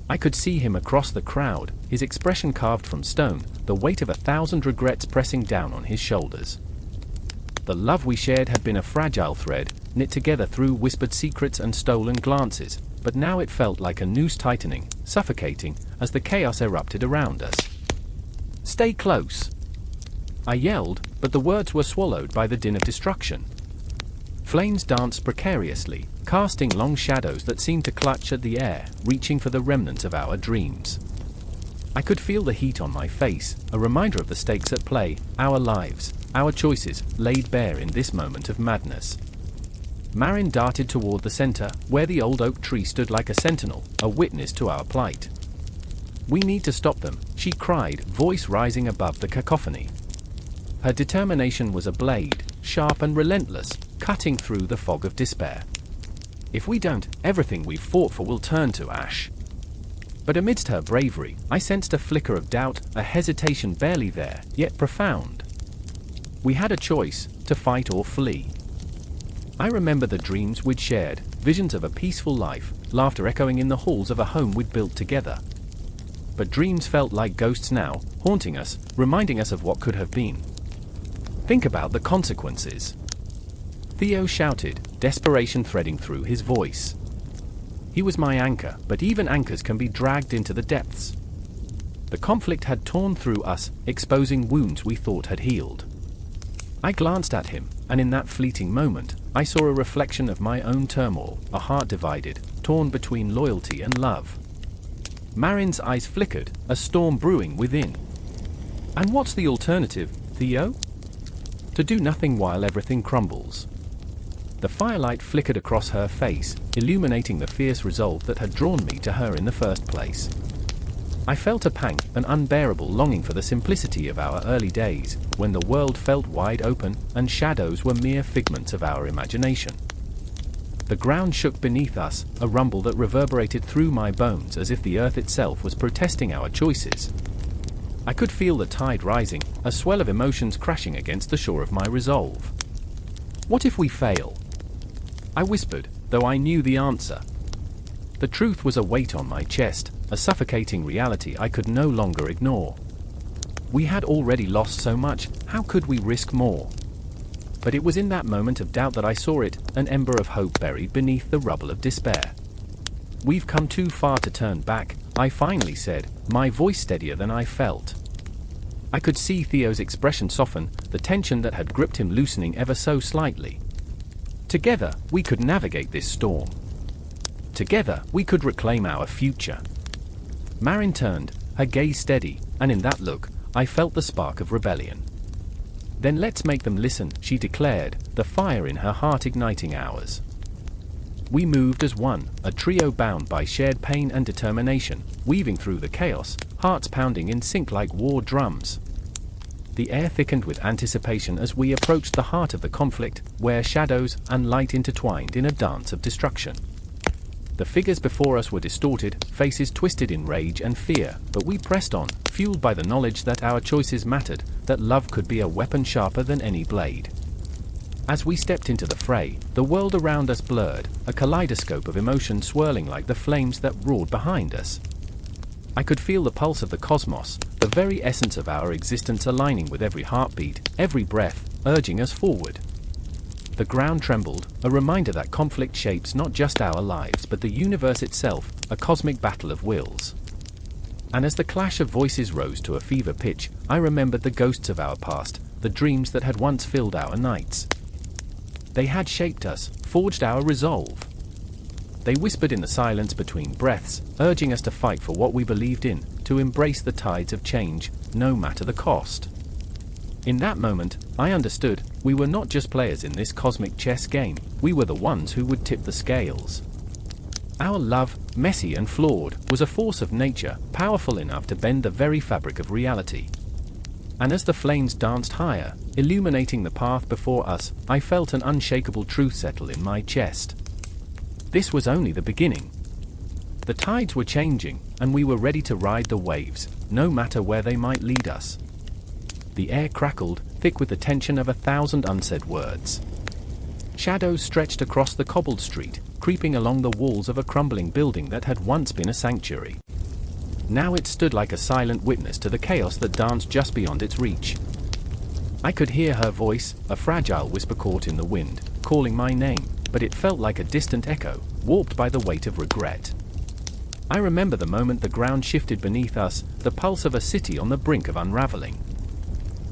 I could see him across the crowd, his expression carved from stone, the weight of 1,000 regrets pressing down on his shoulders. The love we shared had been a fragile thread, knit together through whispered secrets and stolen glances, but now it felt like a noose tightening, suffocating, as the chaos erupted around us. "Stay close!" I yelled, but the words were swallowed by the din of destruction. Flames danced precariously, casting long shadows that seemed to clutch at the air, reaching for the remnants of our dreams. I could feel the heat on my face, a reminder of the stakes at play, our lives, our choices, laid bare in this moment of madness. Marin darted toward the center, where the old oak tree stood like a sentinel, a witness to our plight. "We need to stop them," she cried, voice rising above the cacophony. Her determination was a blade, sharp and relentless, cutting through the fog of despair. "If we don't, everything we've fought for will turn to ash." But amidst her bravery, I sensed a flicker of doubt, a hesitation barely there, yet profound. We had a choice, to fight or flee. I remember the dreams we'd shared, visions of a peaceful life, laughter echoing in the halls of a home we'd built together. But dreams felt like ghosts now, haunting us, reminding us of what could have been. "Think about the consequences," Theo shouted, desperation threading through his voice. He was my anchor, but even anchors can be dragged into the depths. The conflict had torn through us, exposing wounds we thought had healed. I glanced at him, and in that fleeting moment, I saw a reflection of my own turmoil, a heart divided, torn between loyalty and love. Marin's eyes flickered, a storm brewing within. "And what's the alternative, Theo?" "To do nothing while everything crumbles." The firelight flickered across her face, illuminating the fierce resolve that had drawn me to her in the first place. I felt a pang, an unbearable longing for the simplicity of our early days, when the world felt wide open, and shadows were mere figments of our imagination. The ground shook beneath us, a rumble that reverberated through my bones as if the earth itself was protesting our choices. I could feel the tide rising, a swell of emotions crashing against the shore of my resolve. "What if we fail?" I whispered, though I knew the answer. The truth was a weight on my chest, a suffocating reality I could no longer ignore. We had already lost so much, how could we risk more? But it was in that moment of doubt that I saw it, an ember of hope buried beneath the rubble of despair. "We've come too far to turn back," I finally said, my voice steadier than I felt. I could see Theo's expression soften, the tension that had gripped him loosening ever so slightly. Together, we could navigate this storm. Together, we could reclaim our future. Marin turned, her gaze steady, and in that look, I felt the spark of rebellion. "Then let's make them listen," she declared, the fire in her heart igniting ours. We moved as one, a trio bound by shared pain and determination, weaving through the chaos, hearts pounding in sync like war drums. The air thickened with anticipation as we approached the heart of the conflict, where shadows and light intertwined in a dance of destruction. The figures before us were distorted, faces twisted in rage and fear, but we pressed on, fueled by the knowledge that our choices mattered, that love could be a weapon sharper than any blade. As we stepped into the fray, the world around us blurred, a kaleidoscope of emotion swirling like the flames that roared behind us. I could feel the pulse of the cosmos, the very essence of our existence aligning with every heartbeat, every breath, urging us forward. The ground trembled, a reminder that conflict shapes not just our lives but the universe itself, a cosmic battle of wills. And as the clash of voices rose to a fever pitch, I remembered the ghosts of our past, the dreams that had once filled our nights. They had shaped us, forged our resolve. They whispered in the silence between breaths, urging us to fight for what we believed in, to embrace the tides of change, no matter the cost. In that moment, I understood, we were not just players in this cosmic chess game, we were the ones who would tip the scales. Our love, messy and flawed, was a force of nature, powerful enough to bend the very fabric of reality. And as the flames danced higher, illuminating the path before us, I felt an unshakable truth settle in my chest. This was only the beginning. The tides were changing, and we were ready to ride the waves, no matter where they might lead us. The air crackled, thick with the tension of 1,000 unsaid words. Shadows stretched across the cobbled street, creeping along the walls of a crumbling building that had once been a sanctuary. Now it stood like a silent witness to the chaos that danced just beyond its reach. I could hear her voice, a fragile whisper caught in the wind, calling my name, but it felt like a distant echo, warped by the weight of regret. I remember the moment the ground shifted beneath us, the pulse of a city on the brink of unraveling.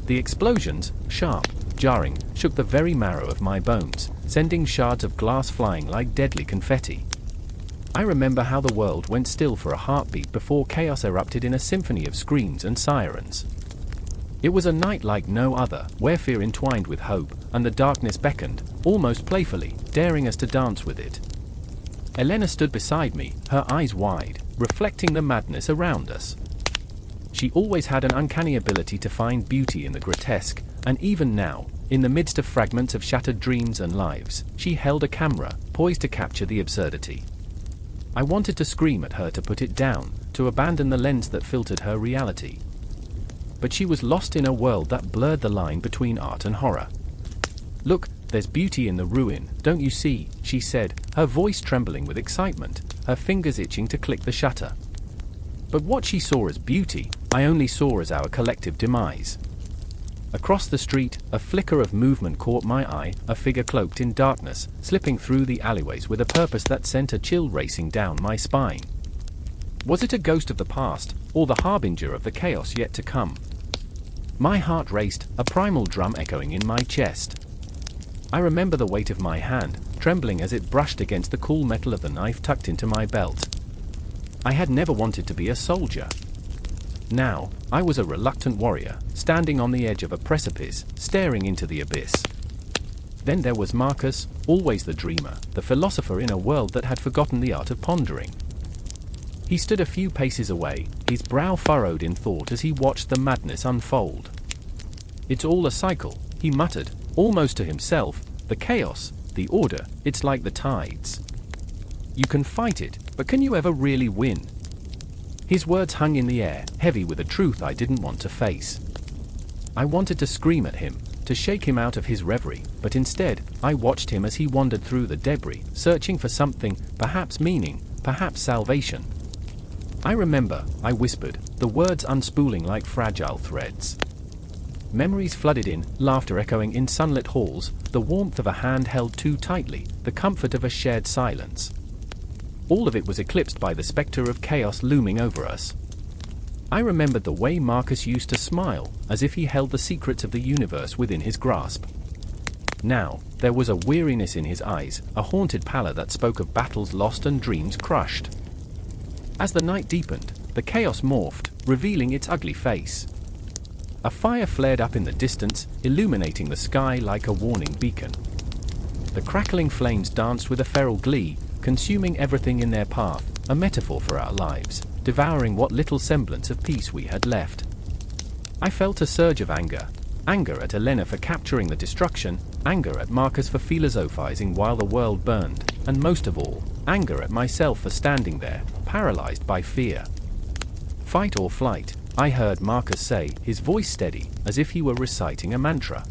The explosions, sharp, jarring, shook the very marrow of my bones, sending shards of glass flying like deadly confetti. I remember how the world went still for a heartbeat before chaos erupted in a symphony of screams and sirens. It was a night like no other, where fear entwined with hope, and the darkness beckoned, almost playfully, daring us to dance with it. Elena stood beside me, her eyes wide, reflecting the madness around us. She always had an uncanny ability to find beauty in the grotesque, and even now, in the midst of fragments of shattered dreams and lives, she held a camera, poised to capture the absurdity. I wanted to scream at her to put it down, to abandon the lens that filtered her reality. But she was lost in a world that blurred the line between art and horror. "Look, there's beauty in the ruin, don't you see?" she said, her voice trembling with excitement, her fingers itching to click the shutter. But what she saw as beauty, I only saw as our collective demise. Across the street, a flicker of movement caught my eye, a figure cloaked in darkness, slipping through the alleyways with a purpose that sent a chill racing down my spine. Was it a ghost of the past, or the harbinger of the chaos yet to come? My heart raced, a primal drum echoing in my chest. I remember the weight of my hand, trembling as it brushed against the cool metal of the knife tucked into my belt. I had never wanted to be a soldier. Now, I was a reluctant warrior, standing on the edge of a precipice, staring into the abyss. Then there was Marcus, always the dreamer, the philosopher in a world that had forgotten the art of pondering. He stood a few paces away, his brow furrowed in thought as he watched the madness unfold. "It's all a cycle," he muttered, almost to himself, "the chaos, the order, it's like the tides. You can fight it, but can you ever really win?" His words hung in the air, heavy with a truth I didn't want to face. I wanted to scream at him, to shake him out of his reverie, but instead, I watched him as he wandered through the debris, searching for something, perhaps meaning, perhaps salvation. "I remember," I whispered, the words unspooling like fragile threads. Memories flooded in, laughter echoing in sunlit halls, the warmth of a hand held too tightly, the comfort of a shared silence. All of it was eclipsed by the specter of chaos looming over us. I remembered the way Marcus used to smile, as if he held the secrets of the universe within his grasp. Now, there was a weariness in his eyes, a haunted pallor that spoke of battles lost and dreams crushed. As the night deepened, the chaos morphed, revealing its ugly face. A fire flared up in the distance, illuminating the sky like a warning beacon. The crackling flames danced with a feral glee, consuming everything in their path, a metaphor for our lives, devouring what little semblance of peace we had left. I felt a surge of anger. Anger at Elena for capturing the destruction, anger at Marcus for philosophizing while the world burned, and most of all, anger at myself for standing there, paralyzed by fear. Fight or flight, I heard Marcus say, his voice steady, as if he were reciting a mantra.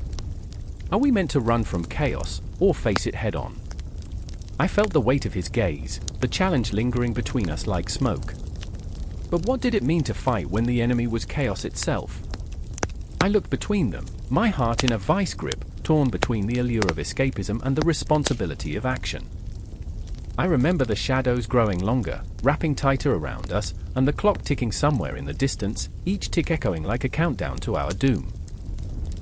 Are we meant to run from chaos, or face it head-on? I felt the weight of his gaze, the challenge lingering between us like smoke. But what did it mean to fight when the enemy was chaos itself? I looked between them, my heart in a vice grip, torn between the allure of escapism and the responsibility of action. I remember the shadows growing longer, wrapping tighter around us, and the clock ticking somewhere in the distance, each tick echoing like a countdown to our doom.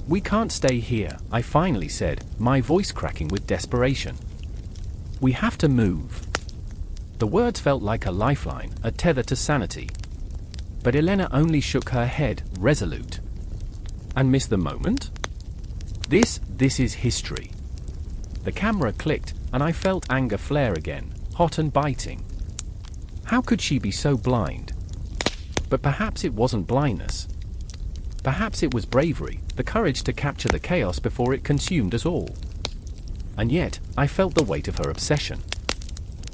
We can't stay here, I finally said, my voice cracking with desperation. We have to move. The words felt like a lifeline, a tether to sanity. But Elena only shook her head, resolute. And miss the moment? This is history. The camera clicked, and I felt anger flare again, hot and biting. How could she be so blind? But perhaps it wasn't blindness. Perhaps it was bravery, the courage to capture the chaos before it consumed us all. And yet, I felt the weight of her obsession.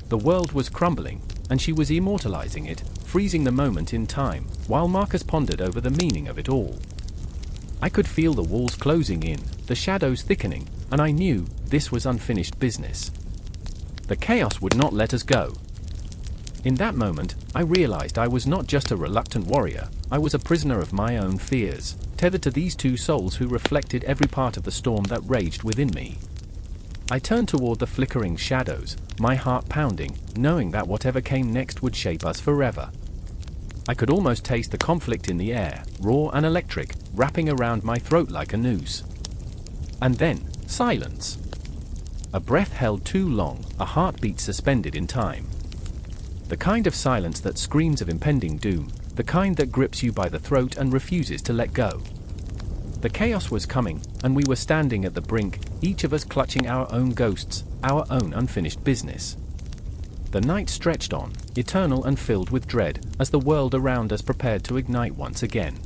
The world was crumbling, and she was immortalizing it, freezing the moment in time, while Marcus pondered over the meaning of it all. I could feel the walls closing in, the shadows thickening, and I knew this was unfinished business. The chaos would not let us go. In that moment, I realized I was not just a reluctant warrior, I was a prisoner of my own fears, tethered to these two souls who reflected every part of the storm that raged within me. I turned toward the flickering shadows, my heart pounding, knowing that whatever came next would shape us forever. I could almost taste the conflict in the air, raw and electric, wrapping around my throat like a noose. And then, silence. A breath held too long, a heartbeat suspended in time. The kind of silence that screams of impending doom, the kind that grips you by the throat and refuses to let go. The chaos was coming, and we were standing at the brink, each of us clutching our own ghosts, our own unfinished business. The night stretched on, eternal and filled with dread, as the world around us prepared to ignite once again.